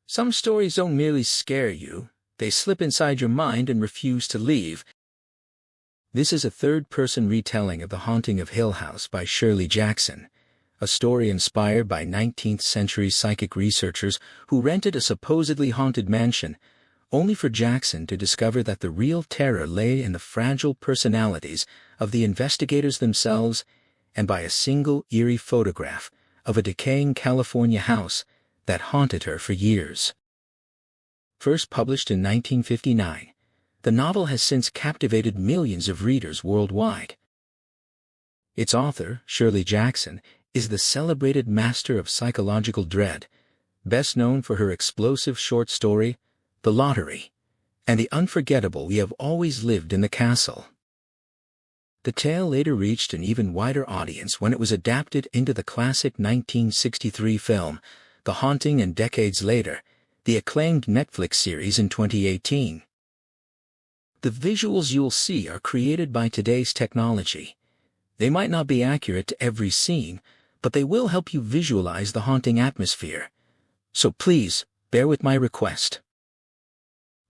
Some stories don't merely scare you, they slip inside your mind and refuse to leave. This is a third-person retelling of The Haunting of Hill House by Shirley Jackson, a story inspired by 19th-century psychic researchers who rented a supposedly haunted mansion, only for Jackson to discover that the real terror lay in the fragile personalities of the investigators themselves and by a single eerie photograph of a decaying California house that haunted her for years. First published in 1959, the novel has since captivated millions of readers worldwide. Its author, Shirley Jackson, is the celebrated master of psychological dread, best known for her explosive short story, The Lottery, and the unforgettable We Have Always Lived in the Castle. The tale later reached an even wider audience when it was adapted into the classic 1963 film, The Haunting, and decades later, the acclaimed Netflix series in 2018. The visuals you'll see are created by today's technology. They might not be accurate to every scene, but they will help you visualize the haunting atmosphere. So please, bear with my request.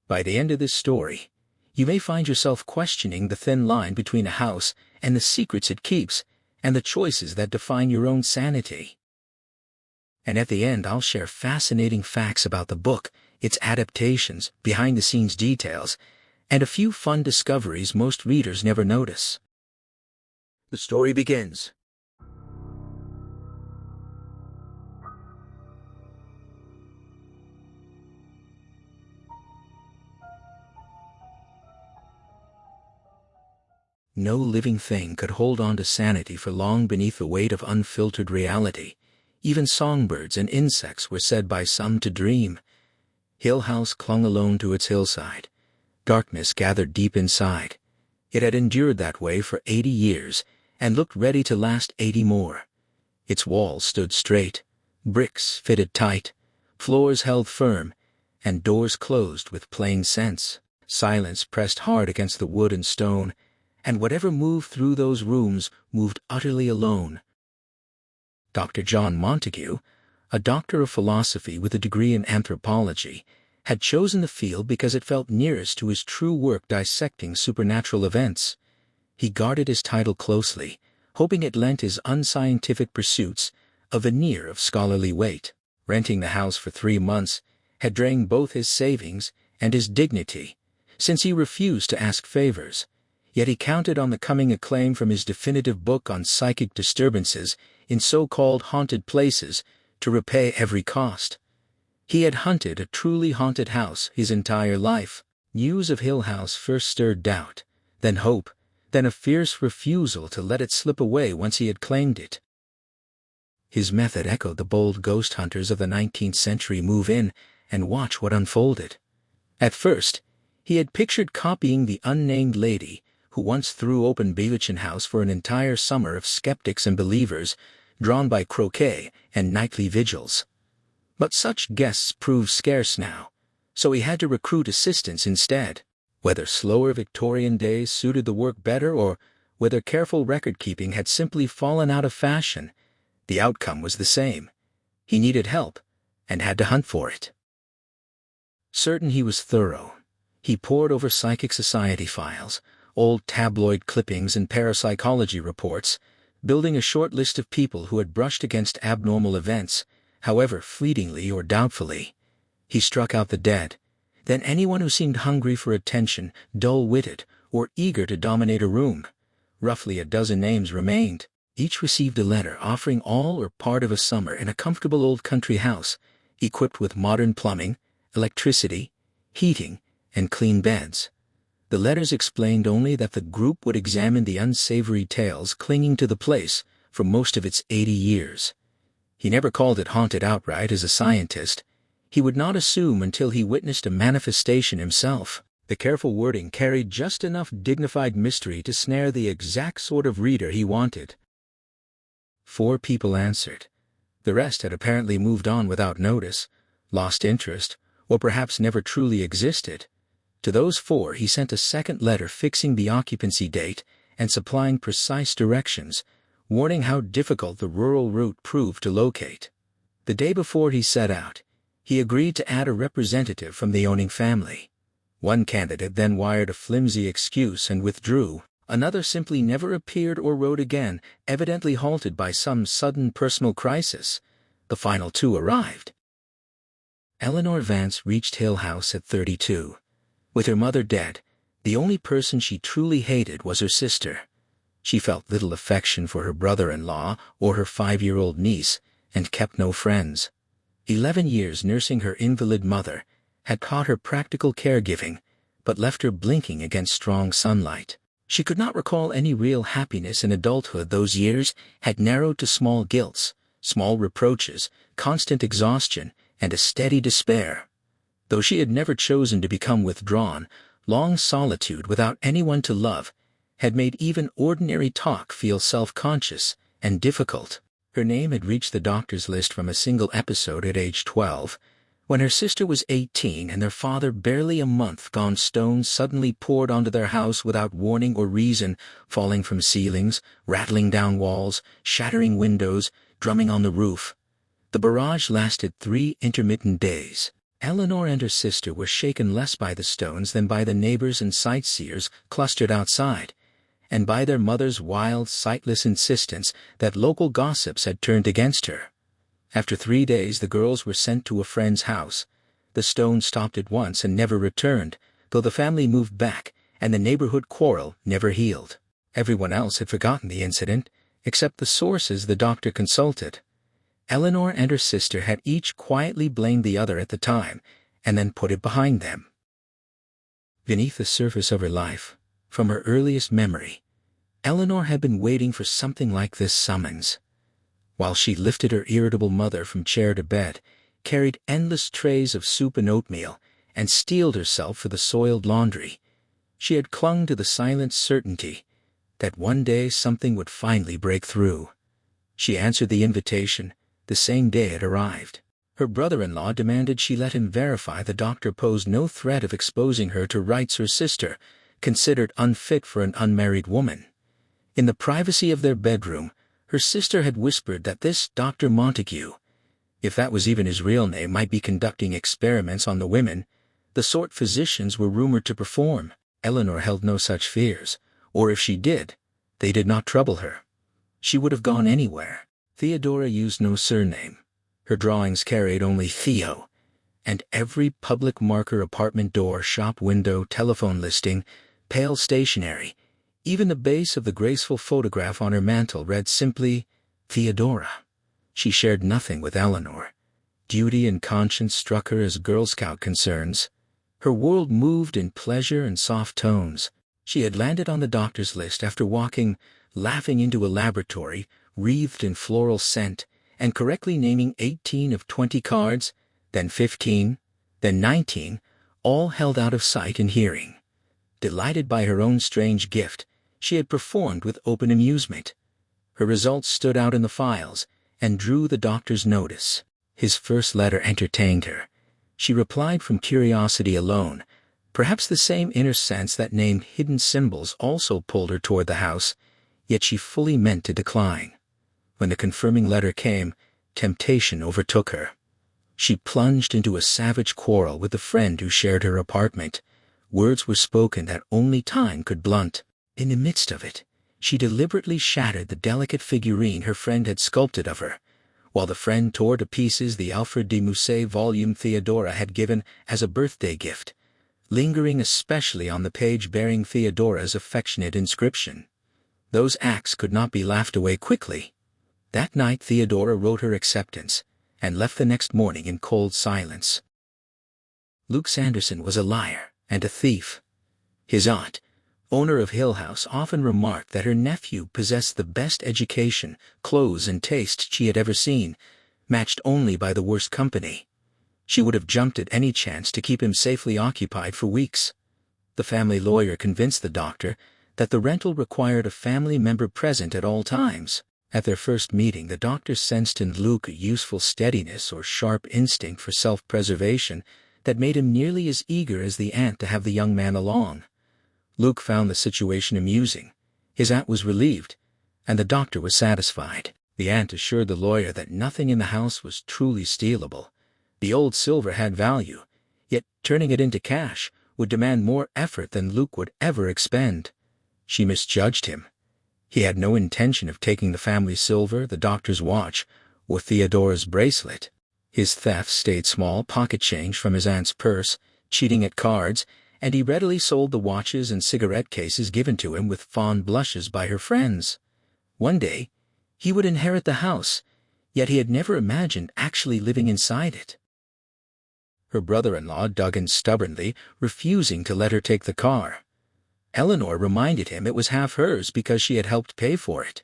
By the end of this story, you may find yourself questioning the thin line between a house and the secrets it keeps, and the choices that define your own sanity. And at the end, I'll share fascinating facts about the book, its adaptations, behind-the-scenes details, and a few fun discoveries most readers never notice. The story begins. No living thing could hold on to sanity for long beneath the weight of unfiltered reality. Even songbirds and insects were said by some to dream. Hill House clung alone to its hillside. Darkness gathered deep inside. It had endured that way for 80 years and looked ready to last 80 more. Its walls stood straight, bricks fitted tight, floors held firm, and doors closed with plain sense. Silence pressed hard against the wood and stone, and whatever moved through those rooms moved utterly alone. Dr. John Montague, a doctor of philosophy with a degree in anthropology, had chosen the field because it felt nearest to his true work dissecting supernatural events. He guarded his title closely, hoping it lent his unscientific pursuits a veneer of scholarly weight. Renting the house for 3 months had drained both his savings and his dignity, since he refused to ask favors. Yet he counted on the coming acclaim from his definitive book on psychic disturbances in so-called haunted places to repay every cost. He had hunted a truly haunted house his entire life. News of Hill House first stirred doubt, then hope, then a fierce refusal to let it slip away once he had claimed it. His method echoed the bold ghost hunters of the 19th century. Move in and watch what unfolded. At first, he had pictured copying the unnamed lady who once threw open Bewitchin House for an entire summer of skeptics and believers, drawn by croquet and nightly vigils. But such guests proved scarce now, so he had to recruit assistants instead. Whether slower Victorian days suited the work better or whether careful record-keeping had simply fallen out of fashion, the outcome was the same. He needed help, and had to hunt for it. Certain he was thorough, he pored over psychic society files, old tabloid clippings and parapsychology reports, building a short list of people who had brushed against abnormal events, however fleetingly or doubtfully. He struck out the dead, then anyone who seemed hungry for attention, dull-witted, or eager to dominate a room. Roughly a dozen names remained. Each received a letter offering all or part of a summer in a comfortable old country house, equipped with modern plumbing, electricity, heating, and clean beds. The letters explained only that the group would examine the unsavory tales clinging to the place for most of its 80 years. He never called it haunted outright as a scientist. He would not assume until he witnessed a manifestation himself. The careful wording carried just enough dignified mystery to snare the exact sort of reader he wanted. 4 people answered. The rest had apparently moved on without notice, lost interest, or perhaps never truly existed. To those 4 he sent a second letter fixing the occupancy date and supplying precise directions, warning how difficult the rural route proved to locate. The day before he set out, He agreed to add a representative from the owning family. One candidate then wired a flimsy excuse and withdrew. Another simply never appeared or wrote again, evidently halted by some sudden personal crisis. The final two arrived. Eleanor Vance reached Hill House at 32. With her mother dead, the only person she truly hated was her sister. She felt little affection for her brother-in-law or her 5-year-old niece, and kept no friends. 11 years nursing her invalid mother had taught her practical caregiving, but left her blinking against strong sunlight. She could not recall any real happiness in adulthood. Those years had narrowed to small guilts, small reproaches, constant exhaustion, and a steady despair. Though she had never chosen to become withdrawn, long solitude without anyone to love had made even ordinary talk feel self-conscious and difficult. Her name had reached the doctor's list from a single episode at age 12. When her sister was 18 and their father barely a month gone, stones suddenly poured onto their house without warning or reason, falling from ceilings, rattling down walls, shattering windows, drumming on the roof. The barrage lasted 3 intermittent days. Eleanor and her sister were shaken less by the stones than by the neighbors and sightseers clustered outside, and by their mother's wild, sightless insistence that local gossips had turned against her. After 3 days, the girls were sent to a friend's house. The stones stopped at once and never returned, though the family moved back, and the neighborhood quarrel never healed. Everyone else had forgotten the incident, except the sources the doctor consulted. Eleanor and her sister had each quietly blamed the other at the time, and then put it behind them. Beneath the surface of her life, from her earliest memory, Eleanor had been waiting for something like this summons. While she lifted her irritable mother from chair to bed, carried endless trays of soup and oatmeal, and steeled herself for the soiled laundry, she had clung to the silent certainty that one day something would finally break through. She answered the invitation the same day it arrived. Her brother-in-law demanded she let him verify the doctor posed no threat of exposing her to rights her sister considered unfit for an unmarried woman. In the privacy of their bedroom, her sister had whispered that this Dr. Montague, if that was even his real name, might be conducting experiments on the women, the sort physicians were rumored to perform. Eleanor held no such fears, or if she did, they did not trouble her. She would have gone anywhere. Theodora used no surname. Her drawings carried only Theo, and every public marker, apartment door, shop window, telephone listing, pale stationery, even the base of the graceful photograph on her mantel read simply, Theodora. She shared nothing with Eleanor. Duty and conscience struck her as Girl Scout concerns. Her world moved in pleasure and soft tones. She had landed on the doctor's list after walking, laughing, into a laboratory, wreathed in floral scent, and correctly naming 18 of 20 cards, then 15, then 19, all held out of sight and hearing. Delighted by her own strange gift, she had performed with open amusement. Her results stood out in the files and drew the doctor's notice. His first letter entertained her. She replied from curiosity alone. Perhaps the same inner sense that named hidden symbols also pulled her toward the house, yet she fully meant to decline. When the confirming letter came, temptation overtook her. She plunged into a savage quarrel with the friend who shared her apartment. Words were spoken that only time could blunt. In the midst of it, she deliberately shattered the delicate figurine her friend had sculpted of her, while the friend tore to pieces the Alfred de Musset volume Theodora had given as a birthday gift, lingering especially on the page bearing Theodora's affectionate inscription. Those acts could not be laughed away quickly. That night Theodora wrote her acceptance, and left the next morning in cold silence. Luke Sanderson was a liar and a thief. His aunt, owner of Hill House, often remarked that her nephew possessed the best education, clothes, and taste she had ever seen, matched only by the worst company. She would have jumped at any chance to keep him safely occupied for weeks. The family lawyer convinced the doctor that the rental required a family member present at all times. At their first meeting, the doctor sensed in Luke a useful steadiness or sharp instinct for self-preservation that made him nearly as eager as the aunt to have the young man along. Luke found the situation amusing. His aunt was relieved, and the doctor was satisfied. The aunt assured the lawyer that nothing in the house was truly stealable. The old silver had value, yet turning it into cash would demand more effort than Luke would ever expend. She misjudged him. He had no intention of taking the family silver, the doctor's watch, or Theodora's bracelet. His thefts stayed small pocket change from his aunt's purse, cheating at cards, and he readily sold the watches and cigarette cases given to him with fond blushes by her friends. One day, he would inherit the house, yet he had never imagined actually living inside it. Her brother-in-law dug in stubbornly, refusing to let her take the car. Eleanor reminded him it was half hers because she had helped pay for it.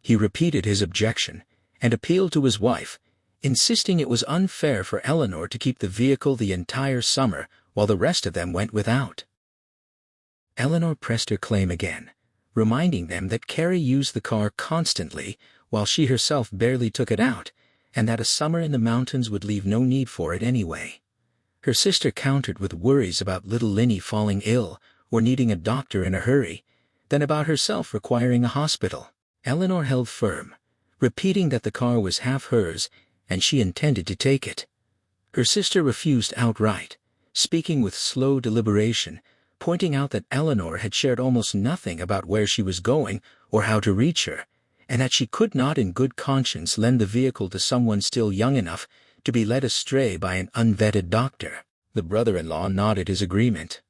He repeated his objection and appealed to his wife, insisting it was unfair for Eleanor to keep the vehicle the entire summer while the rest of them went without. Eleanor pressed her claim again, reminding them that Carrie used the car constantly while she herself barely took it out, and that a summer in the mountains would leave no need for it anyway. Her sister countered with worries about little Linny falling ill or needing a doctor in a hurry, then about herself requiring a hospital. Eleanor held firm, repeating that the car was half hers and she intended to take it. Her sister refused outright, speaking with slow deliberation, pointing out that Eleanor had shared almost nothing about where she was going or how to reach her, and that she could not in good conscience lend the vehicle to someone still young enough to be led astray by an unvetted doctor. The brother-in-law nodded his agreement.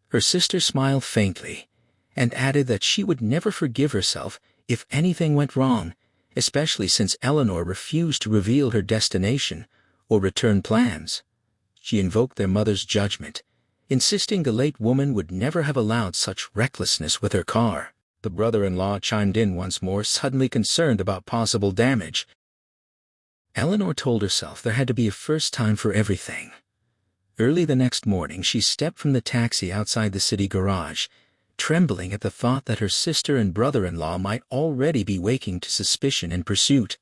Her sister smiled faintly, and added that she would never forgive herself if anything went wrong, especially since Eleanor refused to reveal her destination or return plans. She invoked their mother's judgment, insisting the late woman would never have allowed such recklessness with her car. The brother-in-law chimed in once more, suddenly concerned about possible damage. Eleanor told herself there had to be a first time for everything. Early the next morning, she stepped from the taxi outside the city garage, trembling at the thought that her sister and brother-in-law might already be waking to suspicion and pursuit.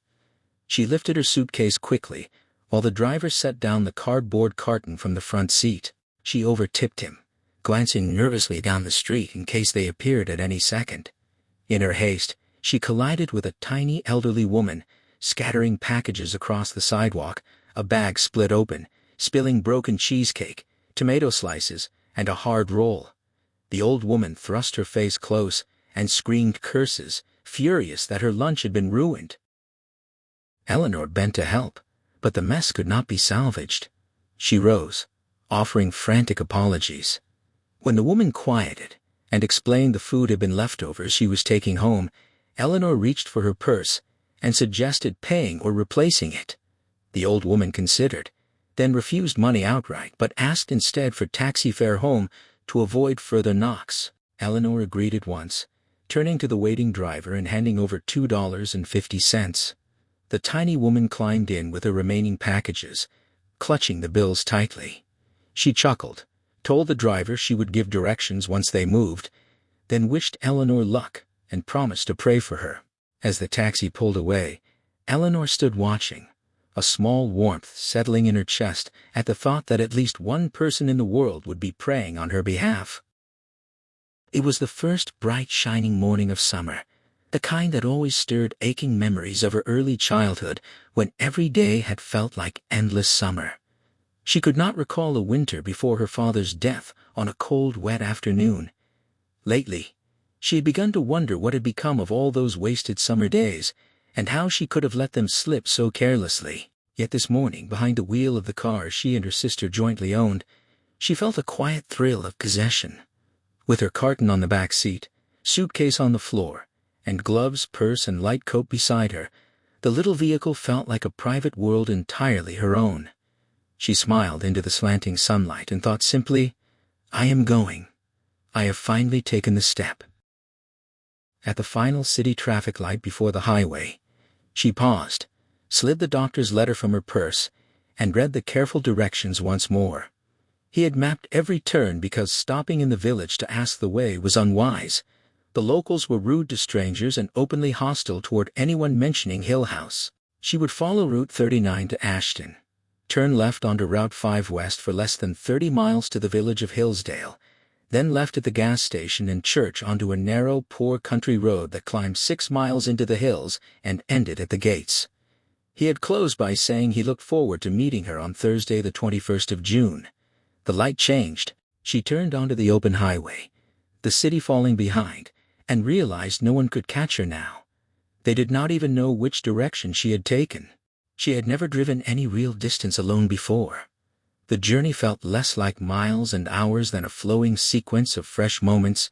She lifted her suitcase quickly, while the driver set down the cardboard carton from the front seat. She overtipped him, glancing nervously down the street in case they appeared at any second. In her haste, she collided with a tiny elderly woman, scattering packages across the sidewalk. A bag split open, spilling broken cheesecake, tomato slices, and a hard roll. The old woman thrust her face close and screamed curses, furious that her lunch had been ruined. Eleanor bent to help, but the mess could not be salvaged. She rose, offering frantic apologies. When the woman quieted and explained the food had been leftovers she was taking home, Eleanor reached for her purse and suggested paying or replacing it. The old woman considered, then refused money outright but asked instead for taxi fare home to avoid further knocks. Eleanor agreed at once, turning to the waiting driver and handing over $2.50. The tiny woman climbed in with her remaining packages, clutching the bills tightly. She chuckled, told the driver she would give directions once they moved, then wished Eleanor luck and promised to pray for her. As the taxi pulled away, Eleanor stood watching, a small warmth settling in her chest at the thought that at least one person in the world would be praying on her behalf. It was the first bright shining morning of summer, the kind that always stirred aching memories of her early childhood when every day had felt like endless summer. She could not recall a winter before her father's death on a cold, wet afternoon. Lately, she had begun to wonder what had become of all those wasted summer days, and how she could have let them slip so carelessly. Yet this morning, behind the wheel of the car she and her sister jointly owned, she felt a quiet thrill of possession. With her carton on the back seat, suitcase on the floor, and gloves, purse, and light coat beside her, the little vehicle felt like a private world entirely her own. She smiled into the slanting sunlight and thought simply, "I am going. I have finally taken the step." At the final city traffic light before the highway, she paused, slid the doctor's letter from her purse, and read the careful directions once more. He had mapped every turn because stopping in the village to ask the way was unwise. The locals were rude to strangers and openly hostile toward anyone mentioning Hill House. She would follow Route 39 to Ashton, turn left onto Route 5 west for less than 30 miles to the village of Hillsdale, then left at the gas station and church onto a narrow, poor country road that climbed 6 miles into the hills and ended at the gates. He had closed by saying he looked forward to meeting her on Thursday the 21st of June. The light changed. She turned onto the open highway, the city falling behind, and realized no one could catch her now. They did not even know which direction she had taken. She had never driven any real distance alone before. The journey felt less like miles and hours than a flowing sequence of fresh moments,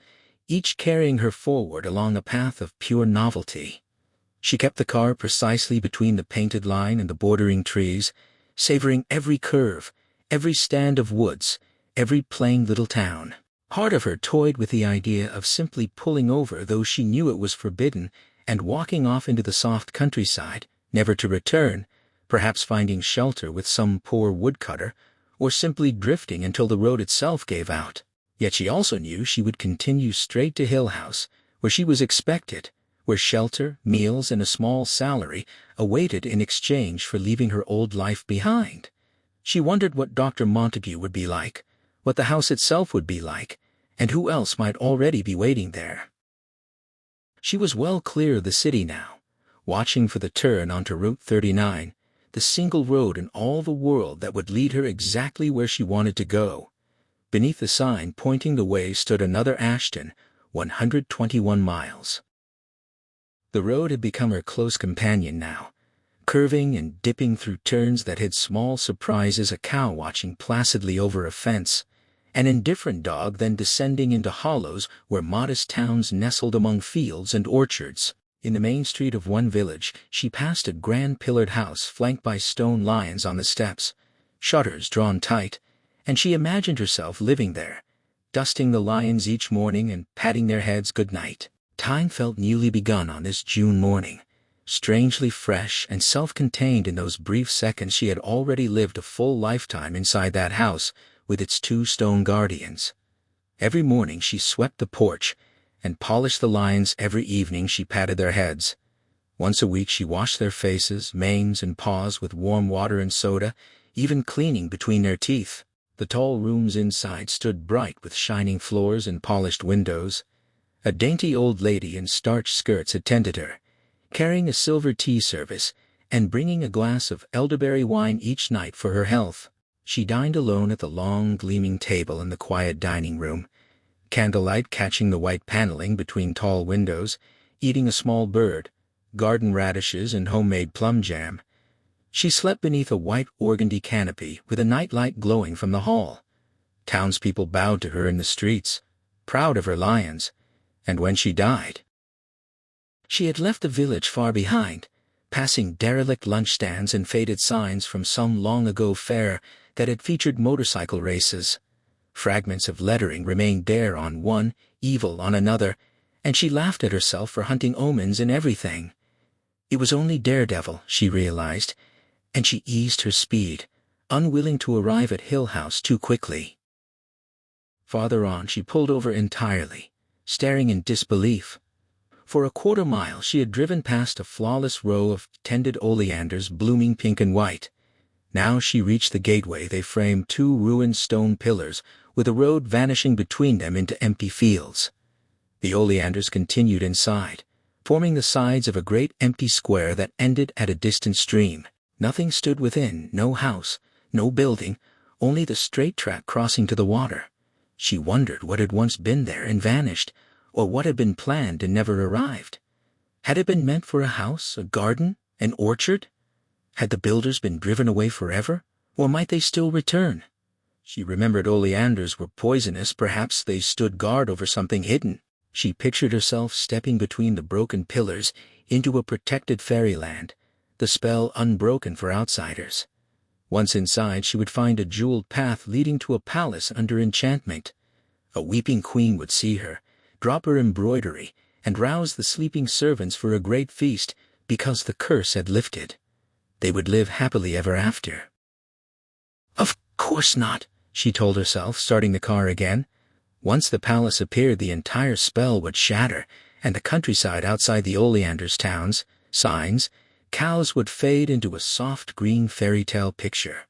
each carrying her forward along a path of pure novelty. She kept the car precisely between the painted line and the bordering trees, savoring every curve, every stand of woods, every playing little town. Part of her toyed with the idea of simply pulling over, though she knew it was forbidden, and walking off into the soft countryside, never to return, perhaps finding shelter with some poor woodcutter, or simply drifting until the road itself gave out. Yet she also knew she would continue straight to Hill House, where she was expected, where shelter, meals, and a small salary awaited in exchange for leaving her old life behind. She wondered what Dr. Montague would be like, what the house itself would be like, and who else might already be waiting there. She was well clear of the city now, watching for the turn onto Route 39, the single road in all the world that would lead her exactly where she wanted to go. Beneath the sign pointing the way stood another Ashton, 121 miles. The road had become her close companion now, curving and dipping through turns that hid small surprises, a cow watching placidly over a fence, an indifferent dog, then descending into hollows where modest towns nestled among fields and orchards. In the main street of one village, she passed a grand pillared house flanked by stone lions on the steps, shutters drawn tight, and she imagined herself living there, dusting the lions each morning and patting their heads good night. Time felt newly begun on this June morning, strangely fresh and self-contained. In those brief seconds she had already lived a full lifetime inside that house with its 2 stone guardians. Every morning she swept the porch and polished the lions. Every evening she patted their heads. Once a week she washed their faces, manes, and paws with warm water and soda, even cleaning between their teeth. The tall rooms inside stood bright with shining floors and polished windows. A dainty old lady in starched skirts attended her, carrying a silver tea service and bringing a glass of elderberry wine each night for her health. She dined alone at the long, gleaming table in the quiet dining room, candlelight catching the white paneling between tall windows, eating a small bird, garden radishes, and homemade plum jam. She slept beneath a white organdy canopy with a nightlight glowing from the hall. Townspeople bowed to her in the streets, proud of her lions, and when she died, she had left the village far behind, passing derelict lunch stands and faded signs from some long-ago fair that had featured motorcycle races. Fragments of lettering remained there on one, evil on another, and she laughed at herself for hunting omens in everything. It was only daredevil, she realized, and she eased her speed, unwilling to arrive at Hill House too quickly. Farther on she pulled over entirely, staring in disbelief. For a quarter mile she had driven past a flawless row of tended oleanders blooming pink and white. Now she reached the gateway. They framed 2 ruined stone pillars, with a road vanishing between them into empty fields. The oleanders continued inside, forming the sides of a great empty square that ended at a distant stream. Nothing stood within, no house, no building, only the straight track crossing to the water. She wondered what had once been there and vanished, or what had been planned and never arrived. Had it been meant for a house, a garden, an orchard? Had the builders been driven away forever, or might they still return? She remembered oleanders were poisonous. Perhaps they stood guard over something hidden. She pictured herself stepping between the broken pillars into a protected fairyland, the spell unbroken for outsiders. Once inside, she would find a jeweled path leading to a palace under enchantment. A weeping queen would see her, drop her embroidery, and rouse the sleeping servants for a great feast, because the curse had lifted. They would live happily ever after. Of course not, she told herself, starting the car again. Once the palace appeared, the entire spell would shatter, and the countryside outside the oleanders' towns, signs, cows would fade into a soft green fairy tale picture.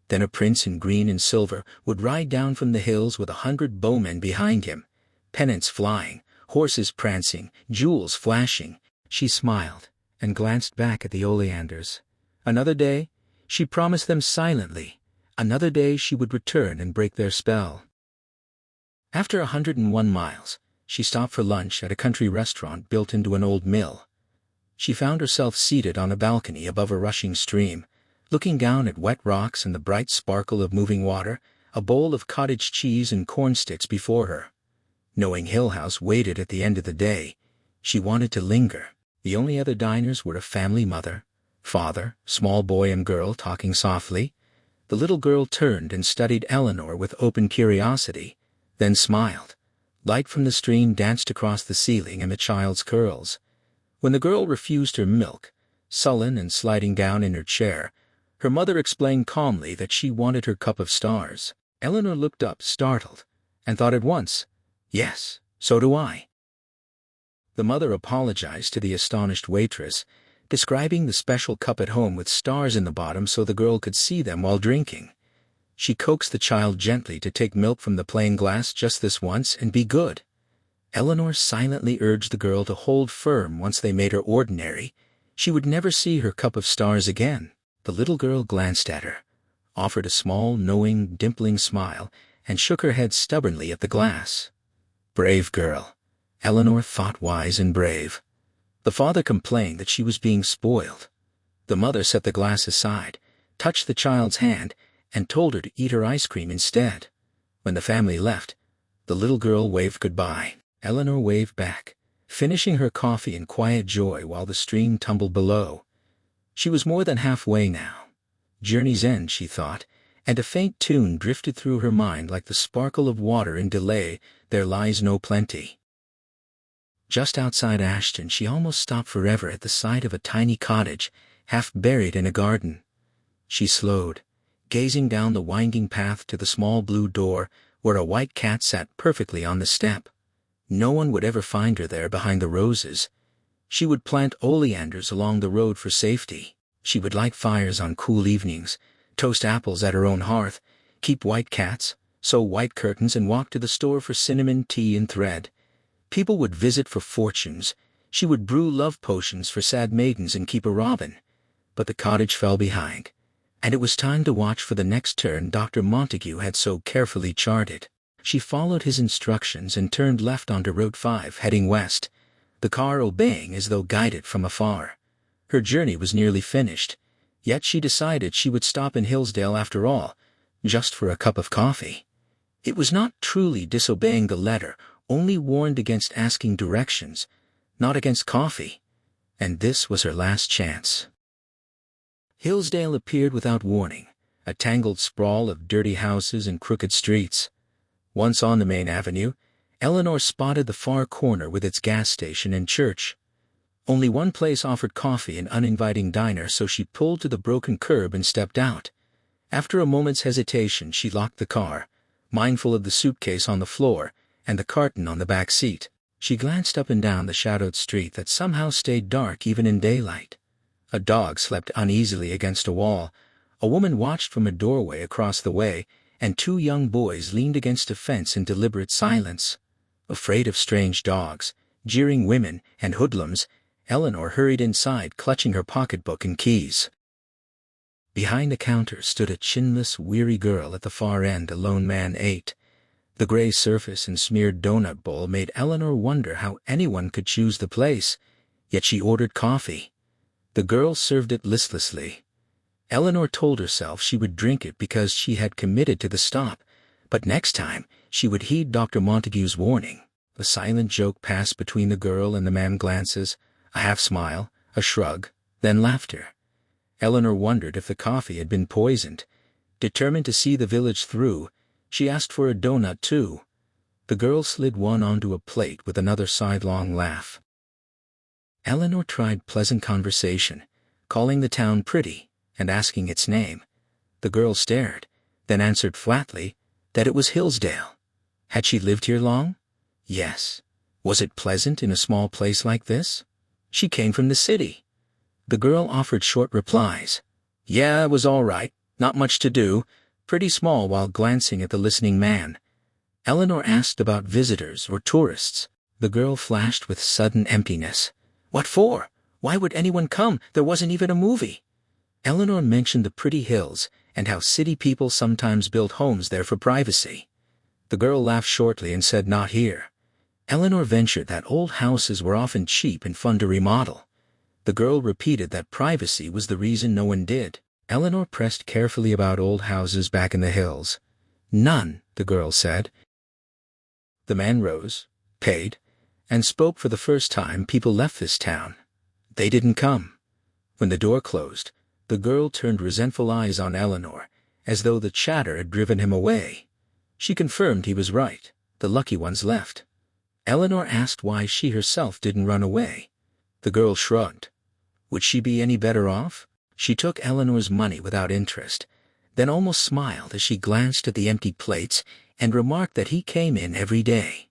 Then a prince in green and silver would ride down from the hills with 100 bowmen behind him, pennants flying, horses prancing, jewels flashing. She smiled and glanced back at the oleanders. Another day, she promised them silently. Another day she would return and break their spell. After 101 miles, she stopped for lunch at a country restaurant built into an old mill. She found herself seated on a balcony above a rushing stream, looking down at wet rocks and the bright sparkle of moving water, a bowl of cottage cheese and corn sticks before her. Knowing Hill House waited at the end of the day, she wanted to linger. The only other diners were a family mother, father, small boy and girl talking softly. The little girl turned and studied Eleanor with open curiosity, then smiled. Light from the stream danced across the ceiling and the child's curls. When the girl refused her milk, sullen and sliding down in her chair, her mother explained calmly that she wanted her cup of stars. Eleanor looked up, startled, and thought at once, "Yes, so do I." The mother apologized to the astonished waitress, describing the special cup at home with stars in the bottom so the girl could see them while drinking. She coaxed the child gently to take milk from the plain glass just this once and be good. Eleanor silently urged the girl to hold firm once they made her ordinary. She would never see her cup of stars again. The little girl glanced at her, offered a small, knowing, dimpling smile, and shook her head stubbornly at the glass. Brave girl. Eleanor thought, wise and brave. The father complained that she was being spoiled. The mother set the glass aside, touched the child's hand, and told her to eat her ice cream instead. When the family left, the little girl waved goodbye. Eleanor waved back, finishing her coffee in quiet joy while the stream tumbled below. She was more than halfway now. Journey's end, she thought, and a faint tune drifted through her mind like the sparkle of water in delay, there lies no plenty. Just outside Ashton, she almost stopped forever at the sight of a tiny cottage, half buried in a garden. She slowed, gazing down the winding path to the small blue door where a white cat sat perfectly on the step. No one would ever find her there behind the roses. She would plant oleanders along the road for safety. She would light fires on cool evenings, toast apples at her own hearth, keep white cats, sew white curtains, and walk to the store for cinnamon, tea, and thread. People would visit for fortunes. She would brew love potions for sad maidens and keep a robin. But the cottage fell behind, and it was time to watch for the next turn Dr. Montague had so carefully charted. She followed his instructions and turned left onto Route 5, heading west, the car obeying as though guided from afar. Her journey was nearly finished, yet she decided she would stop in Hillsdale after all, just for a cup of coffee. It was not truly disobeying the letter, only warned against asking directions, not against coffee. And this was her last chance. Hillsdale appeared without warning, a tangled sprawl of dirty houses and crooked streets. Once on the main avenue, Eleanor spotted the far corner with its gas station and church. Only one place offered coffee, an uninviting diner, so she pulled to the broken curb and stepped out. After a moment's hesitation, she locked the car, mindful of the suitcase on the floor and the carton on the back seat. She glanced up and down the shadowed street that somehow stayed dark even in daylight. A dog slept uneasily against a wall. A woman watched from a doorway across the way, and two young boys leaned against a fence in deliberate silence. Afraid of strange dogs, jeering women, and hoodlums, Eleanor hurried inside, clutching her pocketbook and keys. Behind the counter stood a chinless, weary girl. At the far end, a lone man ate. The gray surface and smeared donut bowl made Eleanor wonder how anyone could choose the place, yet she ordered coffee. The girl served it listlessly. Eleanor told herself she would drink it because she had committed to the stop, but next time she would heed Dr. Montague's warning. A silent joke passed between the girl and the man, glances, a half smile, a shrug, then laughter. Eleanor wondered if the coffee had been poisoned. Determined to see the village through, she asked for a donut too. The girl slid one onto a plate with another sidelong laugh. Eleanor tried pleasant conversation, calling the town pretty and asking its name. The girl stared, then answered flatly that it was Hillsdale. Had she lived here long? Yes. Was it pleasant in a small place like this? She came from the city. The girl offered short replies. Yeah, it was all right. Not much to do. Pretty small, while glancing at the listening man. Eleanor asked about visitors or tourists. The girl flashed with sudden emptiness. What for? Why would anyone come? There wasn't even a movie. Eleanor mentioned the pretty hills and how city people sometimes build homes there for privacy. The girl laughed shortly and said, "Not here." Eleanor ventured that old houses were often cheap and fun to remodel. The girl repeated that privacy was the reason no one did. Eleanor pressed carefully about old houses back in the hills. "None," the girl said. The man rose, paid, and spoke. "For the first time people left this town. They didn't come." When the door closed, the girl turned resentful eyes on Eleanor, as though the chatter had driven him away. She confirmed he was right. The lucky ones left. Eleanor asked why she herself didn't run away. The girl shrugged. Would she be any better off? She took Eleanor's money without interest, then almost smiled as she glanced at the empty plates and remarked that he came in every day.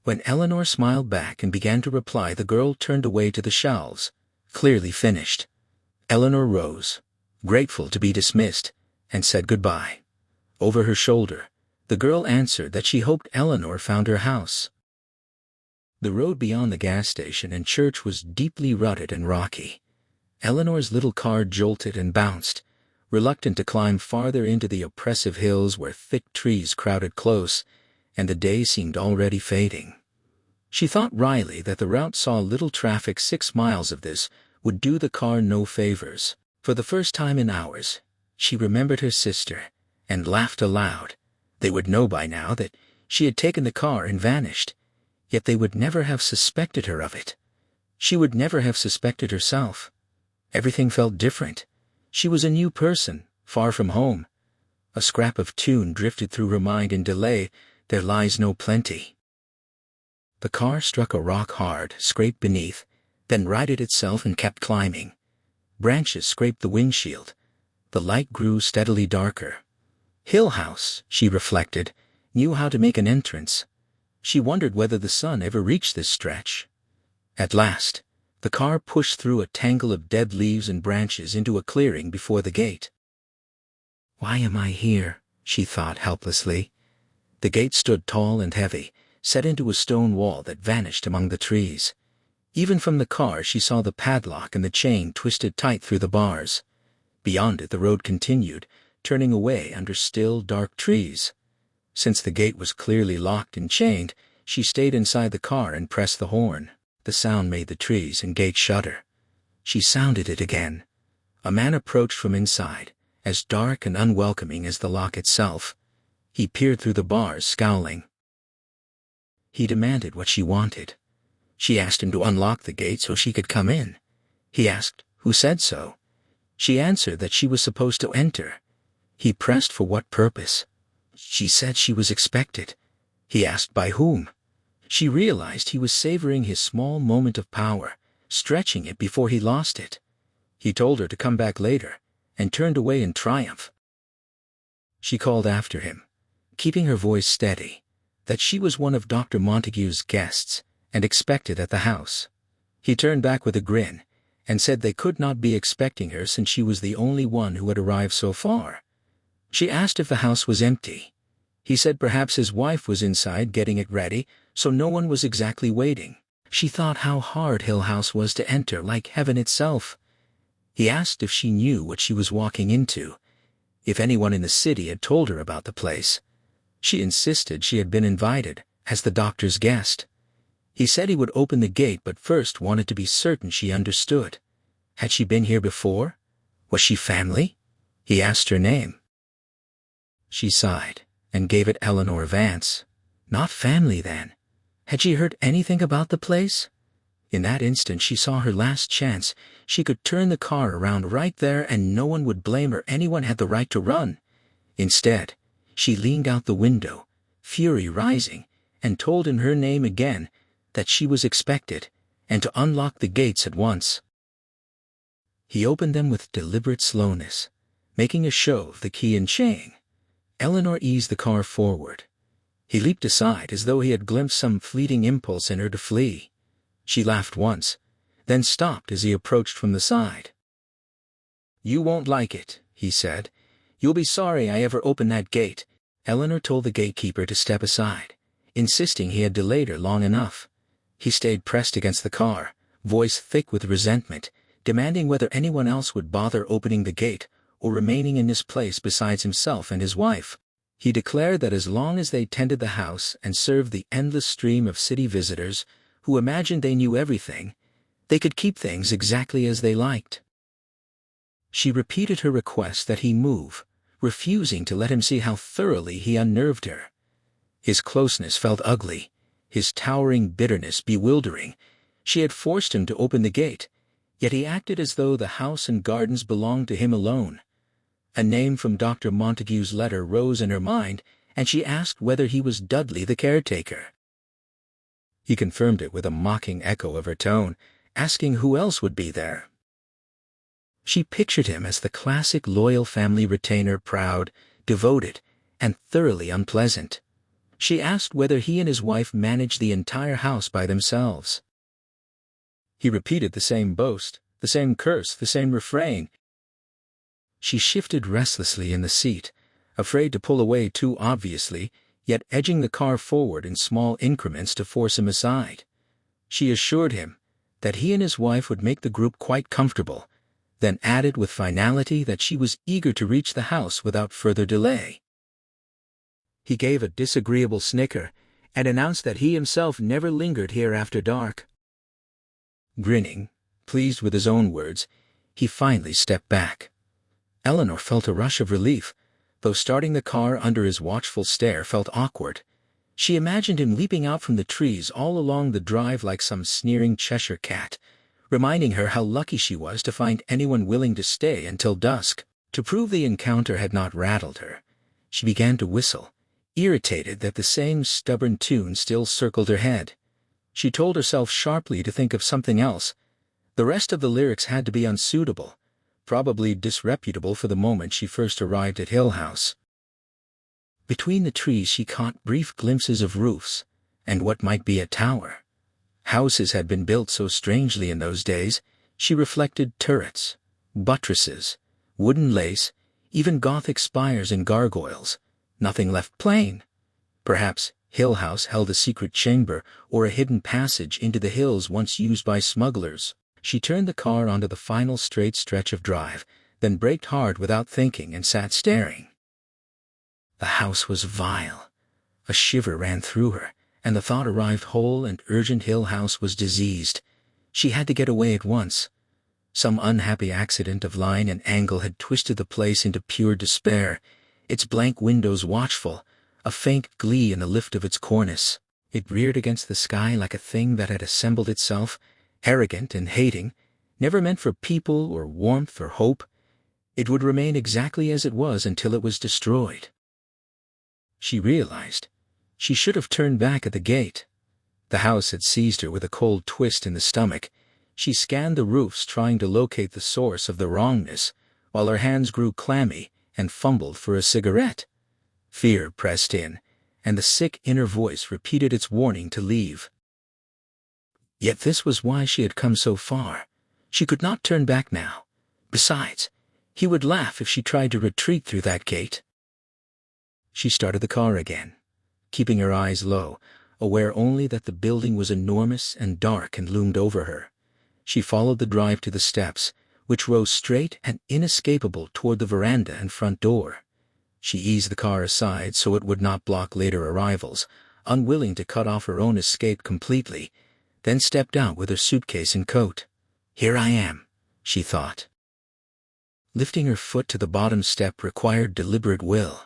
When Eleanor smiled back and began to reply, the girl turned away to the shelves, clearly finished. Eleanor rose, grateful to be dismissed, and said goodbye. Over her shoulder, the girl answered that she hoped Eleanor found her house. The road beyond the gas station and church was deeply rutted and rocky. Eleanor's little car jolted and bounced, reluctant to climb farther into the oppressive hills where thick trees crowded close, and the day seemed already fading. She thought wryly that the route saw little traffic. 6 miles of this would do the car no favors. For the first time in hours, she remembered her sister, and laughed aloud. They would know by now that she had taken the car and vanished, yet they would never have suspected her of it. She would never have suspected herself. Everything felt different. She was a new person, far from home. A scrap of tune drifted through her mind in delay. There lies no plenty. The car struck a rock hard, scraped beneath, then righted itself and kept climbing. Branches scraped the windshield. The light grew steadily darker. Hill House, she reflected, knew how to make an entrance. She wondered whether the sun ever reached this stretch. At last, the car pushed through a tangle of dead leaves and branches into a clearing before the gate. "Why am I here?" she thought helplessly. The gate stood tall and heavy, set into a stone wall that vanished among the trees. Even from the car she saw the padlock and the chain twisted tight through the bars. Beyond it the road continued, turning away under still, dark trees. Since the gate was clearly locked and chained, she stayed inside the car and pressed the horn. The sound made the trees and gate shudder. She sounded it again. A man approached from inside, as dark and unwelcoming as the lock itself. He peered through the bars, scowling. He demanded what she wanted. She asked him to unlock the gate so she could come in. He asked who said so. She answered that she was supposed to enter. He pressed for what purpose. She said she was expected. He asked by whom. She realized he was savoring his small moment of power, stretching it before he lost it. He told her to come back later, and turned away in triumph. She called after him, keeping her voice steady, that she was one of Dr. Montague's guests, and expected at the house. He turned back with a grin, and said they could not be expecting her since she was the only one who had arrived so far. She asked if the house was empty. He said perhaps his wife was inside getting it ready, so no one was exactly waiting. She thought how hard Hill House was to enter, like heaven itself. He asked if she knew what she was walking into, if anyone in the city had told her about the place. She insisted she had been invited, as the doctor's guest. He said he would open the gate but first wanted to be certain she understood. Had she been here before? Was she family? He asked her name. She sighed and gave it Eleanor Vance. Not family, then. Had she heard anything about the place? In that instant she saw her last chance. She could turn the car around right there and no one would blame her. Anyone had the right to run. Instead, she leaned out the window, fury rising, and told him her name again, that she was expected, and to unlock the gates at once. He opened them with deliberate slowness, making a show of the key and chain. Eleanor eased the car forward. He leaped aside as though he had glimpsed some fleeting impulse in her to flee. She laughed once, then stopped as he approached from the side. "You won't like it," he said. "You'll be sorry I ever opened that gate." Eleanor told the gatekeeper to step aside, insisting he had delayed her long enough. He stayed pressed against the car, voice thick with resentment, demanding whether anyone else would bother opening the gate or remaining in his place besides himself and his wife. He declared that as long as they tended the house and served the endless stream of city visitors who imagined they knew everything, they could keep things exactly as they liked. She repeated her request that he move, refusing to let him see how thoroughly he unnerved her. His closeness felt ugly, his towering bitterness bewildering. She had forced him to open the gate, yet he acted as though the house and gardens belonged to him alone. A name from Dr. Montague's letter rose in her mind, and she asked whether he was Dudley the caretaker. He confirmed it with a mocking echo of her tone, asking who else would be there. She pictured him as the classic loyal family retainer, proud, devoted, and thoroughly unpleasant. She asked whether he and his wife managed the entire house by themselves. He repeated the same boast, the same curse, the same refrain. She shifted restlessly in the seat, afraid to pull away too obviously, yet edging the car forward in small increments to force him aside. She assured him that he and his wife would make the group quite comfortable, then added with finality that she was eager to reach the house without further delay. He gave a disagreeable snicker and announced that he himself never lingered here after dark. Grinning, pleased with his own words, he finally stepped back. Eleanor felt a rush of relief, though starting the car under his watchful stare felt awkward. She imagined him leaping out from the trees all along the drive like some sneering Cheshire cat, reminding her how lucky she was to find anyone willing to stay until dusk. To prove the encounter had not rattled her, she began to whistle, irritated that the same stubborn tune still circled her head. She told herself sharply to think of something else. The rest of the lyrics had to be unsuitable, probably disreputable for the moment she first arrived at Hill House. Between the trees she caught brief glimpses of roofs, and what might be a tower. Houses had been built so strangely in those days, she reflected turrets, buttresses, wooden lace, even Gothic spires and gargoyles. Nothing left plain. Perhaps Hill House held a secret chamber or a hidden passage into the hills once used by smugglers. She turned the car onto the final straight stretch of drive, then braked hard without thinking and sat staring. The house was vile. A shiver ran through her, and the thought arrived whole and urgent. Hill House was diseased. She had to get away at once. Some unhappy accident of line and angle had twisted the place into pure despair, its blank windows watchful, a faint glee in the lift of its cornice. It reared against the sky like a thing that had assembled itself, arrogant and hating, never meant for people or warmth or hope. It would remain exactly as it was until it was destroyed. She realized she should have turned back at the gate. The house had seized her with a cold twist in the stomach. She scanned the roofs trying to locate the source of the wrongness, while her hands grew clammy and fumbled for a cigarette. Fear pressed in, and the sick inner voice repeated its warning to leave. Yet this was why she had come so far. She could not turn back now. Besides, he would laugh if she tried to retreat through that gate. She started the car again, keeping her eyes low, aware only that the building was enormous and dark and loomed over her. She followed the drive to the steps, which rose straight and inescapable toward the veranda and front door. She eased the car aside so it would not block later arrivals, unwilling to cut off her own escape completely, then stepped out with her suitcase and coat. Here I am, she thought. Lifting her foot to the bottom step required deliberate will.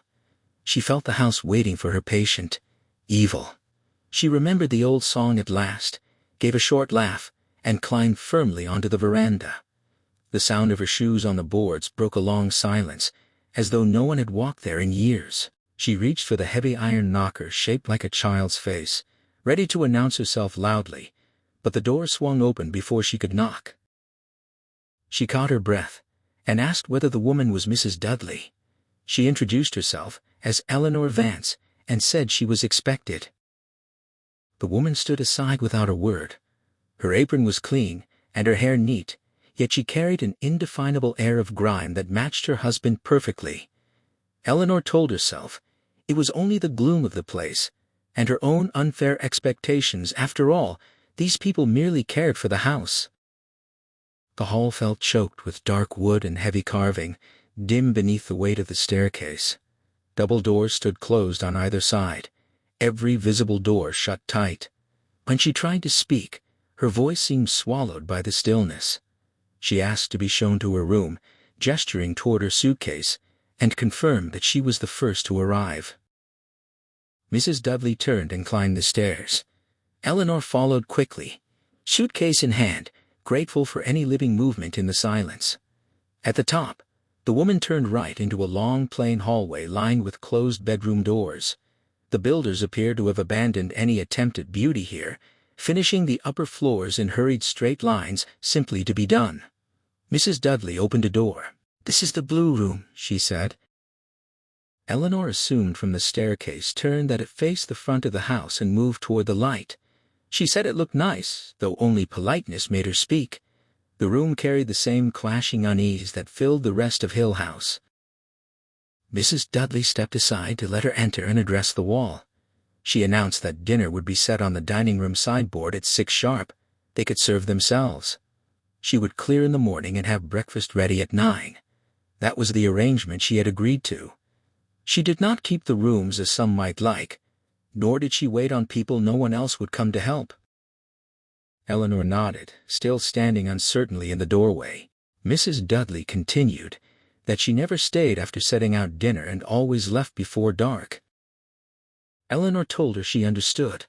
She felt the house waiting for her patient, evil. She remembered the old song at last, gave a short laugh, and climbed firmly onto the veranda. The sound of her shoes on the boards broke a long silence, as though no one had walked there in years. She reached for the heavy iron knocker shaped like a child's face, ready to announce herself loudly, but the door swung open before she could knock. She caught her breath, and asked whether the woman was Mrs. Dudley. She introduced herself as Eleanor Vance, and said she was expected. The woman stood aside without a word. Her apron was clean, and her hair neat, yet she carried an indefinable air of grime that matched her husband perfectly. Eleanor told herself it was only the gloom of the place, and her own unfair expectations. After all, these people merely cared for the house. The hall felt choked with dark wood and heavy carving, dim beneath the weight of the staircase. Double doors stood closed on either side, every visible door shut tight. When she tried to speak, her voice seemed swallowed by the stillness. She asked to be shown to her room, gesturing toward her suitcase, and confirmed that she was the first to arrive. Mrs. Dudley turned and climbed the stairs. Eleanor followed quickly, suitcase in hand, grateful for any living movement in the silence. At the top, the woman turned right into a long plain hallway lined with closed bedroom doors. The builders appeared to have abandoned any attempt at beauty here, finishing the upper floors in hurried straight lines simply to be done. Mrs. Dudley opened a door. "This is the blue room," she said. Eleanor assumed from the staircase turned that it faced the front of the house and moved toward the light. She said it looked nice, though only politeness made her speak. The room carried the same clashing unease that filled the rest of Hill House. Mrs. Dudley stepped aside to let her enter and address the wall. She announced that dinner would be set on the dining room sideboard at 6 sharp. They could serve themselves. She would clear in the morning and have breakfast ready at 9. That was the arrangement she had agreed to. She did not keep the rooms as some might like, nor did she wait on people no one else would come to help. Eleanor nodded, still standing uncertainly in the doorway. Mrs. Dudley continued that she never stayed after setting out dinner and always left before dark. Eleanor told her she understood.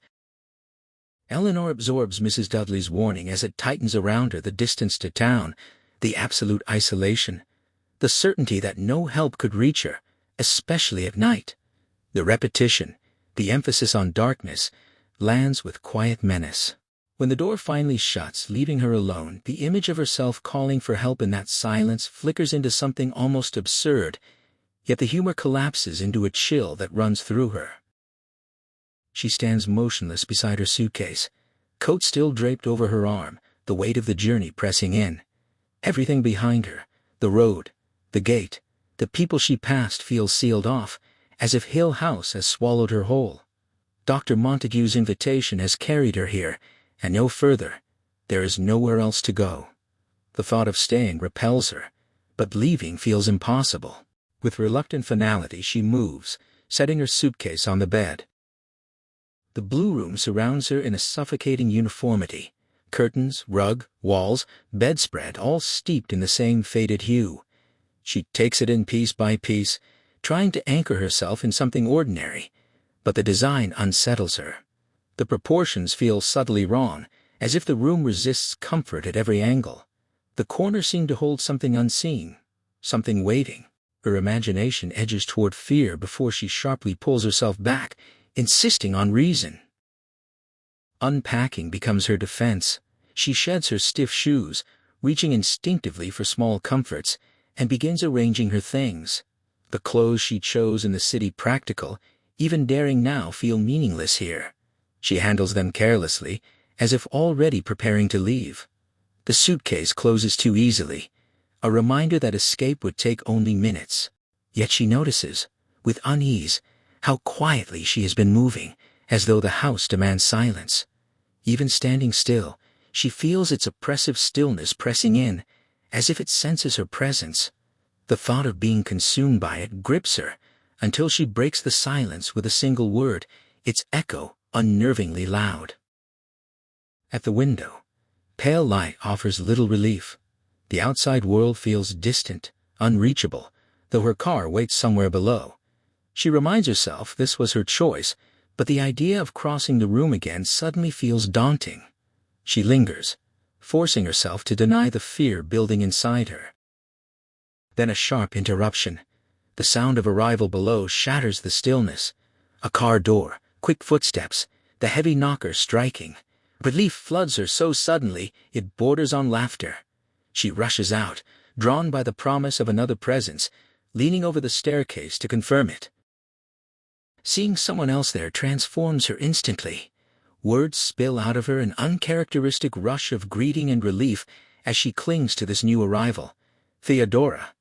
Eleanor absorbs Mrs. Dudley's warning as it tightens around her the distance to town, the absolute isolation, the certainty that no help could reach her, especially at night. The repetition, the emphasis on darkness, lands with quiet menace. When the door finally shuts, leaving her alone, the image of herself calling for help in that silence flickers into something almost absurd, yet the humor collapses into a chill that runs through her. She stands motionless beside her suitcase, coat still draped over her arm, the weight of the journey pressing in. Everything behind her, the road, the gate, the people she passed feels sealed off, as if Hill House has swallowed her whole. Dr. Montague's invitation has carried her here, and no further. There is nowhere else to go. The thought of staying repels her, but leaving feels impossible. With reluctant finality she moves, setting her suitcase on the bed. The blue room surrounds her in a suffocating uniformity. Curtains, rug, walls, bedspread, all steeped in the same faded hue. She takes it in piece by piece, trying to anchor herself in something ordinary, but the design unsettles her. The proportions feel subtly wrong, as if the room resists comfort at every angle. The corners seem to hold something unseen, something waiting. Her imagination edges toward fear before she sharply pulls herself back, insisting on reason. Unpacking becomes her defense. She sheds her stiff shoes, reaching instinctively for small comforts, and begins arranging her things. The clothes she chose in the city practical, even daring now, feel meaningless here. She handles them carelessly, as if already preparing to leave. The suitcase closes too easily, a reminder that escape would take only minutes. Yet she notices, with unease, how quietly she has been moving, as though the house demands silence. Even standing still, she feels its oppressive stillness pressing in, as if it senses her presence. The thought of being consumed by it grips her, until she breaks the silence with a single word, its echo unnervingly loud. At the window, pale light offers little relief. The outside world feels distant, unreachable, though her car waits somewhere below. She reminds herself this was her choice, but the idea of crossing the room again suddenly feels daunting. She lingers, forcing herself to deny the fear building inside her. Then a sharp interruption. The sound of arrival below shatters the stillness. A car door, quick footsteps, the heavy knocker striking. Relief floods her so suddenly it borders on laughter. She rushes out, drawn by the promise of another presence, leaning over the staircase to confirm it. Seeing someone else there transforms her instantly. Words spill out of her an uncharacteristic rush of greeting and relief as she clings to this new arrival, Theodora,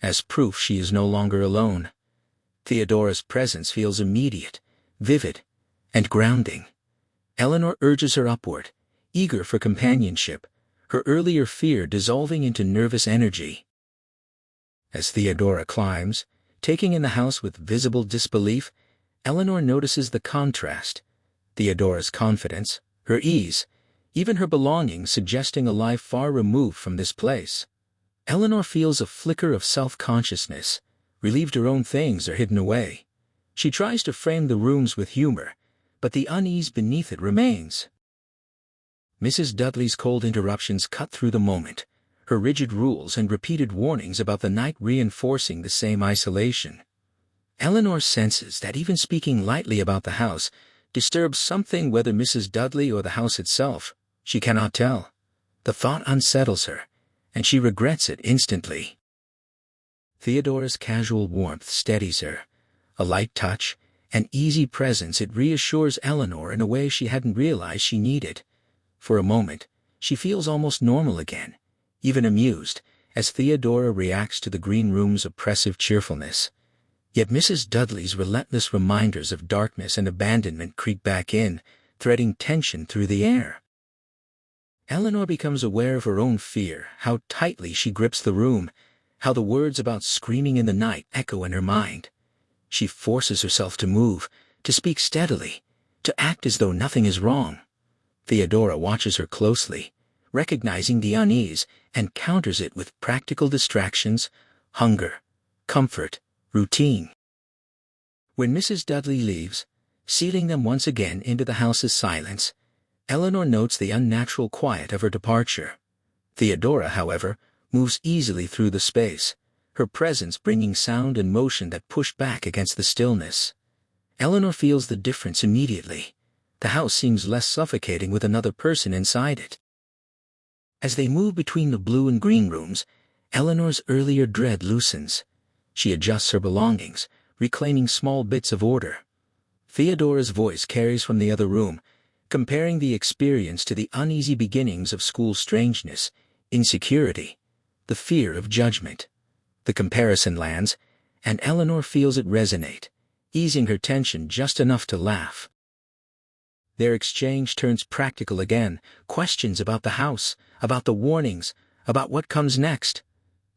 as proof she is no longer alone. Theodora's presence feels immediate, vivid, and grounding. Eleanor urges her upward, eager for companionship, her earlier fear dissolving into nervous energy. As Theodora climbs, taking in the house with visible disbelief, Eleanor notices the contrast: Theodora's confidence, her ease, even her belongings suggesting a life far removed from this place. Eleanor feels a flicker of self-consciousness, relieved her own things are hidden away. She tries to frame the rooms with humor, but the unease beneath it remains. Mrs. Dudley's cold interruptions cut through the moment, her rigid rules and repeated warnings about the night reinforcing the same isolation. Eleanor senses that even speaking lightly about the house disturbs something, whether Mrs. Dudley or the house itself. She cannot tell. The thought unsettles her, and she regrets it instantly. Theodora's casual warmth steadies her. A light touch, an easy presence, it reassures Eleanor in a way she hadn't realized she needed. For a moment, she feels almost normal again, even amused, as Theodora reacts to the green room's oppressive cheerfulness. Yet Mrs. Dudley's relentless reminders of darkness and abandonment creep back in, threading tension through the air. Eleanor becomes aware of her own fear, how tightly she grips the room, how the words about screaming in the night echo in her mind. She forces herself to move, to speak steadily, to act as though nothing is wrong. Theodora watches her closely, recognizing the unease, and counters it with practical distractions: hunger, comfort, routine. When Mrs. Dudley leaves, sealing them once again into the house's silence, Eleanor notes the unnatural quiet of her departure. Theodora, however, moves easily through the space, her presence bringing sound and motion that push back against the stillness. Eleanor feels the difference immediately. The house seems less suffocating with another person inside it. As they move between the blue and green rooms, Eleanor's earlier dread loosens. She adjusts her belongings, reclaiming small bits of order. Theodora's voice carries from the other room, comparing the experience to the uneasy beginnings of school strangeness, insecurity, the fear of judgment. The comparison lands, and Eleanor feels it resonate, easing her tension just enough to laugh. Their exchange turns practical again, questions about the house, about the warnings, about what comes next.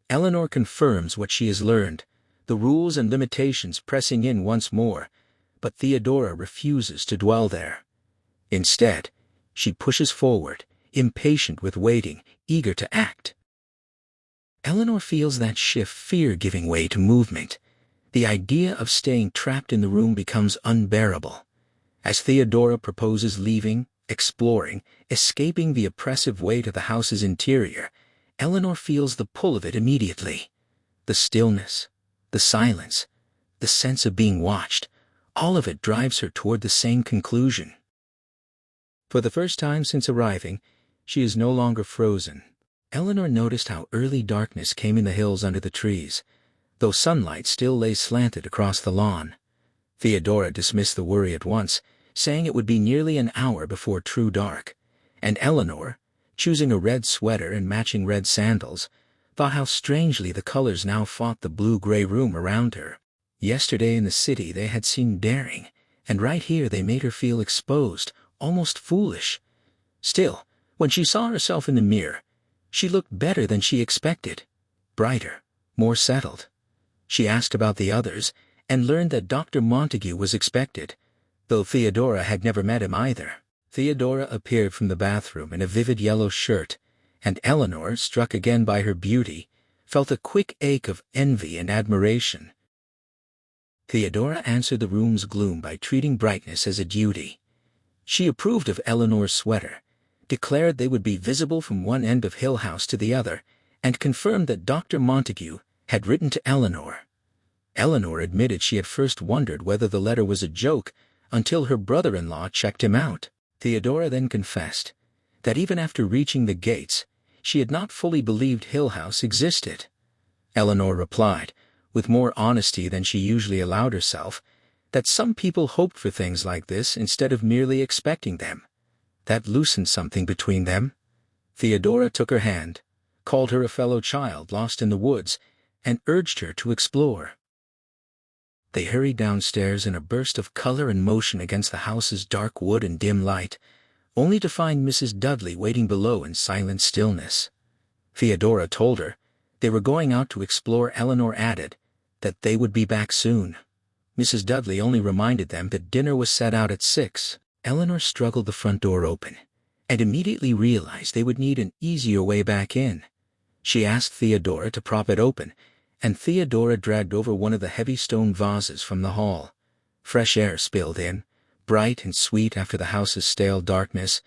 Eleanor confirms what she has learned, the rules and limitations pressing in once more, but Theodora refuses to dwell there. Instead, she pushes forward, impatient with waiting, eager to act. Eleanor feels that shift, fear giving way to movement. The idea of staying trapped in the room becomes unbearable. As Theodora proposes leaving, exploring, escaping the oppressive weight of the house's interior, Eleanor feels the pull of it immediately. The stillness, the silence, the sense of being watched, all of it drives her toward the same conclusion. For the first time since arriving, she is no longer frozen. Eleanor noticed how early darkness came in the hills under the trees, though sunlight still lay slanted across the lawn. Theodora dismissed the worry at once, saying it would be nearly an hour before true dark, and Eleanor, choosing a red sweater and matching red sandals, thought how strangely the colors now fought the blue-gray room around her. Yesterday in the city they had seemed daring, and right here they made her feel exposed, almost foolish. Still, when she saw herself in the mirror, she looked better than she expected, brighter, more settled. She asked about the others, and learned that Dr. Montague was expected, though Theodora had never met him either. Theodora appeared from the bathroom in a vivid yellow shirt, and Eleanor, struck again by her beauty, felt a quick ache of envy and admiration. Theodora answered the room's gloom by treating brightness as a duty. She approved of Eleanor's sweater, declared they would be visible from one end of Hill House to the other, and confirmed that Dr. Montague had written to Eleanor. Eleanor admitted she had first wondered whether the letter was a joke until her brother-in-law checked him out. Theodora then confessed that even after reaching the gates, she had not fully believed Hill House existed. Eleanor replied, with more honesty than she usually allowed herself, that some people hoped for things like this instead of merely expecting them. That loosened something between them. Theodora took her hand, called her a fellow child lost in the woods, and urged her to explore. They hurried downstairs in a burst of color and motion against the house's dark wood and dim light, only to find Mrs. Dudley waiting below in silent stillness. Theodora told her they were going out to explore. Eleanor added that they would be back soon. Mrs. Dudley only reminded them that dinner was set out at 6. Eleanor struggled the front door open and immediately realized they would need an easier way back in. She asked Theodora to prop it open, and Theodora dragged over one of the heavy stone vases from the hall. Fresh air spilled in, bright and sweet after the house's stale darkness,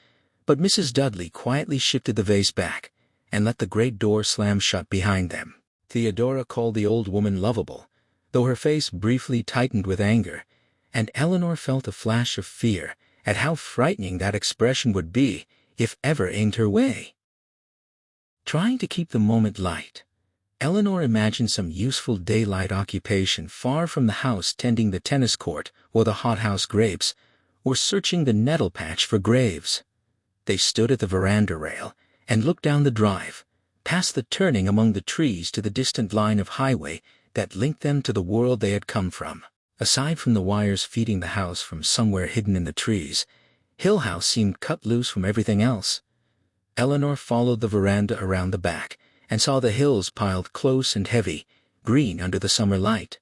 but Mrs. Dudley quietly shifted the vase back and let the great door slam shut behind them. Theodora called the old woman lovable, though her face briefly tightened with anger, and Eleanor felt a flash of fear at how frightening that expression would be if ever aimed her way. Trying to keep the moment light, Eleanor imagined some useful daylight occupation far from the house, tending the tennis court or the hothouse grapes, or searching the nettle patch for graves. They stood at the veranda rail and looked down the drive, past the turning among the trees to the distant line of highway that linked them to the world they had come from. Aside from the wires feeding the house from somewhere hidden in the trees, Hill House seemed cut loose from everything else. Eleanor followed the veranda around the back and saw the hills piled close and heavy, green under the summer light.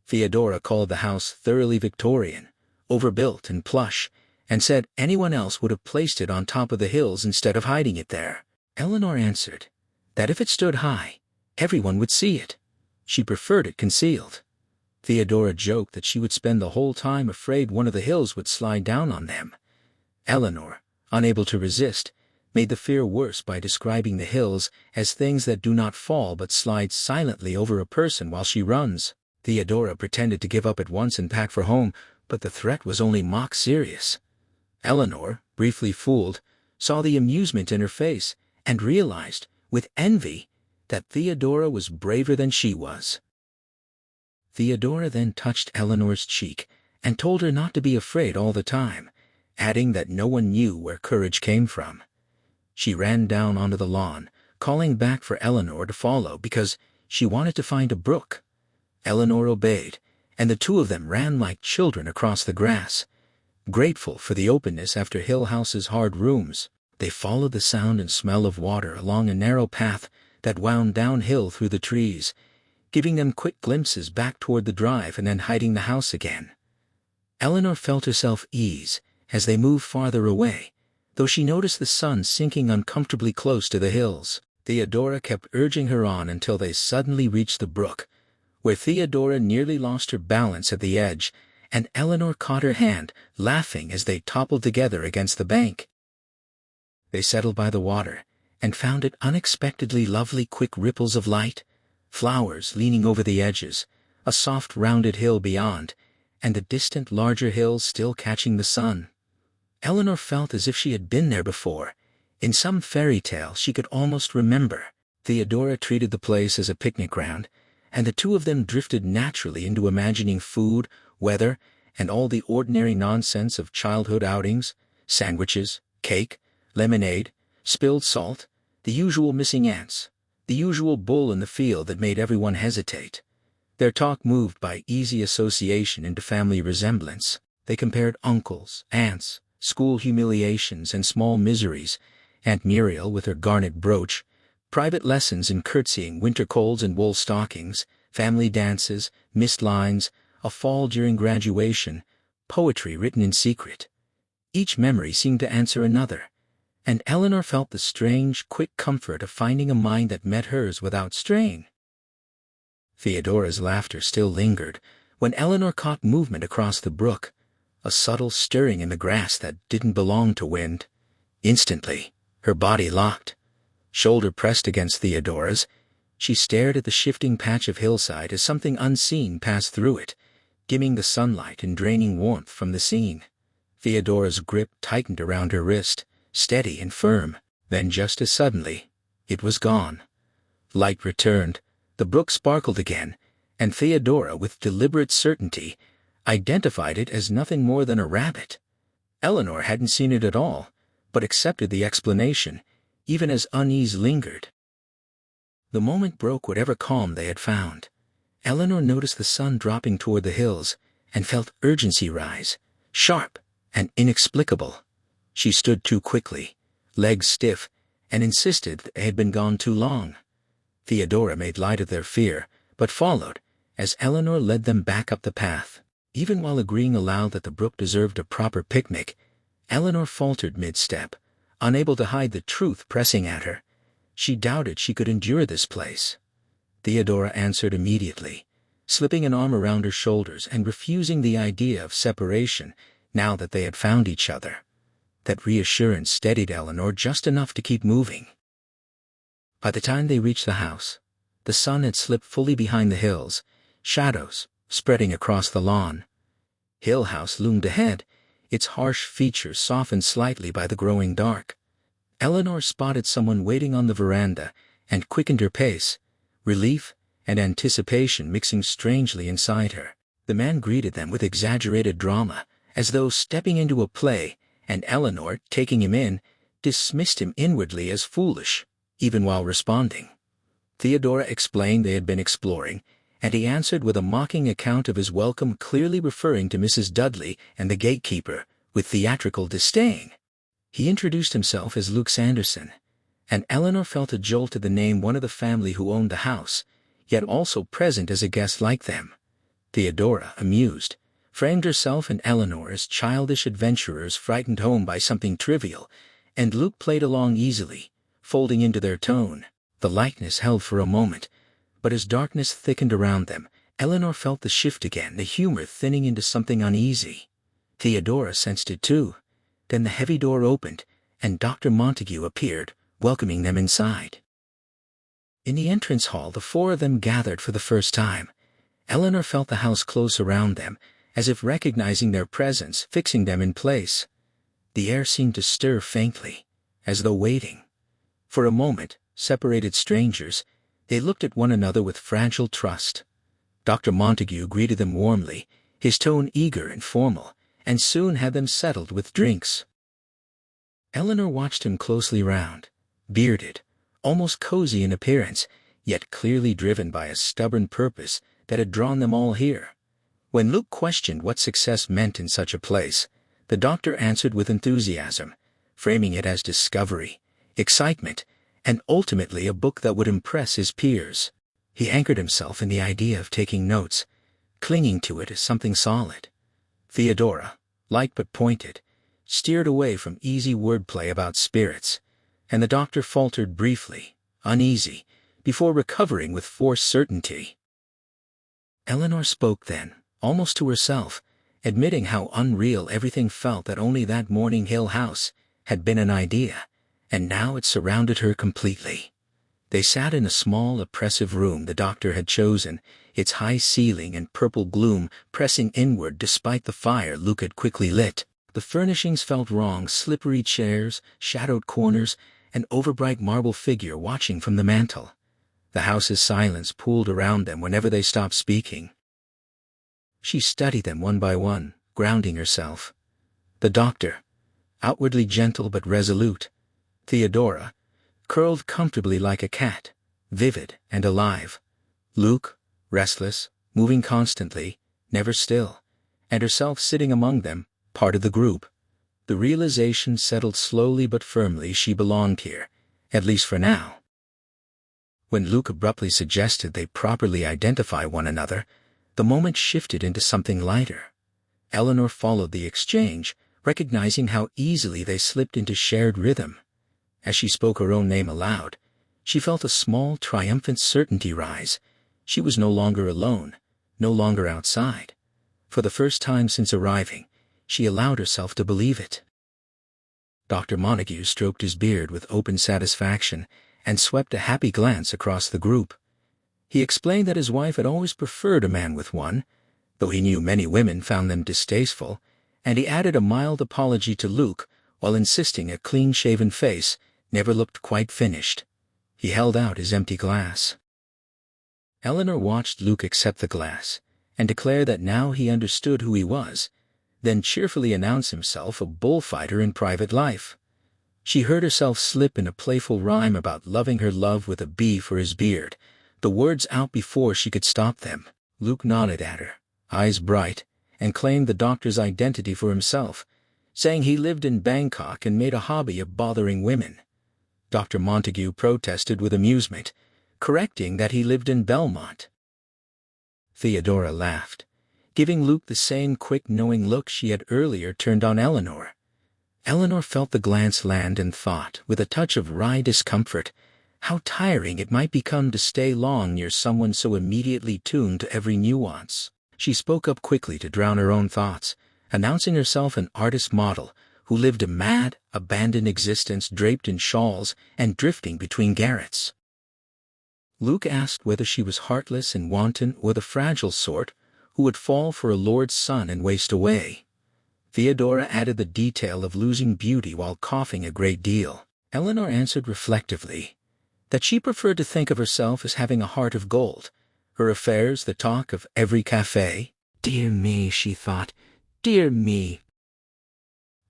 Theodora called the house thoroughly Victorian, overbuilt and plush, and said anyone else would have placed it on top of the hills instead of hiding it there. Eleanor answered that if it stood high, everyone would see it. She preferred it concealed. Theodora joked that she would spend the whole time afraid one of the hills would slide down on them. Eleanor, unable to resist, made the fear worse by describing the hills as things that do not fall but slide silently over a person while she runs. Theodora pretended to give up at once and pack for home, but the threat was only mock serious. Eleanor, briefly fooled, saw the amusement in her face and realized, with envy, that Theodora was braver than she was. Theodora then touched Eleanor's cheek and told her not to be afraid all the time, adding that no one knew where courage came from. She ran down onto the lawn, calling back for Eleanor to follow because she wanted to find a brook. Eleanor obeyed, and the two of them ran like children across the grass. Grateful for the openness after Hill House's hard rooms, they followed the sound and smell of water along a narrow path that wound downhill through the trees, giving them quick glimpses back toward the drive and then hiding the house again. Eleanor felt herself ease as they moved farther away, though she noticed the sun sinking uncomfortably close to the hills. Theodora kept urging her on until they suddenly reached the brook, where Theodora nearly lost her balance at the edge, and Eleanor caught her hand, laughing as they toppled together against the bank. They settled by the water and found it unexpectedly lovely. Quick ripples of light, flowers leaning over the edges, a soft rounded hill beyond, and the distant larger hills still catching the sun. Eleanor felt as if she had been there before. In some fairy tale she could almost remember. Theodora treated the place as a picnic ground, and the two of them drifted naturally into imagining food, weather, and all the ordinary nonsense of childhood outings: sandwiches, cake, lemonade, spilled salt, the usual missing aunts, the usual bull in the field that made everyone hesitate. Their talk moved by easy association into family resemblance. They compared uncles, aunts, school humiliations and small miseries, Aunt Muriel with her garnet brooch, private lessons in curtsying, winter colds and wool stockings, family dances, missed lines, a fall during graduation, poetry written in secret. Each memory seemed to answer another, and Eleanor felt the strange, quick comfort of finding a mind that met hers without strain. Theodora's laughter still lingered when Eleanor caught movement across the brook, a subtle stirring in the grass that didn't belong to wind. Instantly, her body locked. Shoulder pressed against Theodora's, she stared at the shifting patch of hillside as something unseen passed through it, dimming the sunlight and draining warmth from the scene. Theodora's grip tightened around her wrist, steady and firm. Then just as suddenly, it was gone. Light returned, the brook sparkled again, and Theodora, with deliberate certainty, identified it as nothing more than a rabbit. Eleanor hadn't seen it at all, but accepted the explanation, even as unease lingered. The moment broke whatever calm they had found. Eleanor noticed the sun dropping toward the hills and felt urgency rise, sharp and inexplicable. She stood too quickly, legs stiff, and insisted that they had been gone too long. Theodora made light of their fear, but followed, as Eleanor led them back up the path. Even while agreeing aloud that the brook deserved a proper picnic, Eleanor faltered mid-step, unable to hide the truth pressing at her. She doubted she could endure this place. Theodora answered immediately, slipping an arm around her shoulders and refusing the idea of separation now that they had found each other. That reassurance steadied Eleanor just enough to keep moving. By the time they reached the house, the sun had slipped fully behind the hills, shadows spreading across the lawn. Hill House loomed ahead, its harsh features softened slightly by the growing dark. Eleanor spotted someone waiting on the veranda and quickened her pace, relief and anticipation mixing strangely inside her. The man greeted them with exaggerated drama, as though stepping into a play, and Eleanor, taking him in, dismissed him inwardly as foolish, even while responding. Theodora explained they had been exploring, and he answered with a mocking account of his welcome, clearly referring to Mrs. Dudley and the gatekeeper, with theatrical disdain. He introduced himself as Luke Sanderson, and Eleanor felt a jolt at the name, one of the family who owned the house, yet also present as a guest like them. Theodora, amused, framed herself and Eleanor as childish adventurers frightened home by something trivial, and Luke played along easily, folding into their tone. The likeness held for a moment, but as darkness thickened around them, Eleanor felt the shift again, the humor thinning into something uneasy. Theodora sensed it too. Then the heavy door opened, and Dr. Montague appeared, welcoming them inside. In the entrance hall, the four of them gathered for the first time. Eleanor felt the house close around them, as if recognizing their presence, fixing them in place. The air seemed to stir faintly, as though waiting. For a moment, separated strangers, they looked at one another with fragile trust. Dr. Montague greeted them warmly, his tone eager and formal, and soon had them settled with drinks. Eleanor watched him closely round, bearded, almost cozy in appearance, yet clearly driven by a stubborn purpose that had drawn them all here. When Luke questioned what success meant in such a place, the doctor answered with enthusiasm, framing it as discovery, excitement, and ultimately a book that would impress his peers. He anchored himself in the idea of taking notes, clinging to it as something solid. Theodora, light but pointed, steered away from easy wordplay about spirits, and the doctor faltered briefly, uneasy, before recovering with forced certainty. Eleanor spoke then, almost to herself, admitting how unreal everything felt, that only that morning Hill House had been an idea, and now it surrounded her completely. They sat in a small, oppressive room the doctor had chosen, its high ceiling and purple gloom pressing inward despite the fire Luke had quickly lit. The furnishings felt wrong: slippery chairs, shadowed corners, an overbright marble figure watching from the mantel. The house's silence pooled around them whenever they stopped speaking. She studied them one by one, grounding herself. The doctor, outwardly gentle but resolute. Theodora, curled comfortably like a cat, vivid and alive. Luke, restless, moving constantly, never still, and herself sitting among them, part of the group. The realization settled slowly but firmly she belonged here, at least for now. When Luke abruptly suggested they properly identify one another, the moment shifted into something lighter. Eleanor followed the exchange, recognizing how easily they slipped into shared rhythm. As she spoke her own name aloud, she felt a small, triumphant certainty rise. She was no longer alone, no longer outside. For the first time since arriving, she allowed herself to believe it. Dr. Montague stroked his beard with open satisfaction and swept a happy glance across the group. He explained that his wife had always preferred a man with one, though he knew many women found them distasteful, and he added a mild apology to Luke while insisting a clean-shaven face never looked quite finished. He held out his empty glass. Eleanor watched Luke accept the glass and declare that now he understood who he was, then cheerfully announce himself a bullfighter in private life. She heard herself slip in a playful rhyme about loving her love with a bee for his beard, the words out before she could stop them. Luke nodded at her, eyes bright, and claimed the doctor's identity for himself. saying he lived in Bangkok and made a hobby of bothering women. Dr. Montague protested with amusement, correcting that he lived in Belmont. Theodora laughed, giving Luke the same quick knowing look she had earlier turned on Eleanor. Eleanor felt the glance land and thought, with a touch of wry discomfort, how tiring it might become to stay long near someone so immediately tuned to every nuance. She spoke up quickly to drown her own thoughts, announcing herself an artist model who lived a mad, abandoned existence draped in shawls and drifting between garrets. Luke asked whether she was heartless and wanton or the fragile sort who would fall for a lord's son and waste away. Theodora added the detail of losing beauty while coughing a great deal. Eleanor answered reflectively that she preferred to think of herself as having a heart of gold, her affairs the talk of every cafe. Dear me, she thought, dear me.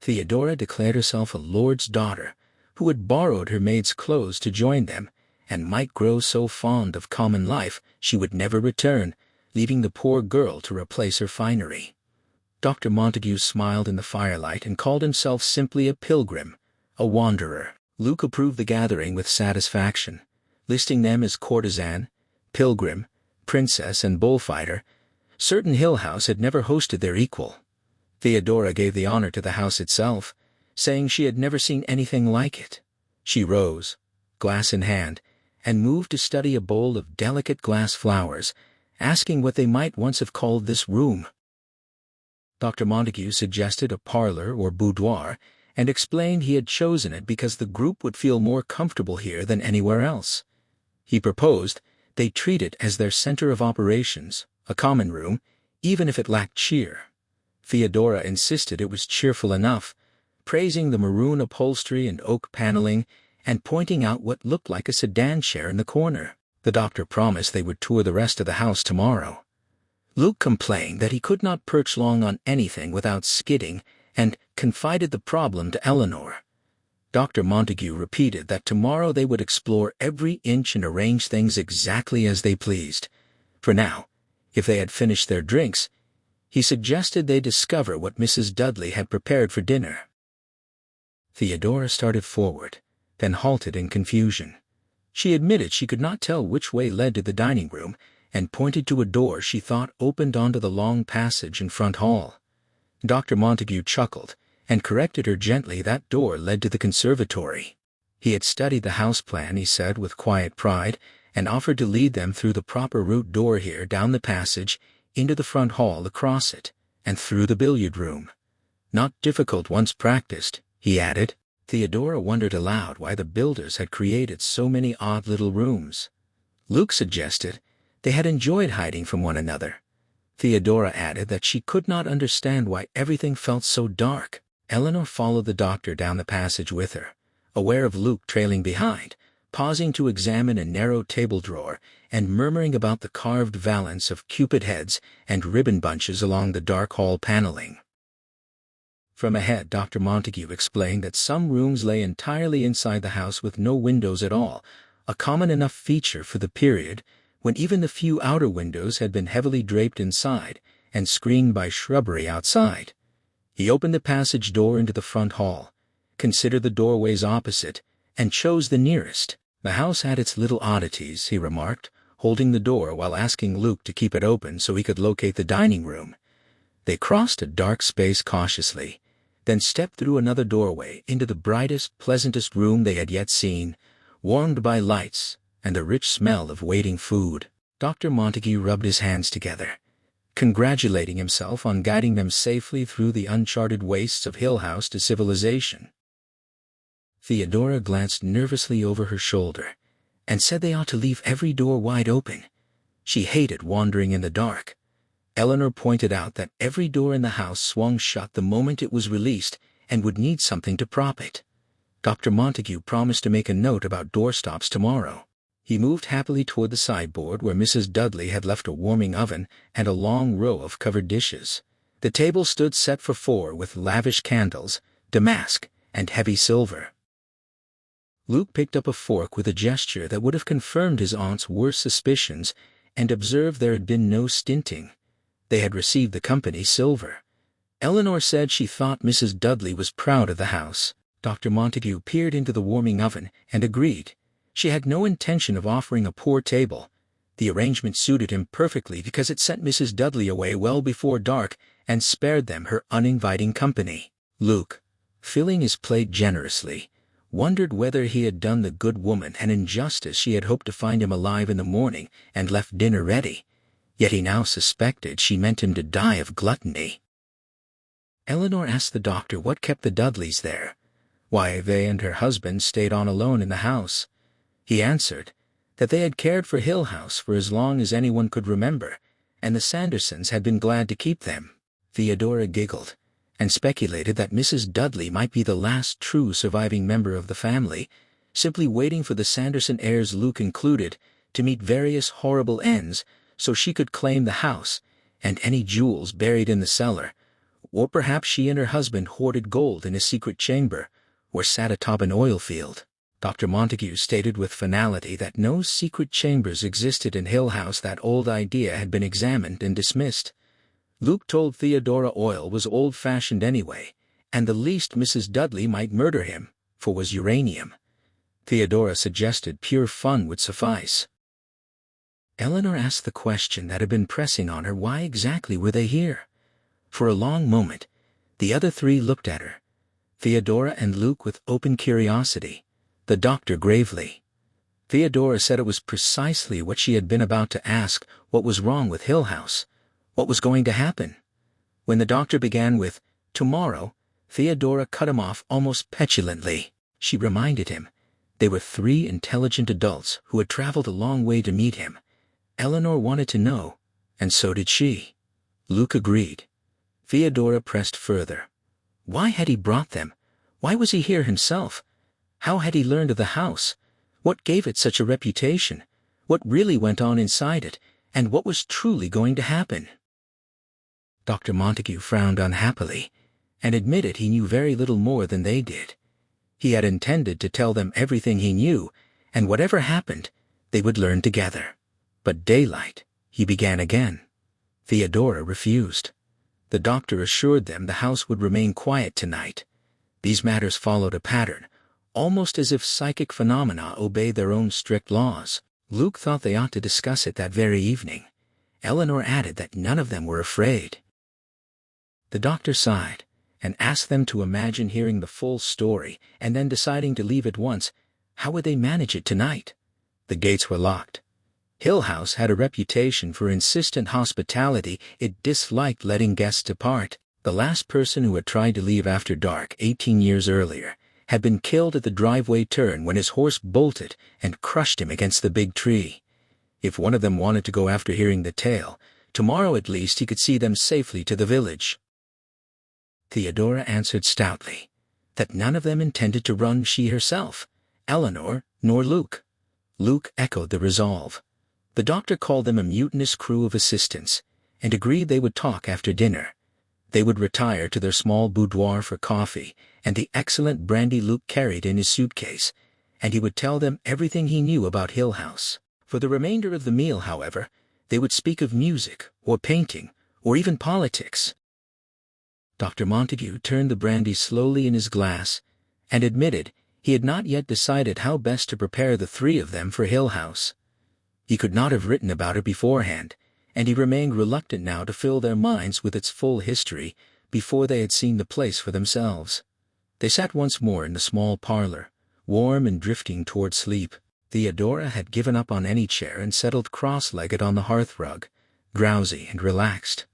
Theodora declared herself a lord's daughter, who had borrowed her maid's clothes to join them, and might grow so fond of common life she would never return, leaving the poor girl to replace her finery. Dr. Montague smiled in the firelight and called himself simply a pilgrim, a wanderer. Luke approved the gathering with satisfaction, listing them as courtesan, pilgrim, princess, and bullfighter. Certain Hill House had never hosted their equal. Theodora gave the honor to the house itself, saying she had never seen anything like it. She rose, glass in hand, and moved to study a bowl of delicate glass flowers, asking what they might once have called this room. Dr. Montague suggested a parlor or boudoir, and explained he had chosen it because the group would feel more comfortable here than anywhere else. He proposed they treat it as their center of operations, a common room, even if it lacked cheer. Theodora insisted it was cheerful enough, praising the maroon upholstery and oak paneling, and pointing out what looked like a sedan chair in the corner. The doctor promised they would tour the rest of the house tomorrow. Luke complained that he could not perch long on anything without skidding, and confided the problem to Eleanor. Dr. Montague repeated that tomorrow they would explore every inch and arrange things exactly as they pleased. For now, if they had finished their drinks, he suggested they discover what Mrs. Dudley had prepared for dinner. Theodora started forward, then halted in confusion. She admitted she could not tell which way led to the dining room, and pointed to a door she thought opened onto the long passage and front hall. Dr. Montague chuckled, and corrected her gently that door led to the conservatory. He had studied the house plan, he said with quiet pride, and offered to lead them through the proper route door here down the passage, into the front hall across it, and through the billiard room. Not difficult once practiced, he added. Theodora wondered aloud why the builders had created so many odd little rooms. Luke suggested they had enjoyed hiding from one another. Theodora added that she could not understand why everything felt so dark. Eleanor followed the doctor down the passage with her, aware of Luke trailing behind, pausing to examine a narrow table drawer and murmuring about the carved valance of Cupid heads and ribbon bunches along the dark hall paneling. From ahead, Dr. Montague explained that some rooms lay entirely inside the house with no windows at all, a common enough feature for the period, when even the few outer windows had been heavily draped inside and screened by shrubbery outside. He opened the passage door into the front hall, considered the doorways opposite, and chose the nearest. The house had its little oddities, he remarked, holding the door while asking Luke to keep it open so he could locate the dining room. They crossed a dark space cautiously, then stepped through another doorway into the brightest, pleasantest room they had yet seen, warmed by lights and the rich smell of waiting food. Dr. Montague rubbed his hands together, congratulating himself on guiding them safely through the uncharted wastes of Hill House to civilization. Theodora glanced nervously over her shoulder and said they ought to leave every door wide open. She hated wandering in the dark. Eleanor pointed out that every door in the house swung shut the moment it was released and would need something to prop it. Dr. Montague promised to make a note about doorstops tomorrow. He moved happily toward the sideboard where Mrs. Dudley had left a warming oven and a long row of covered dishes. The table stood set for four with lavish candles, damask, and heavy silver. Luke picked up a fork with a gesture that would have confirmed his aunt's worst suspicions and observed there had been no stinting. They had received the company silver. Eleanor said she thought Mrs. Dudley was proud of the house. Dr. Montague peered into the warming oven and agreed. She had no intention of offering a poor table. The arrangement suited him perfectly because it sent Mrs. Dudley away well before dark and spared them her uninviting company. Luke, filling his plate generously, wondered whether he had done the good woman an injustice. She had hoped to find him alive in the morning and left dinner ready, yet he now suspected she meant him to die of gluttony. Eleanor asked the doctor what kept the Dudleys there, why they and her husband stayed on alone in the house. He answered that they had cared for Hill House for as long as anyone could remember, and the Sandersons had been glad to keep them. Theodora giggled and speculated that Mrs. Dudley might be the last true surviving member of the family, simply waiting for the Sanderson heirs, Luke included, to meet various horrible ends so she could claim the house and any jewels buried in the cellar. Or perhaps she and her husband hoarded gold in a secret chamber, or sat atop an oil field. Dr. Montague stated with finality that no secret chambers existed in Hill House. That old idea had been examined and dismissed. Luke told Theodora oil was old-fashioned anyway, and the least Mrs. Dudley might murder him for was uranium. Theodora suggested pure fun would suffice. Eleanor asked the question that had been pressing on her: why exactly were they here? For a long moment, the other three looked at her, Theodora and Luke with open curiosity, the doctor gravely. Theodora said it was precisely what she had been about to ask: what was wrong with Hill House? What was going to happen? When the doctor began with, "Tomorrow," Theodora cut him off almost petulantly. She reminded him they were three intelligent adults who had traveled a long way to meet him. Eleanor wanted to know, and so did she. Luke agreed. Theodora pressed further. Why had he brought them? Why was he here himself? How had he learned of the house? What gave it such a reputation? What really went on inside it? And what was truly going to happen? Dr. Montague frowned unhappily and admitted he knew very little more than they did. He had intended to tell them everything he knew, and whatever happened, they would learn together. But daylight, he began again. Theodora refused. The doctor assured them the house would remain quiet tonight. These matters followed a pattern, almost as if psychic phenomena obeyed their own strict laws. Luke thought they ought to discuss it that very evening. Eleanor added that none of them were afraid. The doctor sighed and asked them to imagine hearing the full story and then deciding to leave at once. How would they manage it tonight? The gates were locked. Hill House had a reputation for insistent hospitality. It disliked letting guests depart. The last person who had tried to leave after dark 18 years earlier had been killed at the driveway turn when his horse bolted and crushed him against the big tree. If one of them wanted to go after hearing the tale, tomorrow at least he could see them safely to the village. Theodora answered stoutly that none of them intended to run, she herself, Eleanor, nor Luke. Luke echoed the resolve. The doctor called them a mutinous crew of assistants and agreed they would talk after dinner. They would retire to their small boudoir for coffee and the excellent brandy Luke carried in his suitcase, and he would tell them everything he knew about Hill House. For the remainder of the meal, however, they would speak of music or painting or even politics. Dr. Montague turned the brandy slowly in his glass and admitted he had not yet decided how best to prepare the three of them for Hill House. He could not have written about it beforehand, and he remained reluctant now to fill their minds with its full history before they had seen the place for themselves. They sat once more in the small parlor, warm and drifting toward sleep. Theodora had given up on any chair and settled cross-legged on the hearth-rug, drowsy and relaxed.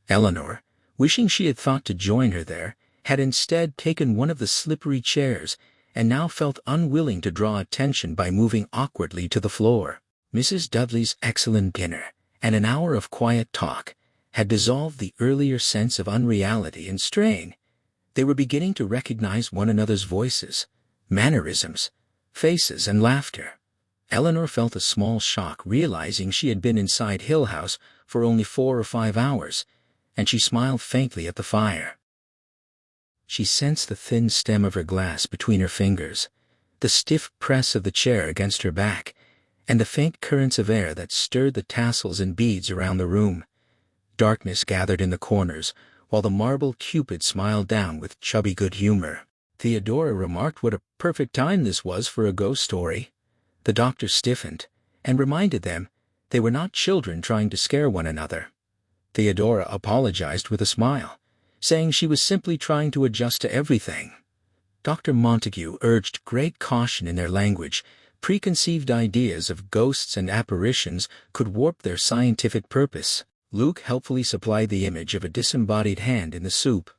Eleanor, wishing she had thought to join her there, had instead taken one of the slippery chairs and now felt unwilling to draw attention by moving awkwardly to the floor. Mrs. Dudley's excellent dinner and an hour of quiet talk had dissolved the earlier sense of unreality and strain. They were beginning to recognize one another's voices, mannerisms, faces, and laughter. Eleanor felt a small shock realizing she had been inside Hill House for only 4 or 5 hours, and she smiled faintly at the fire. She sensed the thin stem of her glass between her fingers, the stiff press of the chair against her back, and the faint currents of air that stirred the tassels and beads around the room. Darkness gathered in the corners, while the marble Cupid smiled down with chubby good humor. Theodora remarked what a perfect time this was for a ghost story. The doctor stiffened and reminded them they were not children trying to scare one another. Theodora apologized with a smile, saying she was simply trying to adjust to everything. Dr. Montague urged great caution in their language. Preconceived ideas of ghosts and apparitions could warp their scientific purpose. Luke helpfully supplied the image of a disembodied hand in the soup.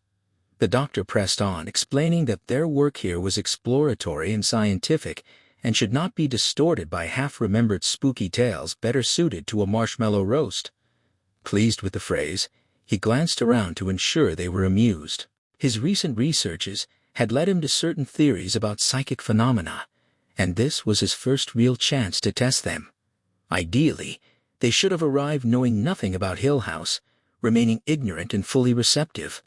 The doctor pressed on, explaining that their work here was exploratory and scientific, and should not be distorted by half-remembered spooky tales better suited to a marshmallow roast. Pleased with the phrase, he glanced around to ensure they were amused. His recent researches had led him to certain theories about psychic phenomena, and this was his first real chance to test them. Ideally, they should have arrived knowing nothing about Hill House, remaining ignorant and fully receptive.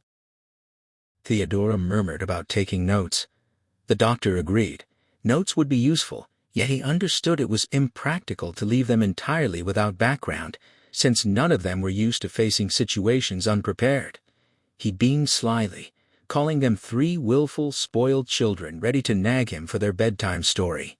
Theodora murmured about taking notes. The doctor agreed. Notes would be useful, yet he understood it was impractical to leave them entirely without background, since none of them were used to facing situations unprepared. He beamed slyly, calling them 3 willful, spoiled children ready to nag him for their bedtime story.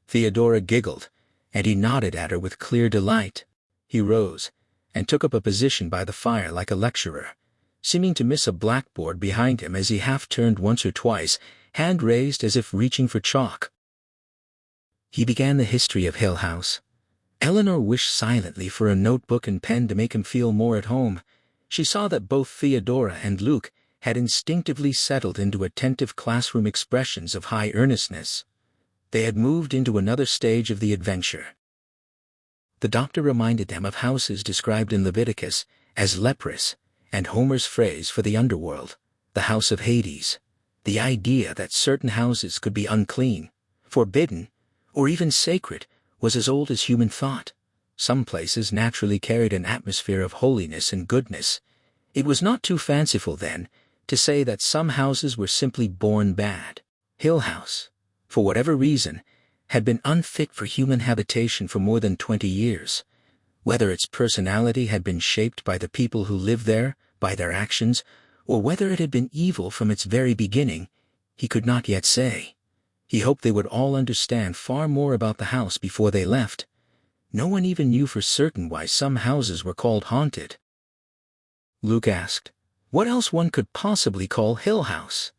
Theodora giggled, and he nodded at her with clear delight. He rose and took up a position by the fire like a lecturer, seeming to miss a blackboard behind him as he half-turned once or twice, hand raised as if reaching for chalk. He began the history of Hill House. Eleanor wished silently for a notebook and pen to make him feel more at home. She saw that both Theodora and Luke had instinctively settled into attentive classroom expressions of high earnestness. They had moved into another stage of the adventure. The doctor reminded them of houses described in Leviticus as leprous, and Homer's phrase for the underworld, the house of Hades. The idea that certain houses could be unclean, forbidden, or even sacred was as old as human thought. Some places naturally carried an atmosphere of holiness and goodness. It was not too fanciful then to say that some houses were simply born bad. Hill House, for whatever reason, had been unfit for human habitation for more than 20 years. Whether its personality had been shaped by the people who lived there, by their actions, or whether it had been evil from its very beginning, he could not yet say. He hoped they would all understand far more about the house before they left. No one even knew for certain why some houses were called haunted. Luke asked, what else one could possibly call Hill House?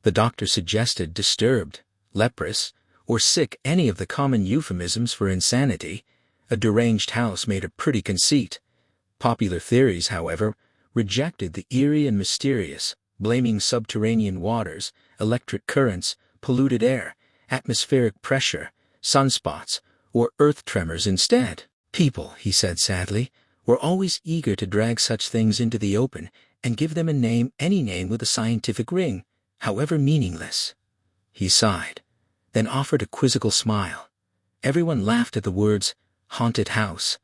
The doctor suggested disturbed, leprous, or sick, any of the common euphemisms for insanity. A deranged house made a pretty conceit. Popular theories, however, rejected the eerie and mysterious, blaming subterranean waters, electric currents, polluted air, atmospheric pressure, sunspots, or earth tremors instead. People, he said sadly, were always eager to drag such things into the open and give them a name, any name with a scientific ring, however meaningless. He sighed, then offered a quizzical smile. Everyone laughed at the words, haunted house.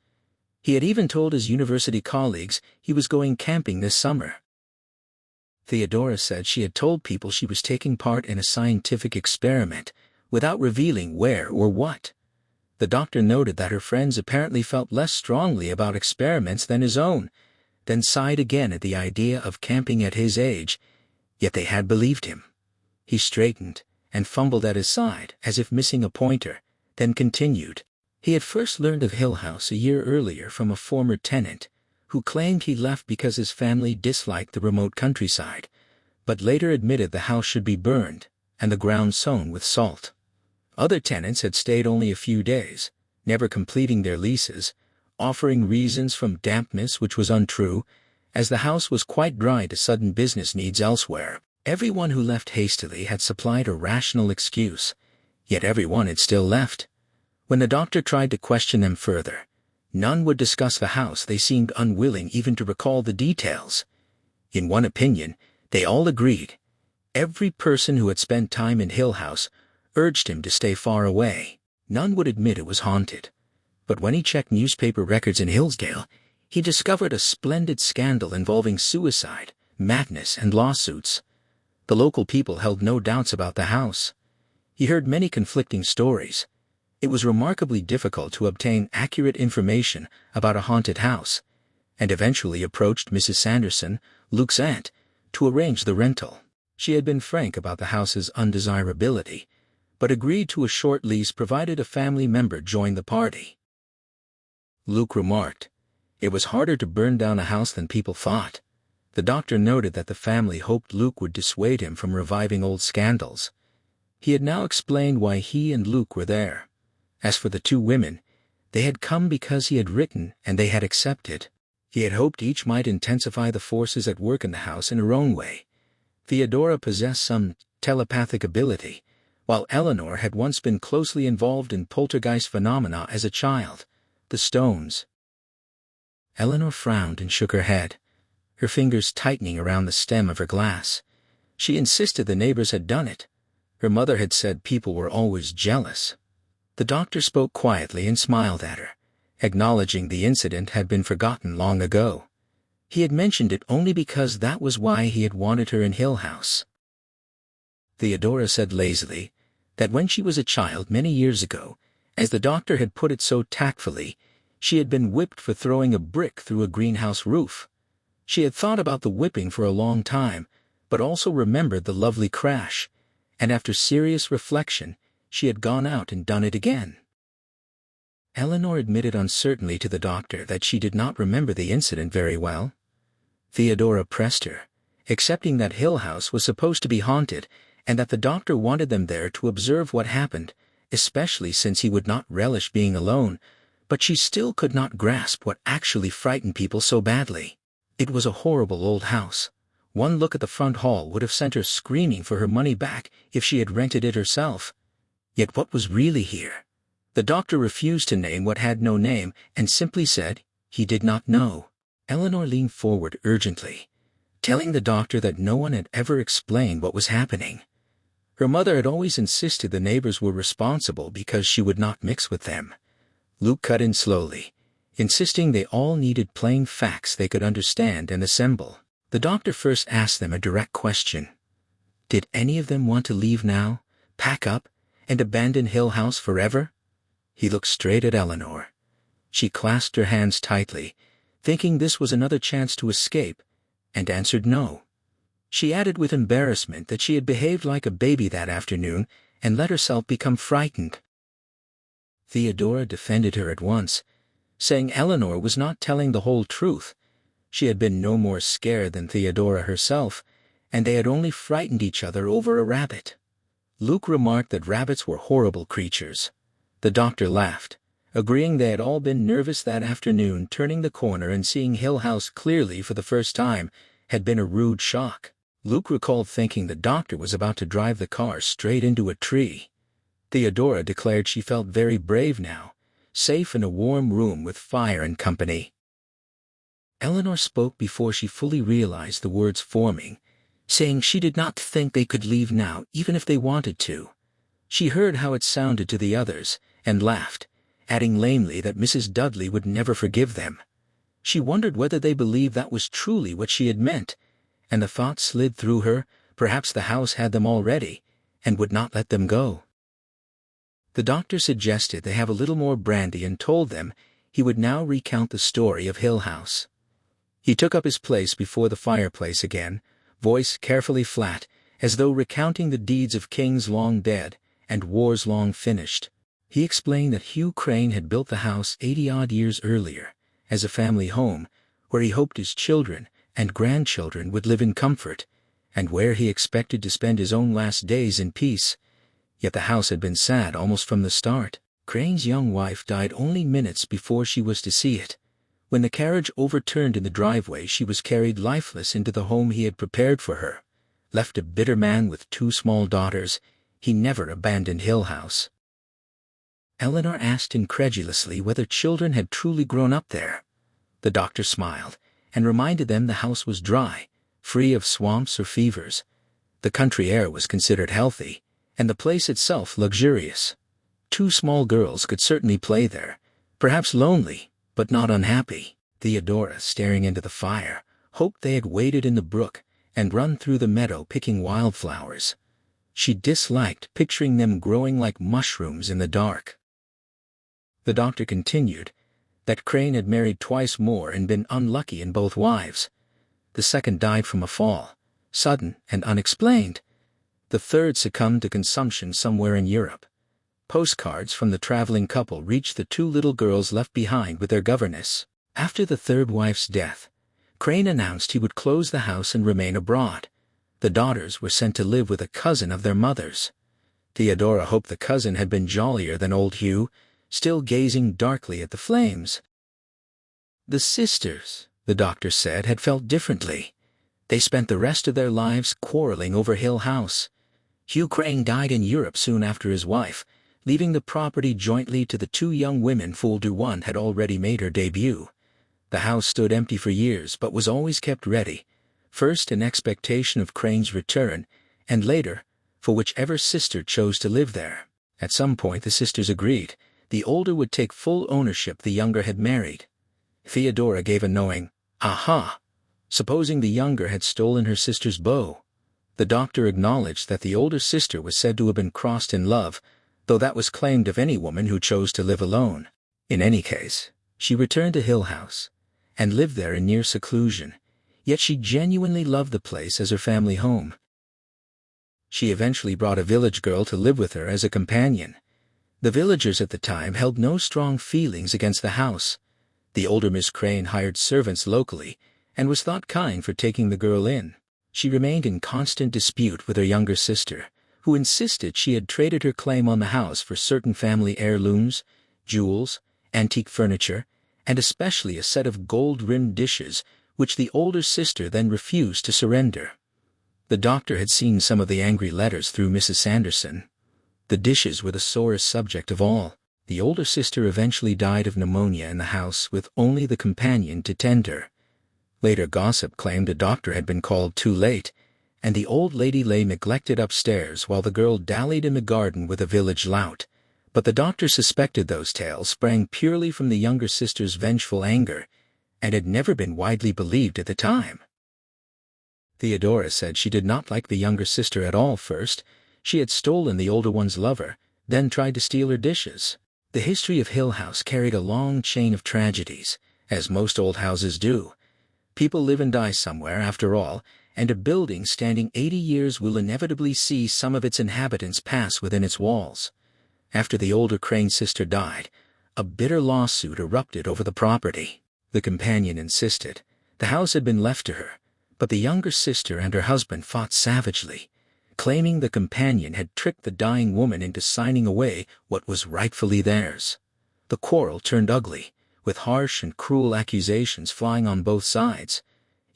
He had even told his university colleagues he was going camping this summer. Theodora said she had told people she was taking part in a scientific experiment, without revealing where or what. The doctor noted that her friends apparently felt less strongly about experiments than his own, then sighed again at the idea of camping at his age, yet they had believed him. He straightened and fumbled at his side as if missing a pointer, then continued. He had first learned of Hill House a year earlier from a former tenant, who claimed he left because his family disliked the remote countryside, but later admitted the house should be burned and the ground sown with salt. Other tenants had stayed only a few days, never completing their leases, offering reasons from dampness which was untrue, as the house was quite dry to sudden business needs elsewhere. Everyone who left hastily had supplied a rational excuse, yet everyone had still left. When the doctor tried to question them further, none would discuss the house. They seemed unwilling even to recall the details. In one opinion, they all agreed. Every person who had spent time in Hill House urged him to stay far away. None would admit it was haunted. But when he checked newspaper records in Hillsdale, he discovered a splendid scandal involving suicide, madness, and lawsuits. The local people held no doubts about the house. He heard many conflicting stories. It was remarkably difficult to obtain accurate information about a haunted house, and eventually approached Mrs. Sanderson, Luke's aunt, to arrange the rental. She had been frank about the house's undesirability, but agreed to a short lease provided a family member joined the party. Luke remarked, "It was harder to burn down a house than people thought." The doctor noted that the family hoped Luke would dissuade him from reviving old scandals. He had now explained why he and Luke were there. As for the two women, they had come because he had written and they had accepted. He had hoped each might intensify the forces at work in the house in her own way. Theodora possessed some telepathic ability, while Eleanor had once been closely involved in poltergeist phenomena as a child. The stones. Eleanor frowned and shook her head, her fingers tightening around the stem of her glass. She insisted the neighbors had done it. Her mother had said people were always jealous. The doctor spoke quietly and smiled at her, acknowledging the incident had been forgotten long ago. He had mentioned it only because that was why he had wanted her in Hill House. Theodora said lazily that when she was a child many years ago, as the doctor had put it so tactfully, she had been whipped for throwing a brick through a greenhouse roof. She had thought about the whipping for a long time, but also remembered the lovely crash, and after serious reflection, she had gone out and done it again. Eleanor admitted uncertainly to the doctor that she did not remember the incident very well. Theodora pressed her, accepting that Hill House was supposed to be haunted and that the doctor wanted them there to observe what happened, especially since he would not relish being alone, but she still could not grasp what actually frightened people so badly. It was a horrible old house. One look at the front hall would have sent her screaming for her money back if she had rented it herself. Yet what was really here? The doctor refused to name what had no name and simply said he did not know. Eleanor leaned forward urgently, telling the doctor that no one had ever explained what was happening. Her mother had always insisted the neighbors were responsible because she would not mix with them. Luke cut in slowly, insisting they all needed plain facts they could understand and assemble. The doctor first asked them a direct question. Did any of them want to leave now, pack up, and abandon Hill House forever? He looked straight at Eleanor. She clasped her hands tightly, thinking this was another chance to escape, and answered no. She added with embarrassment that she had behaved like a baby that afternoon and let herself become frightened. Theodora defended her at once, saying Eleanor was not telling the whole truth. She had been no more scared than Theodora herself, and they had only frightened each other over a rabbit. Luke remarked that rabbits were horrible creatures. The doctor laughed, agreeing they had all been nervous that afternoon. Turning the corner and seeing Hill House clearly for the first time had been a rude shock. Luke recalled thinking the doctor was about to drive the car straight into a tree. Theodora declared she felt very brave now, safe in a warm room with fire and company. Eleanor spoke before she fully realized the words forming, saying she did not think they could leave now even if they wanted to. She heard how it sounded to the others, and laughed, adding lamely that Mrs. Dudley would never forgive them. She wondered whether they believed that was truly what she had meant, and the thought slid through her, perhaps the house had them already, and would not let them go. The doctor suggested they have a little more brandy and told them he would now recount the story of Hill House. He took up his place before the fireplace again, voice carefully flat, as though recounting the deeds of kings long dead and wars long finished. He explained that Hugh Crane had built the house 80-odd years earlier, as a family home, where he hoped his children and grandchildren would live in comfort, and where he expected to spend his own last days in peace. Yet the house had been sad almost from the start. Crane's young wife died only minutes before she was to see it. When the carriage overturned in the driveway, she was carried lifeless into the home he had prepared for her. Left a bitter man with 2 small daughters, he never abandoned Hill House. Eleanor asked incredulously whether children had truly grown up there. The doctor smiled, and reminded them the house was dry, free of swamps or fevers. The country air was considered healthy, and the place itself luxurious. 2 small girls could certainly play there, perhaps lonely, but not unhappy. Theodora, staring into the fire, hoped they had waded in the brook and run through the meadow picking wildflowers. She disliked picturing them growing like mushrooms in the dark. The doctor continued that Crane had married twice more and been unlucky in both wives. The second died from a fall, sudden and unexplained. The third succumbed to consumption somewhere in Europe. Postcards from the traveling couple reached the two little girls left behind with their governess. After the third wife's death, Crane announced he would close the house and remain abroad. The daughters were sent to live with a cousin of their mother's. Theodora hoped the cousin had been jollier than old Hugh, still gazing darkly at the flames. The sisters, the doctor said, had felt differently. They spent the rest of their lives quarreling over Hill House. Hugh Crane died in Europe soon after his wife, leaving the property jointly to the two young women. Fool du One had already made her debut. The house stood empty for years but was always kept ready, first in expectation of Crane's return, and later, for whichever sister chose to live there. At some point the sisters agreed. The older would take full ownership, the younger had married. Theodora gave a knowing, "Aha!" supposing the younger had stolen her sister's beau. The doctor acknowledged that the older sister was said to have been crossed in love, though that was claimed of any woman who chose to live alone. In any case, she returned to Hill House, and lived there in near seclusion, yet she genuinely loved the place as her family home. She eventually brought a village girl to live with her as a companion. The villagers at the time held no strong feelings against the house. The older Miss Crane hired servants locally, and was thought kind for taking the girl in. She remained in constant dispute with her younger sister, who insisted she had traded her claim on the house for certain family heirlooms, jewels, antique furniture, and especially a set of gold-rimmed dishes, which the older sister then refused to surrender. The doctor had seen some of the angry letters through Mrs. Sanderson. The dishes were the sorest subject of all. The older sister eventually died of pneumonia in the house, with only the companion to tend her. Later gossip claimed a doctor had been called too late, and the old lady lay neglected upstairs while the girl dallied in the garden with a village lout. But the doctor suspected those tales sprang purely from the younger sister's vengeful anger, and had never been widely believed at the time. Theodora said she did not like the younger sister at all. First, she had stolen the older one's lover, then tried to steal her dishes. The history of Hill House carried a long chain of tragedies, as most old houses do. People live and die somewhere, after all, and a building standing 80 years will inevitably see some of its inhabitants pass within its walls. After the older Crane sister died, a bitter lawsuit erupted over the property. The companion insisted the house had been left to her, but the younger sister and her husband fought savagely, claiming the companion had tricked the dying woman into signing away what was rightfully theirs. The quarrel turned ugly, with harsh and cruel accusations flying on both sides.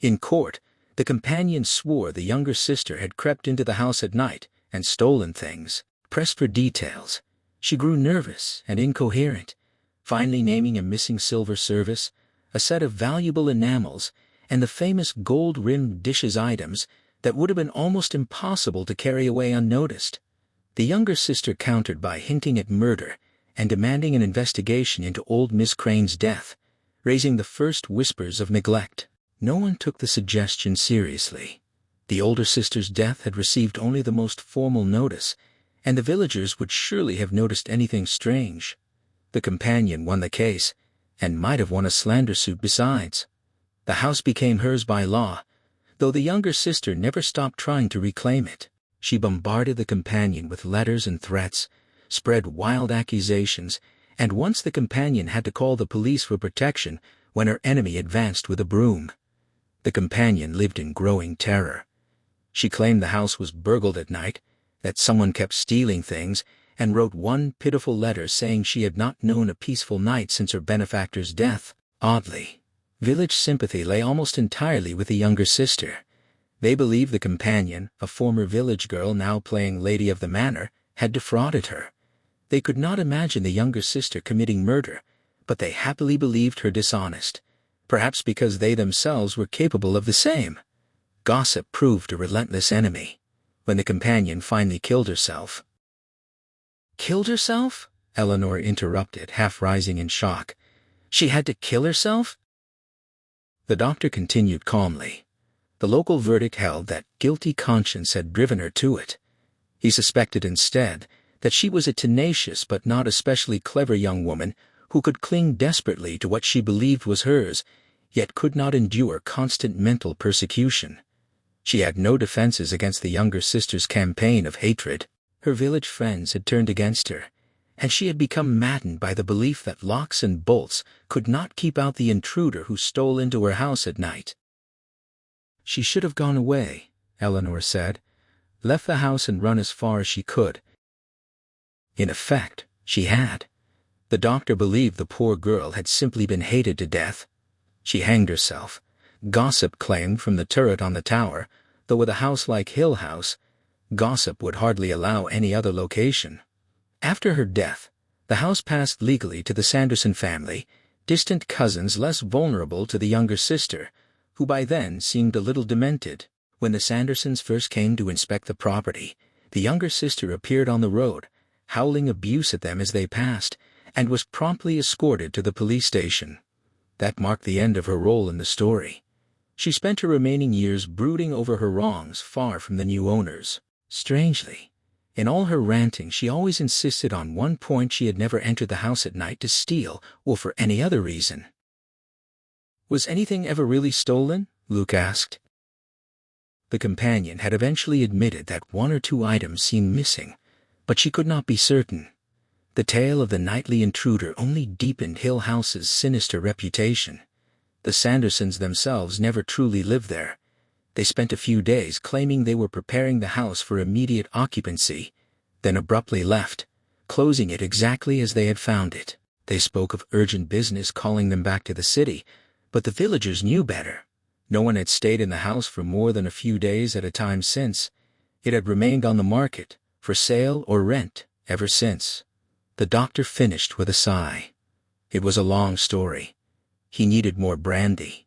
In court, the companion swore the younger sister had crept into the house at night and stolen things. Pressed for details, she grew nervous and incoherent, finally naming a missing silver service, a set of valuable enamels, and the famous gold-rimmed dishes, items that would have been almost impossible to carry away unnoticed. The younger sister countered by hinting at murder and demanding an investigation into old Miss Crane's death, raising the first whispers of neglect. No one took the suggestion seriously. The older sister's death had received only the most formal notice, and the villagers would surely have noticed anything strange. The companion won the case, and might have won a slander suit besides. The house became hers by law, though the younger sister never stopped trying to reclaim it. She bombarded the companion with letters and threats, spread wild accusations, and once the companion had to call the police for protection when her enemy advanced with a broom. The companion lived in growing terror. She claimed the house was burgled at night, that someone kept stealing things, and wrote one pitiful letter saying she had not known a peaceful night since her benefactor's death. Oddly, village sympathy lay almost entirely with the younger sister. They believed the companion, a former village girl now playing lady of the manor, had defrauded her. They could not imagine the younger sister committing murder, but they happily believed her dishonest, perhaps because they themselves were capable of the same. Gossip proved a relentless enemy. When the companion finally killed herself— "Killed herself?" Eleanor interrupted, half rising in shock. "She had to kill herself?" The doctor continued calmly. The local verdict held that guilty conscience had driven her to it. He suspected instead that she was a tenacious but not especially clever young woman who could cling desperately to what she believed was hers, yet could not endure constant mental persecution. She had no defenses against the younger sister's campaign of hatred. Her village friends had turned against her, and she had become maddened by the belief that locks and bolts could not keep out the intruder who stole into her house at night. She should have gone away, Eleanor said, left the house and run as far as she could. In effect, she had. The doctor believed the poor girl had simply been hated to death. She hanged herself, gossip claimed, from the turret on the tower, though with a house like Hill House, gossip would hardly allow any other location. After her death, the house passed legally to the Sanderson family, distant cousins less vulnerable to the younger sister, who by then seemed a little demented. When the Sandersons first came to inspect the property, the younger sister appeared on the road, howling abuse at them as they passed, and was promptly escorted to the police station. That marked the end of her role in the story. She spent her remaining years brooding over her wrongs far from the new owners. Strangely, in all her ranting she always insisted on one point: she had never entered the house at night to steal or for any other reason. "Was anything ever really stolen?" Luke asked. The companion had eventually admitted that one or two items seemed missing, but she could not be certain. The tale of the nightly intruder only deepened Hill House's sinister reputation. The Sandersons themselves never truly lived there. They spent a few days claiming they were preparing the house for immediate occupancy, then abruptly left, closing it exactly as they had found it. They spoke of urgent business calling them back to the city, but the villagers knew better. No one had stayed in the house for more than a few days at a time since. It had remained on the market, for sale or rent, ever since. The doctor finished with a sigh. It was a long story. He needed more brandy.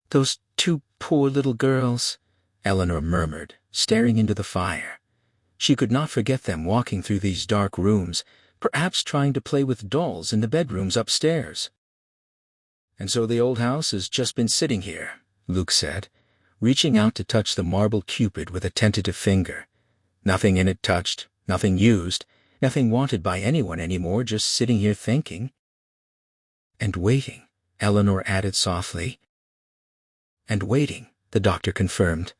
"Those two poor little girls," Eleanor murmured, staring into the fire. She could not forget them walking through these dark rooms, perhaps trying to play with dolls in the bedrooms upstairs. "And so the old house has just been sitting here," Luke said, reaching out to touch the marble cupid with a tentative finger. "Nothing in it touched, nothing used, nothing wanted by anyone anymore, just sitting here thinking." "And waiting," Eleanor added softly. "And waiting," the doctor confirmed.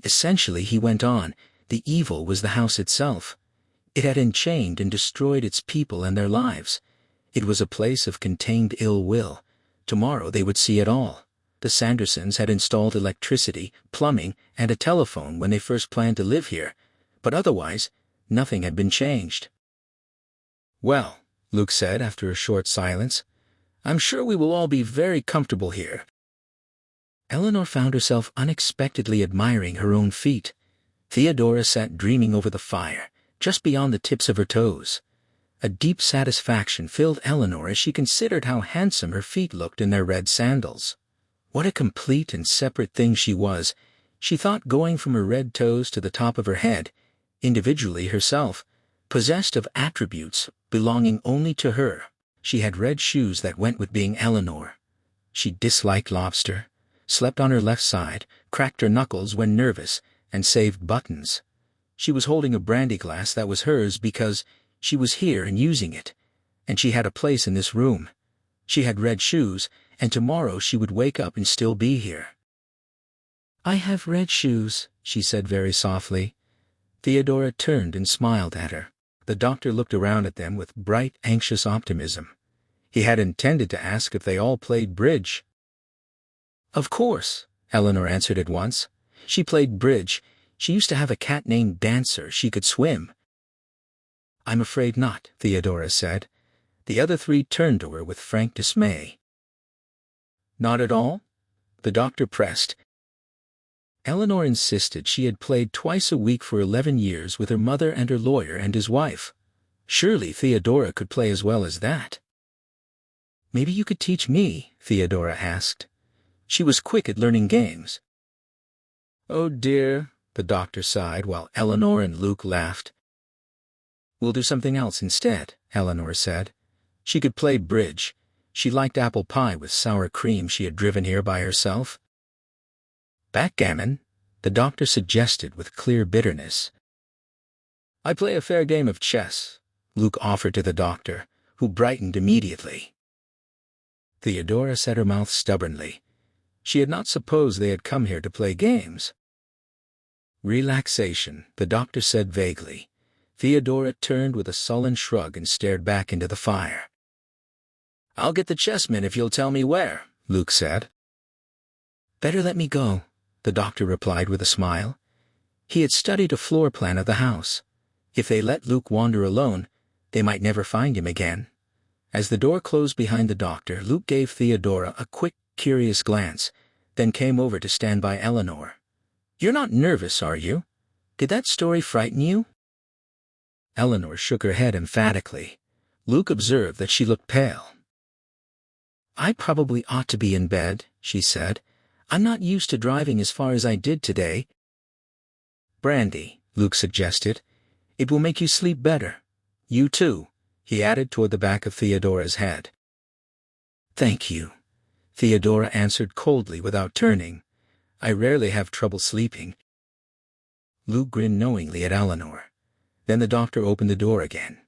Essentially, he went on, the evil was the house itself. It had enchained and destroyed its people and their lives. It was a place of contained ill will. Tomorrow they would see it all. The Sandersons had installed electricity, plumbing, and a telephone when they first planned to live here, but otherwise, nothing had been changed. "Well," Luke said after a short silence, "I'm sure we will all be very comfortable here." Eleanor found herself unexpectedly admiring her own feet. Theodora sat dreaming over the fire, just beyond the tips of her toes. A deep satisfaction filled Eleanor as she considered how handsome her feet looked in their red sandals. What a complete and separate thing she was, she thought, going from her red toes to the top of her head, individually herself, possessed of attributes belonging only to her. She had red shoes that went with being Eleanor. She disliked lobster, slept on her left side, cracked her knuckles when nervous, and saved buttons. She was holding a brandy glass that was hers because she was here and using it, and she had a place in this room. She had red shoes, and tomorrow she would wake up and still be here. "I have red shoes," she said very softly. Theodora turned and smiled at her. The doctor looked around at them with bright, anxious optimism. He had intended to ask if they all played bridge. "Of course," Eleanor answered at once. "She played bridge. She used to have a cat named Dancer. She could swim." "I'm afraid not," Theodora said. The other three turned to her with frank dismay. "Not at all?" the doctor pressed. Eleanor insisted she had played twice a week for 11 years with her mother and her lawyer and his wife. Surely Theodora could play as well as that. "Maybe you could teach me?" Theodora asked. She was quick at learning games. "Oh dear," the doctor sighed while Eleanor and Luke laughed. "We'll do something else instead," Eleanor said. She could play bridge. She liked apple pie with sour cream she had driven here by herself. "Backgammon," the doctor suggested with clear bitterness. "I play a fair game of chess," Luke offered to the doctor, who brightened immediately. Theodora set her mouth stubbornly. She had not supposed they had come here to play games. Relaxation, the doctor said vaguely. Theodora turned with a sullen shrug and stared back into the fire. "I'll get the chessmen if you'll tell me where," Luke said. "Better let me go," the doctor replied with a smile. He had studied a floor plan of the house. If they let Luke wander alone, they might never find him again. As the door closed behind the doctor, Luke gave Theodora a quick, curious glance, then came over to stand by Eleanor. "You're not nervous, are you? Did that story frighten you?" Eleanor shook her head emphatically. Luke observed that she looked pale. "I probably ought to be in bed," she said. "I'm not used to driving as far as I did today." "Brandy," Luke suggested. "It will make you sleep better. You too," he added toward the back of Theodora's head. "Thank you," Theodora answered coldly without turning. "I rarely have trouble sleeping." Luke grinned knowingly at Eleanor. Then the doctor opened the door again.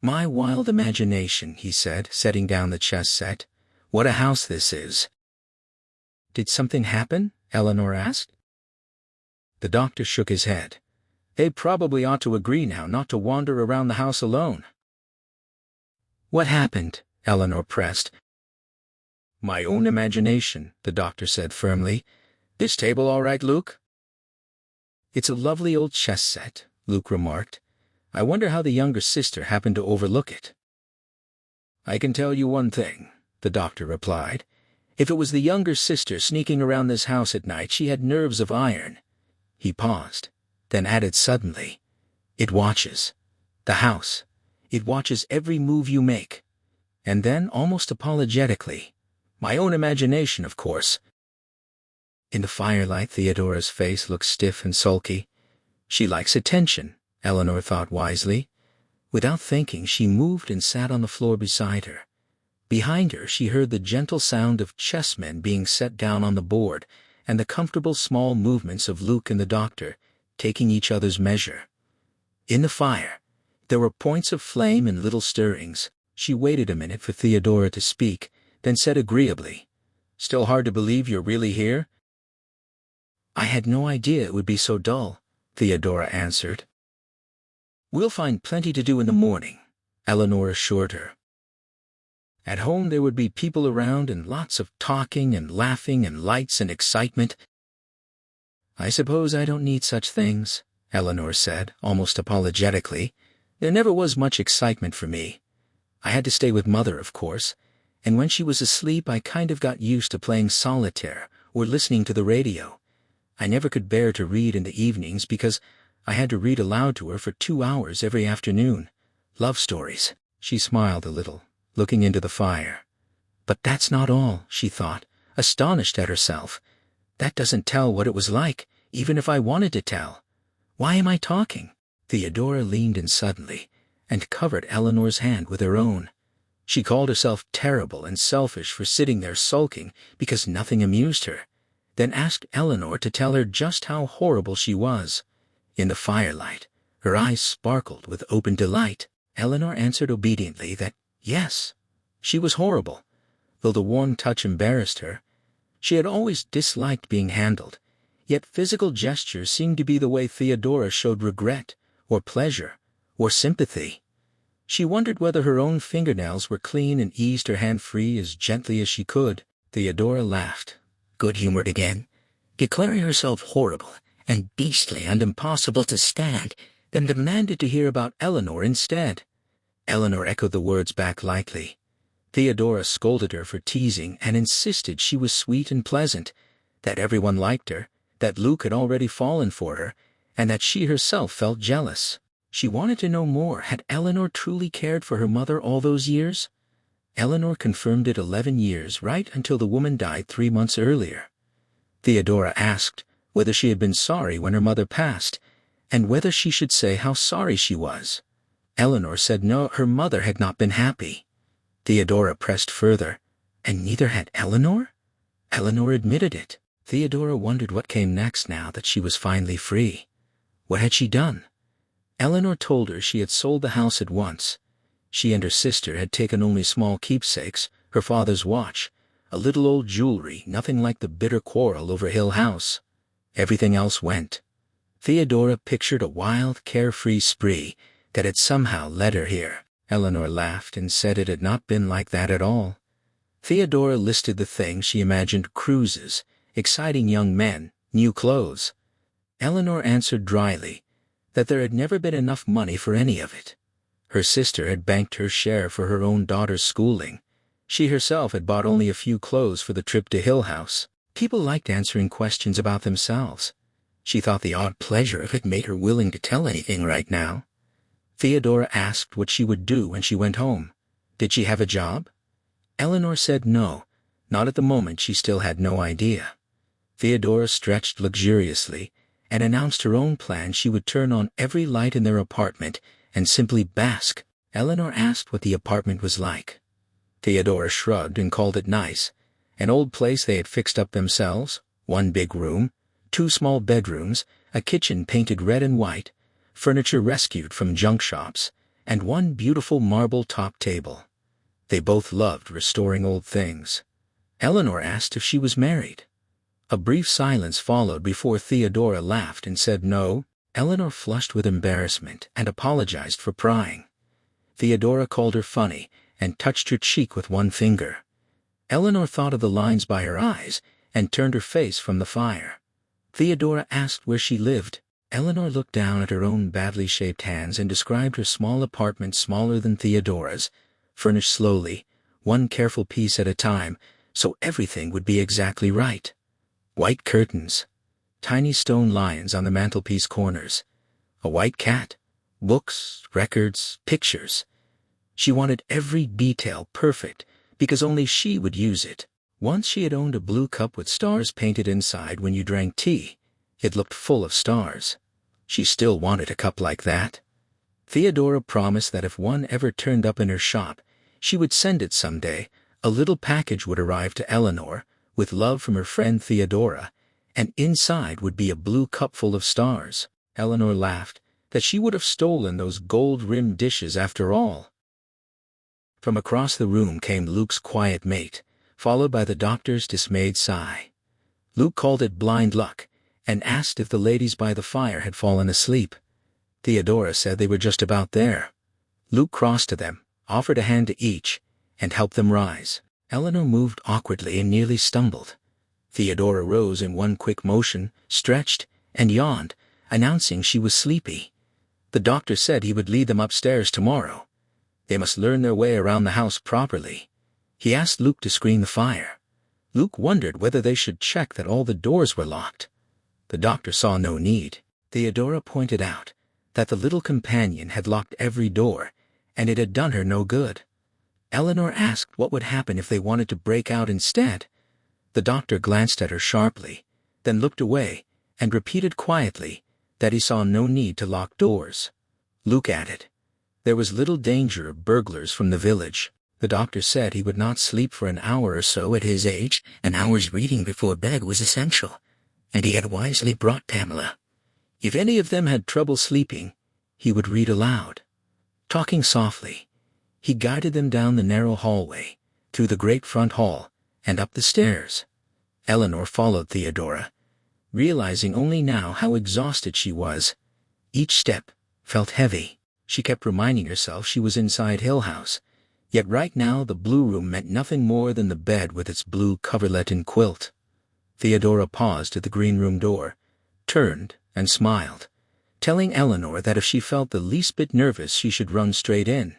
"My wild imagination," he said, setting down the chess set. "What a house this is." "Did something happen?" Eleanor asked. The doctor shook his head. "They probably ought to agree now not to wander around the house alone." "What happened?" Eleanor pressed. "My own imagination," the doctor said firmly. "This table all right, Luke?" "It's a lovely old chess set," Luke remarked. "I wonder how the younger sister happened to overlook it." "I can tell you one thing," the doctor replied. "If it was the younger sister sneaking around this house at night, she had nerves of iron." He paused, then added suddenly, "It watches. The house. It watches every move you make." And then, almost apologetically, "My own imagination, of course." In the firelight, Theodora's face looked stiff and sulky. She likes attention, Eleanor thought wisely. Without thinking, she moved and sat on the floor beside her. Behind her, she heard the gentle sound of chessmen being set down on the board and the comfortable small movements of Luke and the doctor, taking each other's measure. In the fire, there were points of flame and little stirrings. She waited a minute for Theodora to speak, then said agreeably, "Still hard to believe you're really here?" "I had no idea it would be so dull," Theodora answered. "We'll find plenty to do in the morning," Eleanor assured her. At home there would be people around and lots of talking and laughing and lights and excitement. "I suppose I don't need such things," Eleanor said, almost apologetically. "There never was much excitement for me. I had to stay with Mother, of course, and when she was asleep I kind of got used to playing solitaire or listening to the radio. I never could bear to read in the evenings because I had to read aloud to her for 2 hours every afternoon. Love stories." She smiled a little, looking into the fire. "But that's not all," she thought, astonished at herself. "That doesn't tell what it was like, even if I wanted to tell. Why am I talking?" Theodora leaned in suddenly and covered Eleanor's hand with her own. She called herself terrible and selfish for sitting there sulking because nothing amused her, then asked Eleanor to tell her just how horrible she was. In the firelight, her eyes sparkled with open delight. Eleanor answered obediently that, yes, she was horrible, though the warm touch embarrassed her. She had always disliked being handled, yet physical gestures seemed to be the way Theodora showed regret, or pleasure, or sympathy. She wondered whether her own fingernails were clean and eased her hand free as gently as she could. Theodora laughed, good-humored again, declaring herself horrible and beastly and impossible to stand, then demanded to hear about Eleanor instead. Eleanor echoed the words back lightly. Theodora scolded her for teasing and insisted she was sweet and pleasant, that everyone liked her, that Luke had already fallen for her, and that she herself felt jealous. She wanted to know more. Had Eleanor truly cared for her mother all those years? Eleanor confirmed it 11 years, right until the woman died 3 months earlier. Theodora asked whether she had been sorry when her mother passed, and whether she should say how sorry she was. Eleanor said no, her mother had not been happy. Theodora pressed further, and neither had Eleanor? Eleanor admitted it. Theodora wondered what came next now that she was finally free. What had she done? Eleanor told her she had sold the house at once. She and her sister had taken only small keepsakes, her father's watch, a little old jewelry, nothing like the bitter quarrel over Hill House. Everything else went. Theodora pictured a wild, carefree spree that had somehow led her here. Eleanor laughed and said it had not been like that at all. Theodora listed the things she imagined: cruises, exciting young men, new clothes. Eleanor answered dryly that there had never been enough money for any of it. Her sister had banked her share for her own daughter's schooling. She herself had bought only a few clothes for the trip to Hill House. People liked answering questions about themselves. She thought the odd pleasure of it made her willing to tell anything right now. Theodora asked what she would do when she went home. Did she have a job? Eleanor said no, not at the moment. She still had no idea. Theodora stretched luxuriously and announced her own plan. She would turn on every light in their apartment and simply bask. Eleanor asked what the apartment was like. Theodora shrugged and called it nice. An old place they had fixed up themselves, one big room, 2 small bedrooms, a kitchen painted red and white, furniture rescued from junk shops, and one beautiful marble top table. They both loved restoring old things. Eleanor asked if she was married. A brief silence followed before Theodora laughed and said no. Eleanor flushed with embarrassment and apologized for prying. Theodora called her funny and touched her cheek with one finger. Eleanor thought of the lines by her eyes and turned her face from the fire. Theodora asked where she lived. Eleanor looked down at her own badly shaped hands and described her small apartment, smaller than Theodora's, furnished slowly, one careful piece at a time, so everything would be exactly right. White curtains, tiny stone lions on the mantelpiece corners, a white cat, books, records, pictures. She wanted every detail perfect because only she would use it. Once she had owned a blue cup with stars painted inside when you drank tea. It looked full of stars. She still wanted a cup like that. Theodora promised that if one ever turned up in her shop, she would send it someday. A little package would arrive to Eleanor, with love from her friend Theodora, and inside would be a blue cup full of stars. Eleanor laughed that she would have stolen those gold-rimmed dishes after all. From across the room came Luke's quiet mate, followed by the doctor's dismayed sigh. Luke called it blind luck and asked if the ladies by the fire had fallen asleep. Theodora said they were just about there. Luke crossed to them, offered a hand to each, and helped them rise. Eleanor moved awkwardly and nearly stumbled. Theodora rose in one quick motion, stretched, and yawned, announcing she was sleepy. The doctor said he would lead them upstairs tomorrow. They must learn their way around the house properly. He asked Luke to screen the fire. Luke wondered whether they should check that all the doors were locked. The doctor saw no need. Theodora pointed out that the little companion had locked every door, and it had done her no good. Eleanor asked what would happen if they wanted to break out instead. The doctor glanced at her sharply, then looked away, and repeated quietly that he saw no need to lock doors. Luke added, there was little danger of burglars from the village. The doctor said he would not sleep for an hour or so at his age. An hour's reading before bed was essential, and he had wisely brought Pamela. If any of them had trouble sleeping, he would read aloud. Talking softly, he guided them down the narrow hallway, through the great front hall, and up the stairs. Eleanor followed Theodora, realizing only now how exhausted she was. Each step felt heavy. She kept reminding herself she was inside Hill House, yet right now the blue room meant nothing more than the bed with its blue coverlet and quilt. Theodora paused at the green room door, turned, and smiled, telling Eleanor that if she felt the least bit nervous she should run straight in.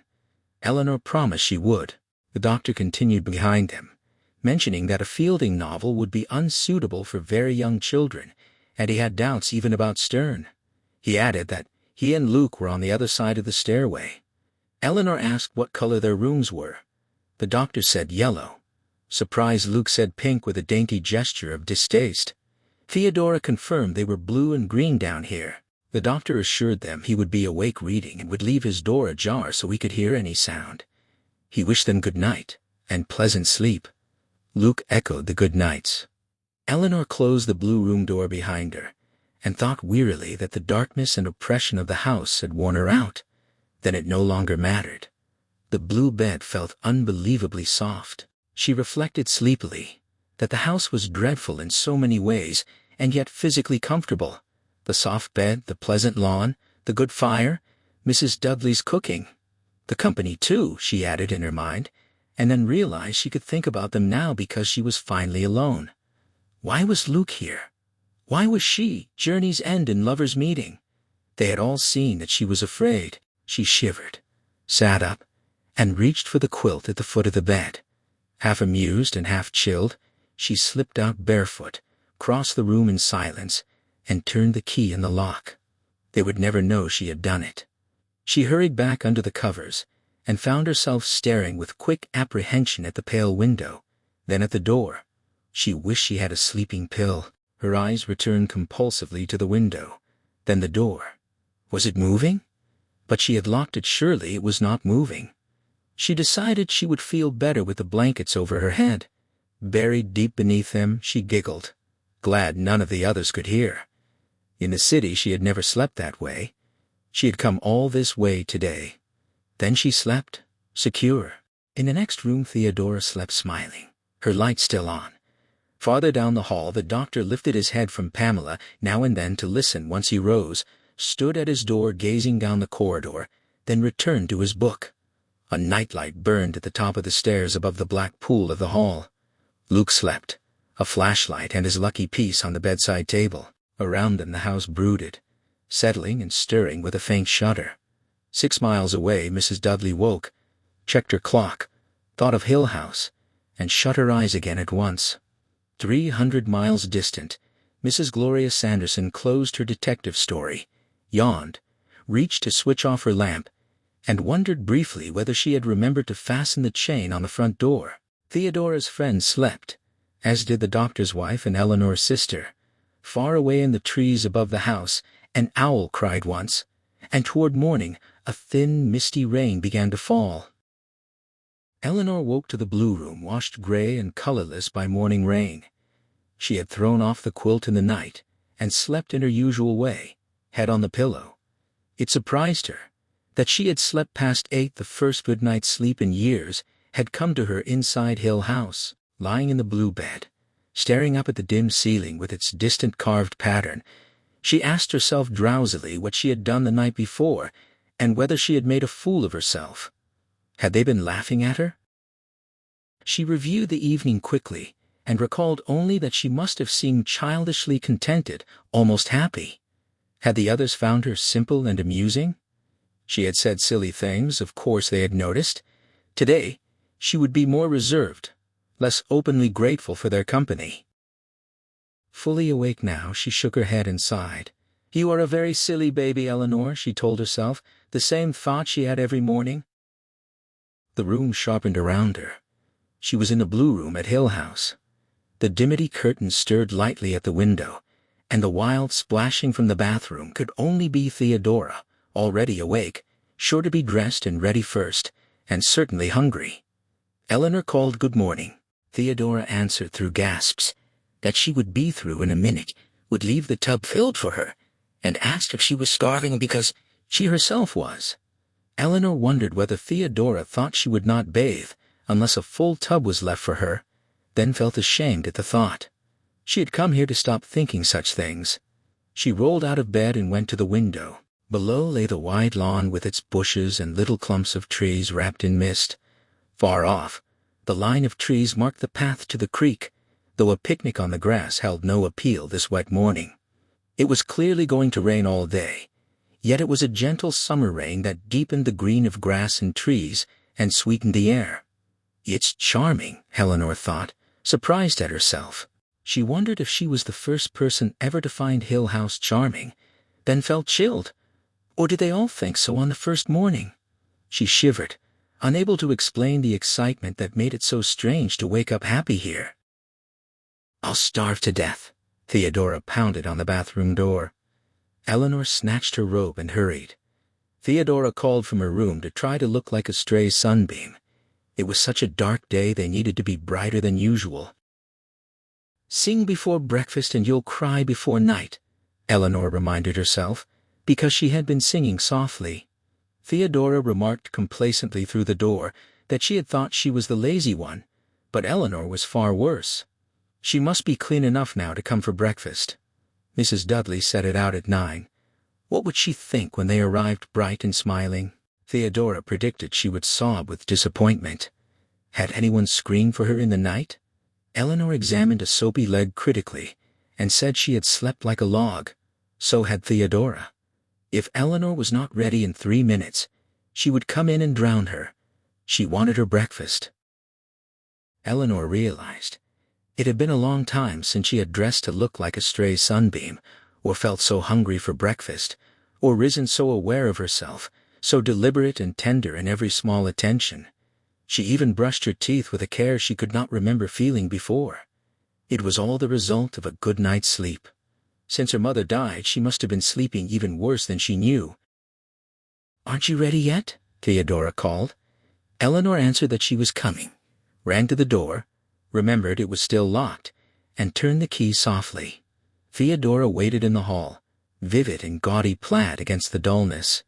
Eleanor promised she would. The doctor continued behind them, mentioning that a Fielding novel would be unsuitable for very young children, and he had doubts even about Stern. He added that he and Luke were on the other side of the stairway. Eleanor asked what color their rooms were. The doctor said yellow. Surprised Luke said pink with a dainty gesture of distaste. Theodora confirmed they were blue and green down here. The doctor assured them he would be awake reading and would leave his door ajar so he could hear any sound. He wished them good night and pleasant sleep. Luke echoed the good nights. Eleanor closed the blue room door behind her and thought wearily that the darkness and oppression of the house had worn her out. Then it no longer mattered. The blue bed felt unbelievably soft. She reflected sleepily that the house was dreadful in so many ways, and yet physically comfortable. The soft bed, the pleasant lawn, the good fire, Mrs. Dudley's cooking. The company, too, she added in her mind, and then realized she could think about them now because she was finally alone. Why was Luke here? Why was she, journey's end and lover's meeting? They had all seen that she was afraid. She shivered, sat up, and reached for the quilt at the foot of the bed. Half amused and half chilled, she slipped out barefoot, crossed the room in silence, and turned the key in the lock. They would never know she had done it. She hurried back under the covers, and found herself staring with quick apprehension at the pale window, then at the door. She wished she had a sleeping pill. Her eyes returned compulsively to the window, then the door. Was it moving? But she had locked it. Surely it was not moving. She decided she would feel better with the blankets over her head. Buried deep beneath them, she giggled, glad none of the others could hear. In the city she had never slept that way. She had come all this way today. Then she slept, secure. In the next room Theodora slept smiling, her light still on. Farther down the hall the doctor lifted his head from Pamela now and then to listen. Once he rose, stood at his door gazing down the corridor, then returned to his book. A nightlight burned at the top of the stairs above the black pool of the hall. Luke slept, a flashlight and his lucky piece on the bedside table. Around them the house brooded, settling and stirring with a faint shudder. 6 miles away Mrs. Dudley woke, checked her clock, thought of Hill House, and shut her eyes again at once. 300 miles distant, Mrs. Gloria Sanderson closed her detective story, yawned, reached to switch off her lamp, and wondered briefly whether she had remembered to fasten the chain on the front door. Theodora's friend slept, as did the doctor's wife and Eleanor's sister. Far away in the trees above the house, an owl cried once, and toward morning a thin, misty rain began to fall. Eleanor woke to the blue room washed gray and colorless by morning rain. She had thrown off the quilt in the night and slept in her usual way, head on the pillow. It surprised her that she had slept past 8. The first good night's sleep in years had come to her inside Hill House, lying in the blue bed, staring up at the dim ceiling with its distant carved pattern. She asked herself drowsily what she had done the night before and whether she had made a fool of herself. Had they been laughing at her? She reviewed the evening quickly and recalled only that she must have seemed childishly contented, almost happy. Had the others found her simple and amusing? She had said silly things, of course they had noticed. Today, she would be more reserved, less openly grateful for their company. Fully awake now, she shook her head and sighed. "You are a very silly baby, Eleanor," she told herself, the same thought she had every morning. The room sharpened around her. She was in the blue room at Hill House. The dimity curtains stirred lightly at the window, and the wild splashing from the bathroom could only be Theodora, already awake, sure to be dressed and ready first, and certainly hungry. Eleanor called good morning. Theodora answered through gasps that she would be through in a minute, would leave the tub filled for her, and asked if she was starving because she herself was. Eleanor wondered whether Theodora thought she would not bathe unless a full tub was left for her, then felt ashamed at the thought. She had come here to stop thinking such things. She rolled out of bed and went to the window. Below lay the wide lawn with its bushes and little clumps of trees wrapped in mist. Far off, the line of trees marked the path to the creek, though a picnic on the grass held no appeal this wet morning. It was clearly going to rain all day, yet it was a gentle summer rain that deepened the green of grass and trees and sweetened the air. It's charming, Eleanor thought, surprised at herself. She wondered if she was the first person ever to find Hill House charming, then felt chilled. Or did they all think so on the first morning? She shivered, unable to explain the excitement that made it so strange to wake up happy here. "I'll starve to death," Theodora pounded on the bathroom door. Eleanor snatched her robe and hurried. Theodora called from her room to try to look like a stray sunbeam. It was such a dark day they needed to be brighter than usual. "Sing before breakfast and you'll cry before night," Eleanor reminded herself, because she had been singing softly. Theodora remarked complacently through the door that she had thought she was the lazy one, but Eleanor was far worse. She must be clean enough now to come for breakfast. Mrs. Dudley set it out at 9. What would she think when they arrived bright and smiling? Theodora predicted she would sob with disappointment. Had anyone screamed for her in the night? Eleanor examined a soapy leg critically and said she had slept like a log. So had Theodora. If Eleanor was not ready in 3 minutes, she would come in and drown her. She wanted her breakfast. Eleanor realized it had been a long time since she had dressed to look like a stray sunbeam, or felt so hungry for breakfast, or risen so aware of herself, so deliberate and tender in every small attention. She even brushed her teeth with a care she could not remember feeling before. It was all the result of a good night's sleep. Since her mother died, she must have been sleeping even worse than she knew. "Aren't you ready yet?" Theodora called. Eleanor answered that she was coming, ran to the door, remembered it was still locked, and turned the key softly. Theodora waited in the hall, vivid and gaudy plaid against the dullness.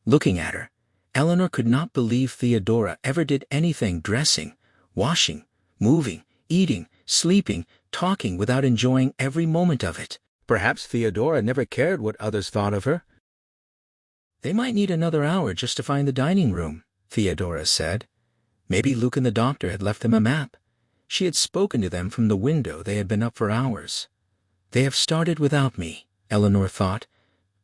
Looking at her, Eleanor could not believe Theodora ever did anything: dressing, washing, moving, eating, sleeping, talking without enjoying every moment of it. Perhaps Theodora never cared what others thought of her. "They might need another hour just to find the dining room," Theodora said. Maybe Luke and the doctor had left them a map. She had spoken to them from the window. They had been up for hours. They have started without me, Eleanor thought.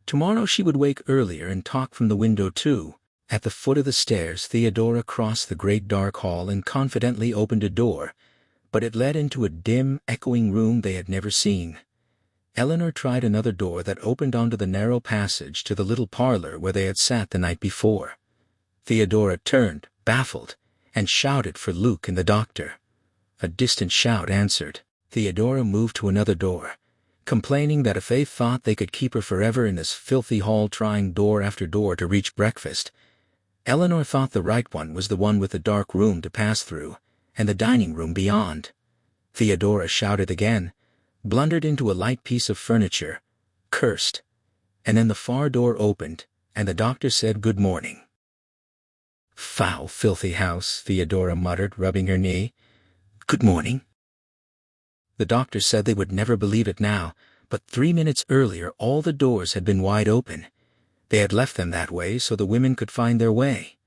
Tomorrow she would wake earlier and talk from the window too. At the foot of the stairs, Theodora crossed the great dark hall and confidently opened a door, but it led into a dim, echoing room they had never seen. Eleanor tried another door that opened onto the narrow passage to the little parlor where they had sat the night before. Theodora turned, baffled, and shouted for Luke and the doctor. A distant shout answered. Theodora moved to another door, complaining that if they thought they could keep her forever in this filthy hall trying door after door to reach breakfast, Eleanor thought the right one was the one with the dark room to pass through, and the dining room beyond. Theodora shouted again, blundered into a light piece of furniture, cursed, and then the far door opened, and the doctor said good morning. "Foul, filthy house," Theodora muttered, rubbing her knee. "Good morning." The doctor said they would never believe it now, but 3 minutes earlier all the doors had been wide open. They had left them that way so the women could find their way.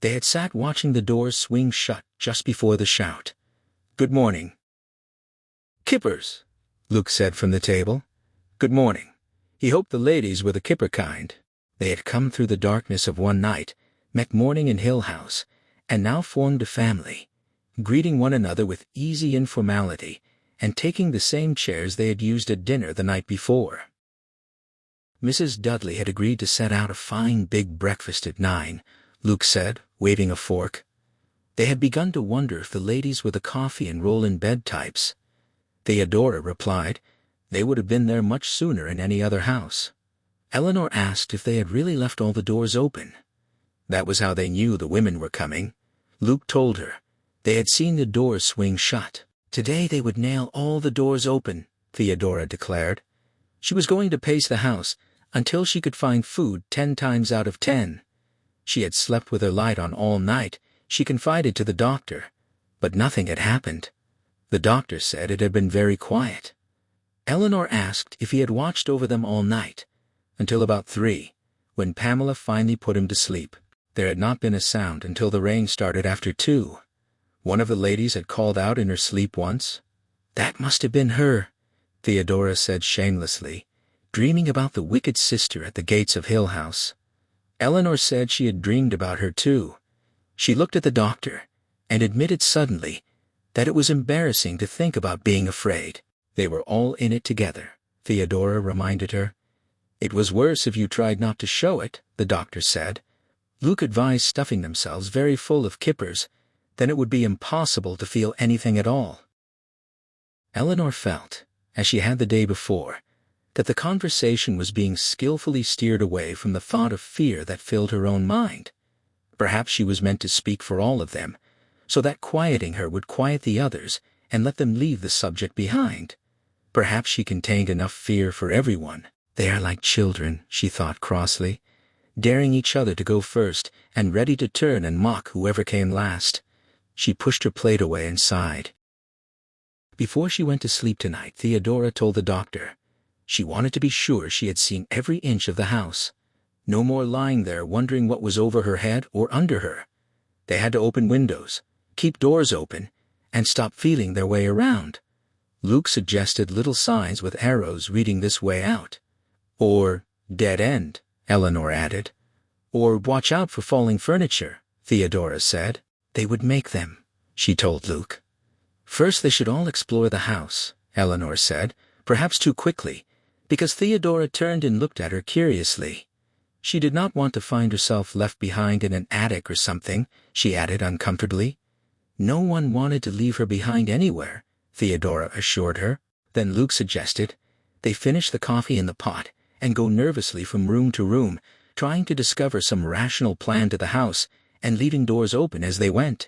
They had sat watching the doors swing shut just before the shout. "Good morning." "Kippers," Luke said from the table. "Good morning." He hoped the ladies were the kipper kind. They had come through the darkness of one night, met morning in Hill House, and now formed a family, greeting one another with easy informality and taking the same chairs they had used at dinner the night before. Mrs. Dudley had agreed to set out a fine big breakfast at 9, Luke said, waving a fork. They had begun to wonder if the ladies were the coffee and roll-in-bed types. Theodora replied they would have been there much sooner in any other house. Eleanor asked if they had really left all the doors open. That was how they knew the women were coming. Luke told her they had seen the doors swing shut. Today they would nail all the doors open, Theodora declared. She was going to pace the house until she could find food 10 times out of 10. She had slept with her light on all night, she confided to the doctor, but nothing had happened. The doctor said it had been very quiet. Eleanor asked if he had watched over them all night, until about 3, when Pamela finally put him to sleep. There had not been a sound until the rain started after 2. One of the ladies had called out in her sleep once. "That must have been her," Theodora said shamelessly, dreaming about the wicked sister at the gates of Hill House. Eleanor said she had dreamed about her too. She looked at the doctor and admitted suddenly that it was embarrassing to think about being afraid. They were all in it together, Theodora reminded her. It was worse if you tried not to show it, the doctor said. Luke advised stuffing themselves very full of kippers, then it would be impossible to feel anything at all. Eleanor felt, as she had the day before, that the conversation was being skillfully steered away from the thought of fear that filled her own mind. Perhaps she was meant to speak for all of them, so that quieting her would quiet the others and let them leave the subject behind. Perhaps she contained enough fear for everyone. They are like children, she thought crossly. daring each other to go first and ready to turn and mock whoever came last. She pushed her plate away and sighed. Before she went to sleep tonight, Theodora told the doctor she wanted to be sure she had seen every inch of the house. No more lying there wondering what was over her head or under her. They had to open windows, keep doors open, and stop feeling their way around. Luke suggested little signs with arrows reading this way out. Or, dead end, Eleanor added. Or, watch out for falling furniture, Theodora said. They would make them, she told Luke. First they should all explore the house, Eleanor said, perhaps too quickly, because Theodora turned and looked at her curiously. She did not want to find herself left behind in an attic or something, she added uncomfortably. No one wanted to leave her behind anywhere, Theodora assured her. Then Luke suggested they finish the coffee in the pot and go nervously from room to room, trying to discover some rational plan to the house and leaving doors open as they went.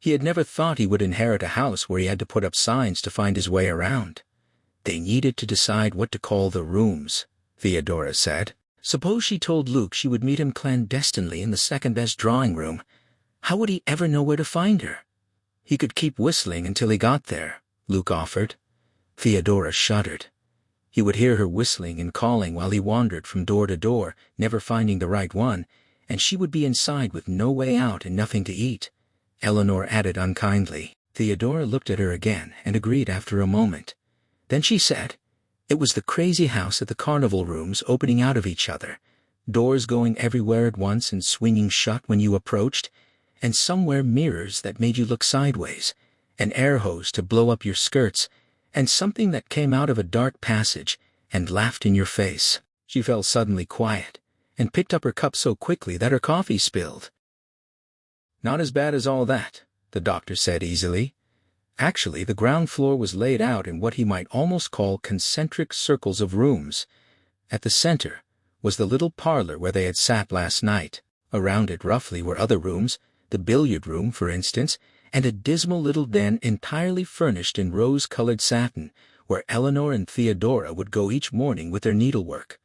He had never thought he would inherit a house where he had to put up signs to find his way around. They needed to decide what to call the rooms, Theodora said. Suppose she told Luke she would meet him clandestinely in the second-best drawing room. How would he ever know where to find her? He could keep whistling until he got there, Luke offered. Theodora shuddered. He would hear her whistling and calling while he wandered from door to door, never finding the right one, and she would be inside with no way out and nothing to eat. Eleanor added unkindly. Theodora looked at her again and agreed after a moment. Then she said, it was the crazy house at the carnival rooms opening out of each other, doors going everywhere at once and swinging shut when you approached, and somewhere mirrors that made you look sideways, an air hose to blow up your skirts, and something that came out of a dark passage and laughed in your face. She fell suddenly quiet and picked up her cup so quickly that her coffee spilled. Not as bad as all that, the doctor said easily. Actually, the ground floor was laid out in what he might almost call concentric circles of rooms. At the center was the little parlor where they had sat last night. Around it roughly were other rooms, the billiard room, for instance, and a dismal little den entirely furnished in rose-colored satin, where Eleanor and Theodora would go each morning with their needlework.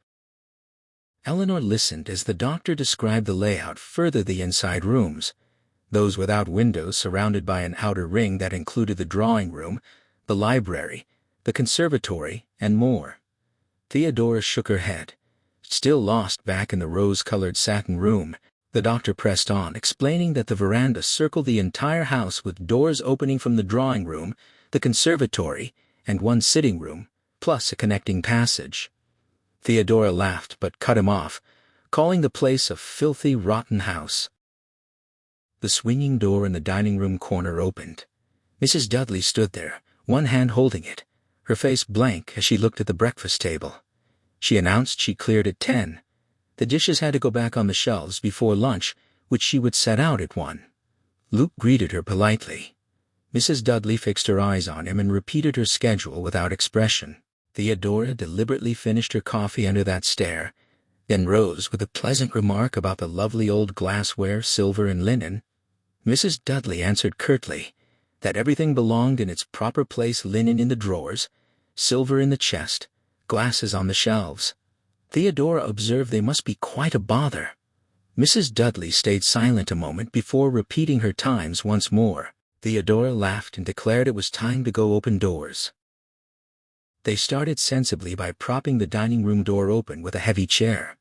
Eleanor listened as the doctor described the layout further the inside rooms, those without windows surrounded by an outer ring that included the drawing room, the library, the conservatory, and more. Theodora shook her head, still lost back in the rose-colored satin room. The doctor pressed on, explaining that the veranda circled the entire house with doors opening from the drawing room, the conservatory, and one sitting room, plus a connecting passage. Theodora laughed but cut him off, calling the place a filthy, rotten house. The swinging door in the dining room corner opened. Mrs. Dudley stood there, one hand holding it, her face blank as she looked at the breakfast table. She announced she cleared at 10. The dishes had to go back on the shelves before lunch, which she would set out at 1. Luke greeted her politely. Mrs. Dudley fixed her eyes on him and repeated her schedule without expression. Theodora deliberately finished her coffee under that stare, then rose with a pleasant remark about the lovely old glassware, silver, and linen. Mrs. Dudley answered curtly that everything belonged in its proper place, linen in the drawers, silver in the chest, glasses on the shelves. Theodora observed they must be quite a bother. Mrs. Dudley stayed silent a moment before repeating her times once more. Theodora laughed and declared it was time to go open doors. They started sensibly by propping the dining room door open with a heavy chair.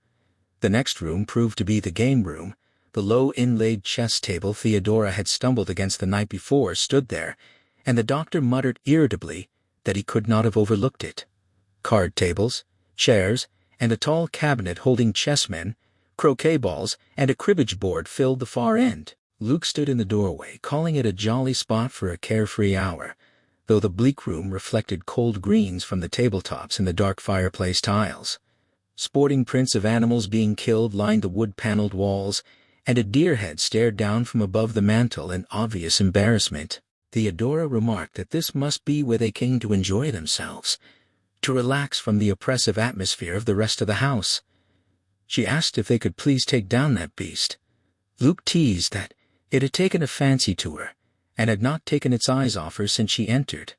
The next room proved to be the game room. The low inlaid chess table Theodora had stumbled against the night before stood there, and the doctor muttered irritably that he could not have overlooked it. Card tables, chairs, and a tall cabinet holding chessmen, croquet balls, and a cribbage board filled the far end. Luke stood in the doorway, calling it a jolly spot for a carefree hour, though the bleak room reflected cold greens from the tabletops and the dark fireplace tiles. Sporting prints of animals being killed lined the wood-paneled walls, and a deer head stared down from above the mantel in obvious embarrassment. Theodora remarked that this must be where they came to enjoy themselves, to relax from the oppressive atmosphere of the rest of the house. She asked if they could please take down that beast. Luke teased that it had taken a fancy to her, and had not taken its eyes off her since she entered.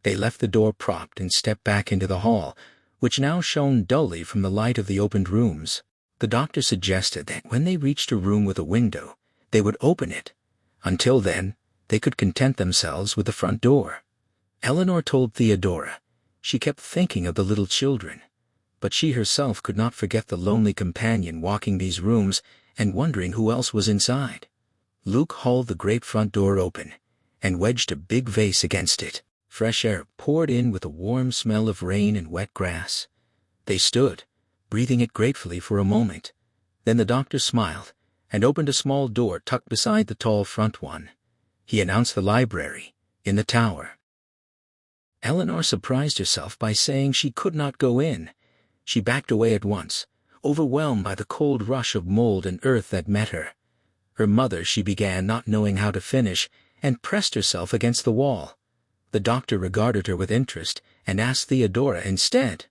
They left the door propped and stepped back into the hall, which now shone dully from the light of the opened rooms. The doctor suggested that when they reached a room with a window, they would open it. Until then, they could content themselves with the front door. Eleanor told Theodora. She kept thinking of the little children, but she herself could not forget the lonely companion walking these rooms and wondering who else was inside. Luke hauled the great front door open and wedged a big vase against it. Fresh air poured in with a warm smell of rain and wet grass. They stood, breathing it gratefully for a moment. Then the doctor smiled and opened a small door tucked beside the tall front one. He announced the library, in the tower. Eleanor surprised herself by saying she could not go in. She backed away at once, overwhelmed by the cold rush of mold and earth that met her. Her mother, she began, not knowing how to finish, and pressed herself against the wall. The doctor regarded her with interest and asked Theodora instead.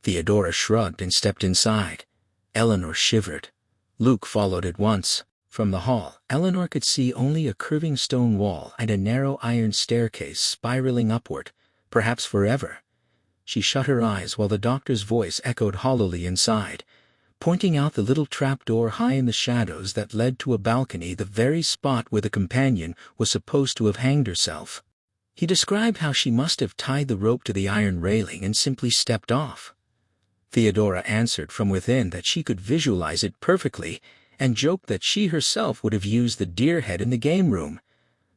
Theodora shrugged and stepped inside. Eleanor shivered. Luke followed at once. From the hall, Eleanor could see only a curving stone wall and a narrow iron staircase spiraling upward, perhaps forever. She shut her eyes while the doctor's voice echoed hollowly inside, pointing out the little trapdoor high in the shadows that led to a balcony, the very spot where the companion was supposed to have hanged herself. He described how she must have tied the rope to the iron railing and simply stepped off. Theodora answered from within that she could visualize it perfectly, and joked that she herself would have used the deer head in the game room,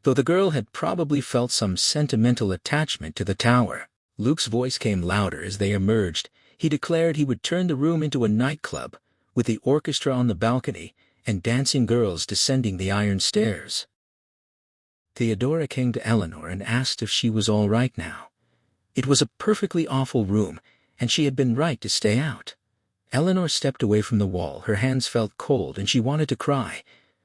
though the girl had probably felt some sentimental attachment to the tower. Luke's voice came louder as they emerged. He declared he would turn the room into a nightclub, with the orchestra on the balcony and dancing girls descending the iron stairs. Theodora came to Eleanor and asked if she was all right now. It was a perfectly awful room, and she had been right to stay out. Eleanor stepped away from the wall. Her hands felt cold and she wanted to cry,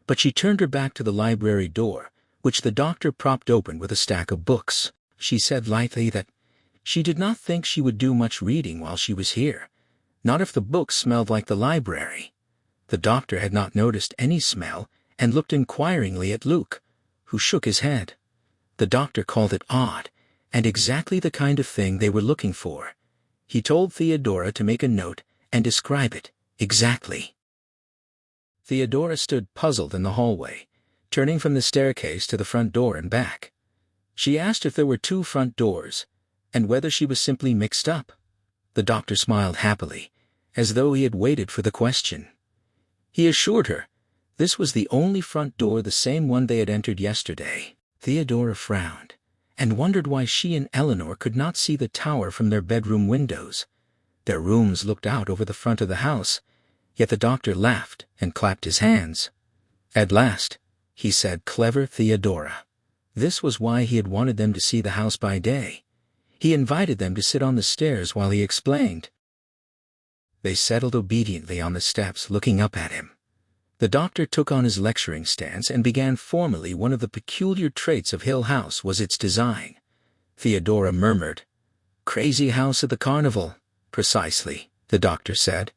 but she turned her back to the library door, which the doctor propped open with a stack of books. She said lightly that she did not think she would do much reading while she was here, not if the books smelled like the library. The doctor had not noticed any smell and looked inquiringly at Luke, who shook his head. The doctor called it odd, and exactly the kind of thing they were looking for. He told Theodora to make a note and describe it exactly. Theodora stood puzzled in the hallway, turning from the staircase to the front door and back. She asked if there were two front doors, and whether she was simply mixed up. The doctor smiled happily, as though he had waited for the question. He assured her this was the only front door, the same one they had entered yesterday. Theodora frowned, and wondered why she and Eleanor could not see the tower from their bedroom windows. Their rooms looked out over the front of the house, yet the doctor laughed and clapped his hands. At last, he said, "Clever Theodora." This was why he had wanted them to see the house by day. He invited them to sit on the stairs while he explained. They settled obediently on the steps, looking up at him. The doctor took on his lecturing stance and began formally. One of the peculiar traits of Hill House was its design. Theodora murmured, "Crazy house at the carnival." "Precisely," the doctor said.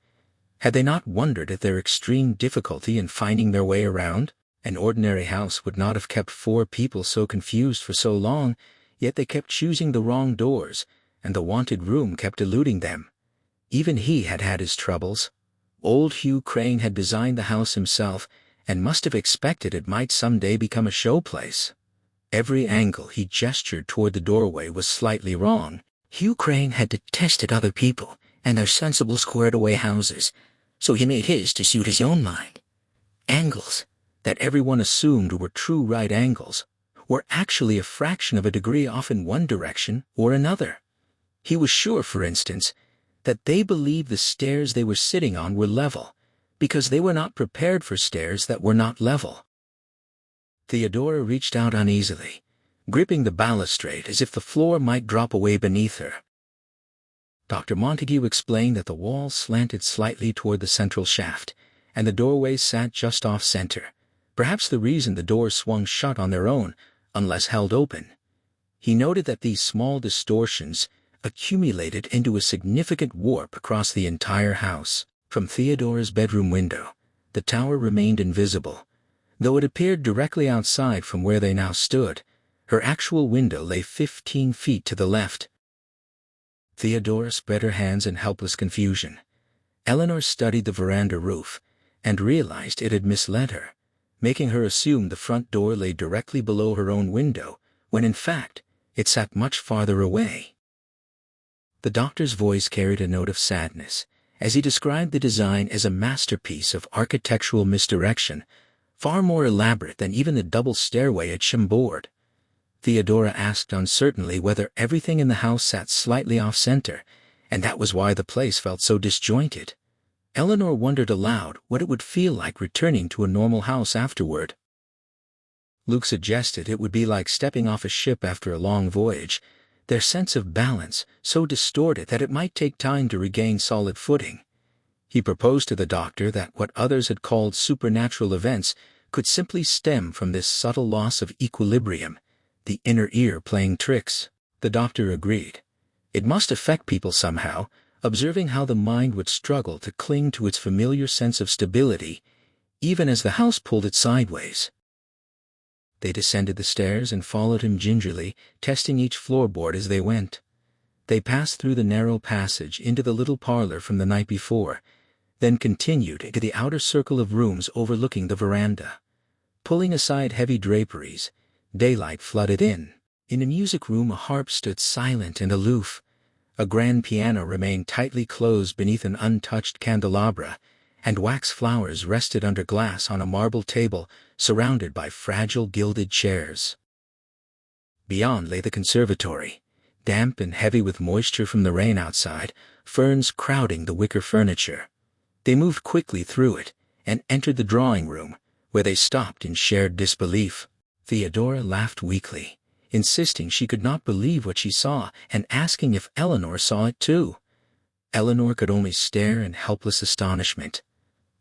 Had they not wondered at their extreme difficulty in finding their way around? An ordinary house would not have kept four people so confused for so long, yet they kept choosing the wrong doors, and the wanted room kept eluding them. Even he had had his troubles. Old Hugh Crane had designed the house himself, and must have expected it might someday become a showplace. Every angle he gestured toward the doorway was slightly wrong. Hugh Crane had detested other people and their sensible squared-away houses, so he made his to suit his own mind. Angles that everyone assumed were true right angles were actually a fraction of a degree off in one direction or another. He was sure, for instance, that they believed the stairs they were sitting on were level, because they were not prepared for stairs that were not level. Theodora reached out uneasily, gripping the balustrade as if the floor might drop away beneath her. Dr. Montague explained that the walls slanted slightly toward the central shaft, and the doorways sat just off-center, perhaps the reason the doors swung shut on their own, unless held open. He noted that these small distortions accumulated into a significant warp across the entire house. From Theodora's bedroom window, the tower remained invisible, though it appeared directly outside from where they now stood. Her actual window lay 15 feet to the left. Theodora spread her hands in helpless confusion. Eleanor studied the veranda roof and realized it had misled her, making her assume the front door lay directly below her own window, when in fact, it sat much farther away. The doctor's voice carried a note of sadness, as he described the design as a masterpiece of architectural misdirection, far more elaborate than even the double stairway at Chambord. Theodora asked uncertainly whether everything in the house sat slightly off-center, and that was why the place felt so disjointed. Eleanor wondered aloud what it would feel like returning to a normal house afterward. Luke suggested it would be like stepping off a ship after a long voyage, their sense of balance so distorted that it might take time to regain solid footing. He proposed to the doctor that what others had called supernatural events could simply stem from this subtle loss of equilibrium, the inner ear playing tricks. The doctor agreed. It must affect people somehow, observing how the mind would struggle to cling to its familiar sense of stability, even as the house pulled it sideways. They descended the stairs and followed him gingerly, testing each floorboard as they went. They passed through the narrow passage into the little parlor from the night before, then continued into the outer circle of rooms overlooking the veranda. Pulling aside heavy draperies, daylight flooded in. In the music room a harp stood silent and aloof. A grand piano remained tightly closed beneath an untouched candelabra, and wax flowers rested under glass on a marble table surrounded by fragile gilded chairs. Beyond lay the conservatory, damp and heavy with moisture from the rain outside, ferns crowding the wicker furniture. They moved quickly through it and entered the drawing room, where they stopped in shared disbelief. Theodora laughed weakly, insisting she could not believe what she saw and asking if Eleanor saw it too. Eleanor could only stare in helpless astonishment.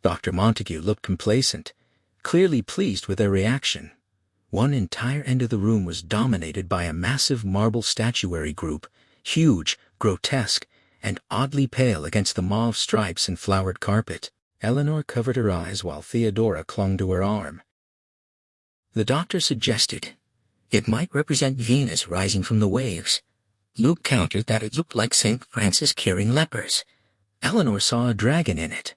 Dr. Montague looked complacent, clearly pleased with their reaction. One entire end of the room was dominated by a massive marble statuary group, huge, grotesque, and oddly pale against the mauve stripes and flowered carpet. Eleanor covered her eyes while Theodora clung to her arm. The doctor suggested it might represent Venus rising from the waves. Luke countered that it looked like St. Francis curing lepers. Eleanor saw a dragon in it.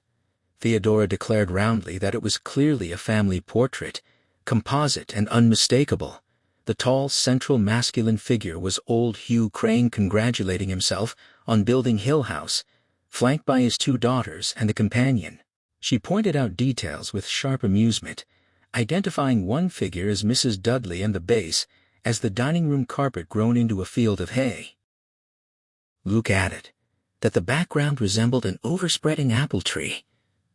Theodora declared roundly that it was clearly a family portrait, composite and unmistakable. The tall, central masculine figure was old Hugh Crane congratulating himself on building Hill House, flanked by his two daughters and a companion. She pointed out details with sharp amusement, identifying one figure as Mrs. Dudley and the base as the dining room carpet grown into a field of hay. Luke added that the background resembled an overspreading apple tree.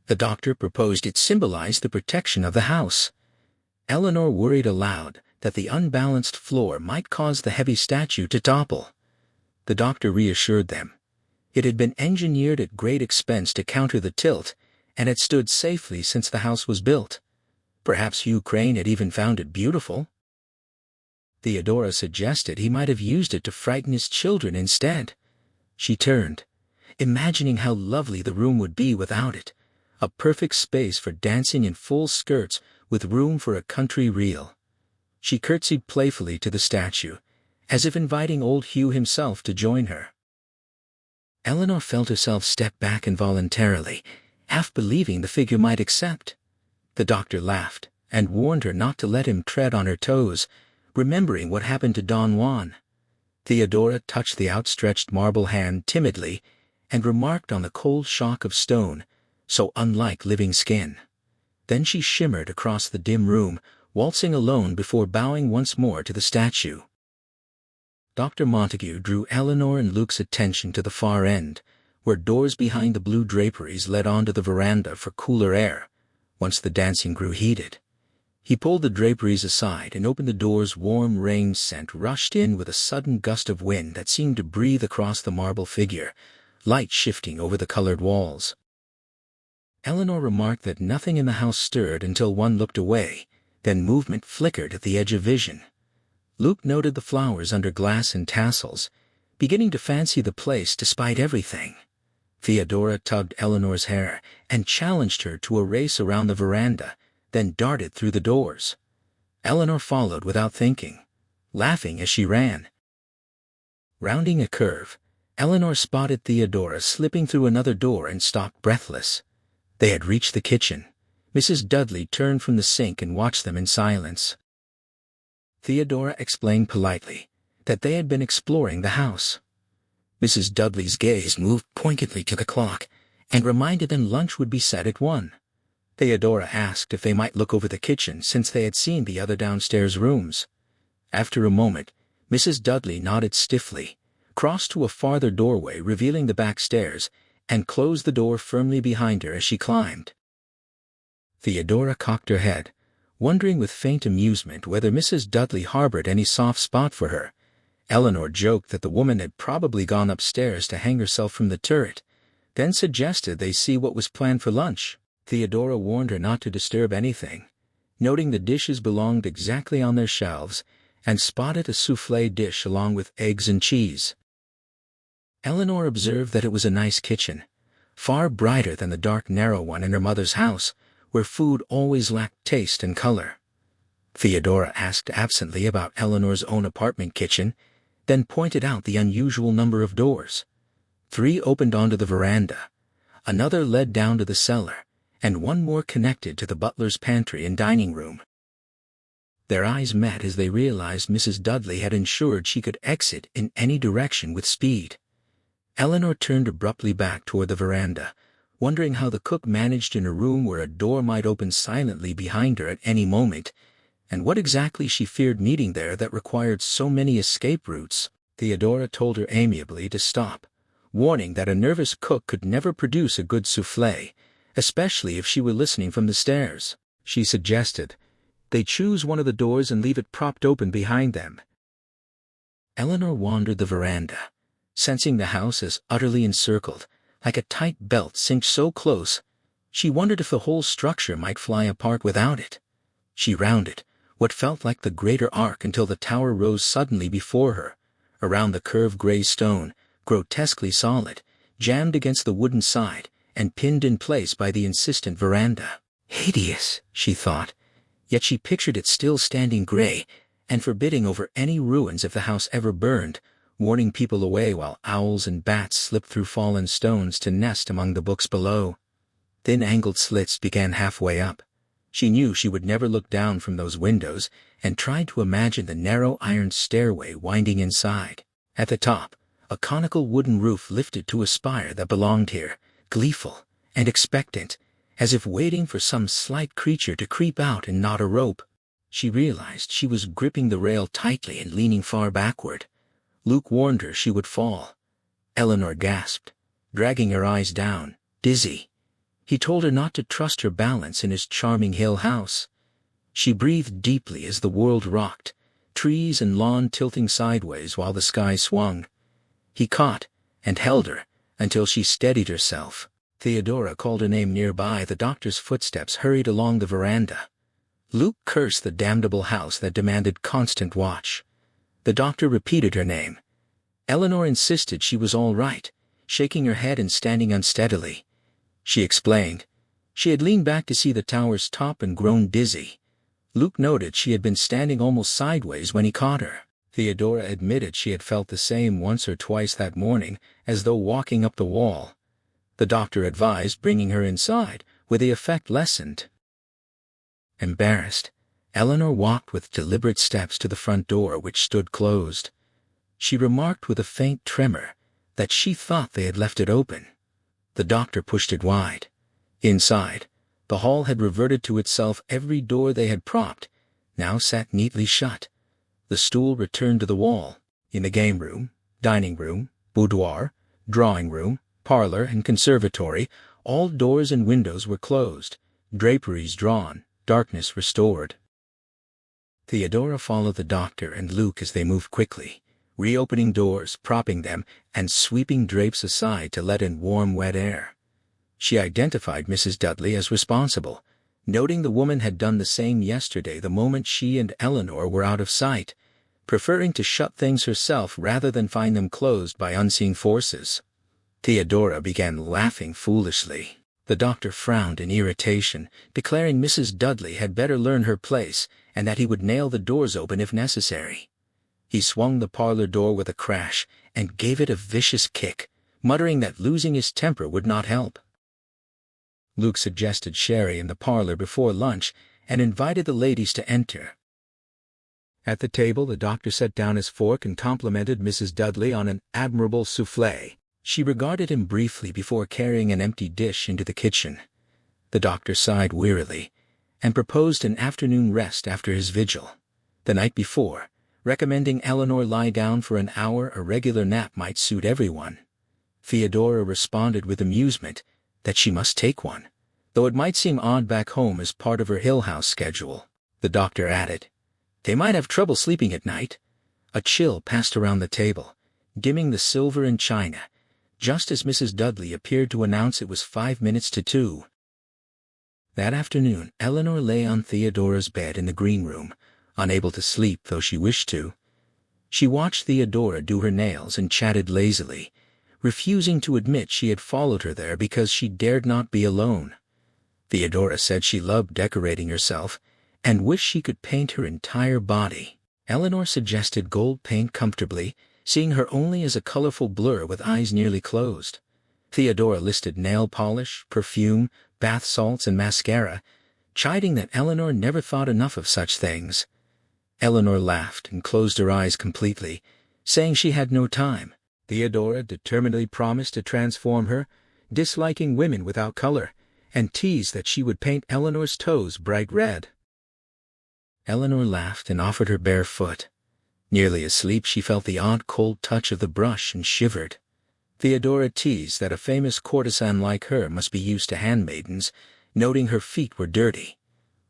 The doctor proposed it symbolized the protection of the house. Eleanor worried aloud that the unbalanced floor might cause the heavy statue to topple. The doctor reassured them. It had been engineered at great expense to counter the tilt, and had stood safely since the house was built. Perhaps Hugh Crane had even found it beautiful. Theodora suggested he might have used it to frighten his children instead. She turned, imagining how lovely the room would be without it, a perfect space for dancing in full skirts with room for a country reel. She curtsied playfully to the statue, as if inviting old Hugh himself to join her. Eleanor felt herself step back involuntarily, half believing the figure might accept. The doctor laughed and warned her not to let him tread on her toes, remembering what happened to Don Juan. Theodora touched the outstretched marble hand timidly and remarked on the cold shock of stone, so unlike living skin. Then she shimmered across the dim room, waltzing alone before bowing once more to the statue. Dr. Montague drew Eleanor and Luke's attention to the far end, where doors behind the blue draperies led onto the veranda for cooler air, once the dancing grew heated. He pulled the draperies aside and opened the doors. Warm rain scent rushed in with a sudden gust of wind that seemed to breathe across the marble figure, light shifting over the colored walls. Eleanor remarked that nothing in the house stirred until one looked away, then movement flickered at the edge of vision. Luke noted the flowers under glass and tassels, beginning to fancy the place despite everything. Theodora tugged Eleanor's hair and challenged her to a race around the veranda, then darted through the doors. Eleanor followed without thinking, laughing as she ran. Rounding a curve, Eleanor spotted Theodora slipping through another door and stopped breathless. They had reached the kitchen. Mrs. Dudley turned from the sink and watched them in silence. Theodora explained politely that they had been exploring the house. Mrs. Dudley's gaze moved pointedly to the clock and reminded them lunch would be set at 1. Theodora asked if they might look over the kitchen since they had seen the other downstairs rooms. After a moment, Mrs. Dudley nodded stiffly, crossed to a farther doorway revealing the back stairs, and closed the door firmly behind her as she climbed. Theodora cocked her head, wondering with faint amusement whether Mrs. Dudley harbored any soft spot for her. Eleanor joked that the woman had probably gone upstairs to hang herself from the turret, then suggested they see what was planned for lunch. Theodora warned her not to disturb anything, noting the dishes belonged exactly on their shelves, and spotted a soufflé dish along with eggs and cheese. Eleanor observed that it was a nice kitchen, far brighter than the dark, narrow one in her mother's house, where food always lacked taste and color. Theodora asked absently about Eleanor's own apartment kitchen, then pointed out the unusual number of doors. 3 opened onto the veranda, another led down to the cellar, and one more connected to the butler's pantry and dining room. Their eyes met as they realized Mrs. Dudley had ensured she could exit in any direction with speed. Eleanor turned abruptly back toward the veranda, wondering how the cook managed in a room where a door might open silently behind her at any moment, and what exactly she feared meeting there that required so many escape routes. Theodora told her amiably to stop, warning that a nervous cook could never produce a good soufflé, especially if she were listening from the stairs. She suggested they choose one of the doors and leave it propped open behind them. Eleanor wandered the veranda, sensing the house as utterly encircled, like a tight belt cinched so close, she wondered if the whole structure might fly apart without it. She rounded what felt like the greater arc until the tower rose suddenly before her, around the curved gray stone, grotesquely solid, jammed against the wooden side, and pinned in place by the insistent veranda. Hideous, she thought, yet she pictured it still standing gray and forbidding over any ruins if the house ever burned, warning people away while owls and bats slipped through fallen stones to nest among the books below. Thin angled slits began halfway up. She knew she would never look down from those windows and tried to imagine the narrow iron stairway winding inside. At the top, a conical wooden roof lifted to a spire that belonged here, gleeful and expectant, as if waiting for some slight creature to creep out and knot a rope. She realized she was gripping the rail tightly and leaning far backward. Luke warned her she would fall. Eleanor gasped, dragging her eyes down, dizzy. He told her not to trust her balance in his charming hill house. She breathed deeply as the world rocked, trees and lawn tilting sideways while the sky swung. He caught and held her until she steadied herself. Theodora called her name nearby. The doctor's footsteps hurried along the veranda. Luke cursed the damnable house that demanded constant watch. The doctor repeated her name. Eleanor insisted she was all right, shaking her head and standing unsteadily. She explained. She had leaned back to see the tower's top and grown dizzy. Luke noted she had been standing almost sideways when he caught her. Theodora admitted she had felt the same once or twice that morning, as though walking up the wall. The doctor advised bringing her inside, where the effect lessened. Embarrassed, Eleanor walked with deliberate steps to the front door, which stood closed. She remarked with a faint tremor that she thought they had left it open. The doctor pushed it wide. Inside, the hall had reverted to itself. Every door they had propped now sat neatly shut. The stool returned to the wall. In the game room, dining room, boudoir, drawing room, parlor, and conservatory, all doors and windows were closed, draperies drawn, darkness restored. Theodora followed the doctor and Luke as they moved quickly, reopening doors, propping them, and sweeping drapes aside to let in warm, wet air. She identified Mrs. Dudley as responsible, noting the woman had done the same yesterday the moment she and Eleanor were out of sight, preferring to shut things herself rather than find them closed by unseen forces. Theodora began laughing foolishly. The doctor frowned in irritation, declaring Mrs. Dudley had better learn her place and that he would nail the doors open if necessary. He swung the parlor door with a crash and gave it a vicious kick, muttering that losing his temper would not help. Luke suggested sherry in the parlor before lunch and invited the ladies to enter. At the table, the doctor set down his fork and complimented Mrs. Dudley on an admirable soufflé. She regarded him briefly before carrying an empty dish into the kitchen. The doctor sighed wearily and proposed an afternoon rest after his vigil. The night before, recommending Eleanor lie down for an hour, a regular nap might suit everyone. Theodora responded with amusement that she must take one, though it might seem odd back home as part of her Hill House schedule. The doctor added, "They might have trouble sleeping at night." A chill passed around the table, dimming the silver and china, just as Mrs. Dudley appeared to announce it was 5 minutes to 2. That afternoon, Eleanor lay on Theodora's bed in the green room, unable to sleep though she wished to. She watched Theodora do her nails and chatted lazily, refusing to admit she had followed her there because she dared not be alone. Theodora said she loved decorating herself and wished she could paint her entire body. Eleanor suggested gold paint comfortably, seeing her only as a colorful blur with eyes nearly closed. Theodora listed nail polish, perfume, bath salts, and mascara, chiding that Eleanor never thought enough of such things. Eleanor laughed and closed her eyes completely, saying she had no time. Theodora determinedly promised to transform her, disliking women without color, and teased that she would paint Eleanor's toes bright red. Eleanor laughed and offered her bare foot. Nearly asleep, she felt the odd cold touch of the brush and shivered. Theodora teased that a famous courtesan like her must be used to handmaidens, noting her feet were dirty.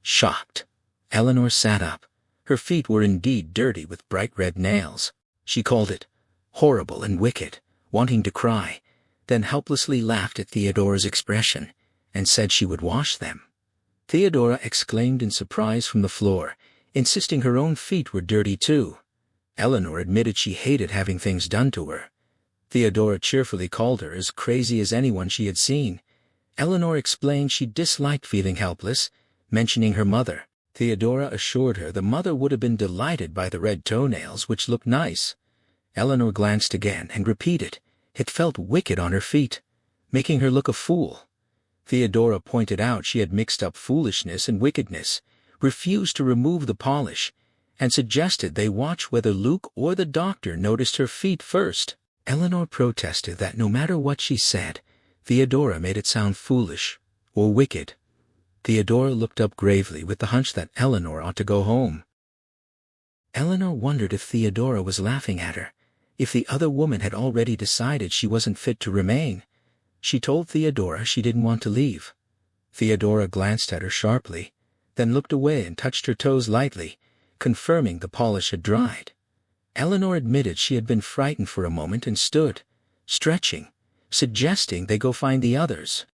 Shocked, Eleanor sat up. Her feet were indeed dirty with bright red nails. She called it horrible and wicked, wanting to cry, then helplessly laughed at Theodora's expression and said she would wash them. Theodora exclaimed in surprise from the floor, insisting her own feet were dirty too. Eleanor admitted she hated having things done to her. Theodora cheerfully called her as crazy as anyone she had seen. Eleanor explained she disliked feeling helpless, mentioning her mother. Theodora assured her the mother would have been delighted by the red toenails, which looked nice. Eleanor glanced again and repeated, it felt wicked on her feet, making her look a fool. Theodora pointed out she had mixed up foolishness and wickedness, refused to remove the polish, and suggested they watch whether Luke or the doctor noticed her feet first. Eleanor protested that no matter what she said, Theodora made it sound foolish or wicked. Theodora looked up gravely with the hunch that Eleanor ought to go home. Eleanor wondered if Theodora was laughing at her, if the other woman had already decided she wasn't fit to remain. She told Theodora she didn't want to leave. Theodora glanced at her sharply, then looked away and touched her toes lightly, confirming the polish had dried. Eleanor admitted she had been frightened for a moment and stood, stretching, suggesting they go find the others.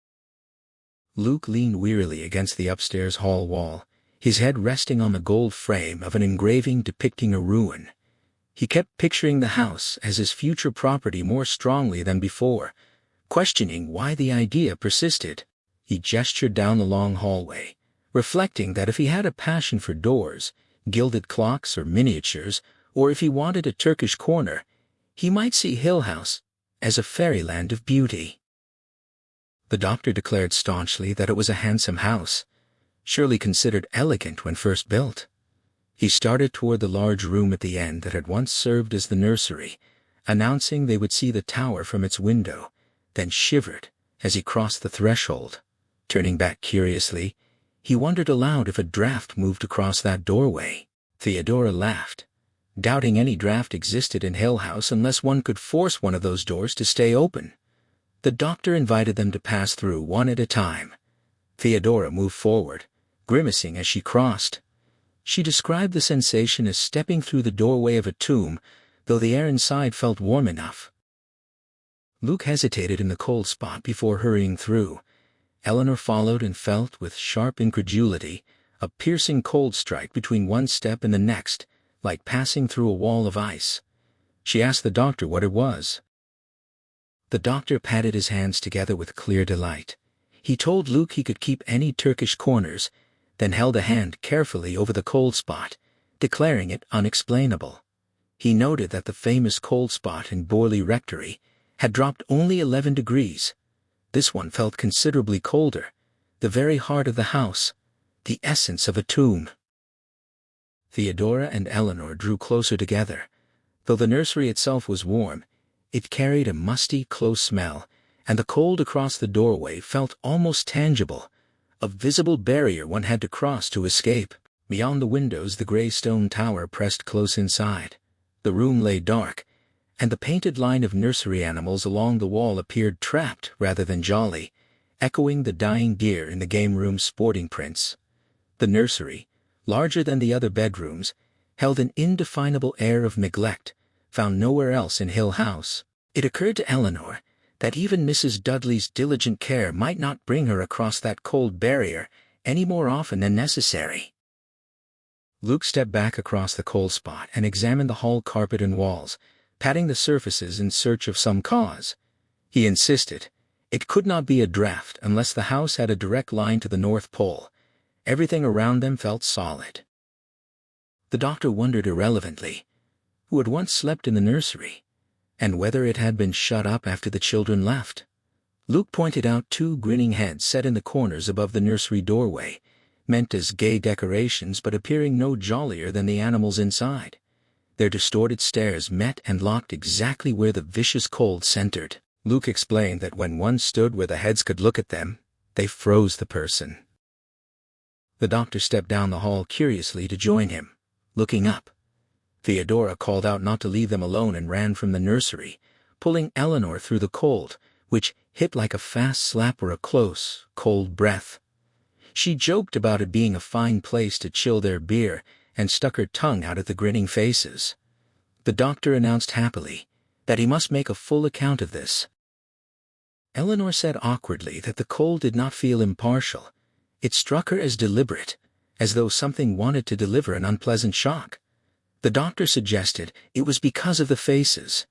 Luke leaned wearily against the upstairs hall wall, his head resting on the gold frame of an engraving depicting a ruin. He kept picturing the house as his future property more strongly than before, questioning why the idea persisted. He gestured down the long hallway, reflecting that if he had a passion for doors, gilded clocks or miniatures, or if he wanted a Turkish corner, he might see Hill House as a fairyland of beauty. The doctor declared staunchly that it was a handsome house, surely considered elegant when first built. He started toward the large room at the end that had once served as the nursery, announcing they would see the tower from its window, then shivered as he crossed the threshold. Turning back curiously, he wondered aloud if a draft moved across that doorway. Theodora laughed, doubting any draft existed in Hill House unless one could force one of those doors to stay open. The doctor invited them to pass through one at a time. Theodora moved forward, grimacing as she crossed. She described the sensation as stepping through the doorway of a tomb, though the air inside felt warm enough. Luke hesitated in the cold spot before hurrying through. Eleanor followed and felt, with sharp incredulity, a piercing cold strike between one step and the next, like passing through a wall of ice. She asked the doctor what it was. The doctor patted his hands together with clear delight. He told Luke he could keep any Turkish corners, then held a hand carefully over the cold spot, declaring it unexplainable. He noted that the famous cold spot in Borley Rectory had dropped only 11 degrees. This one felt considerably colder, the very heart of the house, the essence of a tomb. Theodora and Eleanor drew closer together. Though the nursery itself was warm, it carried a musty, close smell, and the cold across the doorway felt almost tangible, a visible barrier one had to cross to escape. Beyond the windows the grey stone tower pressed close inside. The room lay dark, and the painted line of nursery animals along the wall appeared trapped rather than jolly, echoing the dying deer in the game room's sporting prints. The nursery, larger than the other bedrooms, held an indefinable air of neglect, found nowhere else in Hill House. It occurred to Eleanor that even Mrs. Dudley's diligent care might not bring her across that cold barrier any more often than necessary. Luke stepped back across the cold spot and examined the hall carpet and walls, patting the surfaces in search of some cause. He insisted it could not be a draft unless the house had a direct line to the North Pole. Everything around them felt solid. The doctor wondered irrelevantly who had once slept in the nursery, and whether it had been shut up after the children left. Luke pointed out 2 grinning heads set in the corners above the nursery doorway, meant as gay decorations but appearing no jollier than the animals inside. Their distorted stares met and locked exactly where the vicious cold centered. Luke explained that when one stood where the heads could look at them, they froze the person. The doctor stepped down the hall curiously to join him, looking up. Theodora called out not to leave them alone and ran from the nursery, pulling Eleanor through the cold, which hit like a fast slap or a close, cold breath. She joked about it being a fine place to chill their beer and stuck her tongue out at the grinning faces. The doctor announced happily that he must make a full account of this. Eleanor said awkwardly that the cold did not feel impartial. It struck her as deliberate, as though something wanted to deliver an unpleasant shock. The doctor suggested it was because of the faces.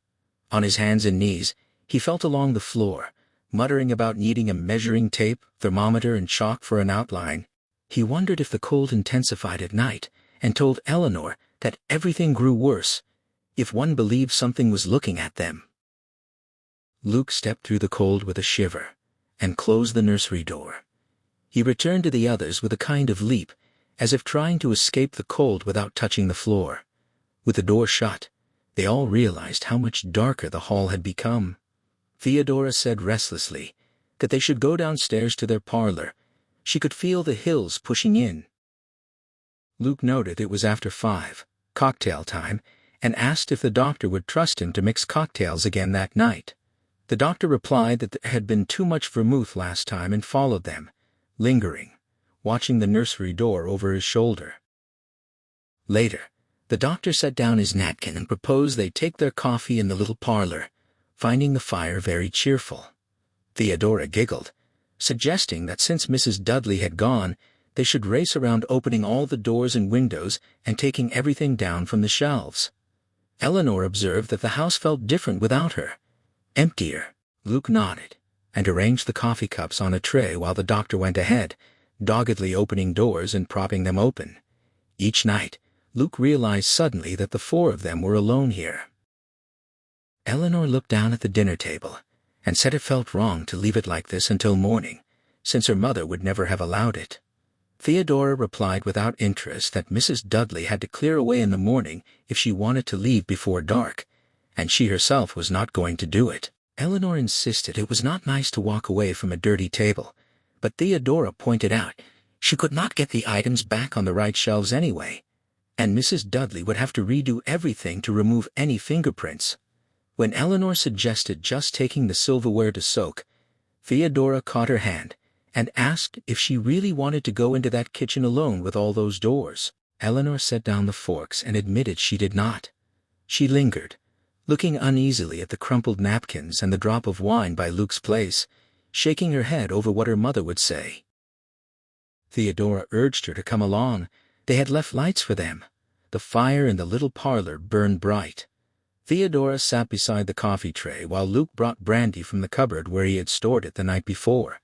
On his hands and knees, he felt along the floor, muttering about needing a measuring tape, thermometer, and chalk for an outline. He wondered if the cold intensified at night, and told Eleanor that everything grew worse if one believed something was looking at them. Luke stepped through the cold with a shiver, and closed the nursery door. He returned to the others with a kind of leap, as if trying to escape the cold without touching the floor. With the door shut, they all realized how much darker the hall had become. Theodora said restlessly that they should go downstairs to their parlor. She could feel the hills pushing in. Luke noted it was after 5, cocktail time, and asked if the doctor would trust him to mix cocktails again that night. The doctor replied that there had been too much vermouth last time and followed them, lingering, watching the nursery door over his shoulder. Later, the doctor set down his napkin and proposed they take their coffee in the little parlor, finding the fire very cheerful. Theodora giggled, suggesting that since Mrs. Dudley had gone, they should race around opening all the doors and windows and taking everything down from the shelves. Eleanor observed that the house felt different without her, emptier. Luke nodded and arranged the coffee cups on a tray while the doctor went ahead, doggedly opening doors and propping them open. Each night, Luke realized suddenly that the 4 of them were alone here. Eleanor looked down at the dinner table and said it felt wrong to leave it like this until morning, since her mother would never have allowed it. Theodora replied without interest that Mrs. Dudley had to clear away in the morning if she wanted to leave before dark, and she herself was not going to do it. Eleanor insisted it was not nice to walk away from a dirty table, but Theodora pointed out she could not get the items back on the right shelves anyway, and Mrs. Dudley would have to redo everything to remove any fingerprints. When Eleanor suggested just taking the silverware to soak, Theodora caught her hand and asked if she really wanted to go into that kitchen alone with all those doors. Eleanor set down the forks and admitted she did not. She lingered, looking uneasily at the crumpled napkins and the drop of wine by Luke's place, shaking her head over what her mother would say. Theodora urged her to come along. They had left lights for them. The fire in the little parlor burned bright. Theodora sat beside the coffee tray while Luke brought brandy from the cupboard where he had stored it the night before.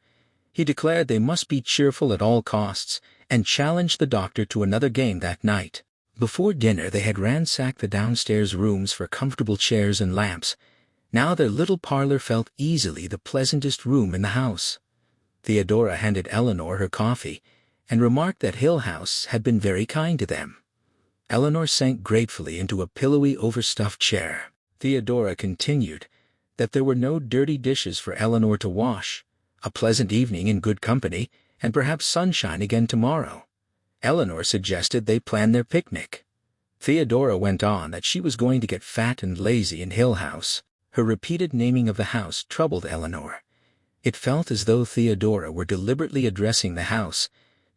He declared they must be cheerful at all costs and challenged the doctor to another game that night. Before dinner they had ransacked the downstairs rooms for comfortable chairs and lamps. Now their little parlor felt easily the pleasantest room in the house. Theodora handed Eleanor her coffee and remarked that Hill House had been very kind to them. Eleanor sank gratefully into a pillowy, overstuffed chair. Theodora continued that there were no dirty dishes for Eleanor to wash, a pleasant evening in good company, and perhaps sunshine again tomorrow. Eleanor suggested they plan their picnic. Theodora went on that she was going to get fat and lazy in Hill House. Her repeated naming of the house troubled Eleanor. It felt as though Theodora were deliberately addressing the house,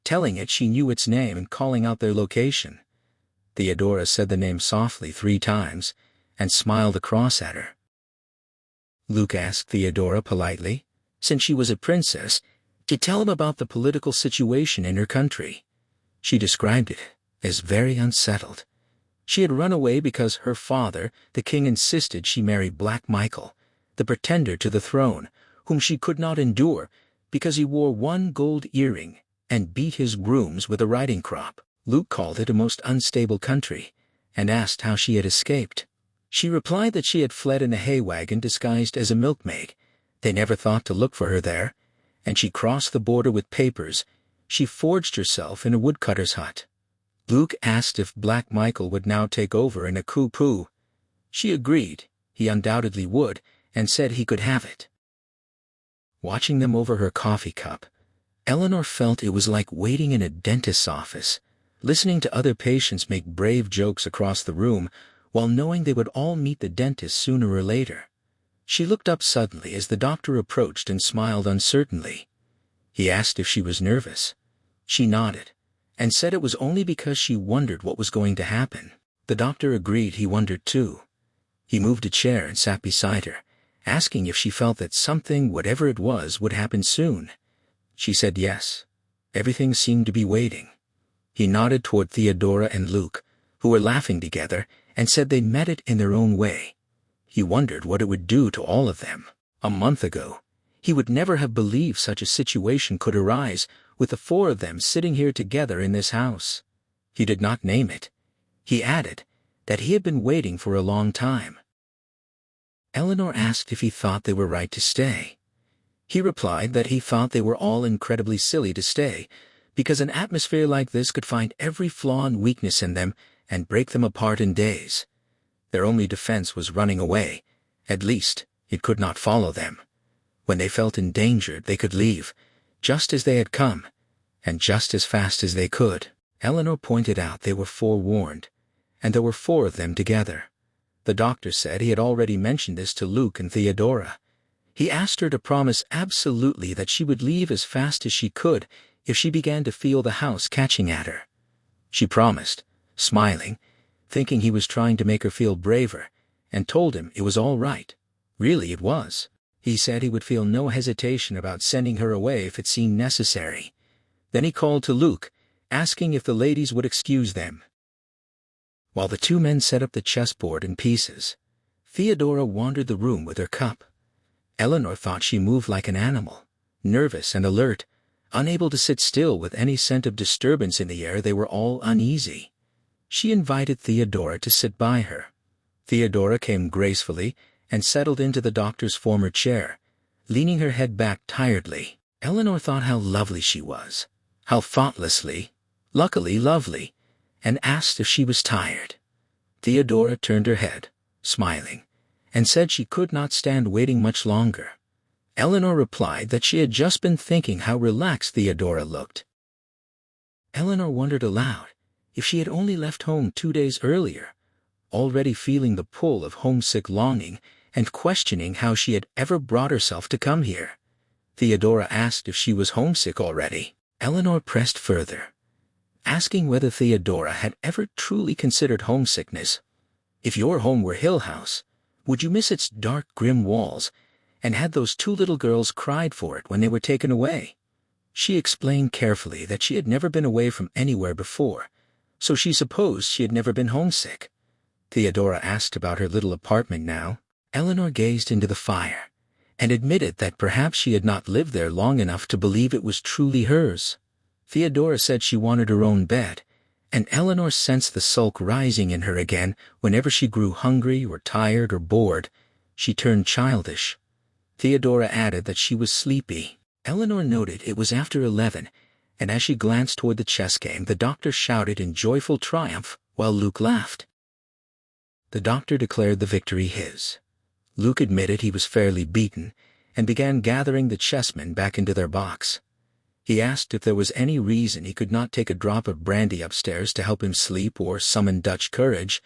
telling it she knew its name and calling out their location. Theodora said the name softly 3 times and smiled across at her. Luke asked Theodora politely, since she was a princess, to tell him about the political situation in her country. She described it as very unsettled. She had run away because her father, the king, insisted she marry Black Michael, the pretender to the throne, whom she could not endure because he wore 1 gold earring and beat his grooms with a riding crop. Luke called it a most unstable country and asked how she had escaped. She replied that she had fled in a hay wagon disguised as a milkmaid. They never thought to look for her there, and she crossed the border with papers. She forged herself in a woodcutter's hut. Luke asked if Black Michael would now take over in a coup. She agreed he undoubtedly would and said he could have it. Watching them over her coffee cup, Eleanor felt it was like waiting in a dentist's office, listening to other patients make brave jokes across the room while knowing they would all meet the dentist sooner or later. She looked up suddenly as the doctor approached and smiled uncertainly. He asked if she was nervous. She nodded and said it was only because she wondered what was going to happen. The doctor agreed he wondered too. He moved a chair and sat beside her, asking if she felt that something, whatever it was, would happen soon. She said yes. Everything seemed to be waiting. He nodded toward Theodora and Luke, who were laughing together, and said they met it in their own way. He wondered what it would do to all of them. A month ago, he would never have believed such a situation could arise with the 4 of them sitting here together in this house. He did not name it. He added that he had been waiting for a long time. Eleanor asked if he thought they were right to stay. He replied that he thought they were all incredibly silly to stay, because an atmosphere like this could find every flaw and weakness in them and break them apart in days. Their only defense was running away. At least, it could not follow them. When they felt endangered, they could leave, just as they had come, and just as fast as they could. Eleanor pointed out they were forewarned, and there were 4 of them together. The doctor said he had already mentioned this to Luke and Theodora. He asked her to promise absolutely that she would leave as fast as she could if she began to feel the house catching at her. She promised, smiling, thinking he was trying to make her feel braver, and told him it was all right. Really, it was. He said he would feel no hesitation about sending her away if it seemed necessary. Then he called to Luke, asking if the ladies would excuse them. While the 2 men set up the chessboard in pieces, Theodora wandered the room with her cup. Eleanor thought she moved like an animal, nervous and alert, unable to sit still with any scent of disturbance in the air. They were all uneasy. She invited Theodora to sit by her. Theodora came gracefully and settled into the doctor's former chair, leaning her head back tiredly. Eleanor thought how lovely she was, how luckily lovely, and asked if she was tired. Theodora turned her head, smiling, and said she could not stand waiting much longer. Eleanor replied that she had just been thinking how relaxed Theodora looked. Eleanor wondered aloud if she had only left home 2 days earlier, already feeling the pull of homesick longing and questioning how she had ever brought herself to come here. Theodora asked if she was homesick already. Eleanor pressed further, asking whether Theodora had ever truly considered homesickness. If your home were Hill House, would you miss its dark, grim walls, and had those 2 little girls cried for it when they were taken away? She explained carefully that she had never been away from anywhere before, so she supposed she had never been homesick. Theodora asked about her little apartment now. Eleanor gazed into the fire and admitted that perhaps she had not lived there long enough to believe it was truly hers. Theodora said she wanted her own bed and Eleanor sensed the sulk rising in her again whenever she grew hungry or tired or bored. She turned childish. Theodora added that she was sleepy. Eleanor noted it was after 11, and as she glanced toward the chess game, the doctor shouted in joyful triumph while Luke laughed. The doctor declared the victory his. Luke admitted he was fairly beaten and began gathering the chessmen back into their box. He asked if there was any reason he could not take a drop of brandy upstairs to help him sleep or summon Dutch courage,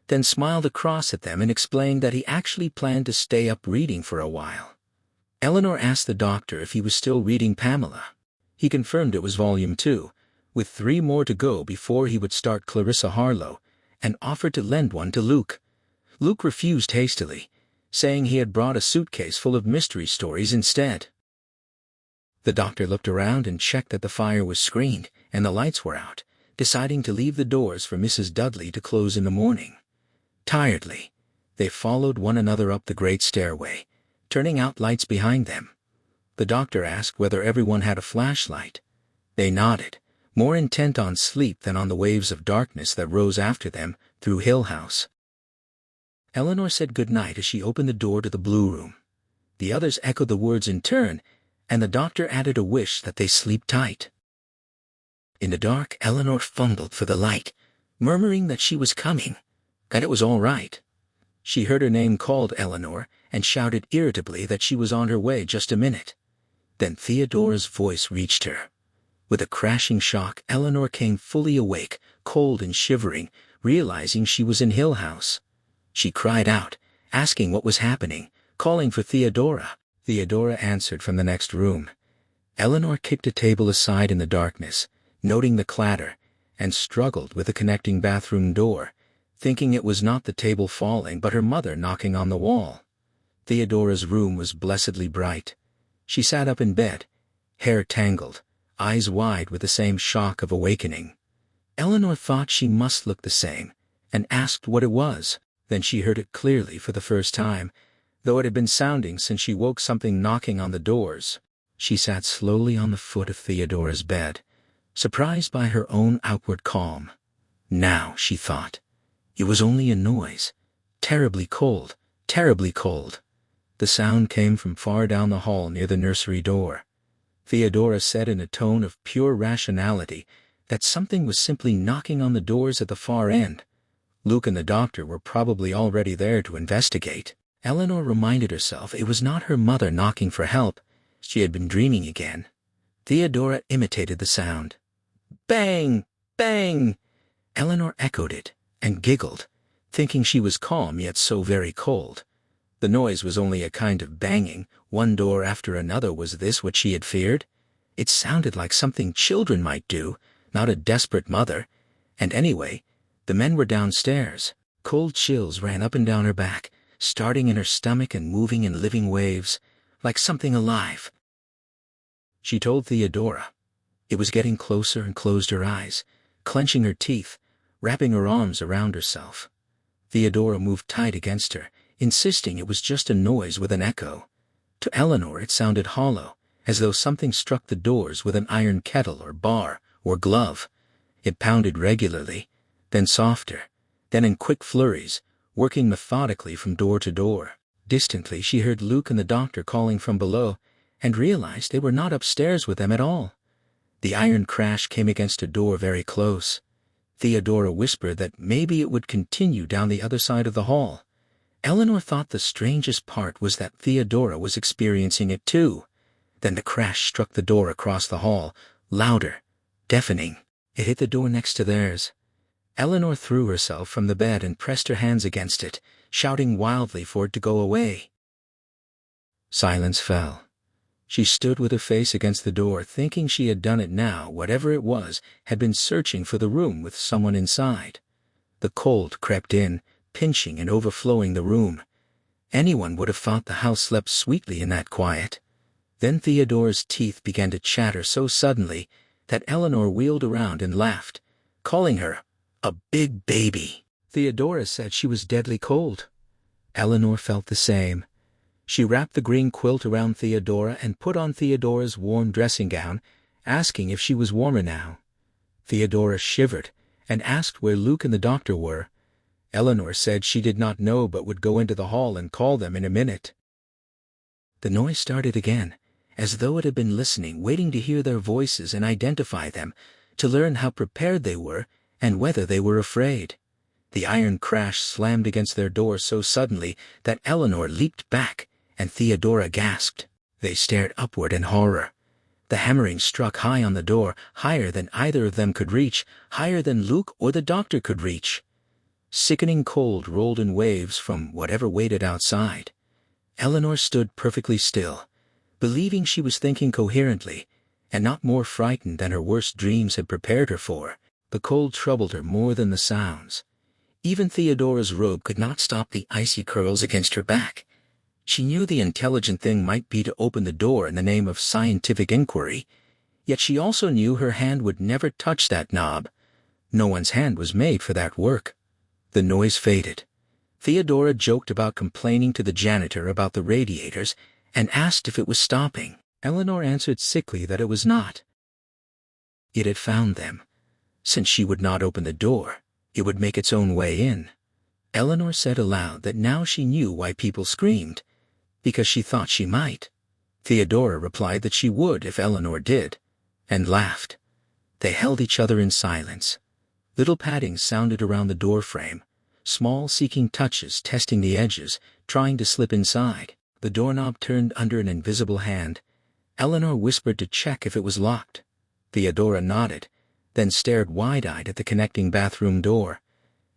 then smiled across at them and explained that he actually planned to stay up reading for a while. Eleanor asked the doctor if he was still reading Pamela. He confirmed it was volume 2, with 3 more to go before he would start Clarissa Harlowe, and offered to lend one to Luke. Luke refused hastily, saying he had brought a suitcase full of mystery stories instead. The doctor looked around and checked that the fire was screened and the lights were out, deciding to leave the doors for Mrs. Dudley to close in the morning. Tiredly, they followed one another up the great stairway, turning out lights behind them. The doctor asked whether everyone had a flashlight. They nodded, more intent on sleep than on the waves of darkness that rose after them through Hill House. Eleanor said good night as she opened the door to the blue room. The others echoed the words in turn, and the doctor added a wish that they sleep tight. In the dark, Eleanor fumbled for the light, murmuring that she was coming, that it was all right. She heard her name called Eleanor and shouted irritably that she was on her way just a minute. Then Theodora's voice reached her. With a crashing shock, Eleanor came fully awake, cold and shivering, realizing she was in Hill House. She cried out, asking what was happening, calling for Theodora. Theodora answered from the next room. Eleanor kicked a table aside in the darkness, noting the clatter, and struggled with the connecting bathroom door, thinking it was not the table falling but her mother knocking on the wall. Theodora's room was blessedly bright. She sat up in bed, hair tangled, eyes wide with the same shock of awakening. Eleanor thought she must look the same, and asked what it was. Then she heard it clearly for the first time, though it had been sounding since she woke, something knocking on the doors. She sat slowly on the foot of Theodora's bed, surprised by her own outward calm. Now, she thought, it was only a noise. Terribly cold, terribly cold. The sound came from far down the hall near the nursery door. Theodora said in a tone of pure rationality that something was simply knocking on the doors at the far end. Luke and the doctor were probably already there to investigate. Eleanor reminded herself it was not her mother knocking for help. She had been dreaming again. Theodora imitated the sound. Bang! Bang! Eleanor echoed it and giggled, thinking she was calm yet so very cold. The noise was only a kind of banging, one door after another. Was this what she had feared? It sounded like something children might do, not a desperate mother. And anyway, the men were downstairs. Cold chills ran up and down her back, starting in her stomach and moving in living waves, like something alive. She told Theodora. It was getting closer and closed her eyes, clenching her teeth, wrapping her arms around herself. Theodora moved tight against her, insisting it was just a noise with an echo. To Eleanor it sounded hollow, as though something struck the doors with an iron kettle or bar or glove. It pounded regularly, then softer, then in quick flurries, working methodically from door to door. Distantly she heard Luke and the doctor calling from below, and realized they were not upstairs with them at all. The iron crash came against a door very close. Theodora whispered that maybe it would continue down the other side of the hall. Eleanor thought the strangest part was that Theodora was experiencing it too. Then the crash struck the door across the hall, louder, deafening. It hit the door next to theirs. Eleanor threw herself from the bed and pressed her hands against it, shouting wildly for it to go away. Silence fell. She stood with her face against the door, thinking she had done it now. Whatever it was had been searching for the room with someone inside. The cold crept in, pinching and overflowing the room. Anyone would have thought the house slept sweetly in that quiet. Then Theodora's teeth began to chatter so suddenly that Eleanor wheeled around and laughed, calling her a big baby. Theodora said she was deadly cold. Eleanor felt the same. She wrapped the green quilt around Theodora and put on Theodora's warm dressing gown, asking if she was warmer now. Theodora shivered and asked where Luke and the doctor were. Eleanor said she did not know but would go into the hall and call them in a minute. The noise started again, as though it had been listening, waiting to hear their voices and identify them, to learn how prepared they were and whether they were afraid. The iron crash slammed against their door so suddenly that Eleanor leaped back, and Theodora gasped. They stared upward in horror. The hammering struck high on the door, higher than either of them could reach, higher than Luke or the doctor could reach. Sickening cold rolled in waves from whatever waited outside. Eleanor stood perfectly still, believing she was thinking coherently, and not more frightened than her worst dreams had prepared her for. The cold troubled her more than the sounds. Even Theodora's robe could not stop the icy curls against her back. She knew the intelligent thing might be to open the door in the name of scientific inquiry, yet she also knew her hand would never touch that knob. No one's hand was made for that work. The noise faded. Theodora joked about complaining to the janitor about the radiators and asked if it was stopping. Eleanor answered sickly that it was not. It had found them. Since she would not open the door, it would make its own way in. Eleanor said aloud that now she knew why people screamed, because she thought she might. Theodora replied that she would if Eleanor did, and laughed. They held each other in silence. Little pattings sounded around the doorframe, small seeking touches testing the edges, trying to slip inside. The doorknob turned under an invisible hand. Eleanor whispered to check if it was locked. Theodora nodded, then stared wide-eyed at the connecting bathroom door.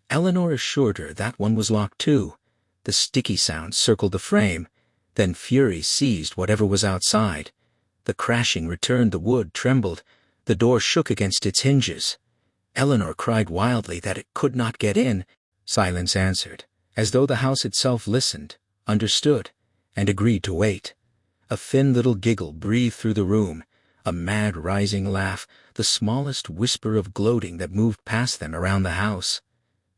Eleanor assured her that one was locked too. The sticky sound circled the frame, then fury seized whatever was outside. The crashing returned, the wood trembled, the door shook against its hinges. Eleanor cried wildly that it could not get in. Silence answered, as though the house itself listened, understood, and agreed to wait. A thin little giggle breathed through the room, a mad rising laugh, the smallest whisper of gloating that moved past them around the house.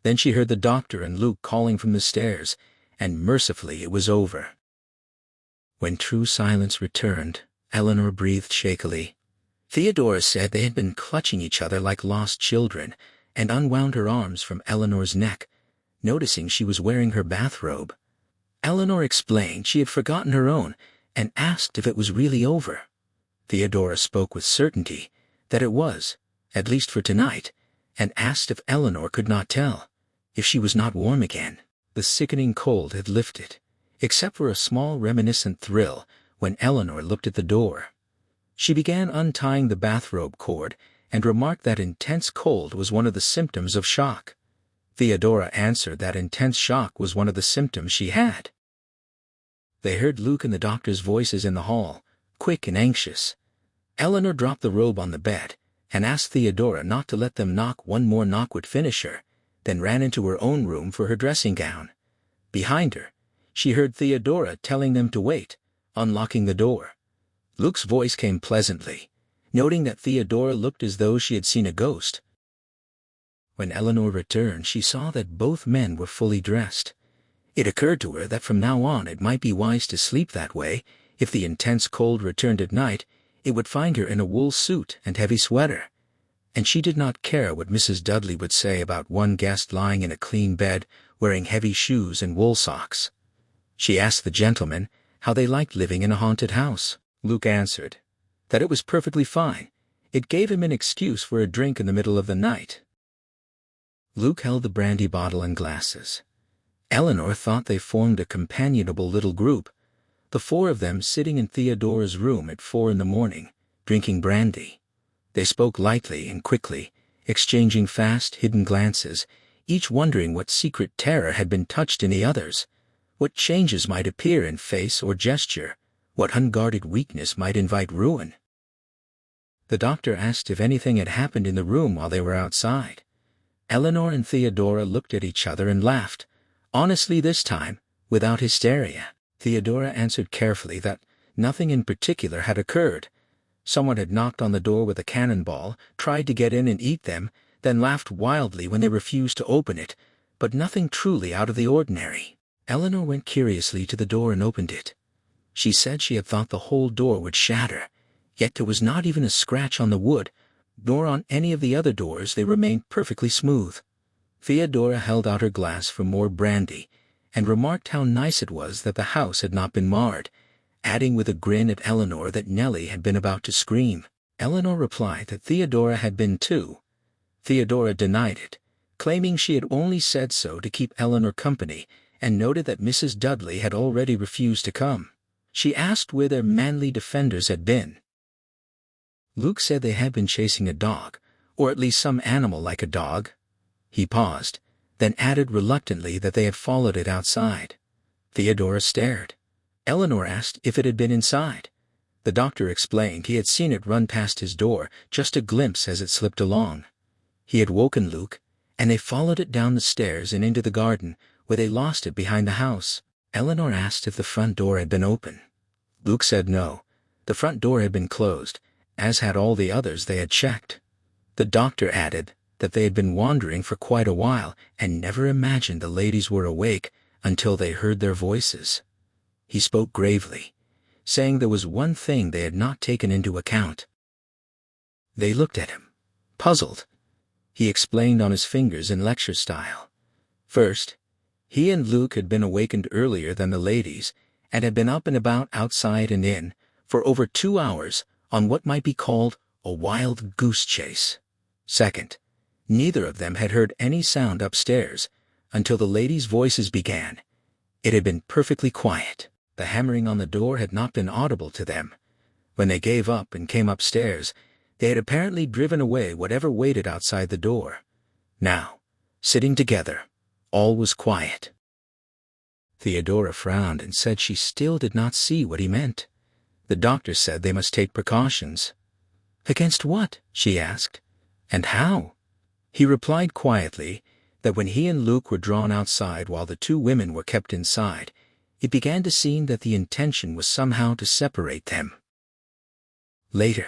Then she heard the doctor and Luke calling from the stairs, and mercifully it was over. When true silence returned, Eleanor breathed shakily. Theodora said they had been clutching each other like lost children, and unwound her arms from Eleanor's neck, noticing she was wearing her bathrobe. Eleanor explained she had forgotten her own, and asked if it was really over. Theodora spoke with certainty that it was, at least for tonight, and asked if Eleanor could not tell, if she was not warm again. The sickening cold had lifted, except for a small reminiscent thrill when Eleanor looked at the door. She began untying the bathrobe cord and remarked that intense cold was one of the symptoms of shock. Theodora answered that intense shock was one of the symptoms she had. They heard Luke and the doctor's voices in the hall, quick and anxious. Eleanor dropped the robe on the bed and asked Theodora not to let them knock. One more knock would finish her, then ran into her own room for her dressing gown. Behind her, she heard Theodora telling them to wait, unlocking the door. Luke's voice came pleasantly, noting that Theodora looked as though she had seen a ghost. When Eleanor returned, she saw that both men were fully dressed. It occurred to her that from now on it might be wise to sleep that way. If the intense cold returned at night, it would find her in a wool suit and heavy sweater. And she did not care what Mrs. Dudley would say about one guest lying in a clean bed, wearing heavy shoes and wool socks. She asked the gentlemen how they liked living in a haunted house. Luke answered that it was perfectly fine. It gave him an excuse for a drink in the middle of the night. Luke held the brandy bottle and glasses. Eleanor thought they formed a companionable little group, the four of them sitting in Theodora's room at 4 a.m, drinking brandy. They spoke lightly and quickly, exchanging fast, hidden glances, each wondering what secret terror had been touched in the others, what changes might appear in face or gesture, what unguarded weakness might invite ruin. The doctor asked if anything had happened in the room while they were outside. Eleanor and Theodora looked at each other and laughed, honestly this time, without hysteria. Theodora answered carefully that nothing in particular had occurred. Someone had knocked on the door with a cannonball, tried to get in and eat them, then laughed wildly when they refused to open it, but nothing truly out of the ordinary. Eleanor went curiously to the door and opened it. She said she had thought the whole door would shatter, yet there was not even a scratch on the wood, nor on any of the other doors. They remained perfectly smooth. Theodora held out her glass for more brandy, and remarked how nice it was that the house had not been marred, adding with a grin at Eleanor that Nellie had been about to scream. Eleanor replied that Theodora had been too. Theodora denied it, claiming she had only said so to keep Eleanor company, and noted that Mrs. Dudley had already refused to come. She asked where their manly defenders had been. Luke said they had been chasing a dog, or at least some animal like a dog. He paused, then added reluctantly that they had followed it outside. Theodora stared. Eleanor asked if it had been inside. The doctor explained he had seen it run past his door, just a glimpse as it slipped along. He had woken Luke, and they followed it down the stairs and into the garden, where they lost it behind the house. Eleanor asked if the front door had been open. Luke said no. The front door had been closed, as had all the others they had checked. The doctor added that they had been wandering for quite a while and never imagined the ladies were awake until they heard their voices. He spoke gravely, saying there was one thing they had not taken into account. They looked at him, puzzled. He explained on his fingers in lecture style. First, he and Luke had been awakened earlier than the ladies and had been up and about outside and in for over 2 hours on what might be called a wild goose chase. Second, neither of them had heard any sound upstairs until the ladies' voices began. It had been perfectly quiet. The hammering on the door had not been audible to them. When they gave up and came upstairs, they had apparently driven away whatever waited outside the door. Now, sitting together, all was quiet. Theodora frowned and said she still did not see what he meant. The doctor said they must take precautions. Against what? She asked. And how? He replied quietly that when he and Luke were drawn outside while the 2 women were kept inside, it began to seem that the intention was somehow to separate them. Later,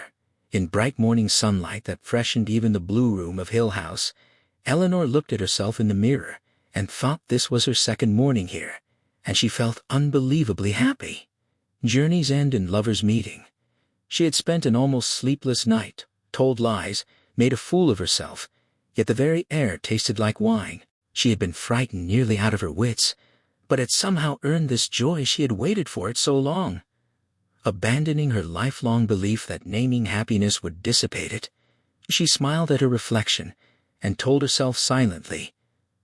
in bright morning sunlight that freshened even the blue room of Hill House, Eleanor looked at herself in the mirror and thought this was her second morning here, and she felt unbelievably happy. Journey's end and lovers' meeting. She had spent an almost sleepless night, told lies, made a fool of herself, yet the very air tasted like wine. She had been frightened nearly out of her wits, but had somehow earned this joy. She had waited for it so long. Abandoning her lifelong belief that naming happiness would dissipate it, she smiled at her reflection and told herself silently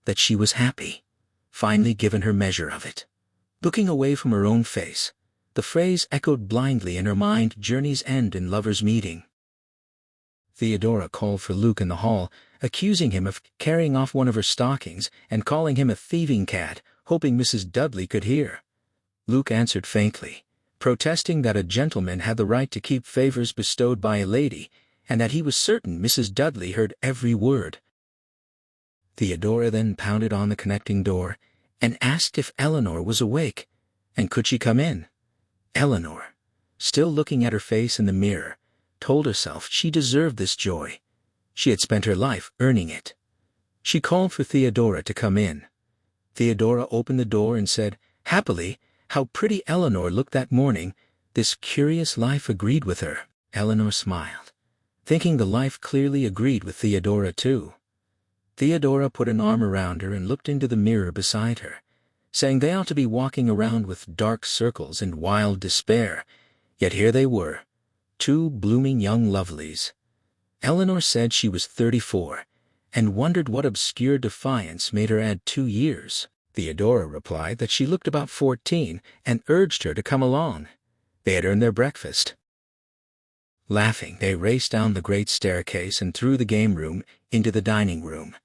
that she was happy, finally given her measure of it. Looking away from her own face, the phrase echoed blindly in her mind, journey's end and lovers' meeting. Theodora called for Luke in the hall, accusing him of carrying off one of her stockings and calling him a thieving cat, hoping Mrs. Dudley could hear. Luke answered faintly, protesting that a gentleman had the right to keep favors bestowed by a lady, and that he was certain Mrs. Dudley heard every word. Theodora then pounded on the connecting door and asked if Eleanor was awake, and could she come in. Eleanor, still looking at her face in the mirror, told herself she deserved this joy. She had spent her life earning it. She called for Theodora to come in. Theodora opened the door and said, happily, how pretty Eleanor looked that morning. This curious life agreed with her. Eleanor smiled, thinking the life clearly agreed with Theodora too. Theodora put an arm around her and looked into the mirror beside her, saying they ought to be walking around with dark circles and wild despair, yet here they were, 2 blooming young lovelies. Eleanor said she was 34, and wondered what obscure defiance made her add 2 years. Theodora replied that she looked about 14 and urged her to come along. They had earned their breakfast. Laughing, they raced down the great staircase and through the game room into the dining room.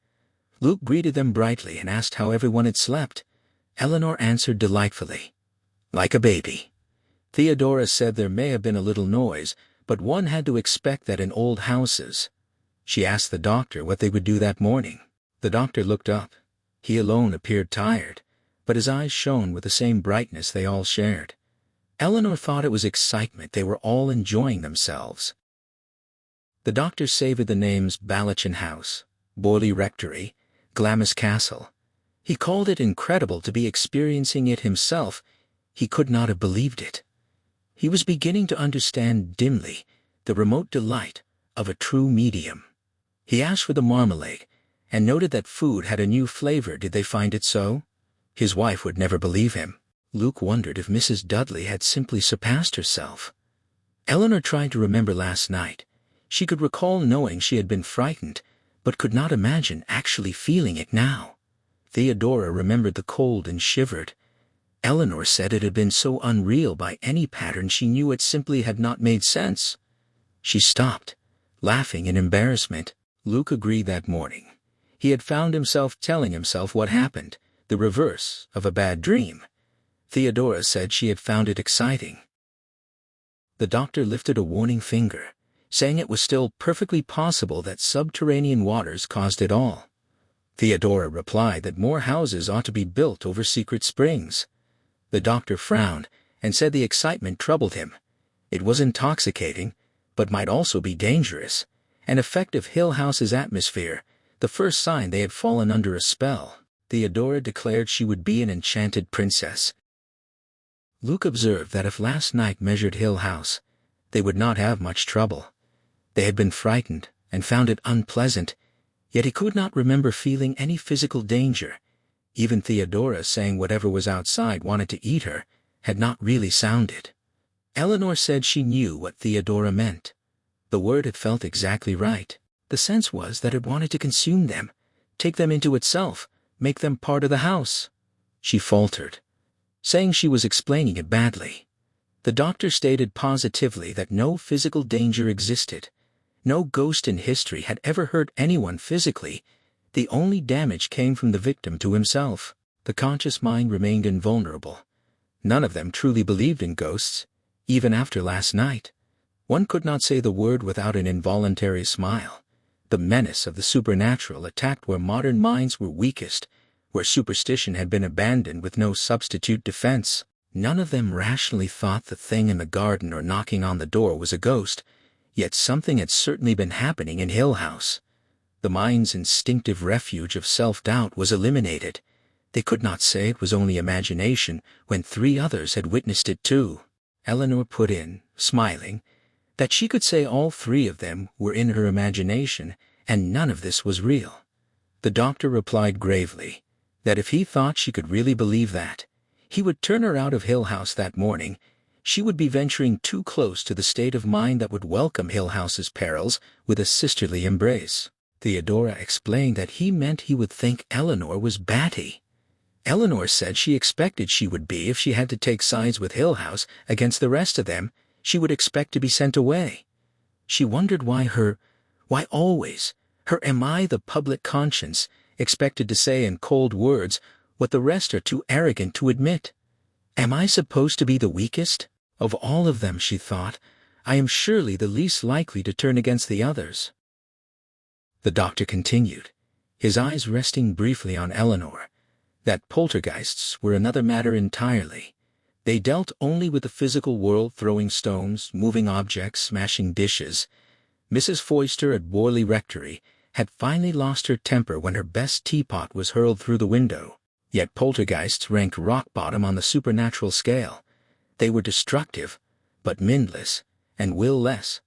Luke greeted them brightly and asked how everyone had slept. Eleanor answered delightfully, like a baby. Theodora said there may have been a little noise, but one had to expect that in old houses. She asked the doctor what they would do that morning. The doctor looked up. He alone appeared tired, but his eyes shone with the same brightness they all shared. Eleanor thought it was excitement. They were all enjoying themselves. The doctor savored the names Balachin House, Borley Rectory, Glamis Castle. He called it incredible to be experiencing it himself. He could not have believed it. He was beginning to understand dimly the remote delight of a true medium. He asked for the marmalade, and noted that food had a new flavor. Did they find it so? His wife would never believe him. Luke wondered if Mrs. Dudley had simply surpassed herself. Eleanor tried to remember last night. She could recall knowing she had been frightened, but could not imagine actually feeling it now. Theodora remembered the cold and shivered. Eleanor said it had been so unreal by any pattern she knew it simply had not made sense. She stopped, laughing in embarrassment. Luke agreed that morning. He had found himself telling himself what happened, the reverse of a bad dream. Theodora said she had found it exciting. The doctor lifted a warning finger, saying it was still perfectly possible that subterranean waters caused it all. Theodora replied that more houses ought to be built over secret springs. The doctor frowned and said the excitement troubled him. It was intoxicating, but might also be dangerous, an effect of Hill House's atmosphere, the first sign they had fallen under a spell. Theodora declared she would be an enchanted princess. Luke observed that if last night measured Hill House, they would not have much trouble. They had been frightened and found it unpleasant, yet he could not remember feeling any physical danger. Even Theodora saying whatever was outside wanted to eat her had not really sounded. Eleanor said she knew what Theodora meant. The word had felt exactly right. The sense was that it wanted to consume them, take them into itself, make them part of the house. She faltered, saying she was explaining it badly. The doctor stated positively that no physical danger existed. No ghost in history had ever hurt anyone physically. The only damage came from the victim to himself. The conscious mind remained invulnerable. None of them truly believed in ghosts, even after last night. One could not say the word without an involuntary smile. The menace of the supernatural attacked where modern minds were weakest, where superstition had been abandoned with no substitute defense. None of them rationally thought the thing in the garden or knocking on the door was a ghost, yet something had certainly been happening in Hill House. The mind's instinctive refuge of self-doubt was eliminated. They could not say it was only imagination when 3 others had witnessed it too. Eleanor put in, smiling, that she could say all 3 of them were in her imagination and none of this was real. The doctor replied gravely that if he thought she could really believe that, he would turn her out of Hill House that morning. She would be venturing too close to the state of mind that would welcome Hill House's perils with a sisterly embrace. Theodora explained that he meant he would think Eleanor was batty. Eleanor said she expected she would be if she had to take sides with Hill House against the rest of them. She would expect to be sent away. She wondered why always, her am I the public conscience, expected to say in cold words what the rest are too arrogant to admit. Am I supposed to be the weakest? Of all of them, she thought, I am surely the least likely to turn against the others. The doctor continued, his eyes resting briefly on Eleanor, that poltergeists were another matter entirely. They dealt only with the physical world, throwing stones, moving objects, smashing dishes. Mrs. Foyster at Worley Rectory had finally lost her temper when her best teapot was hurled through the window. Yet poltergeists ranked rock bottom on the supernatural scale. They were destructive, but mindless, and will-less,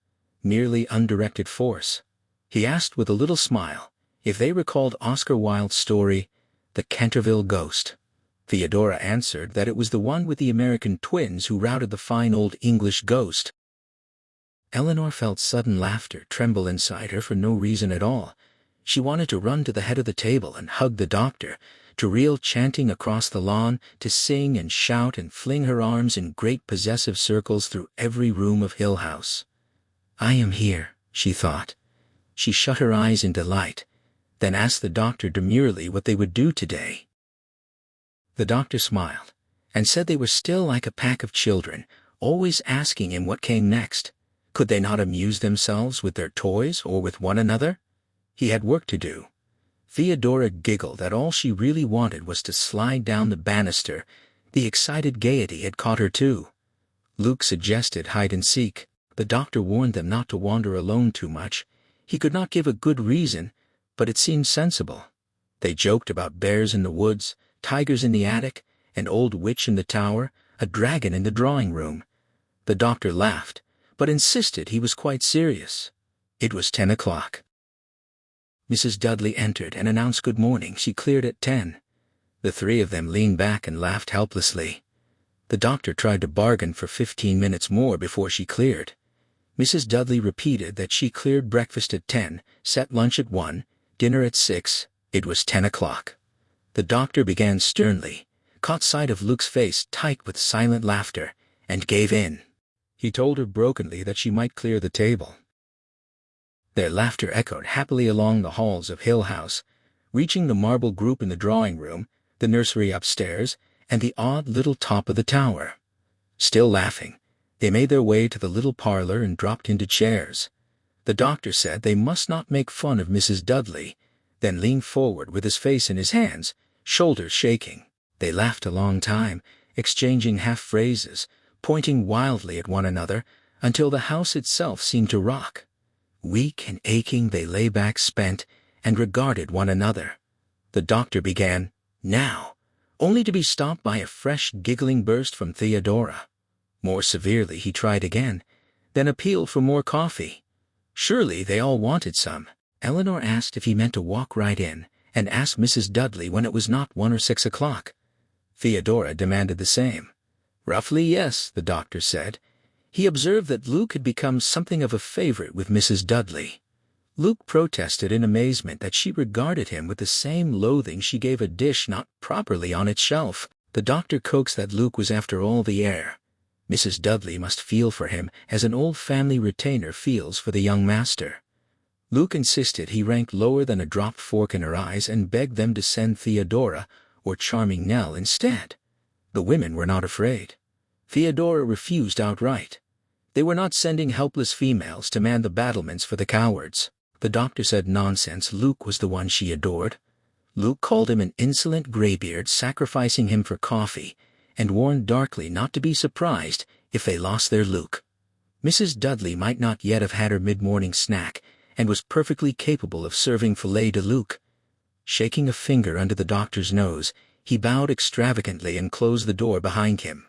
merely undirected force. He asked with a little smile if they recalled Oscar Wilde's story, The Canterville Ghost. Theodora answered that it was the one with the American twins who routed the fine old English ghost. Eleanor felt sudden laughter tremble inside her for no reason at all. She wanted to run to the head of the table and hug the doctor, to reel chanting across the lawn, to sing and shout and fling her arms in great possessive circles through every room of Hill House. I am here, she thought. She shut her eyes in delight, then asked the doctor demurely what they would do today. The doctor smiled, and said they were still like a pack of children, always asking him what came next. Could they not amuse themselves with their toys or with one another? He had work to do. Theodora giggled that all she really wanted was to slide down the banister. The excited gaiety had caught her too. Luke suggested hide-and-seek. The doctor warned them not to wander alone too much. He could not give a good reason, but it seemed sensible. They joked about bears in the woods, tigers in the attic, an old witch in the tower, a dragon in the drawing room. The doctor laughed, but insisted he was quite serious. It was 10 o'clock. Mrs. Dudley entered and announced good morning. She cleared at 10. The three of them leaned back and laughed helplessly. The doctor tried to bargain for 15 minutes more before she cleared. Mrs. Dudley repeated that she cleared breakfast at 10, set lunch at 1, dinner at 6. It was 10 o'clock. The doctor began sternly, caught sight of Luke's face tight with silent laughter, and gave in. He told her brokenly that she might clear the table. Their laughter echoed happily along the halls of Hill House, reaching the marble group in the drawing room, the nursery upstairs, and the odd little top of the tower. Still laughing, they made their way to the little parlor and dropped into chairs. The doctor said they must not make fun of Mrs. Dudley, then leaned forward with his face in his hands, shoulders shaking. They laughed a long time, exchanging half-phrases, pointing wildly at one another, until the house itself seemed to rock. Weak and aching, they lay back spent, and regarded one another. The doctor began, "Now," only to be stopped by a fresh giggling burst from Theodora. More severely he tried again, then appealed for more coffee. Surely they all wanted some. Eleanor asked if he meant to walk right in, and asked Mrs. Dudley when it was not 1 or 6 o'clock. Theodora demanded the same. Roughly, yes, the doctor said. He observed that Luke had become something of a favorite with Mrs. Dudley. Luke protested in amazement that she regarded him with the same loathing she gave a dish not properly on its shelf. The doctor coaxed that Luke was after all the heir. Mrs. Dudley must feel for him as an old family retainer feels for the young master. Luke insisted he ranked lower than a dropped fork in her eyes and begged them to send Theodora or charming Nell instead. The women were not afraid. Theodora refused outright. They were not sending helpless females to man the battlements for the cowards. The doctor said nonsense. Luke was the one she adored. Luke called him an insolent graybeard, sacrificing him for coffee, and warned darkly not to be surprised if they lost their Luke. Mrs. Dudley might not yet have had her mid-morning snack, and was perfectly capable of serving filet de Luke. Shaking a finger under the doctor's nose, he bowed extravagantly and closed the door behind him.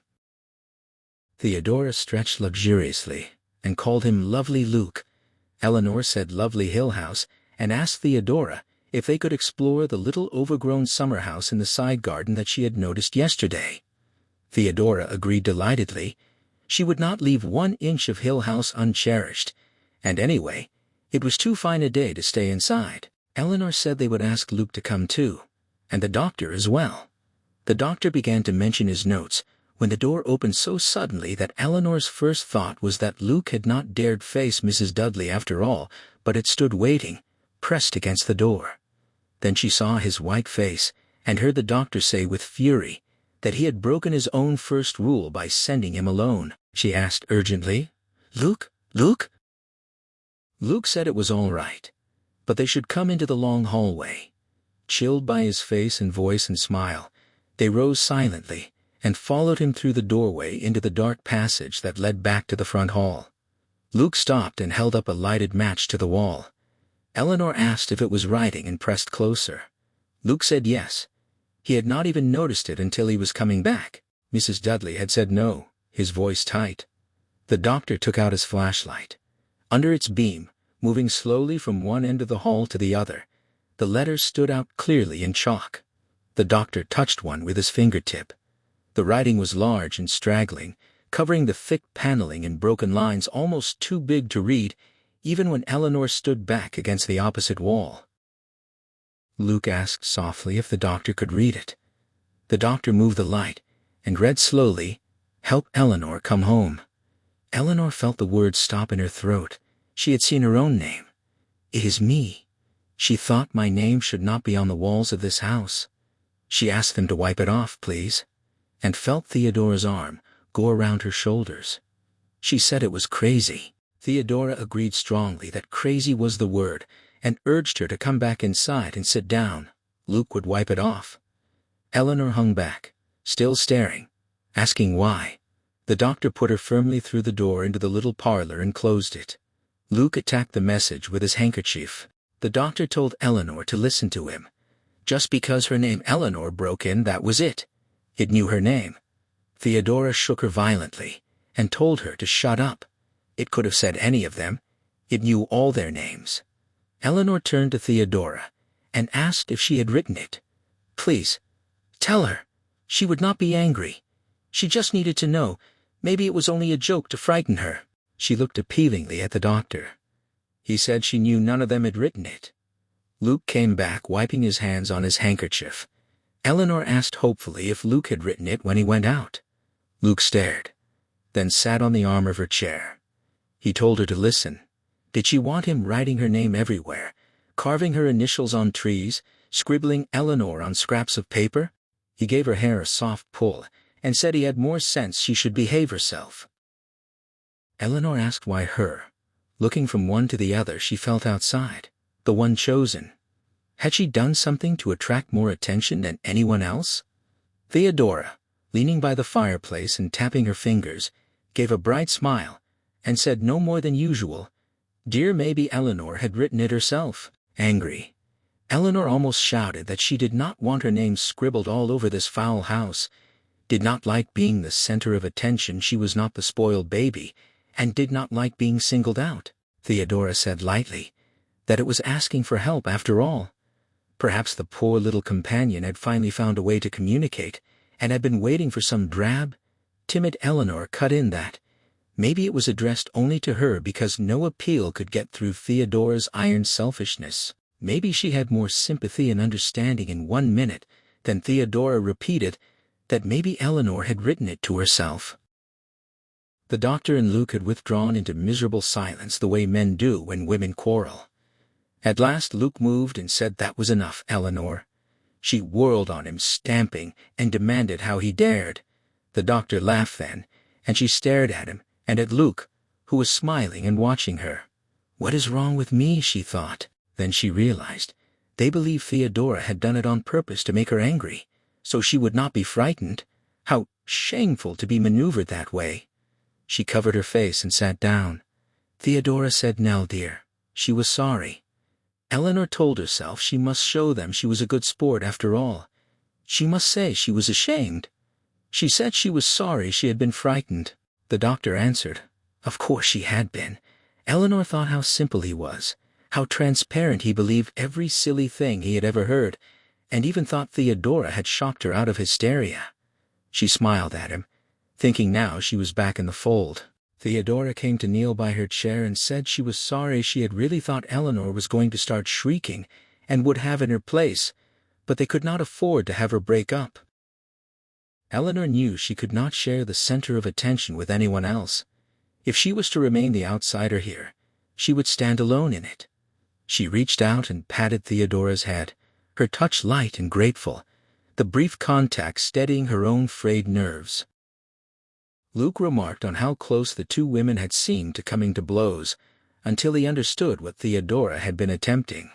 Theodora stretched luxuriously, and called him lovely Luke. Eleanor said lovely Hill House, and asked Theodora if they could explore the little overgrown summer house in the side garden that she had noticed yesterday. Theodora agreed delightedly. She would not leave 1 inch of Hill House uncherished, and anyway, it was too fine a day to stay inside. Eleanor said they would ask Luke to come too, and the doctor as well. The doctor began to mention his notes, when the door opened so suddenly that Eleanor's first thought was that Luke had not dared face Mrs. Dudley after all, but had stood waiting, pressed against the door. Then she saw his white face, and heard the doctor say with fury that he had broken his own first rule by sending him alone. She asked urgently, "Luke? Luke?" Luke said it was all right, but they should come into the long hallway. Chilled by his face and voice and smile, they rose silently and followed him through the doorway into the dark passage that led back to the front hall. Luke stopped and held up a lighted match to the wall. Eleanor asked if it was writing and pressed closer. Luke said yes. He had not even noticed it until he was coming back. Mrs. Dudley had said no, his voice tight. The doctor took out his flashlight. Under its beam, moving slowly from one end of the hall to the other, the letters stood out clearly in chalk. The doctor touched one with his fingertip. The writing was large and straggling, covering the thick paneling in broken lines almost too big to read, even when Eleanor stood back against the opposite wall. Luke asked softly if the doctor could read it. The doctor moved the light and read slowly, "Help Eleanor come home." Eleanor felt the words stop in her throat. She had seen her own name. "It is me." She thought my name should not be on the walls of this house. She asked them to wipe it off, please, and felt Theodora's arm go around her shoulders. She said it was crazy. Theodora agreed strongly that crazy was the word, and urged her to come back inside and sit down. Luke would wipe it off. Eleanor hung back, still staring, asking why. The doctor put her firmly through the door into the little parlor and closed it. Luke attacked the message with his handkerchief. The doctor told Eleanor to listen to him. Just because her name Eleanor broke in, that was it. It knew her name. Theodora shook her violently and told her to shut up. It could have said any of them. It knew all their names. Eleanor turned to Theodora and asked if she had written it. Please, tell her. She would not be angry. She just needed to know. Maybe it was only a joke to frighten her. She looked appealingly at the doctor. He said she knew none of them had written it. Luke came back, wiping his hands on his handkerchief. Eleanor asked hopefully if Luke had written it when he went out. Luke stared, then sat on the arm of her chair. He told her to listen. Did she want him writing her name everywhere, carving her initials on trees, scribbling Eleanor on scraps of paper? He gave her hair a soft pull and said he had more sense she should behave herself. Eleanor asked why her. Looking from one to the other, she felt outside, the one chosen. Had she done something to attract more attention than anyone else? Theodora, leaning by the fireplace and tapping her fingers, gave a bright smile and said no more than usual, "Dear, maybe Eleanor had written it herself." Angry, Eleanor almost shouted that she did not want her name scribbled all over this foul house, did not like being the center of attention. She was not the spoiled baby, and did not like being singled out. Theodora said lightly that it was asking for help after all. Perhaps the poor little companion had finally found a way to communicate, and had been waiting for some drab, timid. Eleanor cut in that maybe it was addressed only to her because no appeal could get through Theodora's iron selfishness. Maybe she had more sympathy and understanding in 1 minute than Theodora repeated that maybe Eleanor had written it to herself. The doctor and Luke had withdrawn into miserable silence the way men do when women quarrel. At last Luke moved and said that was enough, Eleanor. She whirled on him, stamping, and demanded how he dared. The doctor laughed then, and she stared at him and at Luke, who was smiling and watching her. What is wrong with me, she thought. Then she realized they believed Theodora had done it on purpose to make her angry, so she would not be frightened. How shameful to be maneuvered that way. She covered her face and sat down. Theodora said, "Nell, dear." She was sorry. Eleanor told herself she must show them she was a good sport after all. She must say she was ashamed. She said she was sorry she had been frightened. The doctor answered, of course she had been. Eleanor thought how simple he was, how transparent he believed every silly thing he had ever heard, and even thought Theodora had shocked her out of hysteria. She smiled at him, thinking now she was back in the fold. Theodora came to kneel by her chair and said she was sorry. She had really thought Eleanor was going to start shrieking and would have in her place, but they could not afford to have her break up. Eleanor knew she could not share the center of attention with anyone else. If she was to remain the outsider here, she would stand alone in it. She reached out and patted Theodora's head, her touch light and grateful, the brief contact steadying her own frayed nerves. Luke remarked on how close the two women had seemed to coming to blows, until he understood what Theodora had been attempting.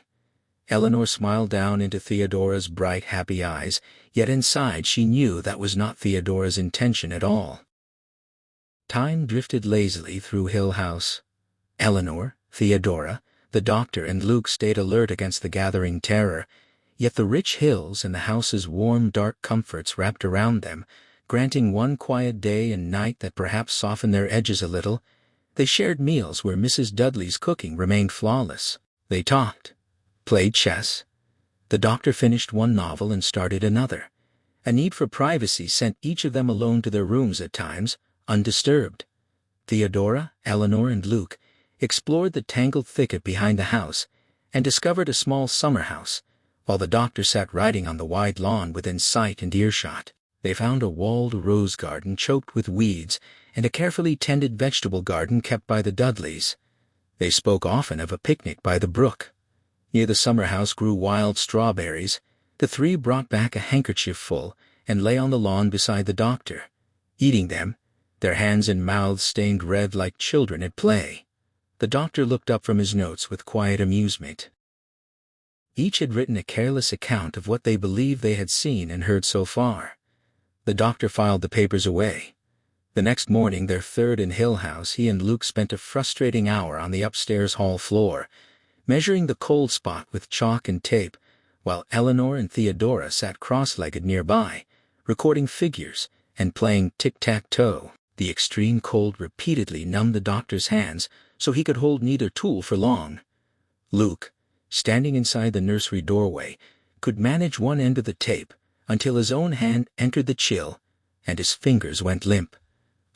Eleanor smiled down into Theodora's bright, happy eyes, yet inside she knew that was not Theodora's intention at all. Time drifted lazily through Hill House. Eleanor, Theodora, the doctor, and Luke stayed alert against the gathering terror, yet the rich hills and the house's warm, dark comforts wrapped around them, granting one quiet day and night that perhaps softened their edges a little. They shared meals where Mrs. Dudley's cooking remained flawless. They talked, played chess. The doctor finished one novel and started another. A need for privacy sent each of them alone to their rooms at times, undisturbed. Theodora, Eleanor, and Luke explored the tangled thicket behind the house and discovered a small summer house, while the doctor sat writing on the wide lawn within sight and earshot. They found a walled rose garden choked with weeds and a carefully tended vegetable garden kept by the Dudleys. They spoke often of a picnic by the brook. Near the summer house grew wild strawberries. The three brought back a handkerchief full and lay on the lawn beside the doctor, eating them, their hands and mouths stained red like children at play. The doctor looked up from his notes with quiet amusement. Each had written a careless account of what they believed they had seen and heard so far. The doctor filed the papers away. The next morning, their third in Hill House, he and Luke spent a frustrating hour on the upstairs hall floor, measuring the cold spot with chalk and tape, while Eleanor and Theodora sat cross-legged nearby, recording figures and playing tic-tac-toe. The extreme cold repeatedly numbed the doctor's hands, so he could hold neither tool for long. Luke, standing inside the nursery doorway, could manage one end of the tape until his own hand entered the chill and his fingers went limp.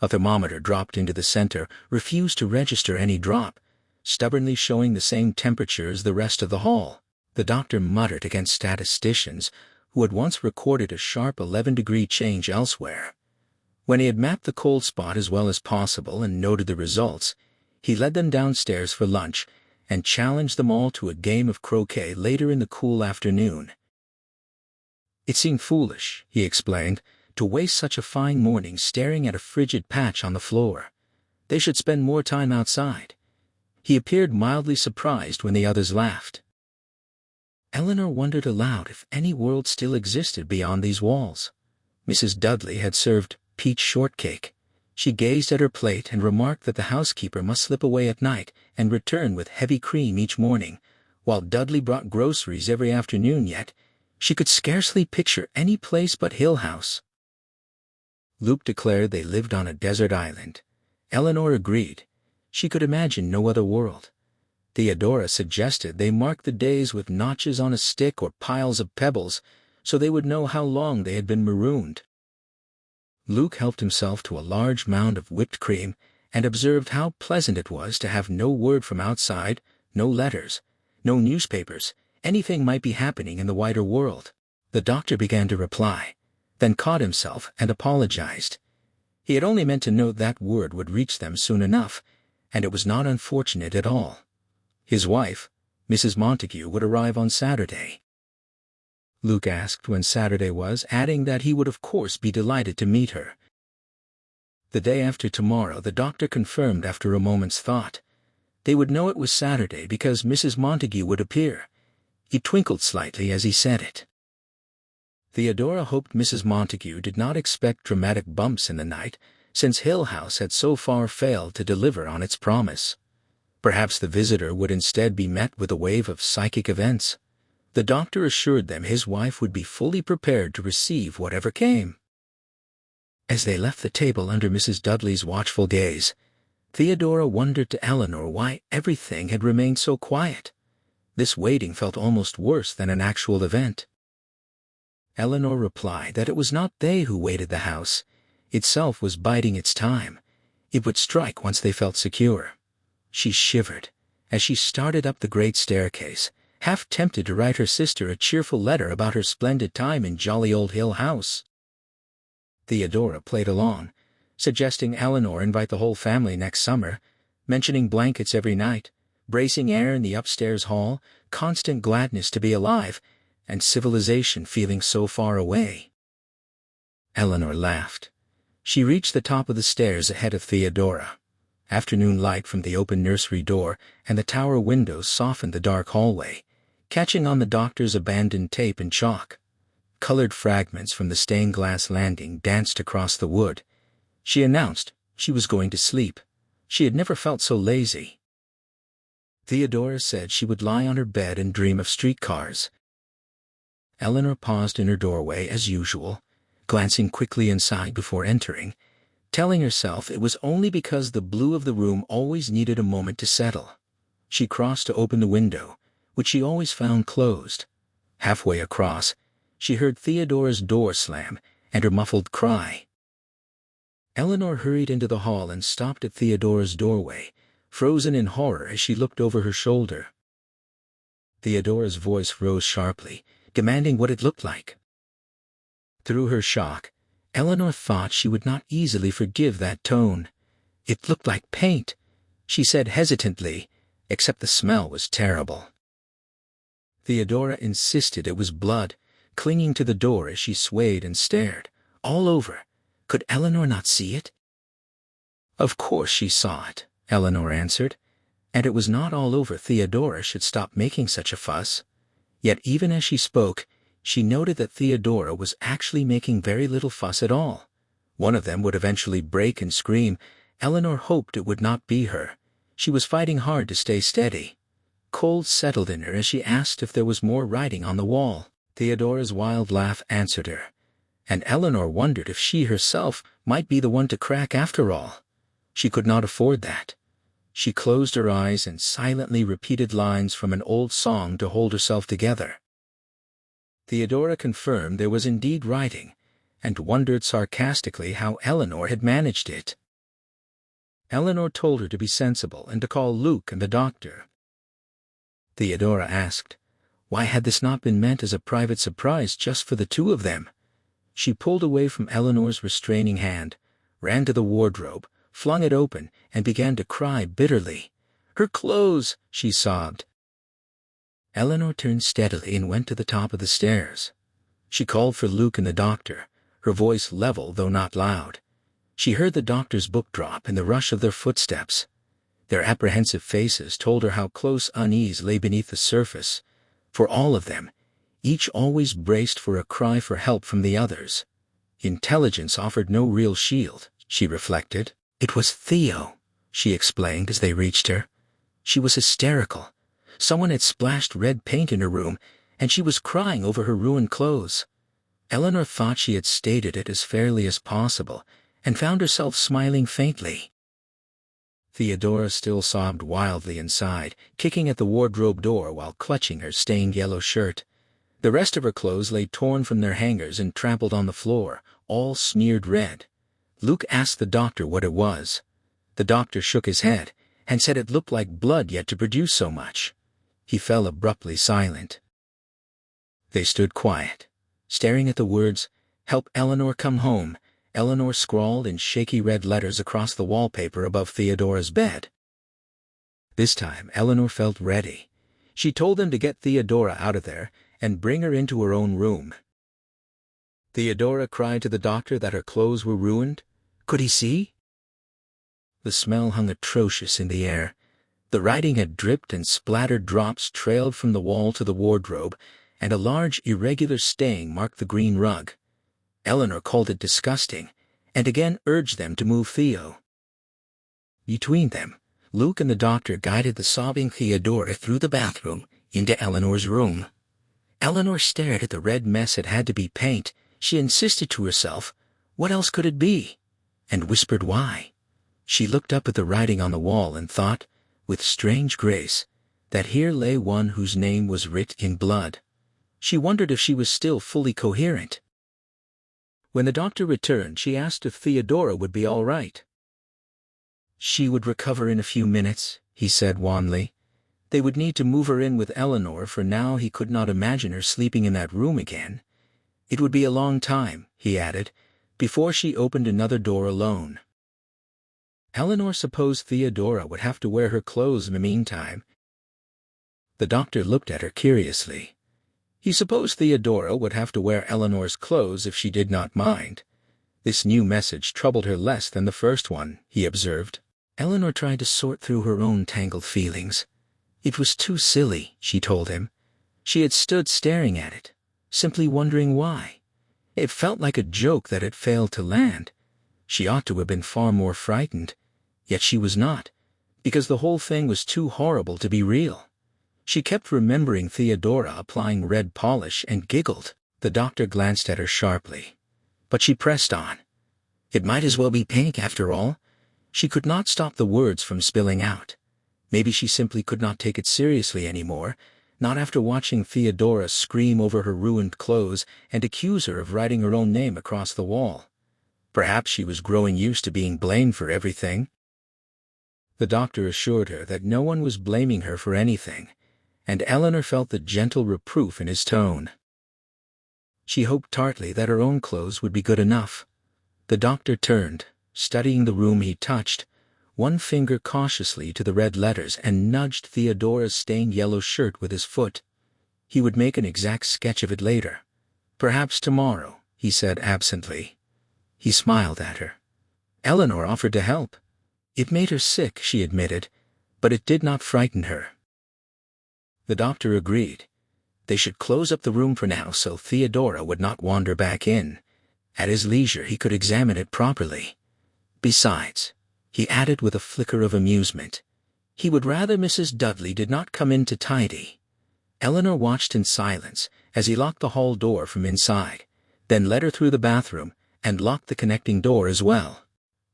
A thermometer dropped into the center refused to register any drop, stubbornly showing the same temperature as the rest of the hall. The doctor muttered against statisticians who had once recorded a sharp 11-degree change elsewhere. When he had mapped the cold spot as well as possible and noted the results, he led them downstairs for lunch and challenged them all to a game of croquet later in the cool afternoon. It seemed foolish, he explained, to waste such a fine morning staring at a frigid patch on the floor. They should spend more time outside. He appeared mildly surprised when the others laughed. Eleanor wondered aloud if any world still existed beyond these walls. Mrs. Dudley had served peach shortcake. She gazed at her plate and remarked that the housekeeper must slip away at night and return with heavy cream each morning, while Dudley brought groceries every afternoon, yet she could scarcely picture any place but Hill House. Luke declared they lived on a desert island. Eleanor agreed. She could imagine no other world. Theodora suggested they mark the days with notches on a stick or piles of pebbles so they would know how long they had been marooned. Luke helped himself to a large mound of whipped cream and observed how pleasant it was to have no word from outside, no letters, no newspapers. Anything might be happening in the wider world. The doctor began to reply, then caught himself and apologized. He had only meant to note that word would reach them soon enough, and it was not unfortunate at all. His wife, Mrs. Montague, would arrive on Saturday. Luke asked when Saturday was, adding that he would of course be delighted to meet her. The day after tomorrow, the doctor confirmed after a moment's thought. They would know it was Saturday because Mrs. Montague would appear. He twinkled slightly as he said it. Theodora hoped Mrs. Montague did not expect dramatic bumps in the night, since Hill House had so far failed to deliver on its promise. Perhaps the visitor would instead be met with a wave of psychic events. The doctor assured them his wife would be fully prepared to receive whatever came. As they left the table under Mrs. Dudley's watchful gaze, Theodora wondered to Eleanor why everything had remained so quiet. This waiting felt almost worse than an actual event. Eleanor replied that it was not they who waited. The house itself was biding its time. It would strike once they felt secure. She shivered as she started up the great staircase, half tempted to write her sister a cheerful letter about her splendid time in jolly old Hill House. Theodora played along, suggesting Eleanor invite the whole family next summer, mentioning blankets every night, bracing air in the upstairs hall, constant gladness to be alive, and civilization feeling so far away. Eleanor laughed. She reached the top of the stairs ahead of Theodora. Afternoon light from the open nursery door and the tower windows softened the dark hallway, catching on the doctor's abandoned tape and chalk. Colored fragments from the stained glass landing danced across the wood. She announced she was going to sleep. She had never felt so lazy. Theodora said she would lie on her bed and dream of streetcars. Eleanor paused in her doorway as usual, glancing quickly inside before entering, telling herself it was only because the blue of the room always needed a moment to settle. She crossed to open the window, which she always found closed. Halfway across, she heard Theodora's door slam and her muffled cry. Eleanor hurried into the hall and stopped at Theodora's doorway, frozen in horror as she looked over her shoulder. Theodora's voice rose sharply, demanding what it looked like. Through her shock, Eleanor thought she would not easily forgive that tone. It looked like paint, she said hesitantly, except the smell was terrible. Theodora insisted it was blood, clinging to the door as she swayed and stared. All over. Could Eleanor not see it? Of course she saw it, Eleanor answered, and it was not all over. Theodora should stop making such a fuss. Yet even as she spoke, she noted that Theodora was actually making very little fuss at all. One of them would eventually break and scream. Eleanor hoped it would not be her. She was fighting hard to stay steady. Cold settled in her as she asked if there was more writing on the wall. Theodora's wild laugh answered her, and Eleanor wondered if she herself might be the one to crack after all. She could not afford that. She closed her eyes and silently repeated lines from an old song to hold herself together. Theodora confirmed there was indeed writing, and wondered sarcastically how Eleanor had managed it. Eleanor told her to be sensible and to call Luke and the doctor. Theodora asked, why had this not been meant as a private surprise just for the two of them? She pulled away from Eleanor's restraining hand, ran to the wardrobe, flung it open, and began to cry bitterly. "Her clothes!" she sobbed. Eleanor turned steadily and went to the top of the stairs. She called for Luke and the doctor, her voice level though not loud. She heard the doctor's book drop and the rush of their footsteps. Their apprehensive faces told her how close unease lay beneath the surface. For all of them, each always braced for a cry for help from the others. Intelligence offered no real shield, she reflected. It was Theo, she explained as they reached her. She was hysterical. Someone had splashed red paint in her room, and she was crying over her ruined clothes. Eleanor thought she had stated it as fairly as possible, and found herself smiling faintly. Theodora still sobbed wildly inside, kicking at the wardrobe door while clutching her stained yellow shirt. The rest of her clothes lay torn from their hangers and trampled on the floor, all smeared red. Luke asked the doctor what it was. The doctor shook his head and said it looked like blood yet to produce so much. He fell abruptly silent. They stood quiet, staring at the words, "Help Eleanor come home," Eleanor scrawled in shaky red letters across the wallpaper above Theodora's bed. This time Eleanor felt ready. She told them to get Theodora out of there and bring her into her own room. Theodora cried to the doctor that her clothes were ruined. Could he see? The smell hung atrocious in the air. The writing had dripped and splattered drops trailed from the wall to the wardrobe, and a large irregular stain marked the green rug. Eleanor called it disgusting, and again urged them to move Theo. Between them, Luke and the doctor guided the sobbing Theodora through the bathroom into Eleanor's room. Eleanor stared at the red mess it had to be paint. She insisted to herself, what else could it be? And whispered why. She looked up at the writing on the wall and thought, with strange grace, that here lay one whose name was writ in blood. She wondered if she was still fully coherent. When the doctor returned, she asked if Theodora would be all right. She would recover in a few minutes, he said wanly. They would need to move her in with Eleanor, for now he could not imagine her sleeping in that room again. It would be a long time, he added, before she opened another door alone. Eleanor supposed Theodora would have to wear her clothes in the meantime. The doctor looked at her curiously. He supposed Theodora would have to wear Eleanor's clothes if she did not mind. This new message troubled her less than the first one, he observed. Eleanor tried to sort through her own tangled feelings. It was too silly, she told him. She had stood staring at it, simply wondering why. It felt like a joke that had failed to land. She ought to have been far more frightened, yet she was not, because the whole thing was too horrible to be real. She kept remembering Theodora applying red polish and giggled. The doctor glanced at her sharply. But she pressed on. It might as well be pink after all. She could not stop the words from spilling out. Maybe she simply could not take it seriously anymore, not after watching Theodora scream over her ruined clothes and accuse her of writing her own name across the wall. Perhaps she was growing used to being blamed for everything. The doctor assured her that no one was blaming her for anything, and Eleanor felt the gentle reproof in his tone. She hoped tartly that her own clothes would be good enough. The doctor turned, studying the room he touched, one finger cautiously to the red letters, and nudged Theodora's stained yellow shirt with his foot. He would make an exact sketch of it later. Perhaps tomorrow, he said absently. He smiled at her. Eleanor offered to help. It made her sick, she admitted, but it did not frighten her. The doctor agreed. They should close up the room for now so Theodora would not wander back in. At his leisure he could examine it properly. Besides, he added with a flicker of amusement, he would rather Mrs. Dudley did not come in to tidy. Eleanor watched in silence as he locked the hall door from inside, then led her through the bathroom and locked the connecting door as well.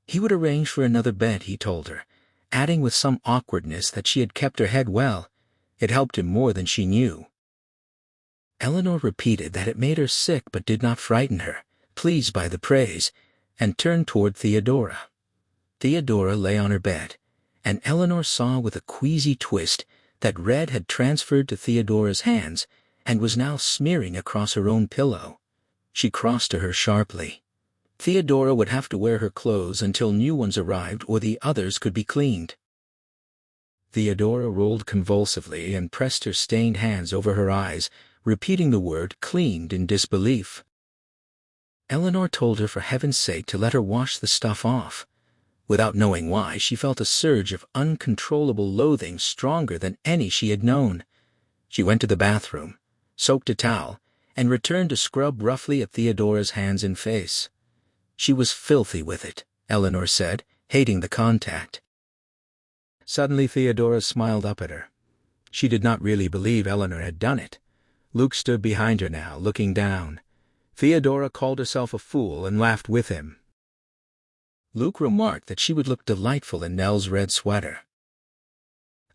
He would arrange for another bed, he told her, adding with some awkwardness that she had kept her head well. It helped him more than she knew. Eleanor repeated that it made her sick but did not frighten her, pleased by the praise, and turned toward Theodora. Theodora lay on her bed, and Eleanor saw with a queasy twist that red had transferred to Theodora's hands and was now smearing across her own pillow. She crossed to her sharply. Theodora would have to wear her clothes until new ones arrived or the others could be cleaned. Theodora rolled convulsively and pressed her stained hands over her eyes, repeating the word cleaned in disbelief. Eleanor told her for heaven's sake to let her wash the stuff off. Without knowing why, she felt a surge of uncontrollable loathing stronger than any she had known. She went to the bathroom, soaked a towel, and returned to scrub roughly at Theodora's hands and face. She was filthy with it, Eleanor said, hating the contact. Suddenly Theodora smiled up at her. She did not really believe Eleanor had done it. Luke stood behind her now, looking down. Theodora called herself a fool and laughed with him. Luke remarked that she would look delightful in Nell's red sweater.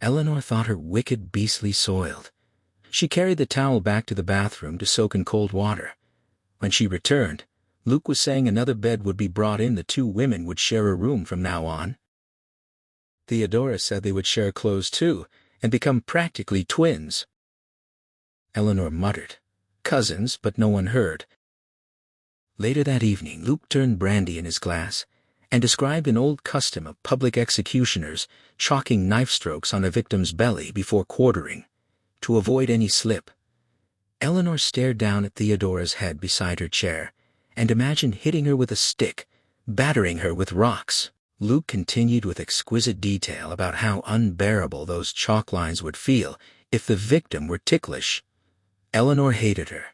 Eleanor thought her wicked, beastly soiled. She carried the towel back to the bathroom to soak in cold water. When she returned, Luke was saying another bed would be brought in. The two women would share a room from now on. Theodora said they would share clothes too, and become practically twins. Eleanor muttered, "Cousins," but no one heard. Later that evening, Luke turned brandy in his glass and described an old custom of public executioners chalking knife strokes on a victim's belly before quartering, to avoid any slip. Eleanor stared down at Theodora's head beside her chair and imagined hitting her with a stick, battering her with rocks. Luke continued with exquisite detail about how unbearable those chalk lines would feel if the victim were ticklish. Eleanor hated her,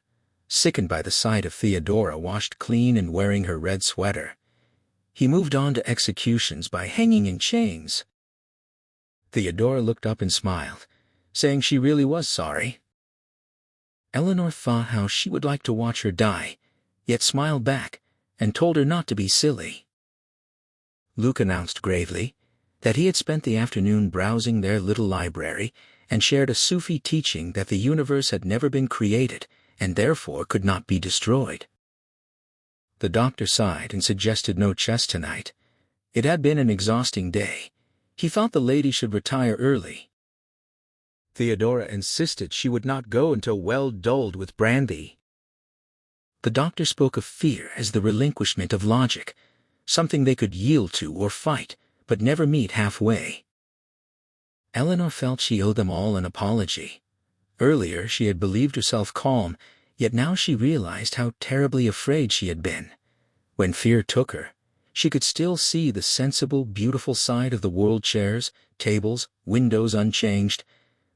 sickened by the sight of Theodora washed clean and wearing her red sweater. He moved on to executions by hanging in chains. Theodora looked up and smiled, saying she really was sorry. Eleanor thought how she would like to watch her die, yet smiled back and told her not to be silly. Luke announced gravely that he had spent the afternoon browsing their little library and shared a Sufi teaching that the universe had never been created and therefore could not be destroyed. The doctor sighed and suggested no chess tonight. It had been an exhausting day. He thought the lady should retire early. Theodora insisted she would not go until well dulled with brandy. The doctor spoke of fear as the relinquishment of logic, something they could yield to or fight, but never meet halfway. Eleanor felt she owed them all an apology. Earlier she had believed herself calm, yet now she realized how terribly afraid she had been. When fear took her, she could still see the sensible, beautiful side of the world: chairs, tables, windows unchanged,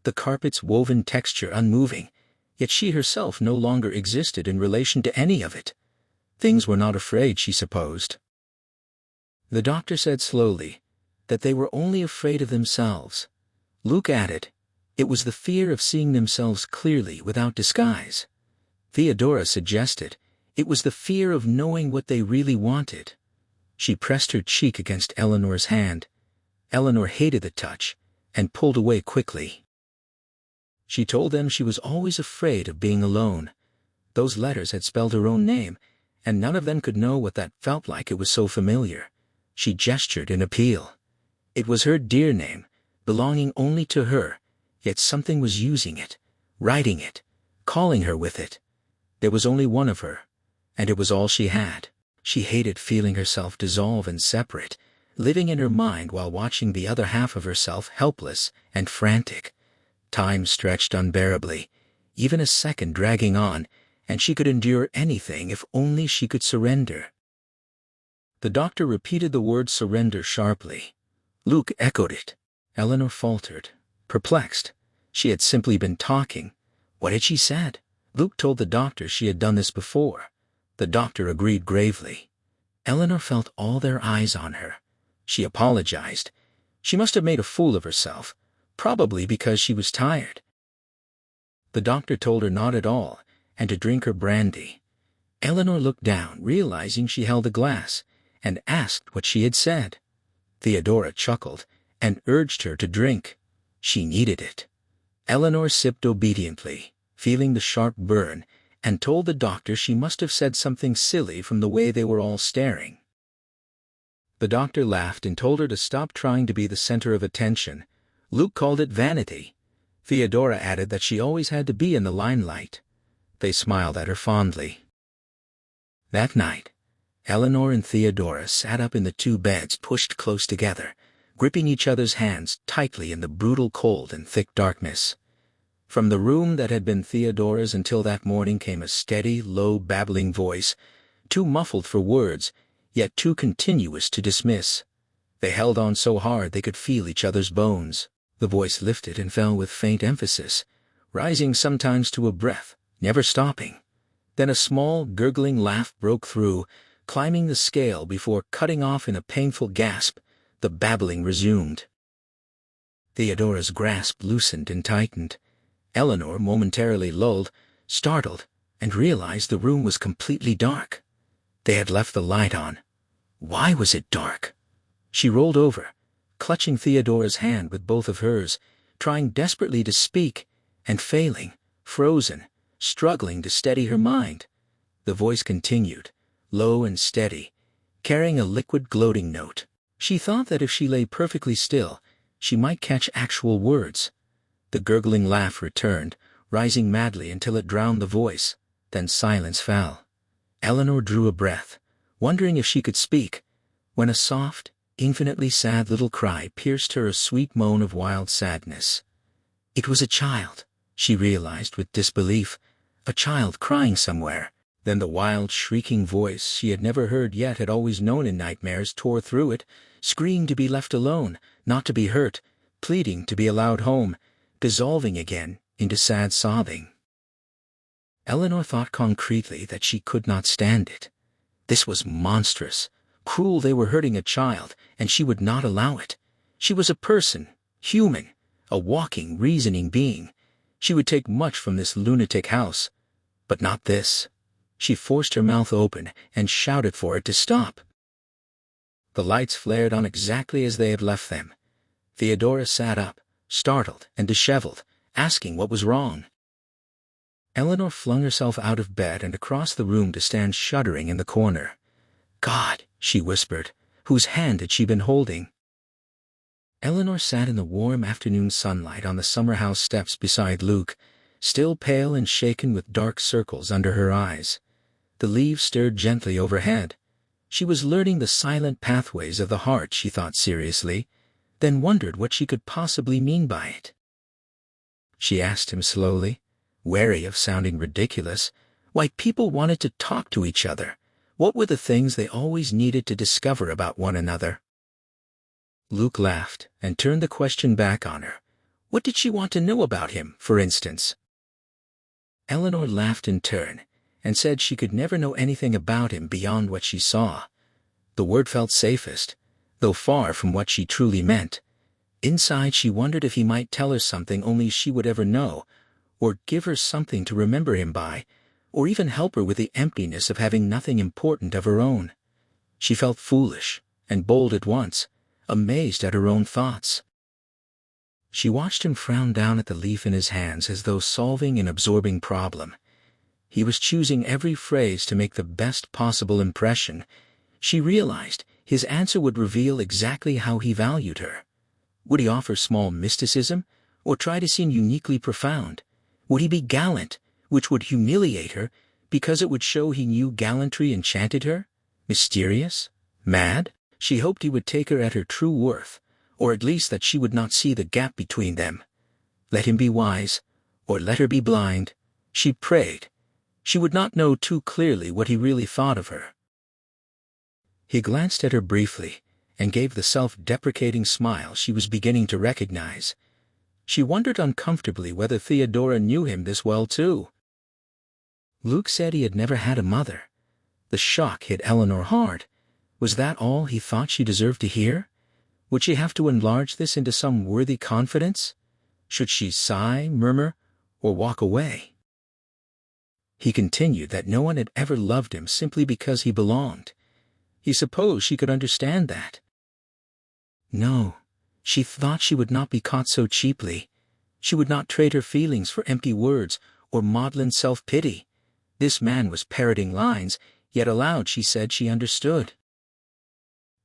the carpet's woven texture unmoving, yet she herself no longer existed in relation to any of it. Things were not afraid, she supposed. The doctor said slowly that they were only afraid of themselves. Luke added, it was the fear of seeing themselves clearly without disguise. Theodora suggested it was the fear of knowing what they really wanted. She pressed her cheek against Eleanor's hand. Eleanor hated the touch and pulled away quickly. She told them she was always afraid of being alone. Those letters had spelled her own name, and none of them could know what that felt like. It was so familiar. She gestured in appeal. It was her dear name, belonging only to her, yet something was using it, writing it, calling her with it. There was only one of her, and it was all she had. She hated feeling herself dissolve and separate, living in her mind while watching the other half of herself helpless and frantic. Time stretched unbearably, even a second dragging on, and she could endure anything if only she could surrender. The doctor repeated the word surrender sharply. Luke echoed it. Eleanor faltered, perplexed. She had simply been talking. What had she said? Luke told the doctor she had done this before. The doctor agreed gravely. Eleanor felt all their eyes on her. She apologized. She must have made a fool of herself, probably because she was tired. The doctor told her not at all, and to drink her brandy. Eleanor looked down, realizing she held a glass, and asked what she had said. Theodora chuckled and urged her to drink. She needed it. Eleanor sipped obediently, feeling the sharp burn, and told the doctor she must have said something silly from the way they were all staring. The doctor laughed and told her to stop trying to be the center of attention. Luke called it vanity. Theodora added that she always had to be in the limelight. They smiled at her fondly. That night, Eleanor and Theodora sat up in the two beds pushed close together, gripping each other's hands tightly in the brutal cold and thick darkness. From the room that had been Theodora's until that morning came a steady, low, babbling voice, too muffled for words, yet too continuous to dismiss. They held on so hard they could feel each other's bones. The voice lifted and fell with faint emphasis, rising sometimes to a breath, never stopping. Then a small, gurgling laugh broke through, climbing the scale before cutting off in a painful gasp. The babbling resumed. Theodora's grasp loosened and tightened. Eleanor, momentarily lulled, startled, and realized the room was completely dark. They had left the light on. Why was it dark? She rolled over, clutching Theodora's hand with both of hers, trying desperately to speak, and failing, frozen, struggling to steady her mind. The voice continued, low and steady, carrying a liquid gloating note. She thought that if she lay perfectly still, she might catch actual words. The gurgling laugh returned, rising madly until it drowned the voice. Then silence fell. Eleanor drew a breath, wondering if she could speak, when a soft, infinitely sad little cry pierced her, a sweet moan of wild sadness. It was a child, she realized with disbelief, a child crying somewhere. Then the wild, shrieking voice she had never heard yet, had always known in nightmares, tore through it, screamed to be left alone, not to be hurt, pleading to be allowed home, dissolving again into sad sobbing. Eleanor thought concretely that she could not stand it. This was monstrous, cruel. They were hurting a child, and she would not allow it. She was a person, human, a walking, reasoning being. She would take much from this lunatic house, but not this. She forced her mouth open and shouted for it to stop. The lights flared on exactly as they had left them. Theodora sat up, startled and disheveled, asking what was wrong. Eleanor flung herself out of bed and across the room to stand shuddering in the corner. God, she whispered, whose hand had she been holding? Eleanor sat in the warm afternoon sunlight on the summer house steps beside Luke, still pale and shaken with dark circles under her eyes. The leaves stirred gently overhead. She was learning the silent pathways of the heart, she thought seriously, then wondered what she could possibly mean by it. She asked him slowly, wary of sounding ridiculous, why people wanted to talk to each other. What were the things they always needed to discover about one another? Luke laughed and turned the question back on her. What did she want to know about him, for instance? Eleanor laughed in turn and said she could never know anything about him beyond what she saw. The word felt safest, though far from what she truly meant. Inside she wondered if he might tell her something only she would ever know, or give her something to remember him by, or even help her with the emptiness of having nothing important of her own. She felt foolish and bold at once, amazed at her own thoughts. She watched him frown down at the leaf in his hands as though solving an absorbing problem. He was choosing every phrase to make the best possible impression. She realized his answer would reveal exactly how he valued her. Would he offer small mysticism, or try to seem uniquely profound? Would he be gallant, which would humiliate her, because it would show he knew gallantry enchanted her? Mysterious? Mad? She hoped he would take her at her true worth, or at least that she would not see the gap between them. Let him be wise, or let her be blind, she prayed. She would not know too clearly what he really thought of her. He glanced at her briefly, and gave the self-deprecating smile she was beginning to recognize. She wondered uncomfortably whether Theodora knew him this well too. Luke said he had never had a mother. The shock hit Eleanor hard. Was that all he thought she deserved to hear? Would she have to enlarge this into some worthy confidence? Should she sigh, murmur, or walk away? He continued that no one had ever loved him simply because he belonged. He supposed she could understand that. No, She thought she would not be caught so cheaply. She would not trade her feelings for empty words or maudlin self-pity. This man was parroting lines, yet aloud she said she understood.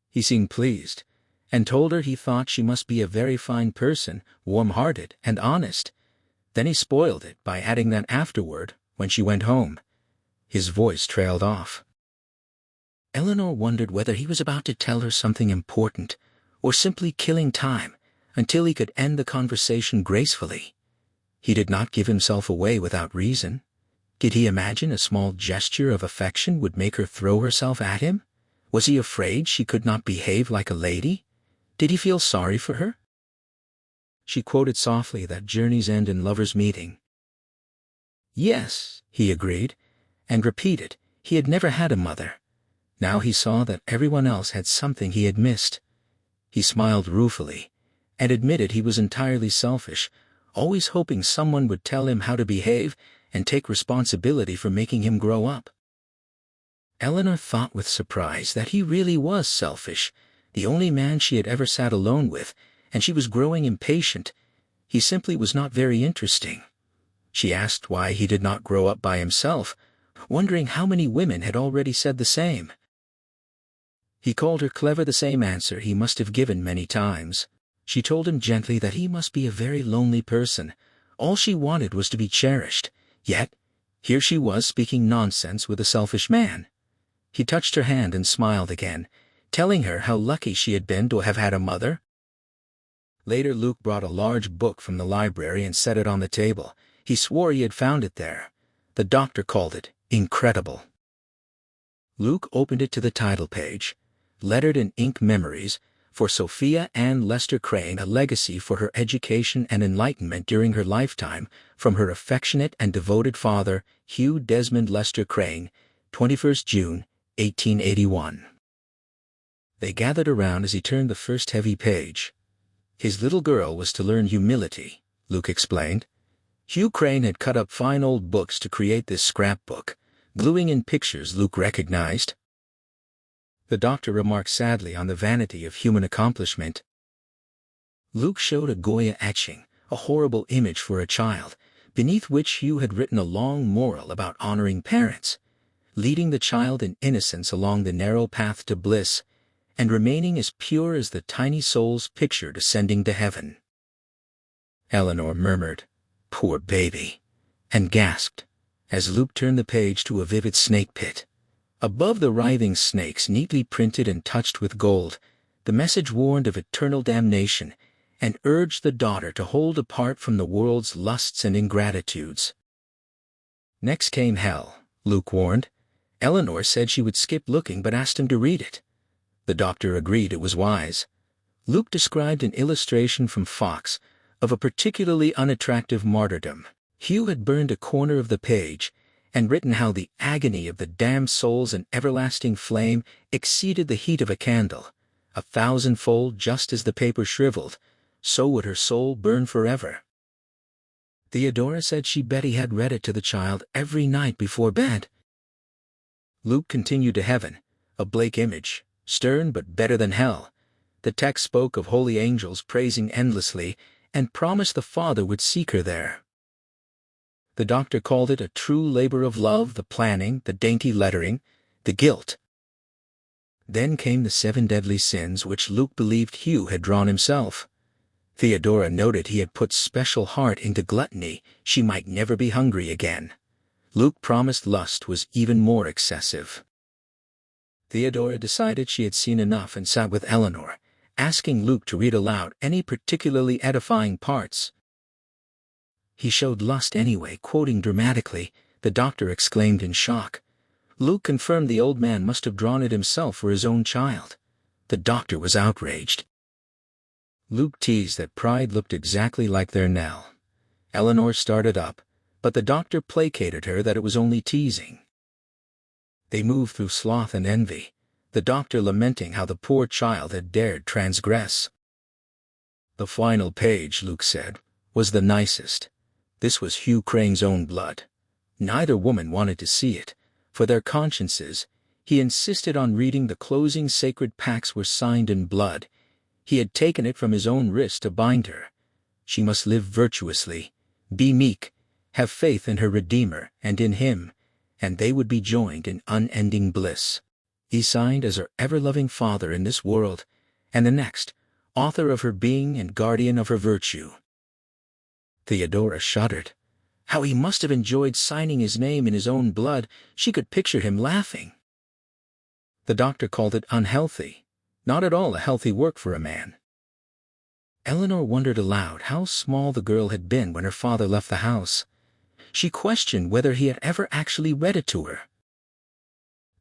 He seemed pleased, and told her he thought she must be a very fine person, warm-hearted and honest. Then he spoiled it by adding that afterward, when she went home. His voice trailed off. Eleanor wondered whether he was about to tell her something important, or simply killing time until he could end the conversation gracefully. He did not give himself away without reason. Did he imagine a small gesture of affection would make her throw herself at him? Was he afraid she could not behave like a lady? Did he feel sorry for her? She quoted softly that journeys end in lovers' meeting. Yes, he agreed, and repeated, he had never had a mother. Now he saw that everyone else had something he had missed. He smiled ruefully, and admitted he was entirely selfish, always hoping someone would tell him how to behave and take responsibility for making him grow up. Eleanor thought with surprise that he really was selfish, the only man she had ever sat alone with, and she was growing impatient. He simply was not very interesting. She asked why he did not grow up by himself, wondering how many women had already said the same. He called her clever, the same answer he must have given many times. She told him gently that he must be a very lonely person. All she wanted was to be cherished. Yet, here she was speaking nonsense with a selfish man. He touched her hand and smiled again, telling her how lucky she had been to have had a mother. Later Luke brought a large book from the library and set it on the table. He swore he had found it there. The doctor called it incredible. Luke opened it to the title page, lettered in ink Memories, for Sophia Ann Lester Crane, a legacy for her education and enlightenment during her lifetime, from her affectionate and devoted father, Hugh Desmond Lester Crane, 21st June, 1881. They gathered around as he turned the first heavy page. His little girl was to learn humility, Luke explained. Hugh Crane had cut up fine old books to create this scrapbook, gluing in pictures Luke recognized. The doctor remarked sadly on the vanity of human accomplishment. Luke showed a Goya etching, a horrible image for a child, beneath which Hugh had written a long moral about honoring parents, leading the child in innocence along the narrow path to bliss, and remaining as pure as the tiny soul's pictured ascending to heaven. Eleanor murmured, "Poor baby," and gasped, as Luke turned the page to a vivid snake pit. Above the writhing snakes, neatly printed and touched with gold, the message warned of eternal damnation and urged the daughter to hold apart from the world's lusts and ingratitudes. Next came hell, Luke warned. Eleanor said she would skip looking but asked him to read it. The doctor agreed it was wise. Luke described an illustration from Fox of a particularly unattractive martyrdom. Hugh had burned a corner of the page and written how the agony of the damned soul's an everlasting flame exceeded the heat of a candle. 1,000-fold, just as the paper shriveled, so would her soul burn forever. Theodora said she bet he had read it to the child every night before bed. Luke continued to heaven, a Blake image, stern but better than hell. The text spoke of holy angels praising endlessly and promised the Father would seek her there. The doctor called it a true labor of love, the planning, the dainty lettering, the guilt. Then came the 7 deadly sins which Luke believed Hugh had drawn himself. Theodora noted he had put special heart into gluttony, she might never be hungry again. Luke promised lust was even more excessive. Theodora decided she had seen enough and sat with Eleanor, asking Luke to read aloud any particularly edifying parts. He showed lust anyway, quoting dramatically. The doctor exclaimed in shock. Luke confirmed the old man must have drawn it himself for his own child. The doctor was outraged. Luke teased that pride looked exactly like their Nell. Eleanor started up, but the doctor placated her that it was only teasing. They moved through sloth and envy, the doctor lamenting how the poor child had dared transgress. The final page, Luke said, was the nicest. This was Hugh Crane's own blood. Neither woman wanted to see it. For their consciences, he insisted on reading the closing sacred pacts were signed in blood. He had taken it from his own wrist to bind her. She must live virtuously, be meek, have faith in her Redeemer and in him, and they would be joined in unending bliss. He signed as her ever-loving Father in this world and the next, author of her being and guardian of her virtue. Theodora shuddered. How he must have enjoyed signing his name in his own blood. She could picture him laughing. The doctor called it unhealthy. Not at all a healthy work for a man. Eleanor wondered aloud how small the girl had been when her father left the house. She questioned whether he had ever actually read it to her.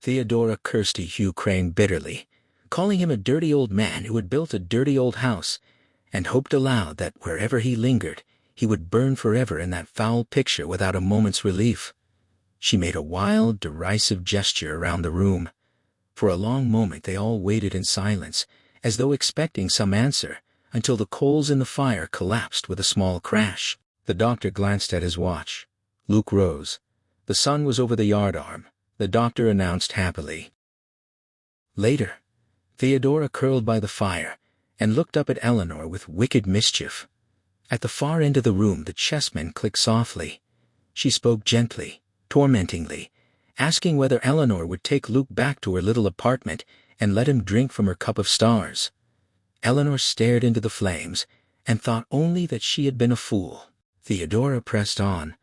Theodora cursed Hugh Crane bitterly, calling him a dirty old man who had built a dirty old house, and hoped aloud that wherever he lingered, he would burn forever in that foul picture without a moment's relief. She made a wild, derisive gesture around the room. For a long moment they all waited in silence, as though expecting some answer, until the coals in the fire collapsed with a small crash. The doctor glanced at his watch. Luke rose. The sun was over the yardarm. The doctor announced happily. Later, Theodora curled by the fire and looked up at Eleanor with wicked mischief. At the far end of the room the chessmen clicked softly. She spoke gently, tormentingly, asking whether Eleanor would take Luke back to her little apartment and let him drink from her cup of stars. Eleanor stared into the flames and thought only that she had been a fool. Theodora pressed on,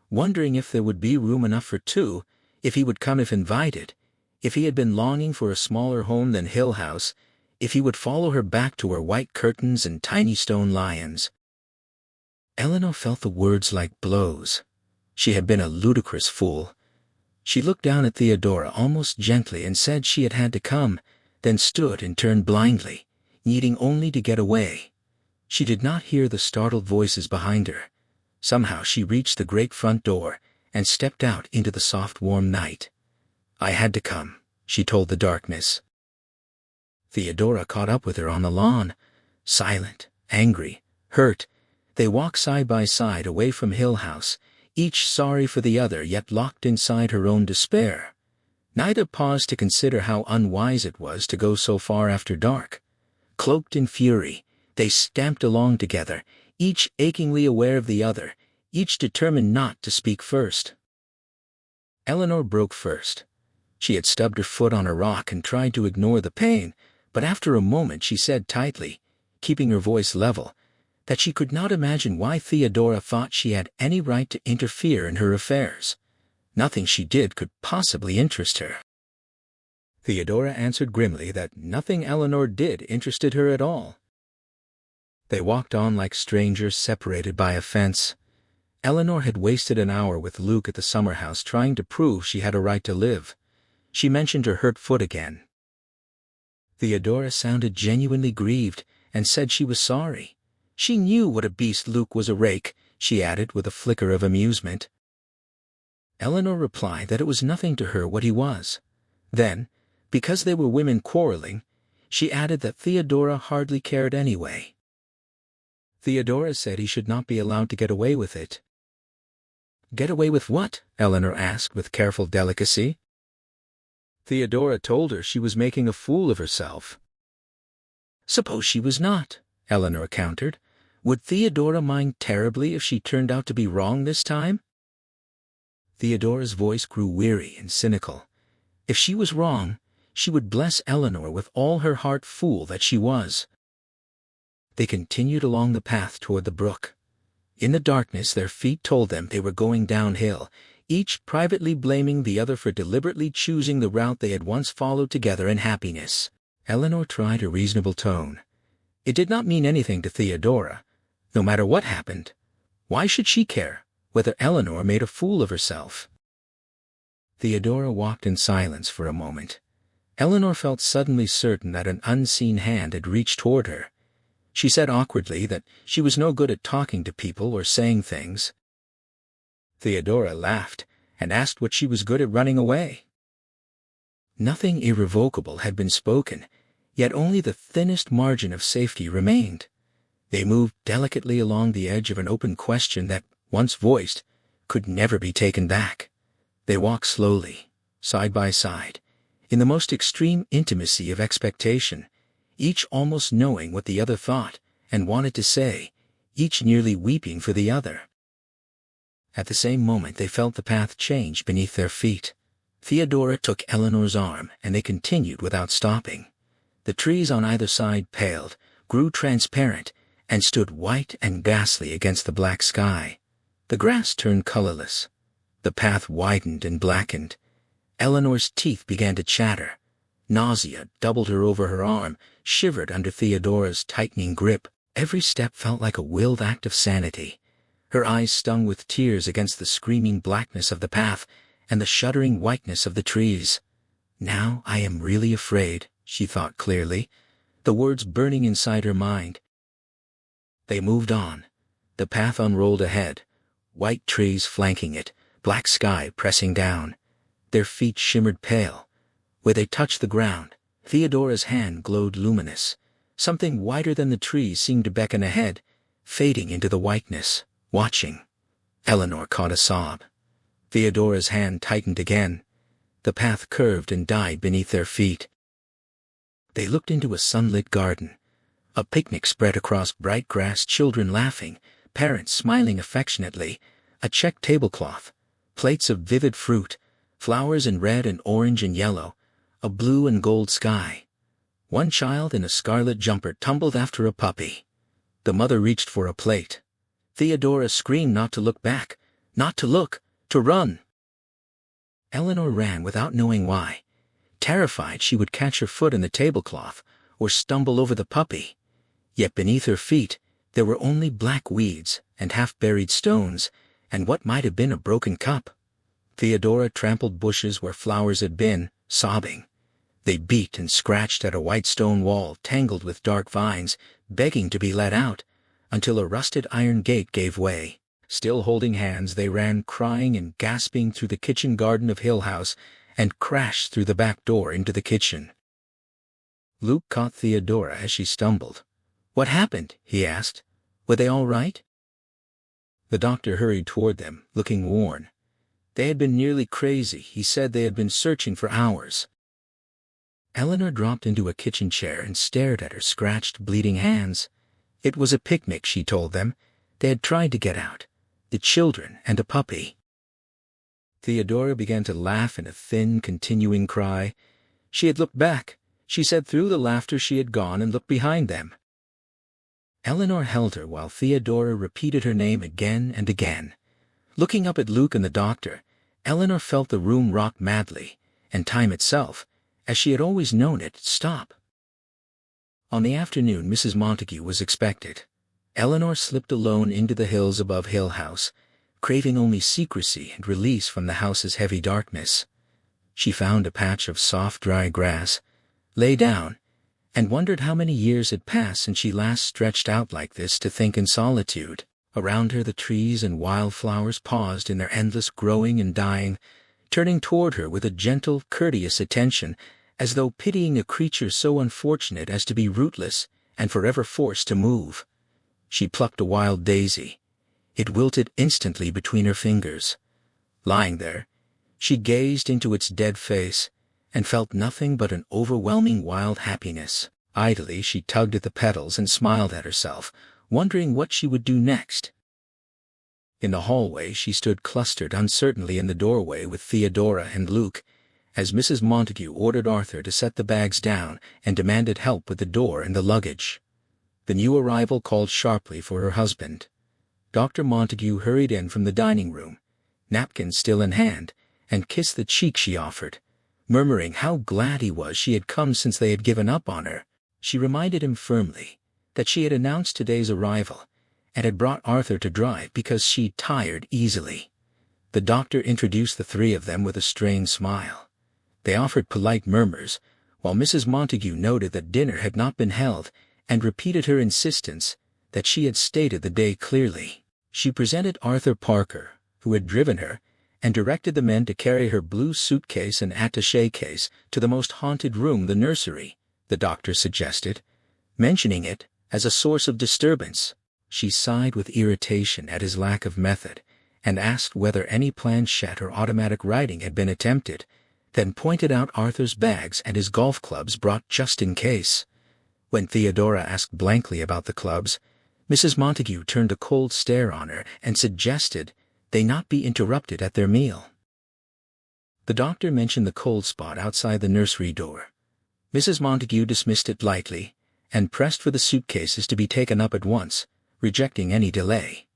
wondering if there would be room enough for two, if he would come if invited, if he had been longing for a smaller home than Hill House, if he would follow her back to her white curtains and tiny stone lions. Eleanor felt the words like blows. She had been a ludicrous fool. She looked down at Theodora almost gently and said she had had to come, then stood and turned blindly, needing only to get away. She did not hear the startled voices behind her. Somehow she reached the great front door and stepped out into the soft warm night. I had to come, she told the darkness. Theodora caught up with her on the lawn. Silent, angry, hurt, they walked side by side away from Hill House, each sorry for the other yet locked inside her own despair. Neither paused to consider how unwise it was to go so far after dark. Cloaked in fury, they stamped along together, each achingly aware of the other, each determined not to speak first. Eleanor broke first. She had stubbed her foot on a rock and tried to ignore the pain, but after a moment she said tightly, keeping her voice level, that she could not imagine why Theodora thought she had any right to interfere in her affairs. Nothing she did could possibly interest her. Theodora answered grimly that nothing Eleanor did interested her at all. They walked on like strangers separated by a fence. Eleanor had wasted an hour with Luke at the summer house trying to prove she had a right to live. She mentioned her hurt foot again. Theodora sounded genuinely grieved and said she was sorry. She knew what a beast Luke was, a rake, she added with a flicker of amusement. Eleanor replied that it was nothing to her what he was. Then, because they were women quarreling, she added that Theodora hardly cared anyway. Theodora said he should not be allowed to get away with it. Get away with what? Eleanor asked with careful delicacy. Theodora told her she was making a fool of herself. Suppose she was not, Eleanor countered. Would Theodora mind terribly if she turned out to be wrong this time? Theodora's voice grew weary and cynical. If she was wrong, she would bless Eleanor with all her heart, fool that she was. They continued along the path toward the brook. In the darkness their feet told them they were going downhill, each privately blaming the other for deliberately choosing the route they had once followed together in happiness. Eleanor tried a reasonable tone. It did not mean anything to Theodora. No matter what happened, why should she care whether Eleanor made a fool of herself? Theodora walked in silence for a moment. Eleanor felt suddenly certain that an unseen hand had reached toward her. She said awkwardly that she was no good at talking to people or saying things. Theodora laughed and asked what she was good at running away. Nothing irrevocable had been spoken, yet only the thinnest margin of safety remained. They moved delicately along the edge of an open question that, once voiced, could never be taken back. They walked slowly, side by side, in the most extreme intimacy of expectation, each almost knowing what the other thought and wanted to say, each nearly weeping for the other. At the same moment they felt the path change beneath their feet. Theodora took Eleanor's arm, and they continued without stopping. The trees on either side paled, grew transparent, and stood white and ghastly against the black sky. The grass turned colorless. The path widened and blackened. Eleanor's teeth began to chatter. Nausea doubled her over her arm, shivered under Theodora's tightening grip. Every step felt like a willed act of sanity. Her eyes stung with tears against the screaming blackness of the path and the shuddering whiteness of the trees. "Now I am really afraid," she thought clearly, the words burning inside her mind. They moved on. The path unrolled ahead, white trees flanking it, black sky pressing down. Their feet shimmered pale. Where they touched the ground, Theodora's hand glowed luminous. Something whiter than the trees seemed to beckon ahead, fading into the whiteness, watching. Eleanor caught a sob. Theodora's hand tightened again. The path curved and died beneath their feet. They looked into a sunlit garden. A picnic spread across bright grass, children laughing, parents smiling affectionately, a checked tablecloth, plates of vivid fruit, flowers in red and orange and yellow, a blue and gold sky. One child in a scarlet jumper tumbled after a puppy. The mother reached for a plate. Theodora screamed not to look back, not to look, to run. Eleanor ran without knowing why, terrified she would catch her foot in the tablecloth or stumble over the puppy. Yet beneath her feet there were only black weeds and half-buried stones and what might have been a broken cup. Theodora trampled bushes where flowers had been, sobbing. They beat and scratched at a white stone wall tangled with dark vines, begging to be let out, until a rusted iron gate gave way. Still holding hands, they ran crying and gasping through the kitchen garden of Hill House and crashed through the back door into the kitchen. Luke caught Theodora as she stumbled. "What happened?" he asked. "Were they all right?" The doctor hurried toward them, looking worn. They had been nearly crazy. He said they had been searching for hours. Eleanor dropped into a kitchen chair and stared at her scratched, bleeding hands. It was a picnic, she told them. They had tried to get out. The children and a puppy. Theodora began to laugh in a thin, continuing cry. She had looked back. She said through the laughter she had gone and looked behind them. Eleanor held her while Theodora repeated her name again and again. Looking up at Luke and the doctor, Eleanor felt the room rock madly, and time itself, as she had always known it, stop. On the afternoon Mrs. Montague was expected. Eleanor slipped alone into the hills above Hill House, craving only secrecy and release from the house's heavy darkness. She found a patch of soft, dry grass, lay down, and wondered how many years had passed since she last stretched out like this to think in solitude. Around her the trees and wildflowers paused in their endless growing and dying, turning toward her with a gentle, courteous attention, as though pitying a creature so unfortunate as to be rootless and forever forced to move. She plucked a wild daisy. It wilted instantly between her fingers. Lying there, she gazed into its dead face and felt nothing but an overwhelming wild happiness. Idly she tugged at the petals and smiled at herself, wondering what she would do next. In the hallway she stood clustered uncertainly in the doorway with Theodora and Luke, as Mrs. Montague ordered Arthur to set the bags down and demanded help with the door and the luggage. The new arrival called sharply for her husband. Dr. Montague hurried in from the dining room, napkin still in hand, and kissed the cheek she offered, murmuring how glad he was she had come since they had given up on her. She reminded him firmly that she had announced today's arrival and had brought Arthur to drive because she tired easily. The doctor introduced the three of them with a strained smile. They offered polite murmurs, while Mrs. Montague noted that dinner had not been held and repeated her insistence that she had stated the day clearly. She presented Arthur Parker, who had driven her, and directed the men to carry her blue suitcase and attaché case to the most haunted room, the nursery, the doctor suggested, mentioning it as a source of disturbance. She sighed with irritation at his lack of method and asked whether any planchette or automatic writing had been attempted, then pointed out Arthur's bags and his golf clubs brought just in case. When Theodora asked blankly about the clubs, Mrs. Montague turned a cold stare on her and suggested they not be interrupted at their meal. The doctor mentioned the cold spot outside the nursery door. Mrs. Montague dismissed it lightly and pressed for the suitcases to be taken up at once, rejecting any delay.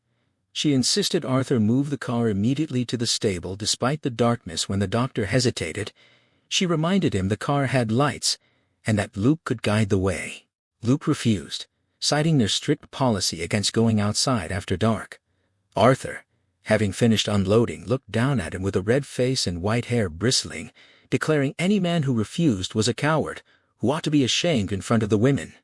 She insisted Arthur move the car immediately to the stable despite the darkness. When the doctor hesitated, she reminded him the car had lights and that Luke could guide the way. Luke refused, citing their strict policy against going outside after dark. Arthur, having finished unloading, looked down at him with a red face and white hair bristling, declaring any man who refused was a coward who ought to be ashamed in front of the women.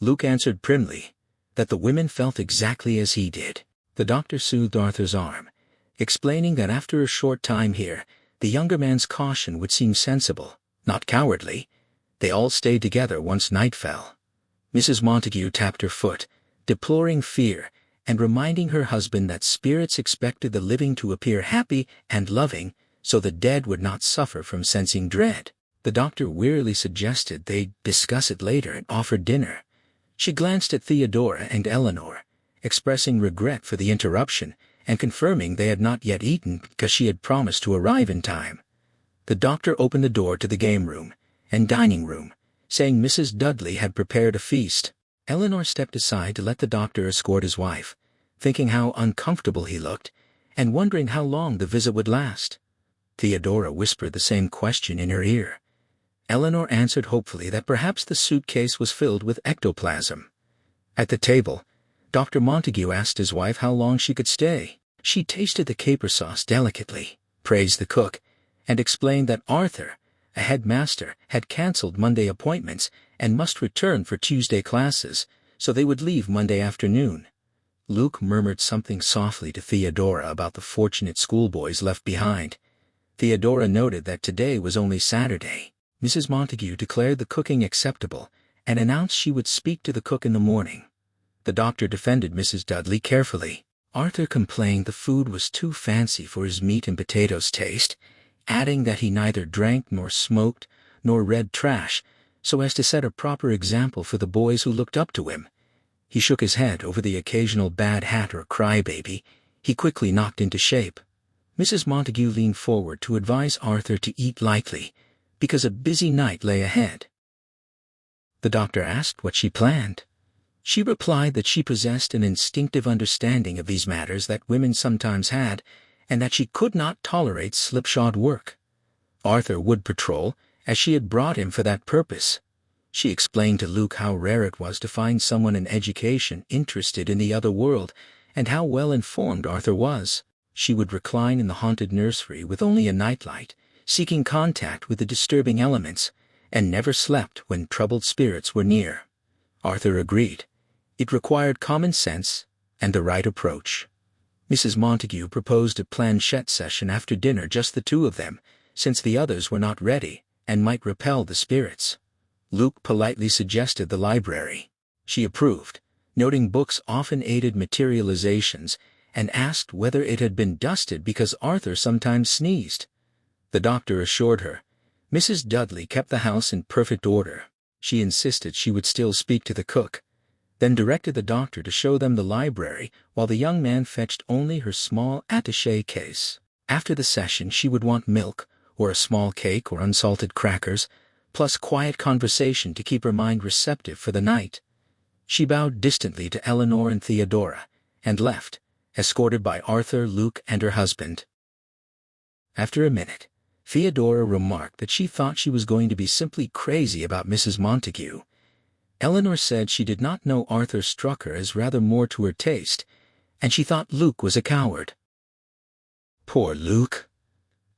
Luke answered primly that the women felt exactly as he did. The doctor soothed Arthur's arm, explaining that after a short time here, the younger man's caution would seem sensible, not cowardly. They all stayed together once night fell. Mrs. Montague tapped her foot, deploring fear and reminding her husband that spirits expected the living to appear happy and loving so the dead would not suffer from sensing dread. The doctor wearily suggested they discuss it later and offered dinner. She glanced at Theodora and Eleanor, expressing regret for the interruption and confirming they had not yet eaten because she had promised to arrive in time. The doctor opened the door to the game room and dining room, saying Mrs. Dudley had prepared a feast. Eleanor stepped aside to let the doctor escort his wife, thinking how uncomfortable he looked and wondering how long the visit would last. Theodora whispered the same question in her ear. Eleanor answered hopefully that perhaps the suitcase was filled with ectoplasm. At the table, Dr. Montague asked his wife how long she could stay. She tasted the caper sauce delicately, praised the cook, and explained that Arthur, a headmaster, had cancelled Monday appointments and must return for Tuesday classes, so they would leave Monday afternoon. Luke murmured something softly to Theodora about the fortunate schoolboys left behind. Theodora noted that today was only Saturday. Mrs. Montague declared the cooking acceptable and announced she would speak to the cook in the morning. The doctor defended Mrs. Dudley carefully. Arthur complained the food was too fancy for his meat and potatoes taste, adding that he neither drank nor smoked nor read trash, so as to set a proper example for the boys who looked up to him. He shook his head over the occasional bad hat or crybaby he quickly knocked into shape. Mrs. Montague leaned forward to advise Arthur to eat lightly, because a busy night lay ahead. The doctor asked what she planned. She replied that she possessed an instinctive understanding of these matters that women sometimes had, and that she could not tolerate slipshod work. Arthur would patrol, as she had brought him for that purpose. She explained to Luke how rare it was to find someone in education interested in the other world, and how well informed Arthur was. She would recline in the haunted nursery with only a nightlight, seeking contact with the disturbing elements, and never slept when troubled spirits were near. Arthur agreed. It required common sense and the right approach. Mrs. Montague proposed a planchette session after dinner, just the two of them, since the others were not ready and might repel the spirits. Luke politely suggested the library. She approved, noting books often aided materializations, and asked whether it had been dusted because Arthur sometimes sneezed. The doctor assured her Mrs. Dudley kept the house in perfect order. She insisted she would still speak to the cook, then directed the doctor to show them the library while the young man fetched only her small attaché case. After the session she would want milk, or a small cake or unsalted crackers, plus quiet conversation to keep her mind receptive for the night. She bowed distantly to Eleanor and Theodora, and left, escorted by Arthur, Luke, and her husband. After a minute, Theodora remarked that she thought she was going to be simply crazy about Mrs. Montague. Eleanor said she did not know Arthur struck her as rather more to her taste, and she thought Luke was a coward. "Poor Luke,"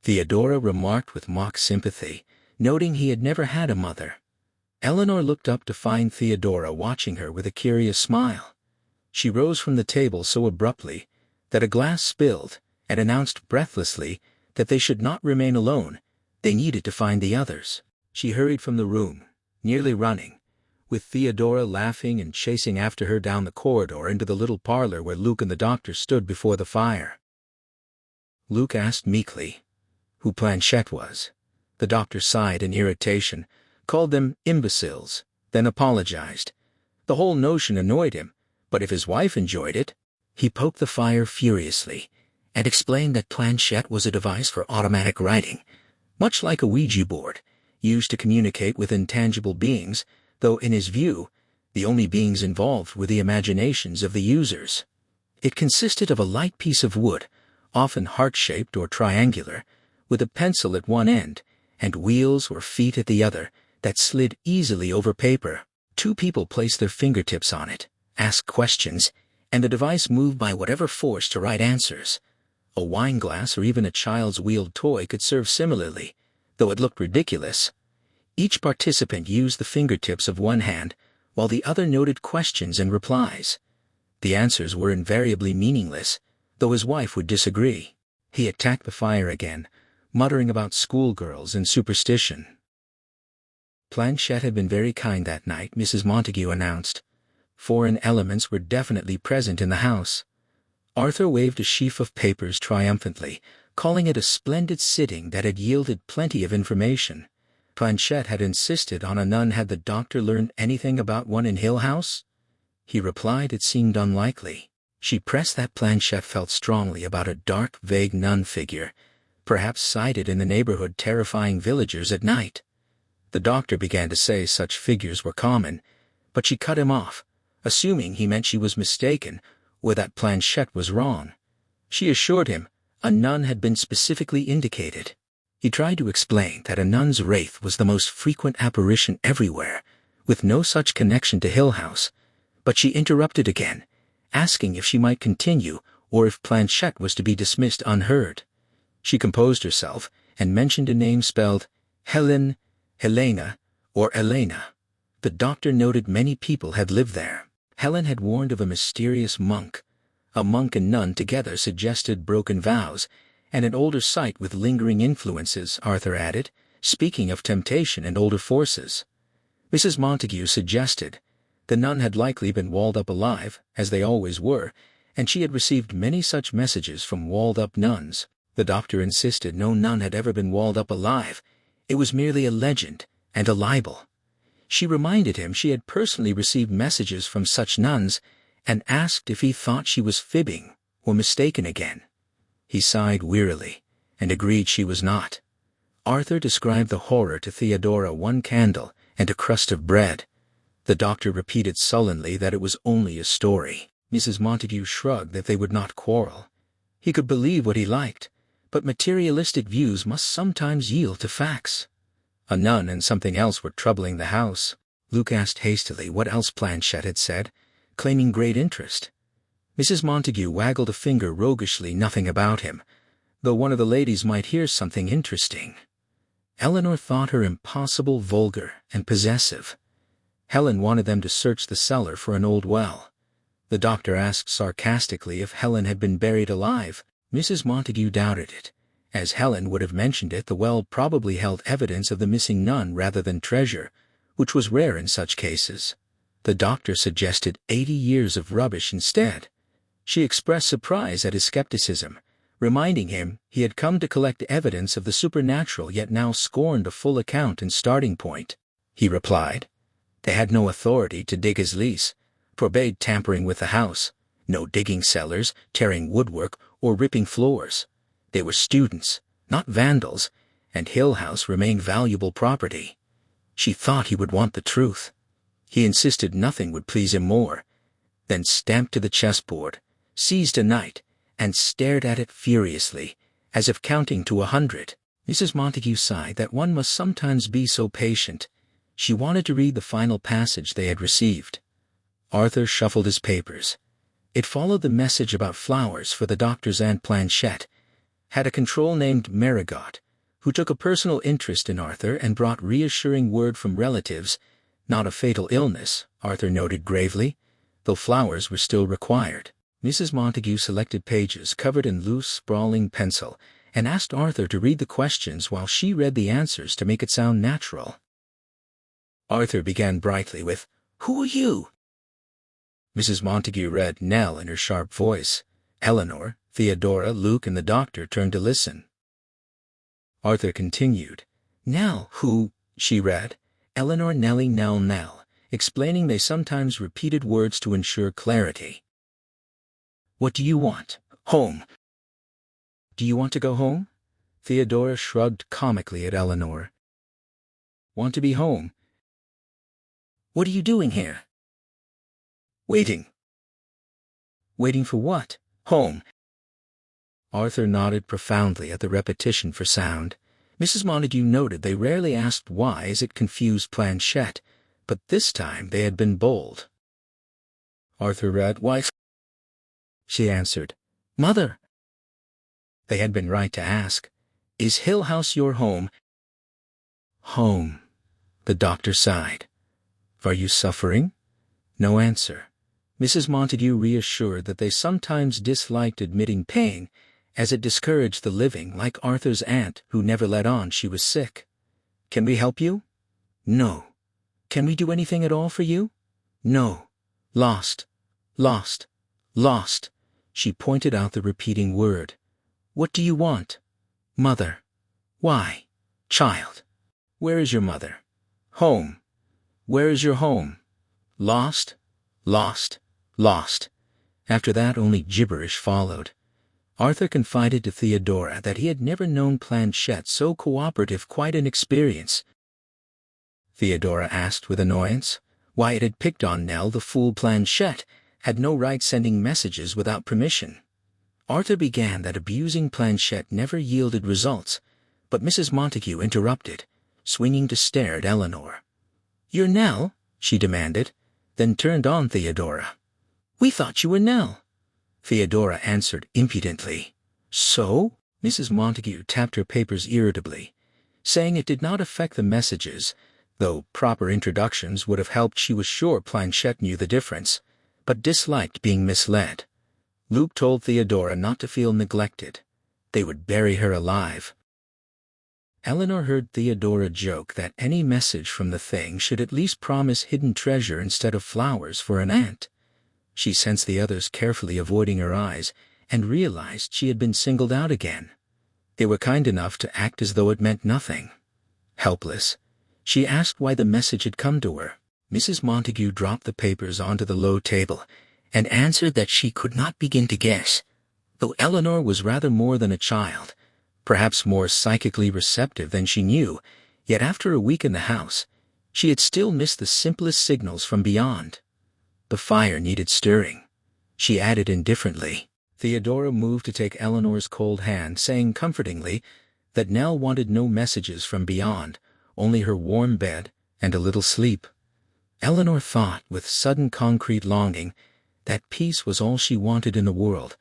Theodora remarked with mock sympathy, noting he had never had a mother. Eleanor looked up to find Theodora watching her with a curious smile. She rose from the table so abruptly that a glass spilled and announced breathlessly that they should not remain alone. They needed to find the others. She hurried from the room, nearly running, with Theodora laughing and chasing after her down the corridor into the little parlor where Luke and the doctor stood before the fire. Luke asked meekly who Planchette was. The doctor sighed in irritation, called them imbeciles, then apologized. The whole notion annoyed him, but if his wife enjoyed it, he poked the fire furiously and explained that planchette was a device for automatic writing, much like a Ouija board, used to communicate with intangible beings, though in his view, the only beings involved were the imaginations of the users. It consisted of a light piece of wood, often heart-shaped or triangular, with a pencil at one end and wheels or feet at the other that slid easily over paper. Two people placed their fingertips on it, asked questions, and the device moved by whatever force to write answers. A wine glass or even a child's wheeled toy could serve similarly, though it looked ridiculous. Each participant used the fingertips of one hand, while the other noted questions and replies. The answers were invariably meaningless, though his wife would disagree. He attacked the fire again, muttering about schoolgirls and superstition. Planchette had been very kind that night, Mrs. Montague announced. Foreign elements were definitely present in the house. Arthur waved a sheaf of papers triumphantly, calling it a splendid sitting that had yielded plenty of information. Planchette had insisted on a nun. Had the doctor learned anything about one in Hill House? He replied it seemed unlikely. She pressed that Planchette felt strongly about a dark, vague nun figure, perhaps sighted in the neighborhood terrifying villagers at night. The doctor began to say such figures were common, but she cut him off, assuming he meant she was mistaken or that Planchette was wrong. She assured him a nun had been specifically indicated. He tried to explain that a nun's wraith was the most frequent apparition everywhere, with no such connection to Hill House, but she interrupted again, asking if she might continue or if Planchette was to be dismissed unheard. She composed herself and mentioned a name spelled Helen, Helena, or Elena. The doctor noted many people had lived there. Helen had warned of a mysterious monk. A monk and nun together suggested broken vows, and an older site with lingering influences, Arthur added, speaking of temptation and older forces. Mrs. Montague suggested the nun had likely been walled up alive, as they always were, and she had received many such messages from walled-up nuns. The doctor insisted no nun had ever been walled up alive. It was merely a legend and a libel. She reminded him she had personally received messages from such nuns and asked if he thought she was fibbing or mistaken again. He sighed wearily and agreed she was not. Arthur described the horror to Theodora: one candle and a crust of bread. The doctor repeated sullenly that it was only a story. Mrs. Montague shrugged that they would not quarrel. He could believe what he liked, but materialistic views must sometimes yield to facts. A nun and something else were troubling the house. Luke asked hastily what else Planchette had said, claiming great interest. Mrs. Montague waggled a finger roguishly. Nothing about him, though one of the ladies might hear something interesting. Eleanor thought her impossible, vulgar, and possessive. Helen wanted them to search the cellar for an old well. The doctor asked sarcastically if Helen had been buried alive. Mrs. Montague doubted it. As Helen would have mentioned it, the well probably held evidence of the missing nun rather than treasure, which was rare in such cases. The doctor suggested 80 years of rubbish instead. She expressed surprise at his skepticism, reminding him he had come to collect evidence of the supernatural yet now scorned a full account and starting point. He replied they had no authority to dig his lease, forbade tampering with the house, no digging cellars, tearing woodwork, or ripping floors. They were students, not vandals, and Hill House remained valuable property. She thought he would want the truth. He insisted nothing would please him more, then stamped to the chessboard, seized a knight, and stared at it furiously, as if counting to 100. Mrs. Montague sighed that one must sometimes be so patient. She wanted to read the final passage they had received. Arthur shuffled his papers. It followed the message about flowers for the doctor's Aunt Planchette, had a control named Marigot, who took a personal interest in Arthur and brought reassuring word from relatives. Not a fatal illness, Arthur noted gravely, though flowers were still required. Mrs. Montague selected pages covered in loose, sprawling pencil and asked Arthur to read the questions while she read the answers to make it sound natural. Arthur began brightly with, "Who are you?" Mrs. Montague read Nell in her sharp voice. Eleanor, Theodora, Luke, and the doctor turned to listen. Arthur continued. "Nell, who?" she read. "Eleanor, Nellie, Nell, Nell. explaining they sometimes repeated words to ensure clarity. "What do you want? Home." "Do you want to go home?" Theodora shrugged comically at Eleanor. "Want to be home." "What are you doing here?" "Waiting." "Waiting for what?" "Home." Arthur nodded profoundly at the repetition for sound. Mrs. Montague noted they rarely asked why, as it confused Planchette, but this time they had been bold. Arthur read, "Wife." She answered, "Mother." They had been right to ask, "Is Hill House your home?" "Home," the doctor sighed. "Are you suffering?" No answer. Mrs. Montague reassured that they sometimes disliked admitting pain, as it discouraged the living, like Arthur's aunt, who never let on she was sick. "Can we help you?" "No." "Can we do anything at all for you?" "No." "Lost. Lost. Lost." She pointed out the repeating word. "What do you want?" "Mother." "Why?" "Child." "Where is your mother?" "Home." "Where is your home?" "Lost. Lost. Lost." After that only gibberish followed. Arthur confided to Theodora that he had never known Planchette so cooperative, quite an experience. Theodora asked with annoyance why it had picked on Nell. The fool Planchette had no right sending messages without permission. Arthur began that abusing Planchette never yielded results, but Mrs. Montague interrupted, swinging to stare at Eleanor. "You're Nell?" she demanded, then turned on Theodora. "We thought you were Nell." Theodora answered impudently. "So?" Mrs. Montague tapped her papers irritably, saying it did not affect the messages, though proper introductions would have helped. She was sure Planchette knew the difference, but disliked being misled. Luke told Theodora not to feel neglected. They would bury her alive. Eleanor heard Theodora joke that any message from the thing should at least promise hidden treasure instead of flowers for an aunt. She sensed the others carefully avoiding her eyes and realized she had been singled out again. They were kind enough to act as though it meant nothing. Helpless, she asked why the message had come to her. Mrs. Montague dropped the papers onto the low table and answered that she could not begin to guess, though Eleanor was rather more than a child, perhaps more psychically receptive than she knew, yet after a week in the house, she had still missed the simplest signals from beyond. The fire needed stirring. She added indifferently. Theodora moved to take Eleanor's cold hand, saying comfortingly that Nell wanted no messages from beyond, only her warm bed and a little sleep. Eleanor thought, with sudden concrete longing, that peace was all she wanted in the world,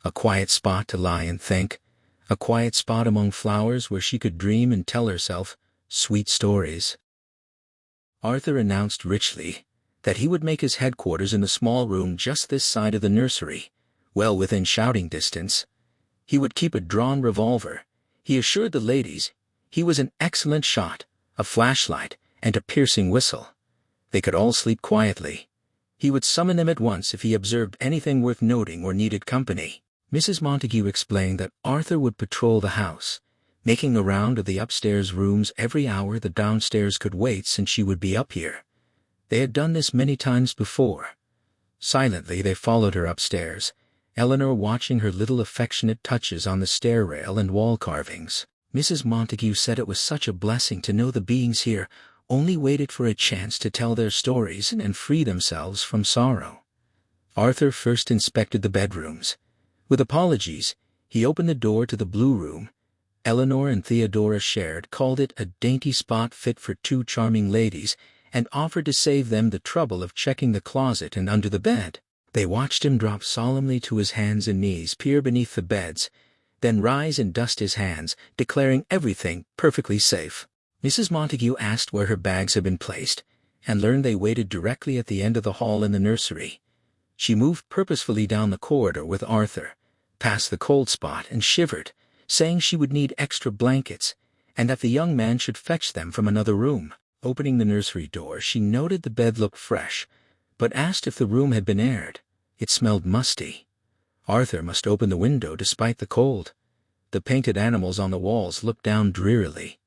a quiet spot to lie and think, a quiet spot among flowers where she could dream and tell herself sweet stories. Arthur announced richly that he would make his headquarters in the small room just this side of the nursery, well within shouting distance. He would keep a drawn revolver. He assured the ladies he was an excellent shot, a flashlight, and a piercing whistle. They could all sleep quietly. He would summon them at once if he observed anything worth noting or needed company. Mrs. Montague explained that Arthur would patrol the house, making a round of the upstairs rooms every hour the downstairs could wait, since she would be up here. They had done this many times before. Silently they followed her upstairs, Eleanor watching her little affectionate touches on the stair rail and wall carvings. Mrs. Montague said it was such a blessing to know the beings here only waited for a chance to tell their stories and free themselves from sorrow. Arthur first inspected the bedrooms. With apologies, he opened the door to the blue room. Eleanor and Theodora shared, called it a dainty spot fit for two charming ladies, and offered to save them the trouble of checking the closet and under the bed. They watched him drop solemnly to his hands and knees, peer beneath the beds, then rise and dust his hands, declaring everything perfectly safe. Mrs. Montague asked where her bags had been placed, and learned they waited directly at the end of the hall in the nursery. She moved purposefully down the corridor with Arthur, past the cold spot, and shivered, saying she would need extra blankets, and that the young man should fetch them from another room. Opening the nursery door, she noted the bed looked fresh, but asked if the room had been aired. It smelled musty. Arthur must open the window despite the cold. The painted animals on the walls looked down drearily.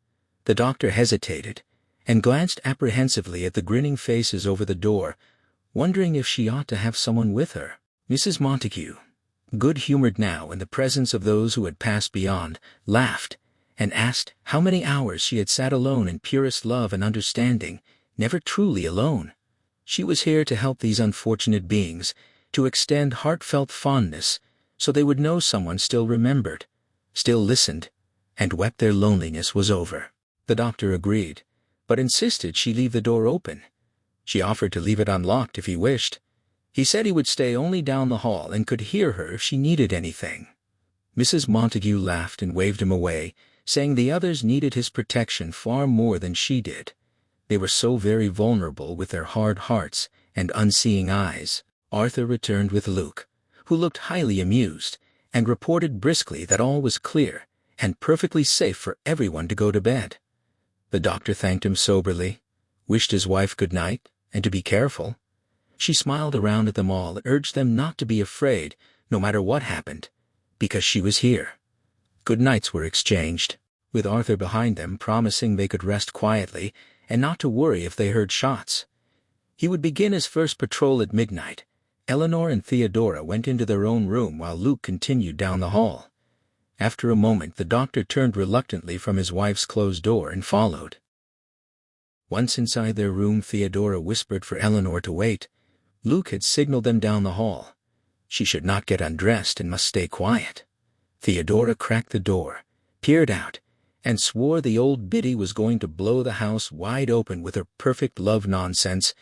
The doctor hesitated, and glanced apprehensively at the grinning faces over the door, wondering if she ought to have someone with her. Mrs. Montague, good-humored now in the presence of those who had passed beyond, laughed, and asked how many hours she had sat alone in purest love and understanding, never truly alone. She was here to help these unfortunate beings, to extend heartfelt fondness, so they would know someone still remembered, still listened, and wept their loneliness was over. The doctor agreed, but insisted she leave the door open. She offered to leave it unlocked if he wished. He said he would stay only down the hall and could hear her if she needed anything. Mrs. Montague laughed and waved him away, saying the others needed his protection far more than she did. They were so very vulnerable with their hard hearts and unseeing eyes. Arthur returned with Luke, who looked highly amused, and reported briskly that all was clear and perfectly safe for everyone to go to bed. The doctor thanked him soberly, wished his wife good night, and to be careful. She smiled around at them all and urged them not to be afraid, no matter what happened, because she was here. Good nights were exchanged, with Arthur behind them promising they could rest quietly and not to worry if they heard shots. He would begin his first patrol at midnight. Eleanor and Theodora went into their own room while Luke continued down the hall. After a moment the doctor turned reluctantly from his wife's closed door and followed. Once inside their room, Theodora whispered for Eleanor to wait. Luke had signaled them down the hall. She should not get undressed and must stay quiet. Theodora cracked the door, peered out, and swore the old biddy was going to blow the house wide open with her perfect love nonsense.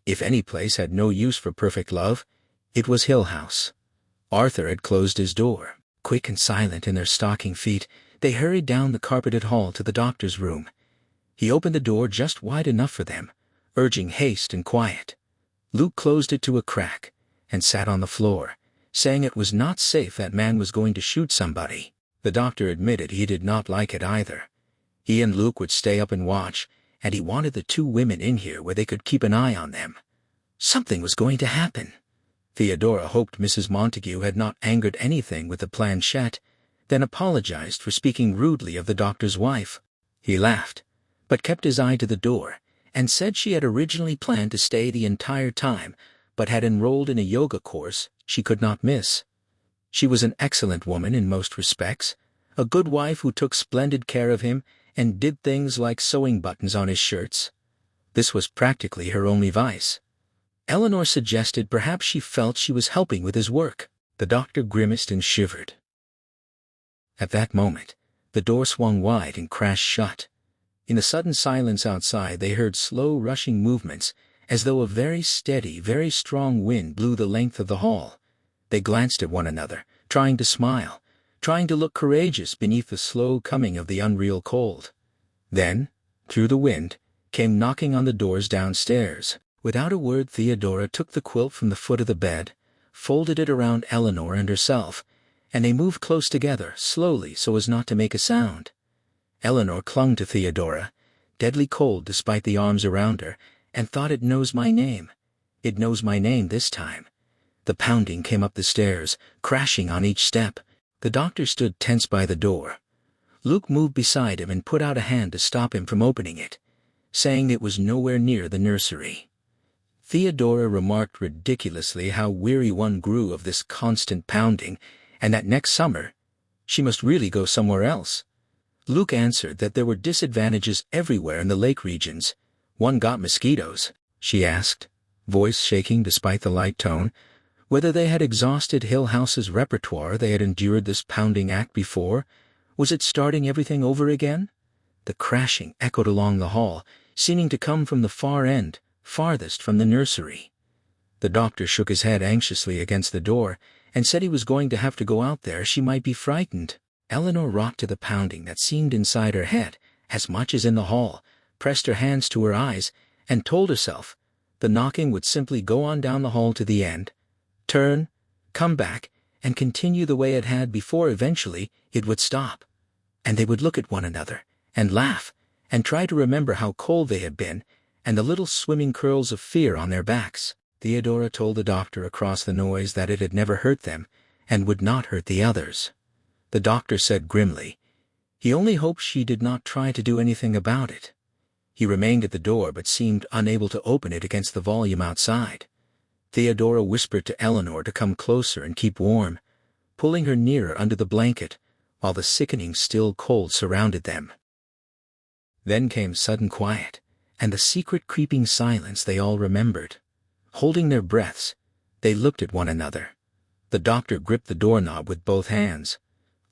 If any place had no use for perfect love, it was Hill House. Arthur had closed his door. Quick and silent in their stocking feet, they hurried down the carpeted hall to the doctor's room. He opened the door just wide enough for them, urging haste and quiet. Luke closed it to a crack and sat on the floor, saying it was not safe, that man was going to shoot somebody. The doctor admitted he did not like it either. He and Luke would stay up and watch, and he wanted the two women in here where they could keep an eye on them. Something was going to happen. Theodora hoped Mrs. Montague had not angered anything with the planchette, then apologized for speaking rudely of the doctor's wife. He laughed, but kept his eye to the door, and said she had originally planned to stay the entire time, but had enrolled in a yoga course she could not miss. She was an excellent woman in most respects, a good wife who took splendid care of him and did things like sewing buttons on his shirts. This was practically her only vice. Eleanor suggested perhaps she felt she was helping with his work. The doctor grimaced and shivered. At that moment, the door swung wide and crashed shut. In the sudden silence outside they heard slow rushing movements, as though a very steady, very strong wind blew the length of the hall. They glanced at one another, trying to smile, trying to look courageous beneath the slow coming of the unreal cold. Then, through the wind, came knocking on the doors downstairs. Without a word, Theodora took the quilt from the foot of the bed, folded it around Eleanor and herself, and they moved close together, slowly so as not to make a sound. Eleanor clung to Theodora, deadly cold despite the arms around her, and thought, "It knows my name. It knows my name this time." The pounding came up the stairs, crashing on each step. The doctor stood tense by the door. Luke moved beside him and put out a hand to stop him from opening it, saying it was nowhere near the nursery. Theodora remarked ridiculously how weary one grew of this constant pounding, and that next summer she must really go somewhere else. Luke answered that there were disadvantages everywhere in the lake regions. One got mosquitoes. She asked, voice shaking despite the light tone, whether they had exhausted Hill House's repertoire. They had endured this pounding act before. Was it starting everything over again? The crashing echoed along the hall, seeming to come from the far end, farthest from the nursery. The doctor shook his head anxiously against the door and said he was going to have to go out there. She might be frightened. Eleanor rocked to the pounding that seemed inside her head as much as in the hall, pressed her hands to her eyes, and told herself the knocking would simply go on down the hall to the end, turn, come back, and continue the way it had before. Eventually it would stop, and they would look at one another and laugh and try to remember how cold they had been and the little swimming curls of fear on their backs. Theodora told the doctor across the noise that it had never hurt them and would not hurt the others. The doctor said grimly he only hoped she did not try to do anything about it. He remained at the door but seemed unable to open it against the volume outside. Theodora whispered to Eleanor to come closer and keep warm, pulling her nearer under the blanket, while the sickening still cold surrounded them. Then came sudden quiet, and the secret creeping silence they all remembered. Holding their breaths, they looked at one another. The doctor gripped the doorknob with both hands.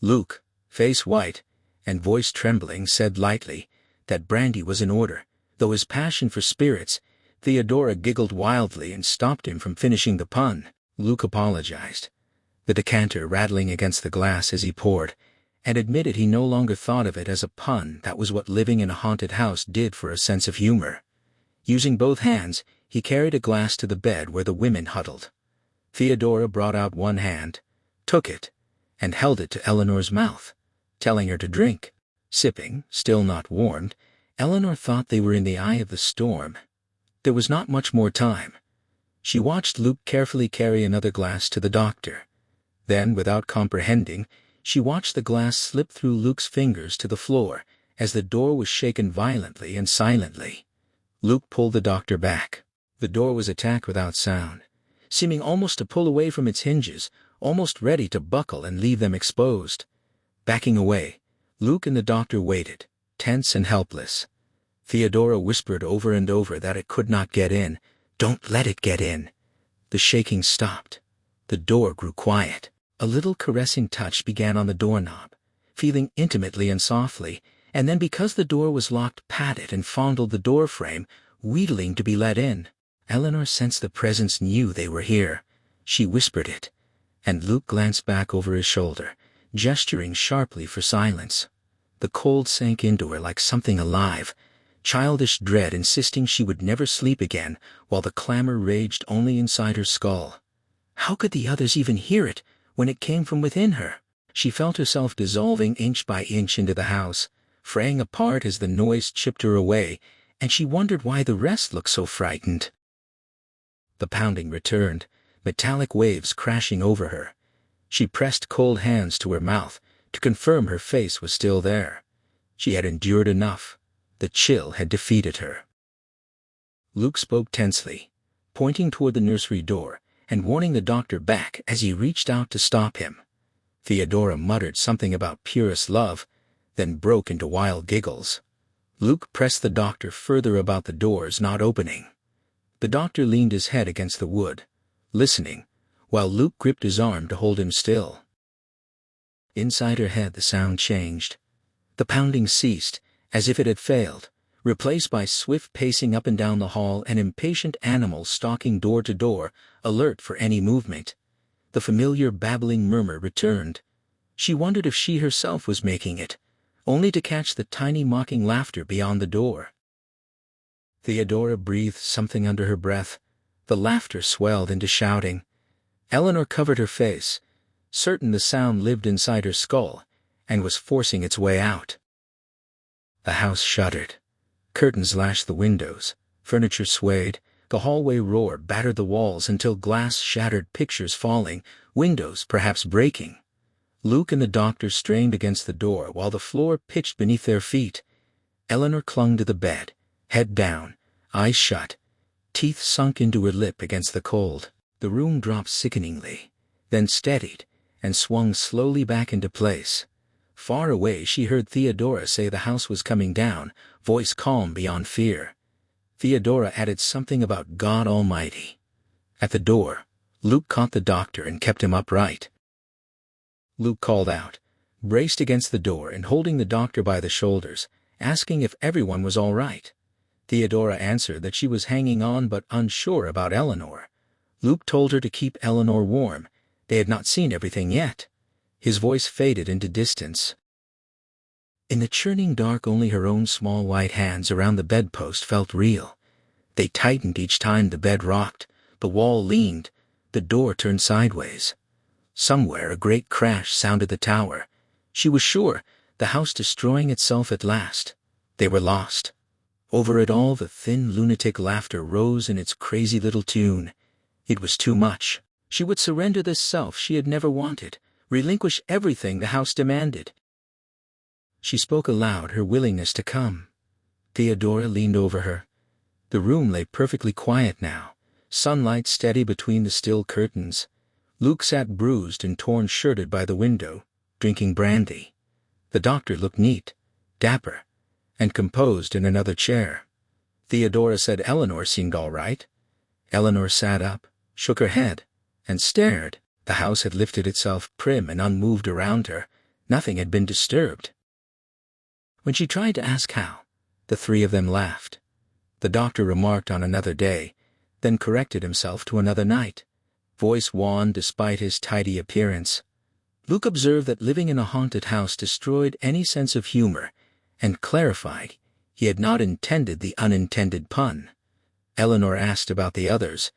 Luke, face white and voice trembling, said lightly that brandy was in order, though his passion for spirits. Theodora giggled wildly and stopped him from finishing the pun. Luke apologized, the decanter rattling against the glass as he poured, and admitted he no longer thought of it as a pun. That was what living in a haunted house did for a sense of humor. Using both hands, he carried a glass to the bed where the women huddled. Theodora brought out one hand, took it, and held it to Eleanor's mouth, telling her to drink. Sipping, still not warmed, Eleanor thought they were in the eye of the storm. There was not much more time. She watched Luke carefully carry another glass to the doctor. Then, without comprehending, she watched the glass slip through Luke's fingers to the floor as the door was shaken violently and silently. Luke pulled the doctor back. The door was attacked without sound, seeming almost to pull away from its hinges, almost ready to buckle and leave them exposed. Backing away, Luke and the doctor waited, tense and helpless. Theodora whispered over and over that it could not get in. Don't let it get in. The shaking stopped. The door grew quiet. A little caressing touch began on the doorknob, feeling intimately and softly, and then, because the door was locked, patted and fondled the doorframe, wheedling to be let in. Eleanor sensed the presence, knew they were here. She whispered it, and Luke glanced back over his shoulder, gesturing sharply for silence. The cold sank into her like something alive, childish dread insisting she would never sleep again, while the clamor raged only inside her skull. How could the others even hear it when it came from within her? She felt herself dissolving inch by inch into the house, fraying apart as the noise chipped her away, and she wondered why the rest looked so frightened. The pounding returned, metallic waves crashing over her. She pressed cold hands to her mouth to confirm her face was still there. She had endured enough. The chill had defeated her. Luke spoke tensely, pointing toward the nursery door and warning the doctor back as he reached out to stop him. Theodora muttered something about purest love, then broke into wild giggles. Luke pressed the doctor further about the doors not opening. The doctor leaned his head against the wood, listening, while Luke gripped his arm to hold him still. Inside her head the sound changed. The pounding ceased, as if it had failed, replaced by swift pacing up and down the hall, an impatient animal stalking door to door, alert for any movement. The familiar babbling murmur returned. She wondered if she herself was making it, only to catch the tiny mocking laughter beyond the door. Theodora breathed something under her breath. The laughter swelled into shouting. Eleanor covered her face, certain the sound lived inside her skull and was forcing its way out. The house shuddered. Curtains lashed the windows, furniture swayed, the hallway roar battered the walls until glass shattered, pictures falling, windows perhaps breaking. Luke and the doctor strained against the door while the floor pitched beneath their feet. Eleanor clung to the bed, head down, eyes shut, teeth sunk into her lip against the cold. The room dropped sickeningly, then steadied and swung slowly back into place. Far away she heard Theodora say the house was coming down, voice calm beyond fear. Theodora added something about God Almighty. At the door, Luke caught the doctor and kept him upright. Luke called out, braced against the door and holding the doctor by the shoulders, asking if everyone was all right. Theodora answered that she was hanging on but unsure about Eleanor. Luke told her to keep Eleanor warm. They had not seen everything yet. His voice faded into distance. In the churning dark, only her own small white hands around the bedpost felt real. They tightened each time the bed rocked, the wall leaned, the door turned sideways. Somewhere a great crash sounded the tower. She was sure, the house destroying itself at last. They were lost. Over it all the thin lunatic laughter rose in its crazy little tune. It was too much. She would surrender this self she had never wanted, relinquish everything the house demanded. She spoke aloud her willingness to come. Theodora leaned over her. The room lay perfectly quiet now, sunlight steady between the still curtains. Luke sat bruised and torn-shirted by the window, drinking brandy. The doctor looked neat, dapper, and composed in another chair. Theodora said Eleanor seemed all right. Eleanor sat up, shook her head, and stared. The house had lifted itself prim and unmoved around her. Nothing had been disturbed. When she tried to ask how, the three of them laughed. The doctor remarked on another day, then corrected himself to another night, voice wan despite his tidy appearance. Luke observed that living in a haunted house destroyed any sense of humor, and clarified he had not intended the unintended pun. Eleanor asked about the others.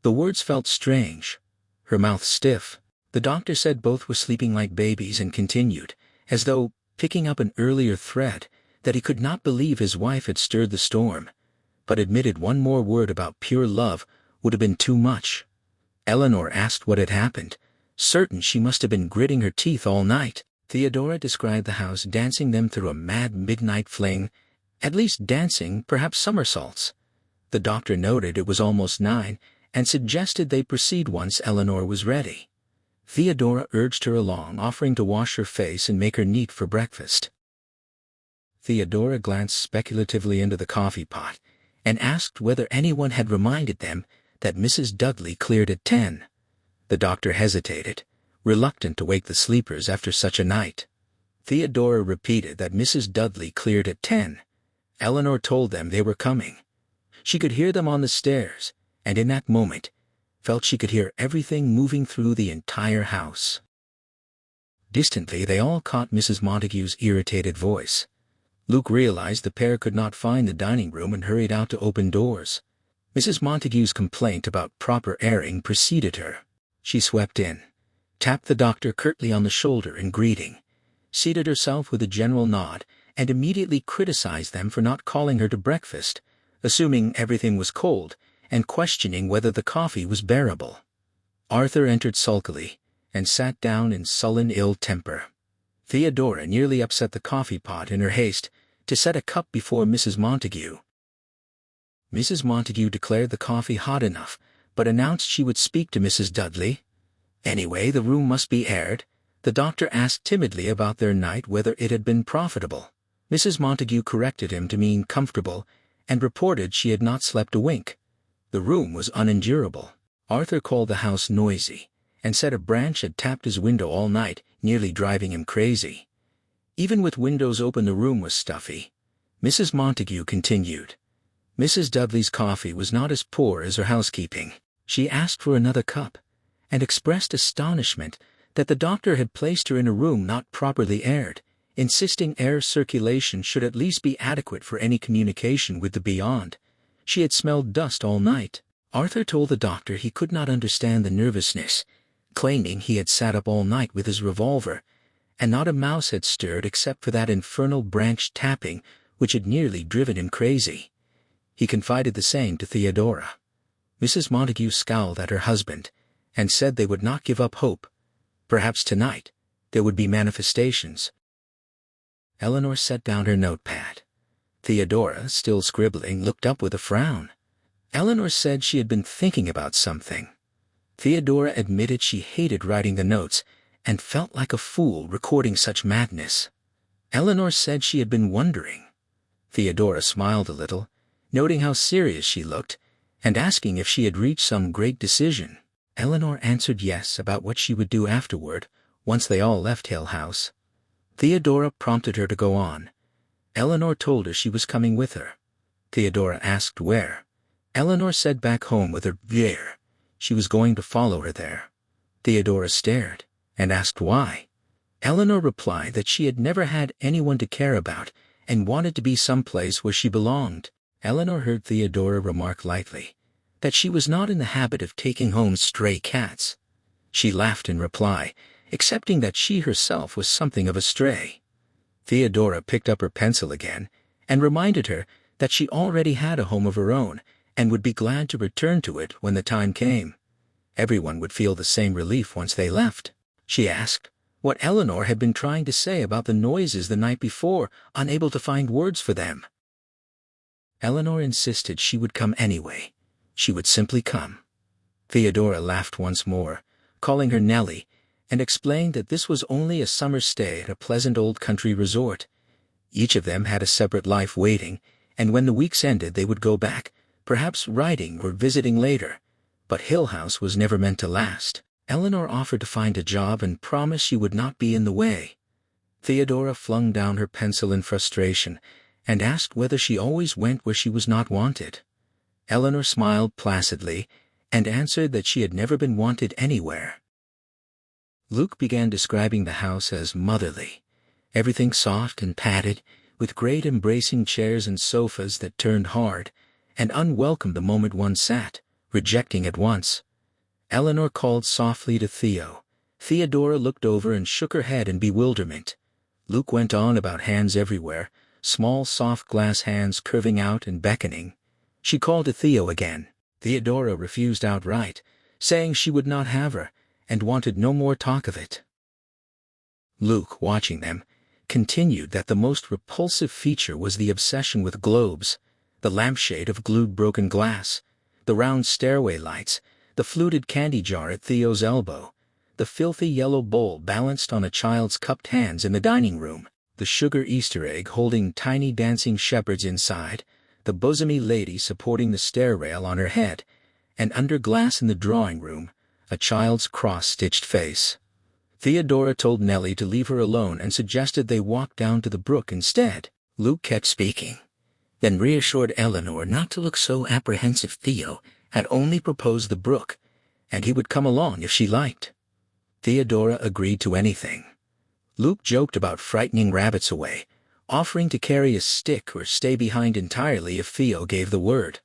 The words felt strange, her mouth stiff. The doctor said both were sleeping like babies and continued, as though picking up an earlier thread, that he could not believe his wife had stirred the storm, but admitted one more word about pure love would have been too much. Eleanor asked what had happened, certain she must have been gritting her teeth all night. Theodora described the house dancing them through a mad midnight fling, at least dancing, perhaps somersaults. The doctor noted it was almost 9, and suggested they proceed once Eleanor was ready. Theodora urged her along, offering to wash her face and make her neat for breakfast. Theodora glanced speculatively into the coffee pot, and asked whether anyone had reminded them that Mrs. Dudley cleared at 10. The doctor hesitated, reluctant to wake the sleepers after such a night. Theodora repeated that Mrs. Dudley cleared at 10. Eleanor told them they were coming. She could hear them on the stairs, and in that moment, felt she could hear everything moving through the entire house. Distantly, they all caught Mrs. Montague's irritated voice. Luke realized the pair could not find the dining room and hurried out to open doors. Mrs. Montague's complaint about proper airing preceded her. She swept in, tapped the doctor curtly on the shoulder in greeting, seated herself with a general nod, and immediately criticized them for not calling her to breakfast, assuming everything was cold, and questioning whether the coffee was bearable. Arthur entered sulkily, and sat down in sullen ill temper. Theodora nearly upset the coffee pot in her haste to set a cup before Mrs. Montague. Mrs. Montague declared the coffee hot enough, but announced she would speak to Mrs. Dudley. Anyway, the room must be aired. The doctor asked timidly about their night, whether it had been profitable. Mrs. Montague corrected him to mean comfortable, and reported she had not slept a wink. The room was unendurable. Arthur called the house noisy, and said a branch had tapped his window all night, nearly driving him crazy. Even with windows open, the room was stuffy. Mrs. Montague continued. Mrs. Dudley's coffee was not as poor as her housekeeping. She asked for another cup, and expressed astonishment that the doctor had placed her in a room not properly aired, insisting air circulation should at least be adequate for any communication with the beyond. She had smelled dust all night. Arthur told the doctor he could not understand the nervousness, claiming he had sat up all night with his revolver, and not a mouse had stirred except for that infernal branch tapping which had nearly driven him crazy. He confided the same to Theodora. Mrs. Montague scowled at her husband, and said they would not give up hope. Perhaps tonight there would be manifestations. Eleanor set down her notepad. Theodora, still scribbling, looked up with a frown. Eleanor said she had been thinking about something. Theodora admitted she hated writing the notes, and felt like a fool recording such madness. Eleanor said she had been wondering. Theodora smiled a little, noting how serious she looked, and asking if she had reached some great decision. Eleanor answered yes about what she would do afterward, once they all left Hill House. Theodora prompted her to go on. Eleanor told her she was coming with her. Theodora asked where. Eleanor said back home with her bear. She was going to follow her there. Theodora stared, and asked why. Eleanor replied that she had never had anyone to care about, and wanted to be someplace where she belonged. Eleanor heard Theodora remark lightly that she was not in the habit of taking home stray cats. She laughed in reply, accepting that she herself was something of a stray. Theodora picked up her pencil again, and reminded her that she already had a home of her own, and would be glad to return to it when the time came. Everyone would feel the same relief once they left. She asked what Eleanor had been trying to say about the noises the night before, unable to find words for them. Eleanor insisted she would come anyway. She would simply come. Theodora laughed once more, calling her Nellie, and explained that this was only a summer stay at a pleasant old country resort. Each of them had a separate life waiting, and when the weeks ended they would go back, perhaps writing or visiting later. But Hill House was never meant to last. Eleanor offered to find a job and promised she would not be in the way. Theodora flung down her pencil in frustration and asked whether she always went where she was not wanted. Eleanor smiled placidly and answered that she had never been wanted anywhere. Luke began describing the house as motherly. Everything soft and padded, with great embracing chairs and sofas that turned hard and unwelcome the moment one sat, rejecting at once. Eleanor called softly to Theo. Theodora looked over and shook her head in bewilderment. Luke went on about hands everywhere, small soft glass hands curving out and beckoning. She called to Theo again. Theodora refused outright, saying she would not have her, and wanted no more talk of it. Luke, watching them, continued that the most repulsive feature was the obsession with globes, the lampshade of glued broken glass, the round stairway lights, the fluted candy jar at Theo's elbow, the filthy yellow bowl balanced on a child's cupped hands in the dining room, the sugar Easter egg holding tiny dancing shepherds inside, the bosomy lady supporting the stair rail on her head, and under glass in the drawing room, a child's cross-stitched face. Theodora told Nellie to leave her alone and suggested they walk down to the brook instead. Luke kept speaking, then reassured Eleanor not to look so apprehensive. Theo had only proposed the brook, and he would come along if she liked. Theodora agreed to anything. Luke joked about frightening rabbits away, offering to carry a stick or stay behind entirely if Theo gave the word.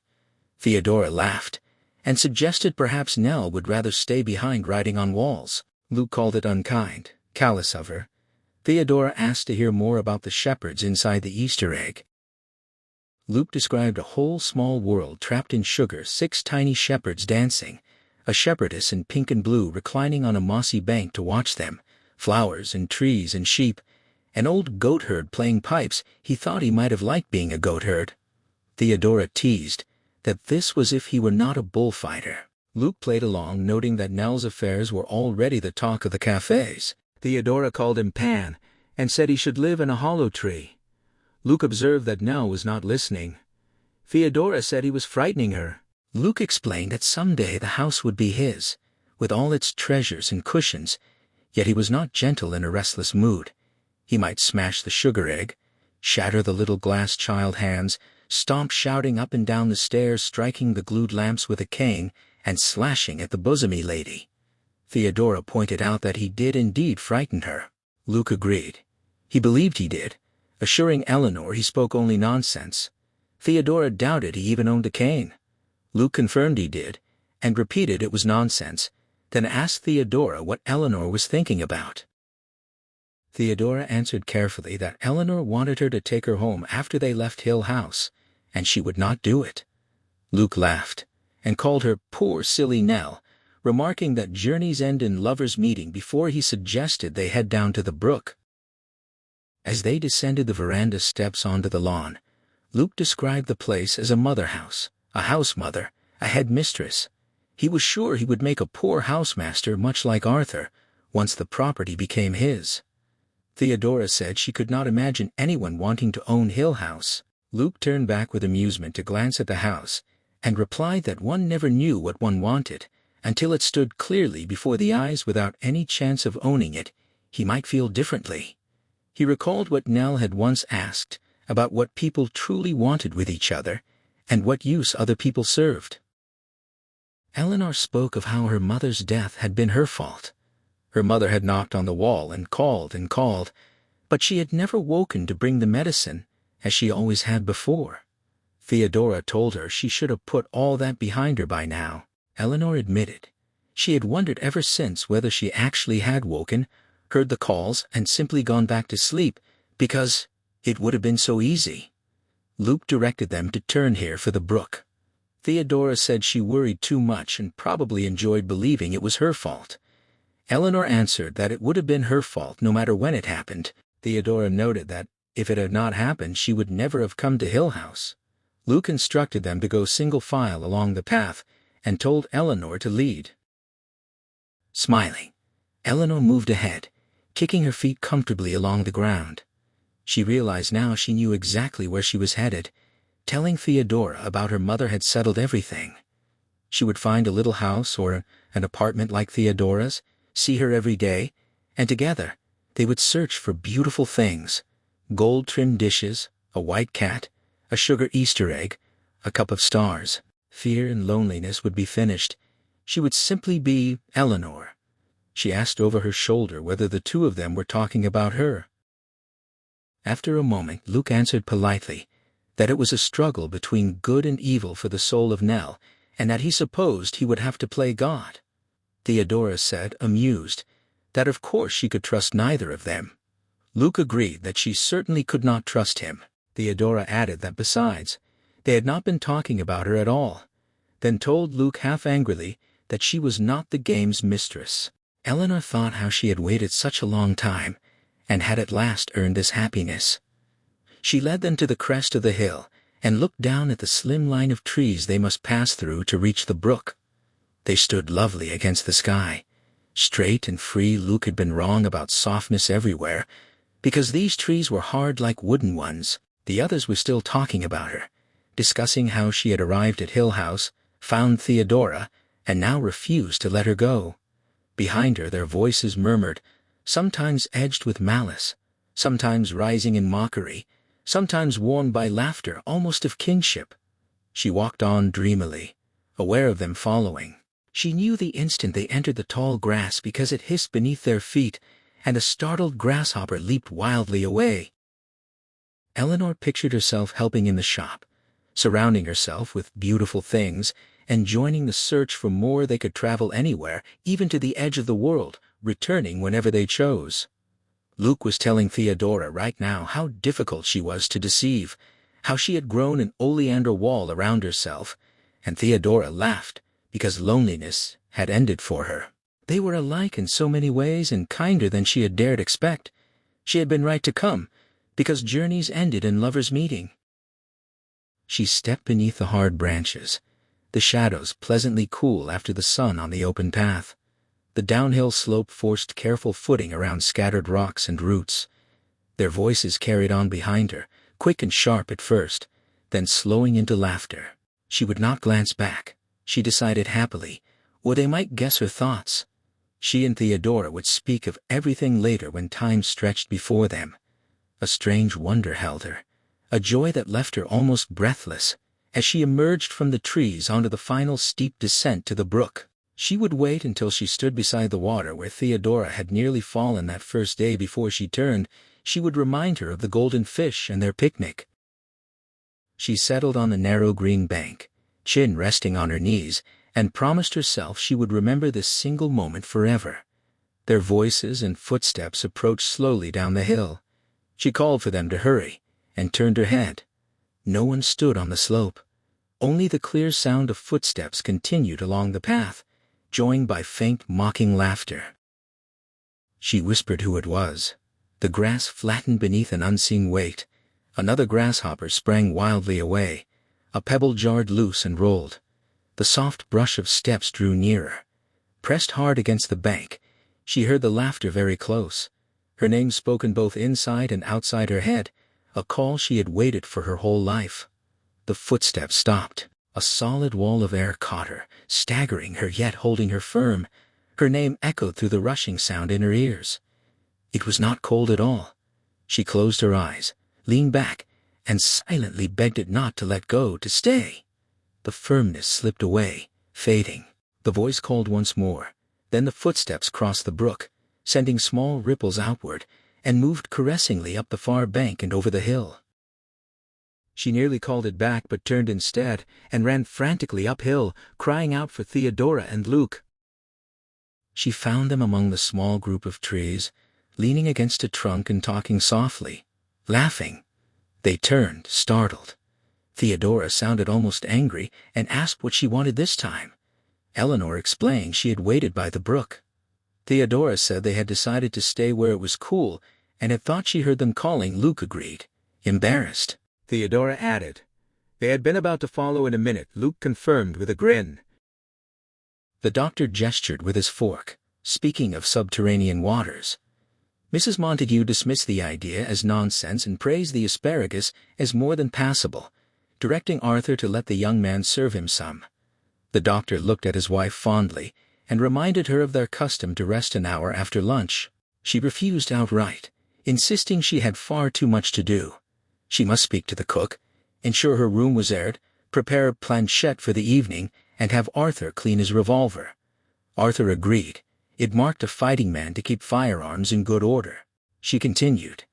Theodora laughed, and suggested perhaps Nell would rather stay behind writing on walls. Luke called it unkind, callous of her. Theodora asked to hear more about the shepherds inside the Easter egg. Luke described a whole small world trapped in sugar, 6 tiny shepherds dancing, a shepherdess in pink and blue reclining on a mossy bank to watch them, flowers and trees and sheep, an old goatherd playing pipes. He thought he might have liked being a goatherd. Theodora teased that this was if he were not a bullfighter. Luke played along, noting that Nell's affairs were already the talk of the cafes. Theodora called him Pan and said he should live in a hollow tree. Luke observed that Nell was not listening. Theodora said he was frightening her. Luke explained that someday the house would be his, with all its treasures and cushions, yet he was not gentle in a restless mood. He might smash the sugar egg, shatter the little glass child hands, stomp shouting up and down the stairs, striking the glued lamps with a cane, and slashing at the bosomy lady. Theodora pointed out that he did indeed frighten her. Luke agreed. He believed he did, assuring Eleanor he spoke only nonsense. Theodora doubted he even owned a cane. Luke confirmed he did, and repeated it was nonsense, then asked Theodora what Eleanor was thinking about. Theodora answered carefully that Eleanor wanted her to take her home after they left Hill House, and she would not do it. Luke laughed, and called her poor silly Nell, remarking that journeys end in lovers' meeting before he suggested they head down to the brook. As they descended the veranda steps onto the lawn, Luke described the place as a mother house, a house mother, a head mistress. He was sure he would make a poor housemaster much like Arthur, once the property became his. Theodora said she could not imagine anyone wanting to own Hill House. Luke turned back with amusement to glance at the house, and replied that one never knew what one wanted, until it stood clearly before the eyes without any chance of owning it. He might feel differently. He recalled what Nell had once asked about what people truly wanted with each other, and what use other people served. Eleanor spoke of how her mother's death had been her fault. Her mother had knocked on the wall and called, but she had never woken to bring the medicine, as she always had before. Theodora told her she should have put all that behind her by now. Eleanor admitted she had wondered ever since whether she actually had woken, heard the calls, and simply gone back to sleep, because it would have been so easy. Luke directed them to turn here for the brook. Theodora said she worried too much and probably enjoyed believing it was her fault. Eleanor answered that it would have been her fault no matter when it happened. Theodora noted that if it had not happened she would never have come to Hill House. Luke instructed them to go single file along the path and told Eleanor to lead. Smiling, Eleanor moved ahead, kicking her feet comfortably along the ground. She realized now she knew exactly where she was headed. Telling Theodora about her mother had settled everything. She would find a little house or an apartment like Theodora's, see her every day, and together they would search for beautiful things: gold-trimmed dishes, a white cat, a sugar Easter egg, a cup of stars. Fear and loneliness would be finished. She would simply be Eleanor. She asked over her shoulder whether the two of them were talking about her. After a moment, Luke answered politely that it was a struggle between good and evil for the soul of Nell, and that he supposed he would have to play God. Theodora said, amused, that of course she could trust neither of them. Luke agreed that she certainly could not trust him. Theodora added that besides, they had not been talking about her at all, then told Luke half angrily that she was not the game's mistress. Eleanor thought how she had waited such a long time, and had at last earned this happiness. She led them to the crest of the hill, and looked down at the slim line of trees they must pass through to reach the brook. They stood lovely against the sky. Straight and free. Luke had been wrong about softness everywhere, because these trees were hard like wooden ones. The others were still talking about her, discussing how she had arrived at Hill House, found Theodora, and now refused to let her go. Behind her their voices murmured, sometimes edged with malice, sometimes rising in mockery, sometimes warmed by laughter almost of kinship. She walked on dreamily, aware of them following. She knew the instant they entered the tall grass because it hissed beneath their feet, and a startled grasshopper leaped wildly away. Eleanor pictured herself helping in the shop, surrounding herself with beautiful things, and joining the search for more. They could travel anywhere, even to the edge of the world, returning whenever they chose. Luke was telling Theodora right now how difficult she was to deceive, how she had grown an oleander wall around herself, and Theodora laughed because loneliness had ended for her. They were alike in so many ways and kinder than she had dared expect. She had been right to come, because journeys ended in lovers' meeting. She stepped beneath the hard branches, the shadows pleasantly cool after the sun on the open path. The downhill slope forced careful footing around scattered rocks and roots. Their voices carried on behind her, quick and sharp at first, then slowing into laughter. She would not glance back, she decided happily, or they might guess her thoughts. She and Theodora would speak of everything later when time stretched before them. A strange wonder held her, a joy that left her almost breathless, as she emerged from the trees onto the final steep descent to the brook. She would wait until she stood beside the water where Theodora had nearly fallen that first day before she turned. She would remind her of the golden fish and their picnic. She settled on the narrow green bank, chin resting on her knees, and promised herself she would remember this single moment forever. Their voices and footsteps approached slowly down the hill. She called for them to hurry, and turned her head. No one stood on the slope. Only the clear sound of footsteps continued along the path, joined by faint mocking laughter. She whispered who it was. The grass flattened beneath an unseen weight. Another grasshopper sprang wildly away. A pebble jarred loose and rolled. The soft brush of steps drew nearer. Pressed hard against the bank, she heard the laughter very close. Her name spoken both inside and outside her head, a call she had waited for her whole life. The footsteps stopped. A solid wall of air caught her, staggering her yet holding her firm. Her name echoed through the rushing sound in her ears. It was not cold at all. She closed her eyes, leaned back, and silently begged it not to let go, to stay. The firmness slipped away, fading. The voice called once more. Then the footsteps crossed the brook, sending small ripples outward, and moved caressingly up the far bank and over the hill. She nearly called it back but turned instead and ran frantically uphill, crying out for Theodora and Luke. She found them among the small group of trees, leaning against a trunk and talking softly, laughing. They turned, startled. Theodora sounded almost angry and asked what she wanted this time. Eleanor explained she had waited by the brook. Theodora said they had decided to stay where it was cool and had thought she heard them calling. Luke agreed, embarrassed. Theodora added, They had been about to follow in a minute, Luke confirmed with a grin. The doctor gestured with his fork, speaking of subterranean waters. Mrs. Montague dismissed the idea as nonsense and praised the asparagus as more than passable, directing Arthur to let the young man serve him some. The doctor looked at his wife fondly and reminded her of their custom to rest an hour after lunch. She refused outright, insisting she had far too much to do. She must speak to the cook, ensure her room was aired, prepare a planchette for the evening, and have Arthur clean his revolver. Arthur agreed. It marked a fighting man to keep firearms in good order. She continued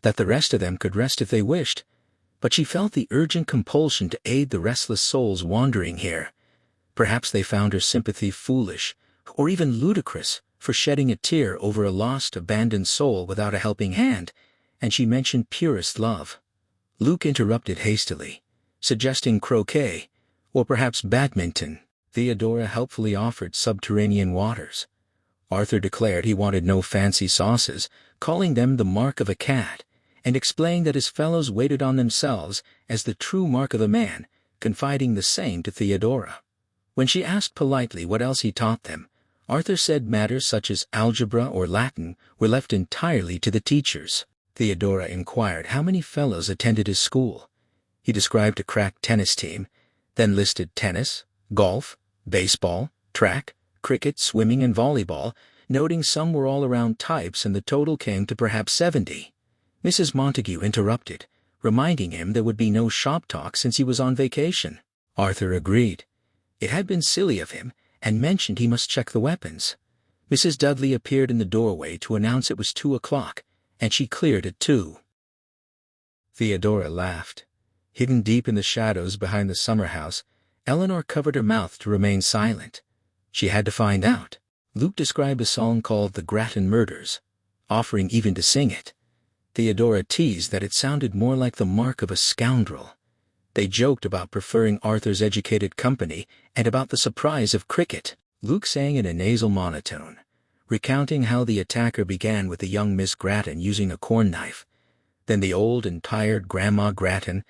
that the rest of them could rest if they wished, but she felt the urgent compulsion to aid the restless souls wandering here. Perhaps they found her sympathy foolish, or even ludicrous, for shedding a tear over a lost, abandoned soul without a helping hand, and she mentioned purest love. Luke interrupted hastily, suggesting croquet, or perhaps badminton. Theodora helpfully offered subterranean waters. Arthur declared he wanted no fancy sauces, calling them the mark of a cat, and explained that his fellows waited on themselves as the true mark of a man, confiding the same to Theodora. When she asked politely what else he taught them, Arthur said matters such as algebra or Latin were left entirely to the teachers. Theodora inquired how many fellows attended his school. He described a crack tennis team, then listed tennis, golf, baseball, track, cricket, swimming, and volleyball, noting some were all around types, and the total came to perhaps 70. Mrs. Montague interrupted, reminding him there would be no shop talk since he was on vacation. Arthur agreed. It had been silly of him, and mentioned he must check the weapons. Mrs. Dudley appeared in the doorway to announce it was 2 o'clock, and she cleared at 2. Theodora laughed. Hidden deep in the shadows behind the summer house, Eleanor covered her mouth to remain silent. She had to find out. Luke described a song called The Grattan Murders, offering even to sing it. Theodora teased that it sounded more like the mark of a scoundrel. They joked about preferring Arthur's educated company and about the surprise of cricket. Luke sang in a nasal monotone, recounting how the attacker began with the young Miss Grattan using a corn knife, then the old and tired Grandma Grattan,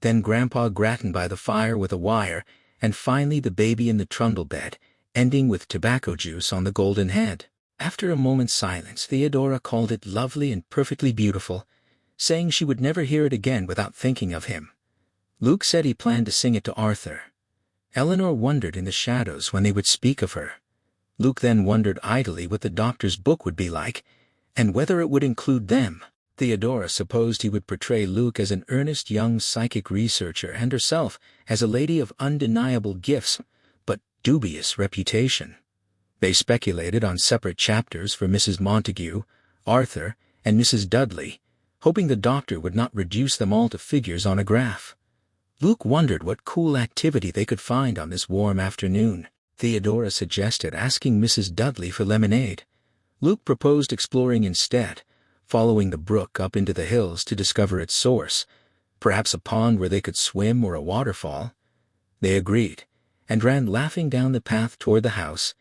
then Grandpa Grattan by the fire with a wire, and finally the baby in the trundle bed, ending with tobacco juice on the golden head. After a moment's silence, Theodora called it lovely and perfectly beautiful, saying she would never hear it again without thinking of him. Luke said he planned to sing it to Arthur. Eleanor wondered in the shadows when they would speak of her. Luke then wondered idly what the doctor's book would be like, and whether it would include them. Theodora supposed he would portray Luke as an earnest young psychic researcher and herself as a lady of undeniable gifts, but dubious reputation. They speculated on separate chapters for Mrs. Montague, Arthur, and Mrs. Dudley, hoping the doctor would not reduce them all to figures on a graph. Luke wondered what cool activity they could find on this warm afternoon. Theodora suggested asking Mrs. Dudley for lemonade. Luke proposed exploring instead, following the brook up into the hills to discover its source, perhaps a pond where they could swim or a waterfall. They agreed, and ran laughing down the path toward the house.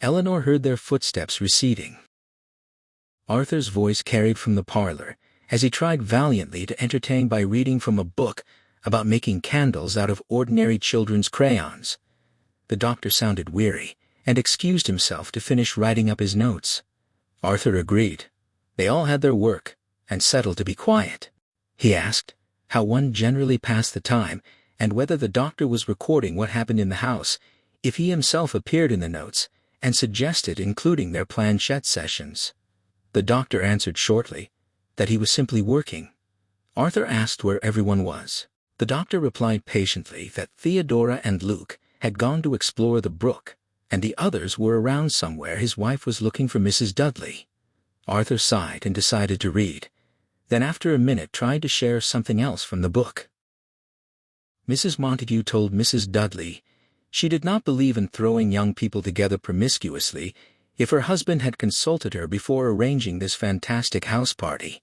Eleanor heard their footsteps receding. Arthur's voice carried from the parlor, as he tried valiantly to entertain by reading from a book about making candles out of ordinary children's crayons. The doctor sounded weary, and excused himself to finish writing up his notes. Arthur agreed. They all had their work, and settled to be quiet. He asked how one generally passed the time, and whether the doctor was recording what happened in the house, if he himself appeared in the notes, and suggested including their planchette sessions. The doctor answered shortly that he was simply working. Arthur asked where everyone was. The doctor replied patiently that Theodora and Luke had gone to explore the brook, and the others were around somewhere. His wife was looking for Mrs. Dudley. Arthur sighed and decided to read, then after a minute tried to share something else from the book. Mrs. Montague told Mrs. Dudley she did not believe in throwing young people together promiscuously if her husband had consulted her before arranging this fantastic house party.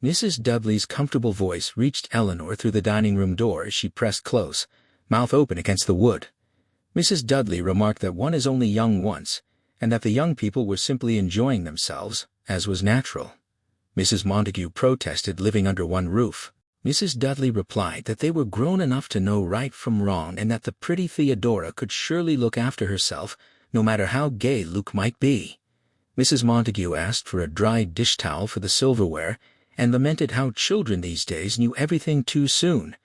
Mrs. Dudley's comfortable voice reached Eleanor through the dining room door as she pressed close, mouth open against the wood. Mrs. Dudley remarked that one is only young once, and that the young people were simply enjoying themselves, as was natural. Mrs. Montague protested living under one roof. Mrs. Dudley replied that they were grown enough to know right from wrong and that the pretty Theodora could surely look after herself, no matter how gay Luke might be. Mrs. Montague asked for a dry dish towel for the silverware, and lamented how children these days knew everything too soon.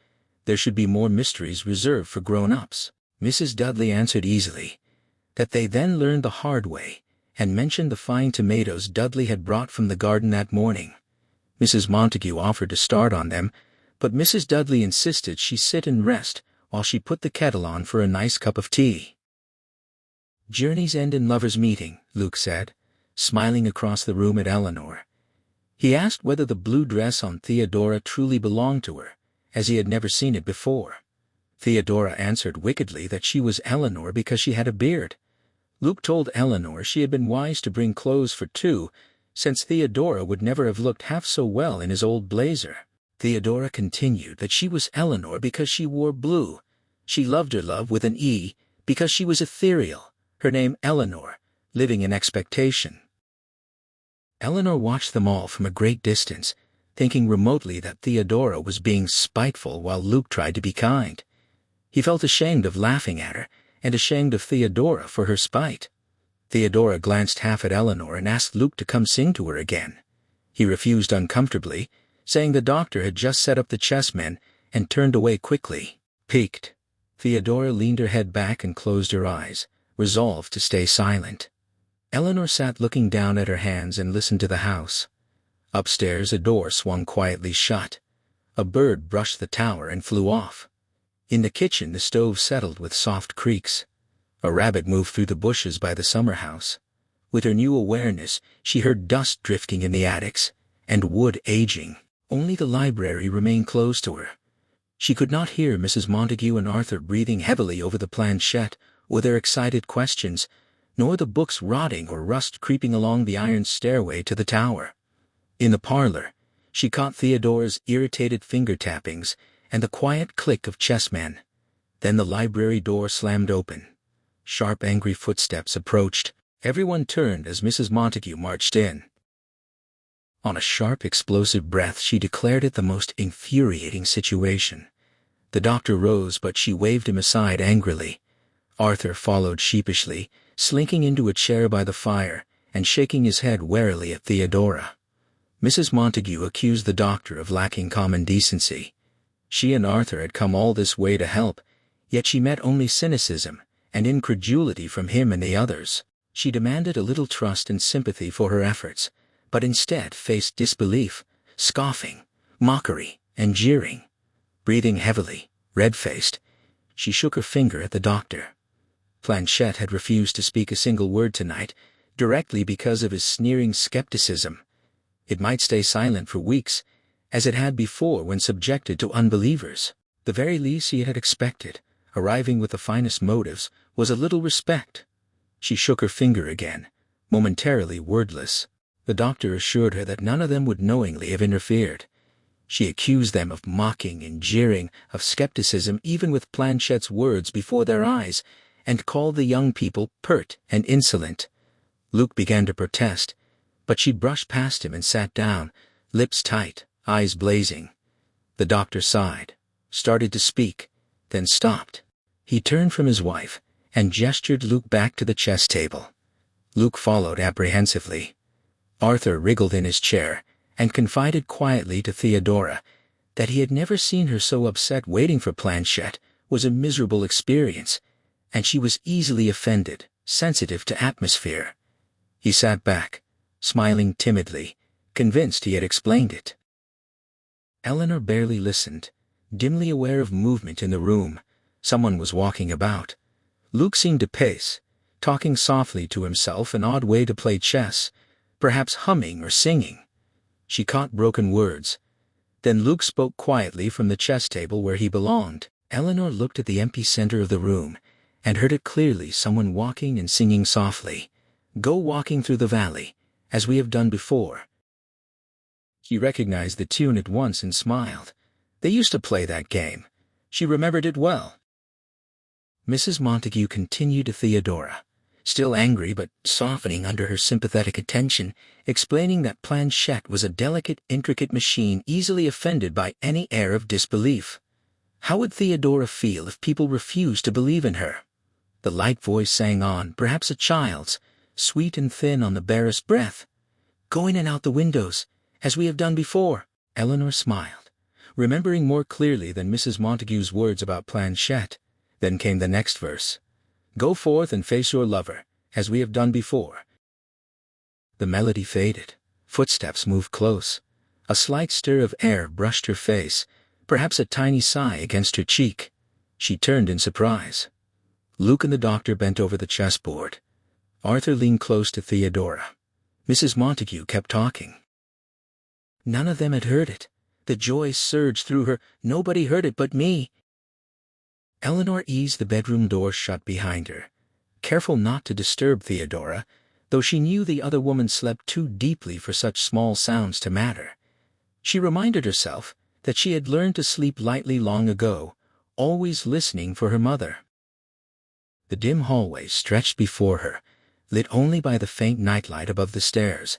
There should be more mysteries reserved for grown-ups. Mrs. Dudley answered easily that they then learned the hard way, and mentioned the fine tomatoes Dudley had brought from the garden that morning. Mrs. Montague offered to start on them, but Mrs. Dudley insisted she sit and rest while she put the kettle on for a nice cup of tea. "Journeys end in lovers' meeting," Luke said, smiling across the room at Eleanor. He asked whether the blue dress on Theodora truly belonged to her, as he had never seen it before. Theodora answered wickedly that she was Eleanor because she had a beard. Luke told Eleanor she had been wise to bring clothes for two, since Theodora would never have looked half so well in his old blazer. Theodora continued that she was Eleanor because she wore blue. She loved her love with an E because she was ethereal, her name Eleanor, living in expectation. Eleanor watched them all from a great distance, thinking remotely that Theodora was being spiteful while Luke tried to be kind. He felt ashamed of laughing at her, and ashamed of Theodora for her spite. Theodora glanced half at Eleanor and asked Luke to come sing to her again. He refused uncomfortably, saying the doctor had just set up the chessmen, and turned away quickly. Piqued, Theodora leaned her head back and closed her eyes, resolved to stay silent. Eleanor sat looking down at her hands and listened to the house. Upstairs a door swung quietly shut. A bird brushed the tower and flew off. In the kitchen the stove settled with soft creaks. A rabbit moved through the bushes by the summer house. With her new awareness, she heard dust drifting in the attics, and wood aging. Only the library remained closed to her. She could not hear Mrs. Montague and Arthur breathing heavily over the planchette, or their excited questions, nor the books rotting or rust creeping along the iron stairway to the tower. In the parlor, she caught Theodora's irritated finger-tappings and the quiet click of chessmen. Then the library door slammed open. Sharp, angry footsteps approached. Everyone turned as Mrs. Montague marched in. On a sharp, explosive breath, she declared it the most infuriating situation. The doctor rose, but she waved him aside angrily. Arthur followed sheepishly, slinking into a chair by the fire and shaking his head warily at Theodora. Mrs. Montague accused the doctor of lacking common decency. She and Arthur had come all this way to help, yet she met only cynicism and incredulity from him and the others. She demanded a little trust and sympathy for her efforts, but instead faced disbelief, scoffing, mockery, and jeering. Breathing heavily, red-faced, she shook her finger at the doctor. Planchette had refused to speak a single word tonight, directly because of his sneering skepticism. It might stay silent for weeks, as it had before when subjected to unbelievers. The very least he had expected, arriving with the finest motives, was a little respect. She shook her finger again, momentarily wordless. The doctor assured her that none of them would knowingly have interfered. She accused them of mocking and jeering, of skepticism even with Planchette's words before their eyes, and called the young people pert and insolent. Luke began to protest, but she brushed past him and sat down, lips tight, eyes blazing. The doctor sighed, started to speak, then stopped. He turned from his wife and gestured Luke back to the chess table. Luke followed apprehensively. Arthur wriggled in his chair and confided quietly to Theodora that he had never seen her so upset. Waiting for Planchette was a miserable experience, and she was easily offended, sensitive to atmosphere. He sat back, smiling timidly, convinced he had explained it. Eleanor barely listened, dimly aware of movement in the room. Someone was walking about. Luke seemed to pace, talking softly to himself, an odd way to play chess, perhaps humming or singing. She caught broken words. Then Luke spoke quietly from the chess table where he belonged. Eleanor looked at the empty center of the room and heard it clearly, someone walking and singing softly, "Go walking through the valley, as we have done before." She recognized the tune at once and smiled. They used to play that game. She remembered it well. Mrs. Montague continued to Theodora, still angry but softening under her sympathetic attention, explaining that Planchette was a delicate, intricate machine easily offended by any air of disbelief. How would Theodora feel if people refused to believe in her? The light voice sang on, perhaps a child's, sweet and thin on the barest breath. "Go in and out the windows, as we have done before." Eleanor smiled, remembering more clearly than Mrs. Montague's words about Planchette. Then came the next verse. "Go forth and face your lover, as we have done before." The melody faded. Footsteps moved close. A slight stir of air brushed her face, perhaps a tiny sigh against her cheek. She turned in surprise. Luke and the doctor bent over the chessboard. Arthur leaned close to Theodora. Mrs. Montague kept talking. None of them had heard it. The joy surged through her. Nobody heard it but me. Eleanor eased the bedroom door shut behind her, careful not to disturb Theodora, though she knew the other woman slept too deeply for such small sounds to matter. She reminded herself that she had learned to sleep lightly long ago, always listening for her mother. The dim hallway stretched before her, lit only by the faint nightlight above the stairs.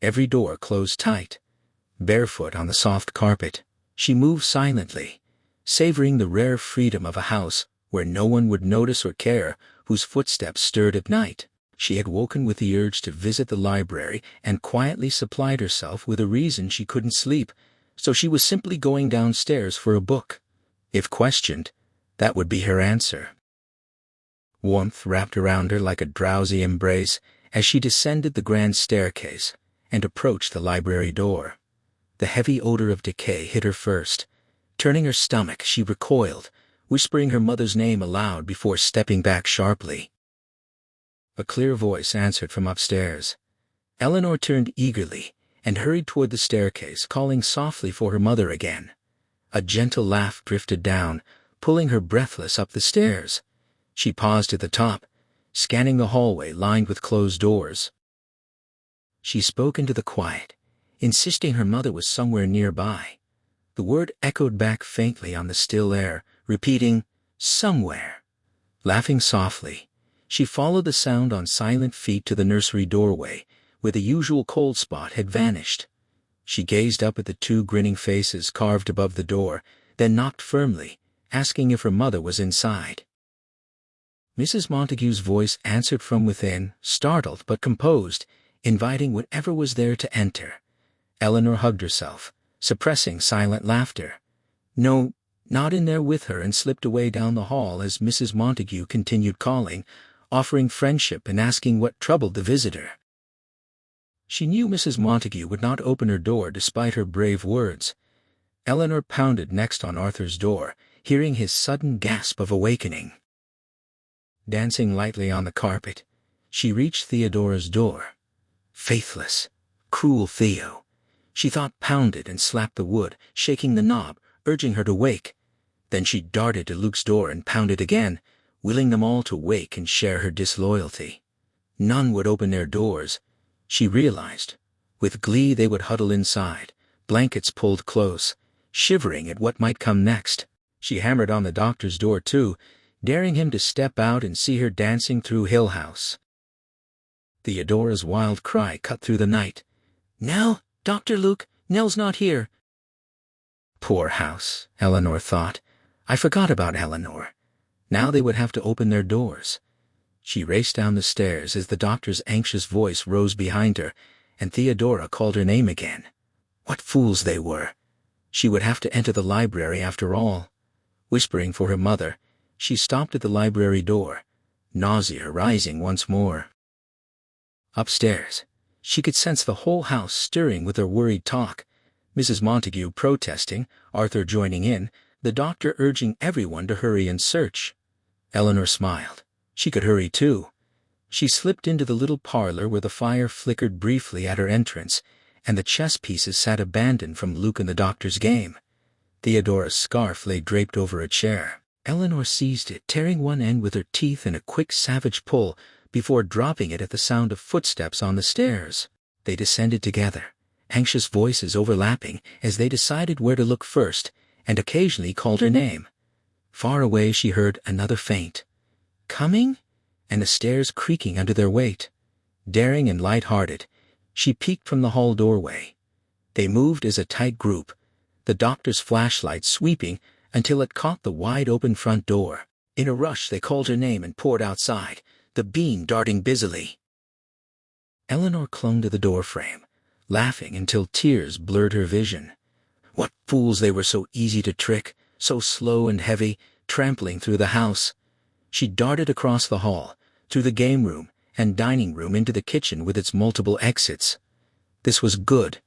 Every door closed tight. Barefoot on the soft carpet, she moved silently, savoring the rare freedom of a house where no one would notice or care, whose footsteps stirred at night. She had woken with the urge to visit the library and quietly supplied herself with a reason she couldn't sleep, so she was simply going downstairs for a book. If questioned, that would be her answer. Warmth wrapped around her like a drowsy embrace as she descended the grand staircase and approached the library door. The heavy odor of decay hit her first. Turning her stomach, she recoiled, whispering her mother's name aloud before stepping back sharply. A clear voice answered from upstairs. Eleanor turned eagerly and hurried toward the staircase, calling softly for her mother again. A gentle laugh drifted down, pulling her breathless up the stairs. She paused at the top, scanning the hallway lined with closed doors. She spoke into the quiet, insisting her mother was somewhere nearby. The word echoed back faintly on the still air, repeating, "somewhere." Laughing softly, she followed the sound on silent feet to the nursery doorway, where the usual cold spot had vanished. She gazed up at the two grinning faces carved above the door, then knocked firmly, asking if her mother was inside. Mrs. Montague's voice answered from within, startled but composed, inviting whatever was there to enter. Eleanor hugged herself, suppressing silent laughter. No, not in there with her, and slipped away down the hall as Mrs. Montague continued calling, offering friendship and asking what troubled the visitor. She knew Mrs. Montague would not open her door despite her brave words. Eleanor pounded next on Arthur's door, hearing his sudden gasp of awakening. Dancing lightly on the carpet, she reached Theodora's door. Faithless, cruel Theo, she thought, pounded and slapped the wood, shaking the knob, urging her to wake. Then she darted to Luke's door and pounded again, willing them all to wake and share her disloyalty. None would open their doors, she realized. With glee they would huddle inside, blankets pulled close, shivering at what might come next. She hammered on the doctor's door too, daring him to step out and see her dancing through Hill House. Theodora's wild cry cut through the night. "Nell, Dr. Luke, Nell's not here." Poor house, Eleanor thought. I forgot about Eleanor. Now they would have to open their doors. She raced down the stairs as the doctor's anxious voice rose behind her, and Theodora called her name again. What fools they were. She would have to enter the library after all. Whispering for her mother, she stopped at the library door, nausea rising once more. Upstairs, she could sense the whole house stirring with their worried talk, Mrs. Montague protesting, Arthur joining in, the doctor urging everyone to hurry and search. Eleanor smiled. She could hurry too. She slipped into the little parlor where the fire flickered briefly at her entrance, and the chess pieces sat abandoned from Luke and the doctor's game. Theodora's scarf lay draped over a chair. Eleanor seized it, tearing one end with her teeth in a quick, savage pull, before dropping it at the sound of footsteps on the stairs. They descended together, anxious voices overlapping as they decided where to look first, and occasionally called her name. Far away she heard another faint "Coming?" and the stairs creaking under their weight. Daring and light-hearted, she peeked from the hall doorway. They moved as a tight group, the doctor's flashlight sweeping until it caught the wide-open front door. In a rush they called her name and poured outside, the beam darting busily. Eleanor clung to the doorframe, laughing until tears blurred her vision. What fools they were, so easy to trick, so slow and heavy, trampling through the house. She darted across the hall, through the game room and dining room into the kitchen with its multiple exits. This was good.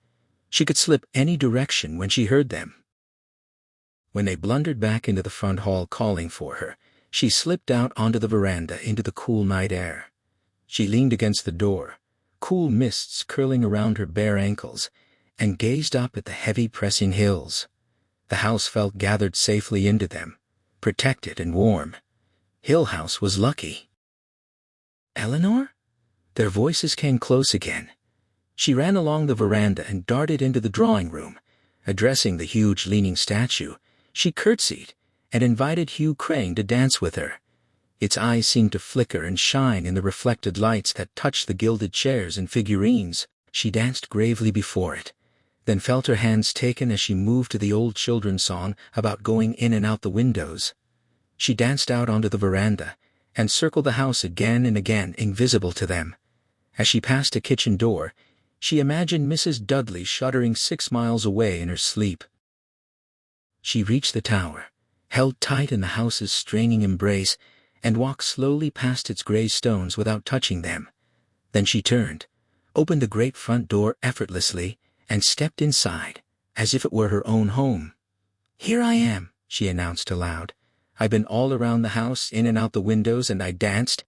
She could slip any direction when she heard them. When they blundered back into the front hall calling for her, she slipped out onto the veranda into the cool night air. She leaned against the door, cool mists curling around her bare ankles, and gazed up at the heavy pressing hills. The house felt gathered safely into them, protected and warm. Hill House was lucky. "Eleanor?" Their voices came close again. She ran along the veranda and darted into the drawing room. Addressing the huge leaning statue, she curtsied and invited Hugh Crane to dance with her. Its eyes seemed to flicker and shine in the reflected lights that touched the gilded chairs and figurines. She danced gravely before it, then felt her hands taken as she moved to the old children's song about going in and out the windows. She danced out onto the veranda and circled the house again and again, invisible to them. As she passed a kitchen door, she imagined Mrs. Dudley shuddering 6 miles away in her sleep. She reached the tower, held tight in the house's straining embrace, and walked slowly past its gray stones without touching them. Then she turned, opened the great front door effortlessly, and stepped inside, as if it were her own home. "Here I am," she announced aloud. "I've been all around the house, in and out the windows, and I danced."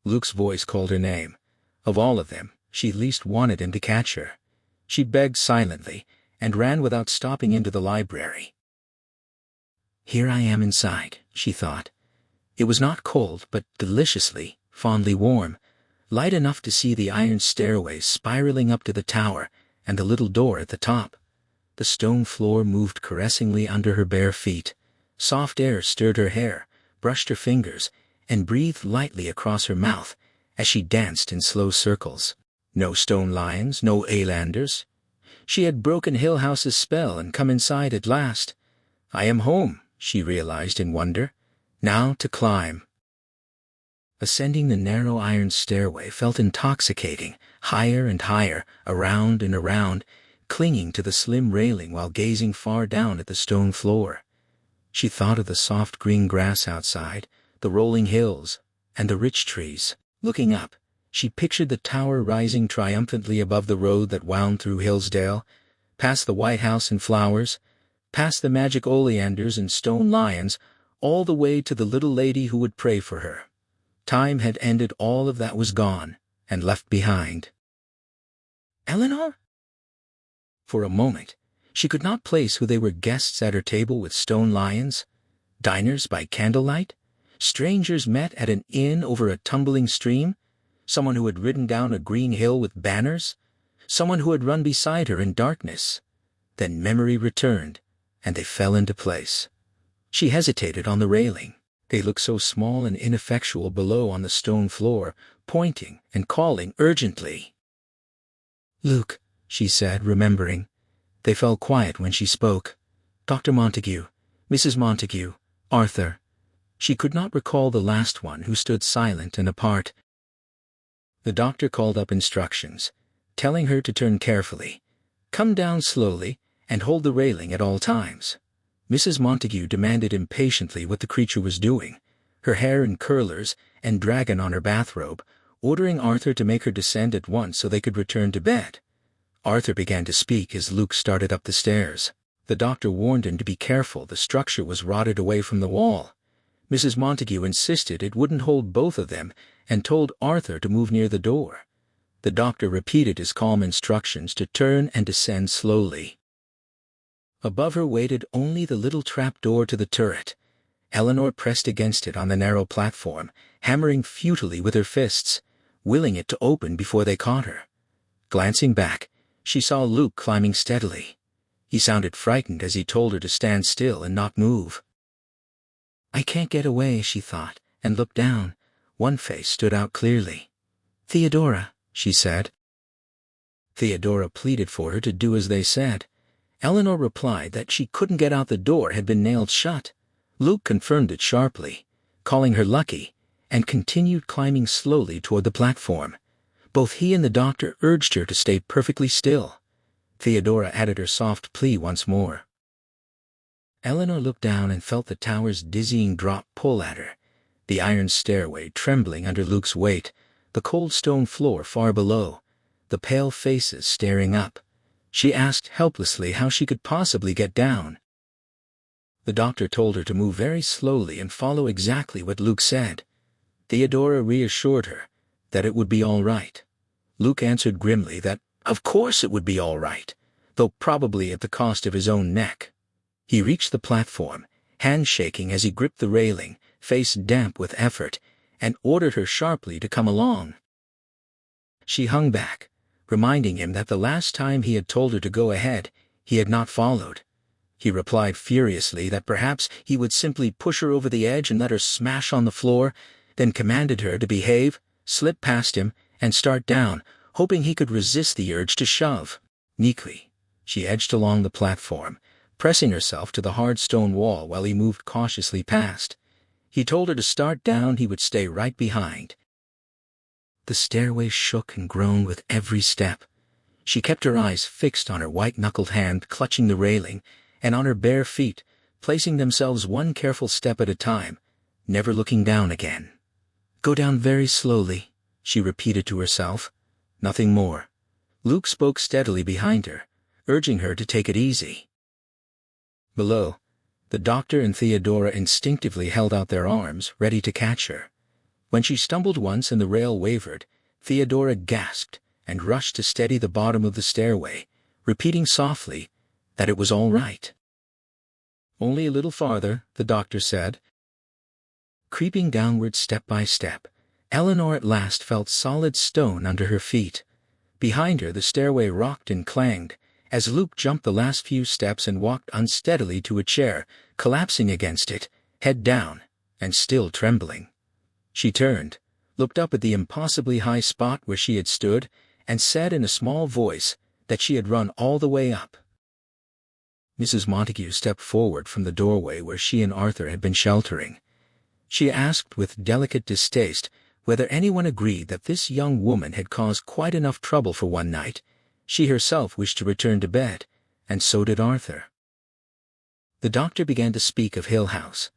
Luke's voice called her name. Of all of them, she least wanted him to catch her. She begged silently, and ran without stopping into the library. "Here I am inside," she thought. It was not cold, but deliciously, fondly warm, light enough to see the iron stairways spiraling up to the tower and the little door at the top. The stone floor moved caressingly under her bare feet. Soft air stirred her hair, brushed her fingers, and breathed lightly across her mouth as she danced in slow circles. No stone lions, no Alanders. She had broken Hill House's spell and come inside at last. "I am home," she realized in wonder. Now to climb. Ascending the narrow iron stairway felt intoxicating, higher and higher, around and around, clinging to the slim railing while gazing far down at the stone floor. She thought of the soft green grass outside, the rolling hills, and the rich trees. Looking up, she pictured the tower rising triumphantly above the road that wound through Hillsdale, past the White House and flowers, past the magic oleanders and stone lions, all the way to the little lady who would pray for her. Time had ended all of that, was gone and left behind. "Eleanor?" For a moment, she could not place who they were. Guests at her table with stone lions, diners by candlelight, strangers met at an inn over a tumbling stream, someone who had ridden down a green hill with banners, someone who had run beside her in darkness. Then memory returned, and they fell into place. She hesitated on the railing. They looked so small and ineffectual below on the stone floor, pointing and calling urgently. "Luke," she said, remembering. They fell quiet when she spoke. "Dr. Montague, Mrs. Montague, Arthur." She could not recall the last one, who stood silent and apart. The doctor called up instructions, telling her to turn carefully, come down slowly, and hold the railing at all times. Mrs. Montague demanded impatiently what the creature was doing, her hair in curlers and dragon on her bathrobe, ordering Arthur to make her descend at once so they could return to bed. Arthur began to speak as Luke started up the stairs. The doctor warned him to be careful. The structure was rotted away from the wall. Mrs. Montague insisted it wouldn't hold both of them and told Arthur to move near the door. The doctor repeated his calm instructions to turn and descend slowly. Above her waited only the little trap-door to the turret. Eleanor pressed against it on the narrow platform, hammering futilely with her fists, willing it to open before they caught her. Glancing back, she saw Luke climbing steadily. He sounded frightened as he told her to stand still and not move. "I can't get away," she thought, and looked down. One face stood out clearly. "Theodora," she said. Theodora pleaded for her to do as they said. Eleanor replied that she couldn't get out the door had been nailed shut. Luke confirmed it sharply, calling her lucky, and continued climbing slowly toward the platform. Both he and the doctor urged her to stay perfectly still. Theodora added her soft plea once more. Eleanor looked down and felt the tower's dizzying drop pull at her, the iron stairway trembling under Luke's weight, the cold stone floor far below, the pale faces staring up. She asked helplessly how she could possibly get down. The doctor told her to move very slowly and follow exactly what Luke said. Theodora reassured her that it would be all right. Luke answered grimly that, of course it would be all right, though probably at the cost of his own neck. He reached the platform, hands shaking as he gripped the railing, face damp with effort, and ordered her sharply to come along. She hung back, reminding him that the last time he had told her to go ahead, he had not followed. He replied furiously that perhaps he would simply push her over the edge and let her smash on the floor, then commanded her to behave, slip past him, and start down, hoping he could resist the urge to shove. Meekly, she edged along the platform, pressing herself to the hard stone wall while he moved cautiously past. He told her to start down, he would stay right behind. The stairway shook and groaned with every step. She kept her eyes fixed on her white-knuckled hand clutching the railing, and on her bare feet, placing themselves one careful step at a time, never looking down again. "Go down very slowly," she repeated to herself. Nothing more. Luke spoke steadily behind her, urging her to take it easy. Below, the doctor and Theodora instinctively held out their arms, ready to catch her. When she stumbled once and the rail wavered, Theodora gasped and rushed to steady the bottom of the stairway, repeating softly that it was all right. "Only a little farther," the doctor said. Creeping downward step by step, Eleanor at last felt solid stone under her feet. Behind her the stairway rocked and clanged, as Luke jumped the last few steps and walked unsteadily to a chair, collapsing against it, head down, and still trembling. She turned, looked up at the impossibly high spot where she had stood, and said in a small voice that she had run all the way up. Mrs. Montague stepped forward from the doorway where she and Arthur had been sheltering. She asked with delicate distaste whether anyone agreed that this young woman had caused quite enough trouble for one night. She herself wished to return to bed, and so did Arthur. The doctor began to speak of Hill House,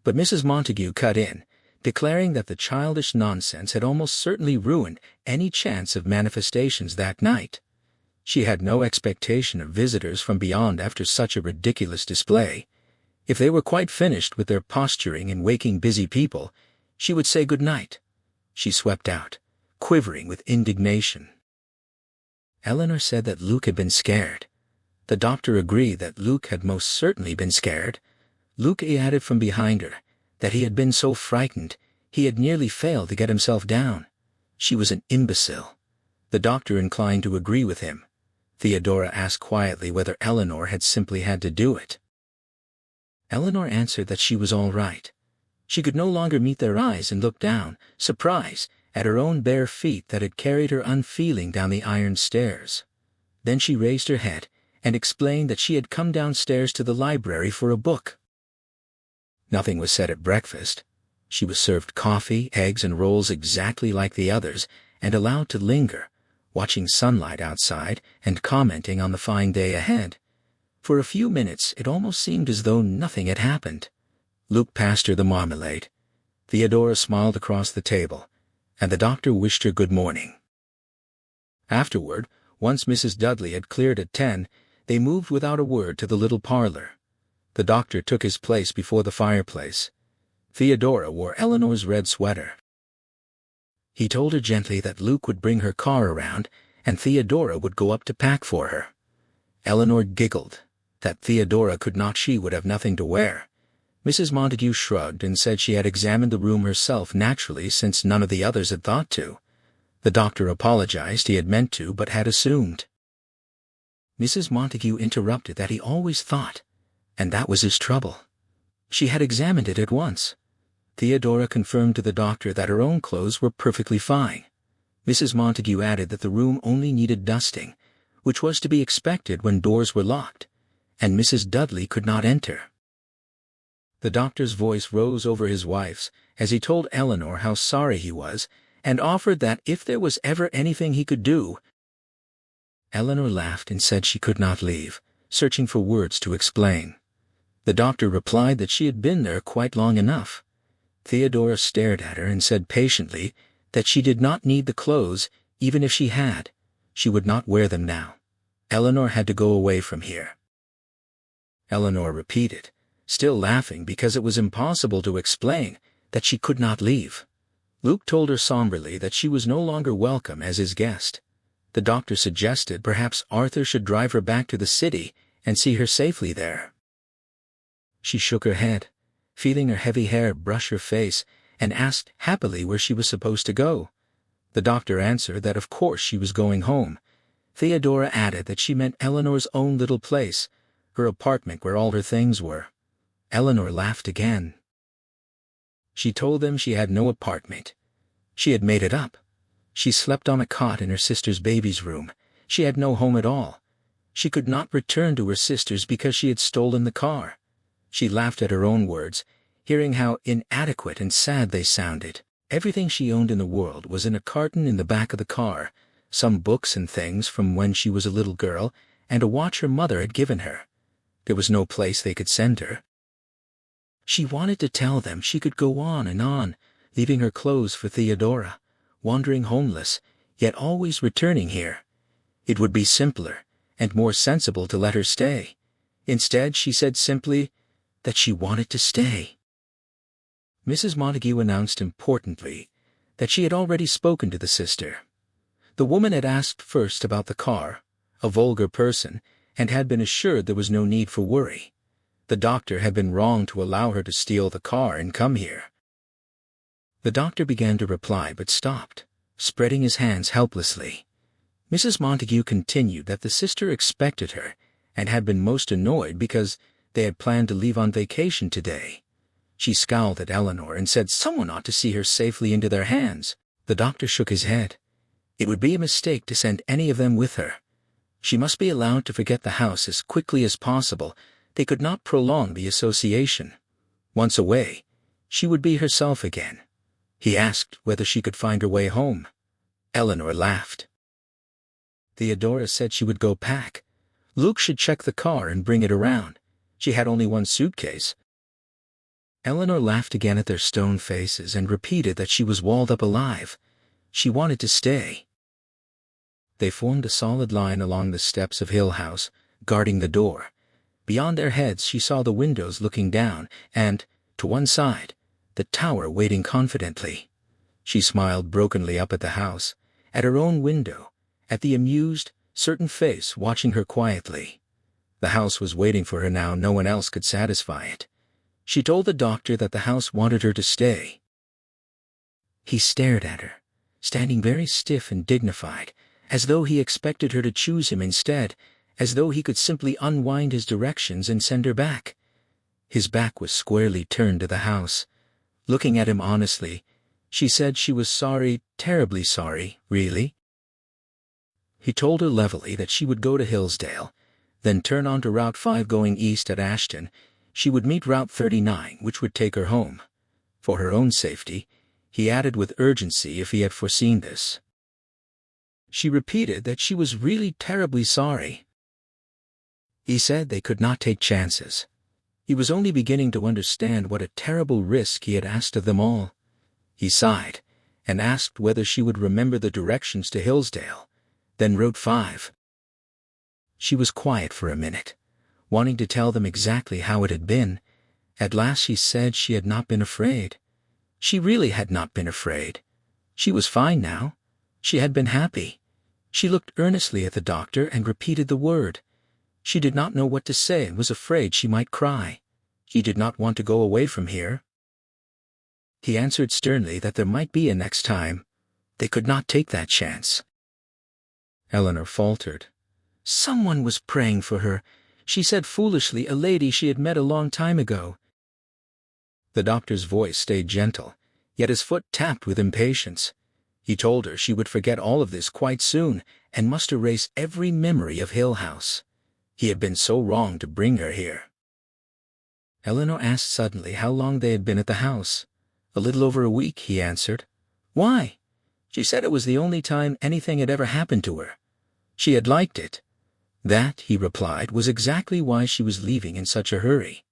but Mrs. Montague cut in, declaring that the childish nonsense had almost certainly ruined any chance of manifestations that night. She had no expectation of visitors from beyond after such a ridiculous display. If they were quite finished with their posturing and waking busy people, she would say good night. She swept out, quivering with indignation. Eleanor said that Luke had been scared. The doctor agreed that Luke had most certainly been scared. Luke added from behind her that he had been so frightened he had nearly failed to get himself down. She was an imbecile. The doctor inclined to agree with him. Theodora asked quietly whether Eleanor had simply had to do it. Eleanor answered that she was all right. She could no longer meet their eyes and look down, surprised, at her own bare feet that had carried her unfeeling down the iron stairs. Then she raised her head and explained that she had come downstairs to the library for a book. Nothing was said at breakfast. She was served coffee, eggs, and rolls exactly like the others, and allowed to linger, watching sunlight outside and commenting on the fine day ahead. For a few minutes it almost seemed as though nothing had happened. Luke passed her the marmalade. Theodora smiled across the table, and the doctor wished her good morning. Afterward, once Mrs. Dudley had cleared at 10, they moved without a word to the little parlor. The doctor took his place before the fireplace. Theodora wore Eleanor's red sweater. He told her gently that Luke would bring her car around, and Theodora would go up to pack for her. Eleanor giggled. That Theodora could not, she would have nothing to wear. Mrs. Montague shrugged and said she had examined the room herself naturally since none of the others had thought to. The doctor apologized, he had meant to but had assumed. Mrs. Montague interrupted that he always thought, and that was his trouble. She had examined it at once. Theodora confirmed to the doctor that her own clothes were perfectly fine. Mrs. Montague added that the room only needed dusting, which was to be expected when doors were locked, and Mrs. Dudley could not enter. The doctor's voice rose over his wife's as he told Eleanor how sorry he was and offered that if there was ever anything he could do. Eleanor laughed and said she could not leave, searching for words to explain. The doctor replied that she had been there quite long enough. Theodora stared at her and said patiently that she did not need the clothes, even if she had. She would not wear them now. Eleanor had to go away from here. Eleanor repeated, still laughing because it was impossible to explain, that she could not leave. Luke told her somberly that she was no longer welcome as his guest. The doctor suggested perhaps Arthur should drive her back to the city and see her safely there. She shook her head, feeling her heavy hair brush her face, and asked happily where she was supposed to go. The doctor answered that of course she was going home. Theodora added that she meant Eleanor's own little place, her apartment where all her things were. Eleanor laughed again. She told them she had no apartment. She had made it up. She slept on a cot in her sister's baby's room. She had no home at all. She could not return to her sister's because she had stolen the car. She laughed at her own words, hearing how inadequate and sad they sounded. Everything she owned in the world was in a carton in the back of the car, some books and things from when she was a little girl, and a watch her mother had given her. There was no place they could send her. She wanted to tell them she could go on and on, leaving her clothes for Theodora, wandering homeless, yet always returning here. It would be simpler and more sensible to let her stay. Instead, she said simply that she wanted to stay. Mrs. Montague announced importantly that she had already spoken to the sister. The woman had asked first about the car, a vulgar person, and had been assured there was no need for worry. The doctor had been wrong to allow her to steal the car and come here. The doctor began to reply but stopped, spreading his hands helplessly. Mrs. Montague continued that the sister expected her and had been most annoyed because they had planned to leave on vacation today. She scowled at Eleanor and said someone ought to see her safely into their hands. The doctor shook his head. It would be a mistake to send any of them with her. She must be allowed to forget the house as quickly as possible. They could not prolong the association. Once away, she would be herself again. He asked whether she could find her way home. Eleanor laughed. Theodora said she would go pack. Luke should check the car and bring it around. She had only one suitcase. Eleanor laughed again at their stone faces and repeated that she was walled up alive. She wanted to stay. They formed a solid line along the steps of Hill House, guarding the door. Beyond their heads she saw the windows looking down, and, to one side, the tower waiting confidently. She smiled brokenly up at the house, at her own window, at the amused, certain face watching her quietly. The house was waiting for her now. No one else could satisfy it. She told the doctor that the house wanted her to stay. He stared at her, standing very stiff and dignified, as though he expected her to choose him instead, as though he could simply unwind his directions and send her back. His back was squarely turned to the house. Looking at him honestly, she said she was sorry, terribly sorry, really. He told her levelly that she would go to Hillsdale, then turn onto Route 5 going east at Ashton. She would meet Route 39, which would take her home. For her own safety, he added with urgency if he had foreseen this. She repeated that she was really terribly sorry. He said they could not take chances. He was only beginning to understand what a terrible risk he had asked of them all. He sighed, and asked whether she would remember the directions to Hillsdale, then Route 5. She was quiet for a minute, wanting to tell them exactly how it had been. At last she said she had not been afraid. She really had not been afraid. She was fine now. She had been happy. She looked earnestly at the doctor and repeated the word. She did not know what to say and was afraid she might cry. She did not want to go away from here. He answered sternly that there might be a next time. They could not take that chance. Eleanor faltered. Someone was praying for her, she said foolishly, a lady she had met a long time ago. The doctor's voice stayed gentle, yet his foot tapped with impatience. He told her she would forget all of this quite soon and must erase every memory of Hill House. He had been so wrong to bring her here. Eleanor asked suddenly how long they had been at the house. "A little over a week," he answered. "Why?" She said it was the only time anything had ever happened to her. She had liked it. That, he replied, was exactly why she was leaving in such a hurry.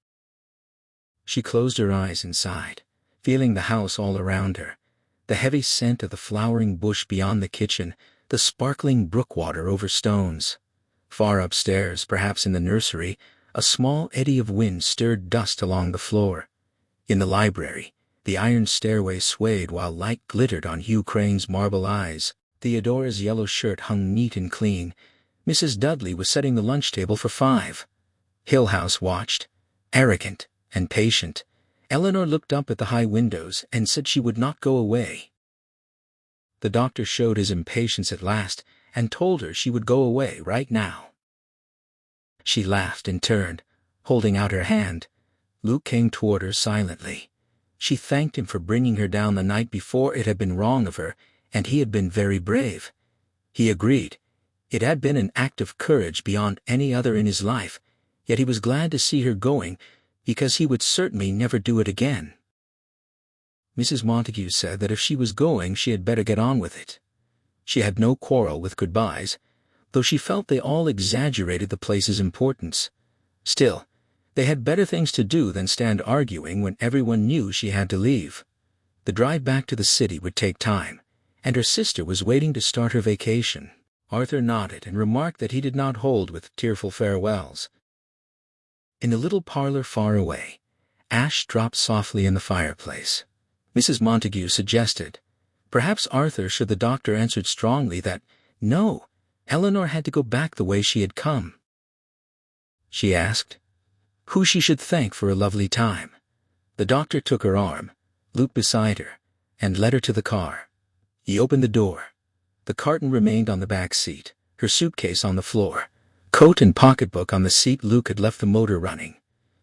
She closed her eyes and sighed, feeling the house all around her, the heavy scent of the flowering bush beyond the kitchen, the sparkling brook water over stones. Far upstairs, perhaps in the nursery, a small eddy of wind stirred dust along the floor. In the library, the iron stairway swayed while light glittered on Hugh Crane's marble eyes. Theodora's yellow shirt hung neat and clean. Mrs. Dudley was setting the lunch table for 5. Hill House watched, arrogant and patient. Eleanor looked up at the high windows and said she would not go away. The doctor showed his impatience at last and told her she would go away right now. She laughed and turned, holding out her hand. Luke came toward her silently. She thanked him for bringing her down the night before. It had been wrong of her, and he had been very brave. He agreed. It had been an act of courage beyond any other in his life, yet he was glad to see her going, because he would certainly never do it again. Mrs. Montague said that if she was going, she had better get on with it. She had no quarrel with goodbyes, though she felt they all exaggerated the place's importance. Still, they had better things to do than stand arguing when everyone knew she had to leave. The drive back to the city would take time, and her sister was waiting to start her vacation. Arthur nodded and remarked that he did not hold with tearful farewells. In the little parlor far away, ash dropped softly in the fireplace. Mrs. Montague suggested, perhaps Arthur should. The doctor answered strongly that, no, Eleanor had to go back the way she had come. She asked who she should thank for a lovely time. The doctor took her arm, Luke beside her, and led her to the car. He opened the door. The carton remained on the back seat, her suitcase on the floor, coat and pocketbook on the seat. Luke had left the motor running.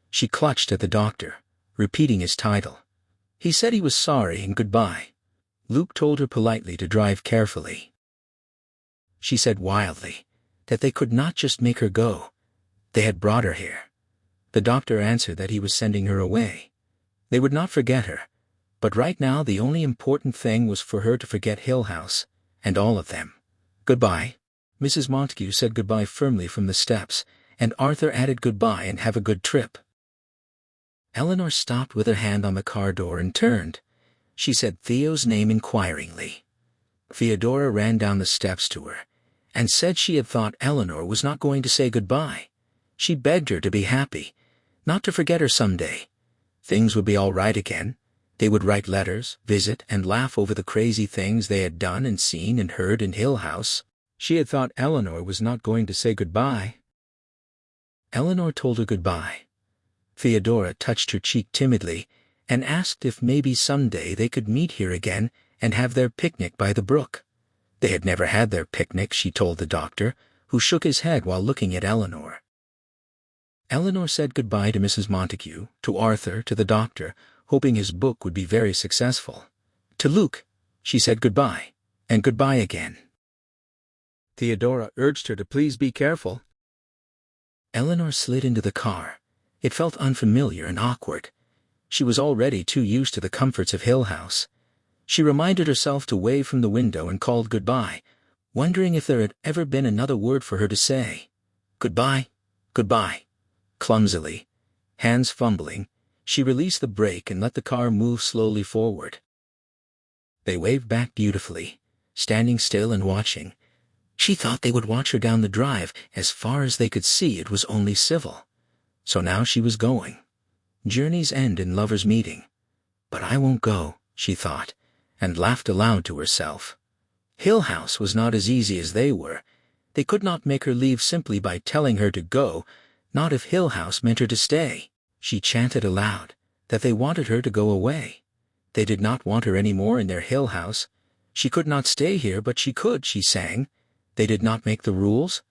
She clutched at the doctor, repeating his title. He said he was sorry and goodbye. Luke told her politely to drive carefully. She said wildly that they could not just make her go. They had brought her here. The doctor answered that he was sending her away. They would not forget her, but right now the only important thing was for her to forget Hill House, and all of them. Goodbye. Mrs. Montague said goodbye firmly from the steps, and Arthur added goodbye and have a good trip. Eleanor stopped with her hand on the car door and turned. She said Theo's name inquiringly. Theodora ran down the steps to her, and said she had thought Eleanor was not going to say goodbye. She begged her to be happy, not to forget her someday. Things would be all right again. They would write letters, visit, and laugh over the crazy things they had done and seen and heard in Hill House. She had thought Eleanor was not going to say goodbye. Eleanor told her goodbye. Theodora touched her cheek timidly and asked if maybe someday they could meet here again and have their picnic by the brook. They had never had their picnic, she told the doctor, who shook his head while looking at Eleanor. Eleanor said goodbye to Mrs. Montague, to Arthur, to the doctor, hoping his book would be very successful. To Luke, she said goodbye, and goodbye again. Theodora urged her to please be careful. Eleanor slid into the car. It felt unfamiliar and awkward. She was already too used to the comforts of Hill House. She reminded herself to wave from the window and called goodbye, wondering if there had ever been another word for her to say. Goodbye, goodbye. Clumsily, hands fumbling, she released the brake and let the car move slowly forward. They waved back beautifully, standing still and watching. She thought they would watch her down the drive. As far as they could see, it was only civil. So now she was going. Journeys end in lovers' meeting. But I won't go, she thought, and laughed aloud to herself. Hill House was not as easy as they were. They could not make her leave simply by telling her to go, not if Hill House meant her to stay. She chanted aloud that they wanted her to go away. They did not want her any more in their Hill House. She could not stay here, but she could, she sang. They did not make the rules.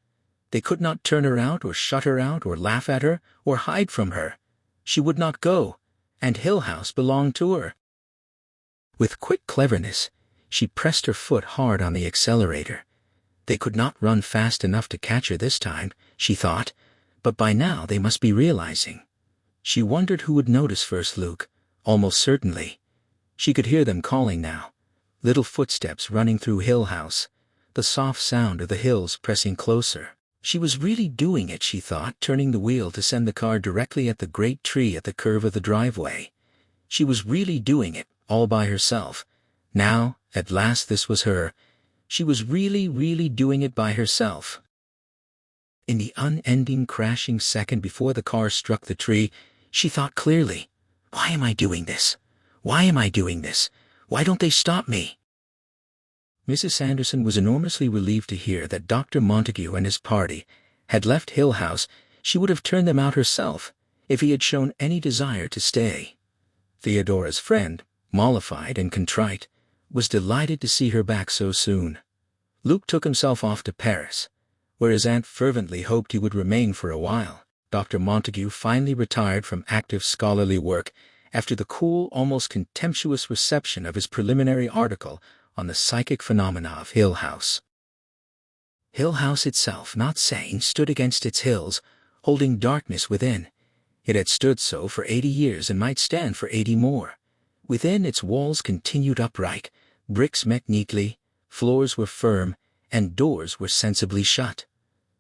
They could not turn her out or shut her out or laugh at her or hide from her. She would not go, and Hill House belonged to her. With quick cleverness, she pressed her foot hard on the accelerator. They could not run fast enough to catch her this time, she thought, but by now they must be realizing. She wondered who would notice first. Luke, almost certainly. She could hear them calling now. Little footsteps running through Hill House, the soft sound of the hills pressing closer. She was really doing it, she thought, turning the wheel to send the car directly at the great tree at the curve of the driveway. She was really doing it, all by herself. Now, at last, this was her. She was really doing it by herself. In the unending crashing second before the car struck the tree, she thought clearly, "Why am I doing this? Why am I doing this? Why don't they stop me?" Mrs. Sanderson was enormously relieved to hear that Dr. Montague and his party had left Hill House. She would have turned them out herself if he had shown any desire to stay. Theodora's friend, mollified and contrite, was delighted to see her back so soon. Luke took himself off to Paris, where his aunt fervently hoped he would remain for a while. Dr. Montague finally retired from active scholarly work after the cool, almost contemptuous reception of his preliminary article on the psychic phenomena of Hill House. Hill House itself, not sane, stood against its hills, holding darkness within. It had stood so for 80 years and might stand for 80 more. Within, its walls continued upright, bricks met neatly, floors were firm, and doors were sensibly shut.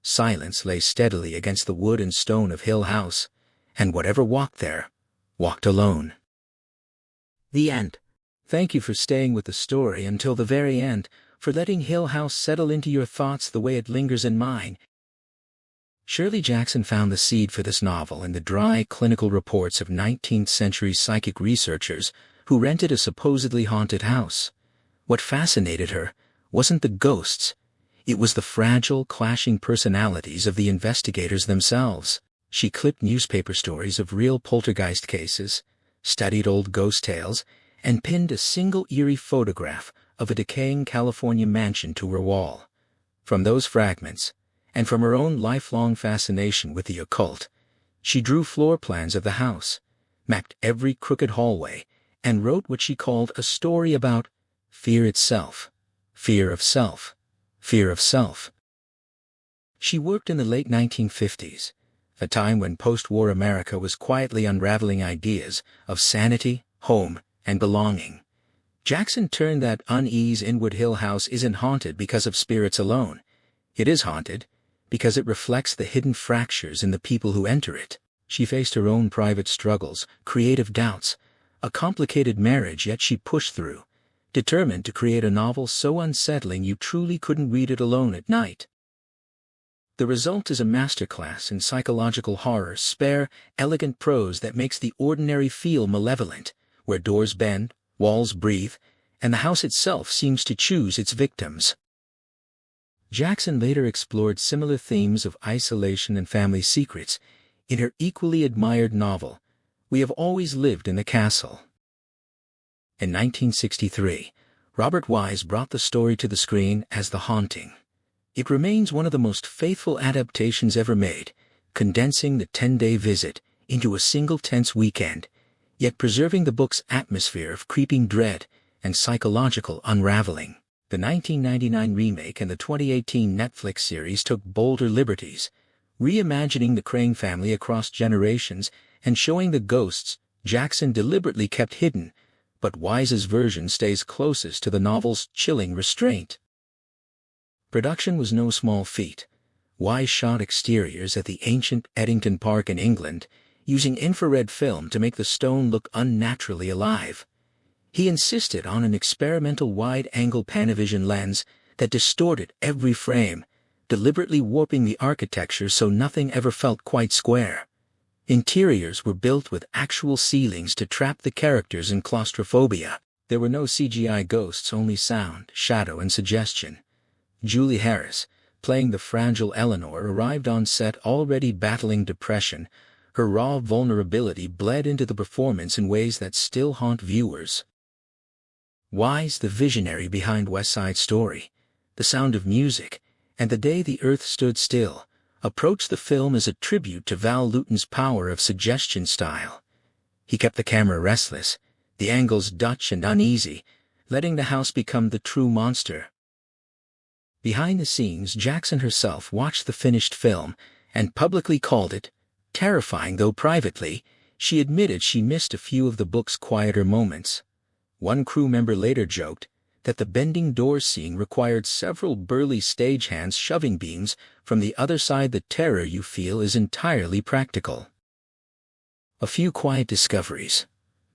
Silence lay steadily against the wood and stone of Hill House, and whatever walked there, walked alone. The end. Thank you for staying with the story until the very end, for letting Hill House settle into your thoughts the way it lingers in mine. Shirley Jackson found the seed for this novel in the dry clinical reports of 19th-century psychic researchers who rented a supposedly haunted house. What fascinated her wasn't the ghosts. It was the fragile, clashing personalities of the investigators themselves. She clipped newspaper stories of real poltergeist cases, studied old ghost tales, and pinned a single eerie photograph of a decaying California mansion to her wall. From those fragments, and from her own lifelong fascination with the occult, she drew floor plans of the house, mapped every crooked hallway, and wrote what she called a story about fear itself, fear of self, fear of self. She worked in the late 1950s, a time when post-war America was quietly unraveling ideas of sanity, home, and belonging. Jackson turned that unease inward. Hill House isn't haunted because of spirits alone. It is haunted because it reflects the hidden fractures in the people who enter it. She faced her own private struggles, creative doubts, a complicated marriage, yet she pushed through, determined to create a novel so unsettling you truly couldn't read it alone at night. The result is a masterclass in psychological horror, spare, elegant prose that makes the ordinary feel malevolent, where doors bend, walls breathe, and the house itself seems to choose its victims. Jackson later explored similar themes of isolation and family secrets in her equally admired novel, We Have Always Lived in the Castle. In 1963, Robert Wise brought the story to the screen as The Haunting. It remains one of the most faithful adaptations ever made, condensing the 10-day visit into a single tense weekend, yet preserving the book's atmosphere of creeping dread and psychological unraveling. The 1999 remake and the 2018 Netflix series took bolder liberties, reimagining the Crane family across generations and showing the ghosts Jackson deliberately kept hidden, but Wise's version stays closest to the novel's chilling restraint. Production was no small feat. Wise shot exteriors at the ancient Eddington Park in England, using infrared film to make the stone look unnaturally alive. He insisted on an experimental wide-angle Panavision lens that distorted every frame, deliberately warping the architecture so nothing ever felt quite square. Interiors were built with actual ceilings to trap the characters in claustrophobia. There were no CGI ghosts, only sound, shadow, and suggestion. Julie Harris, playing the fragile Eleanor, arrived on set already battling depression. Her raw vulnerability bled into the performance in ways that still haunt viewers. Wise, the visionary behind West Side Story, The Sound of Music, and The Day the Earth Stood Still, approached the film as a tribute to Val Lewton's power of suggestion style. He kept the camera restless, the angles Dutch and uneasy, letting the house become the true monster. Behind the scenes, Jackson herself watched the finished film and publicly called it terrifying, though privately, she admitted she missed a few of the book's quieter moments. One crew member later joked that the bending door scene required several burly stagehands shoving beams from the other side. The terror you feel is entirely practical. A few quiet discoveries.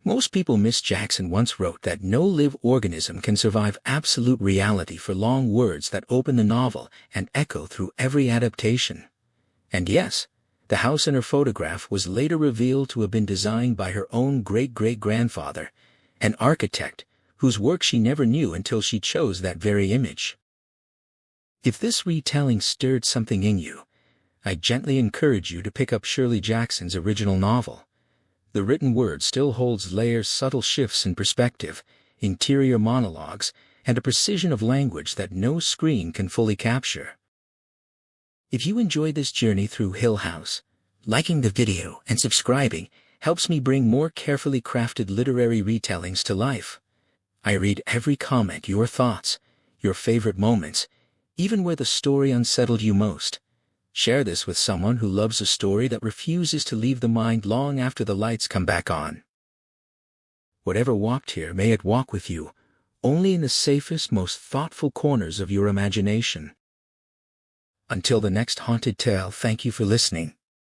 Most people miss Jackson once wrote that no live organism can survive absolute reality for long. Words that open the novel and echo through every adaptation. And yes, the house in her photograph was later revealed to have been designed by her own great-great-grandfather, an architect whose work she never knew until she chose that very image. If this retelling stirred something in you, I gently encourage you to pick up Shirley Jackson's original novel. The written word still holds layers, subtle shifts in perspective, interior monologues, and a precision of language that no screen can fully capture. If you enjoyed this journey through Hill House, liking the video and subscribing helps me bring more carefully crafted literary retellings to life. I read every comment, your thoughts, your favorite moments, even where the story unsettled you most. Share this with someone who loves a story that refuses to leave the mind long after the lights come back on. Whatever walked here, may it walk with you, only in the safest, most thoughtful corners of your imagination. Until the next haunted tale, thank you for listening.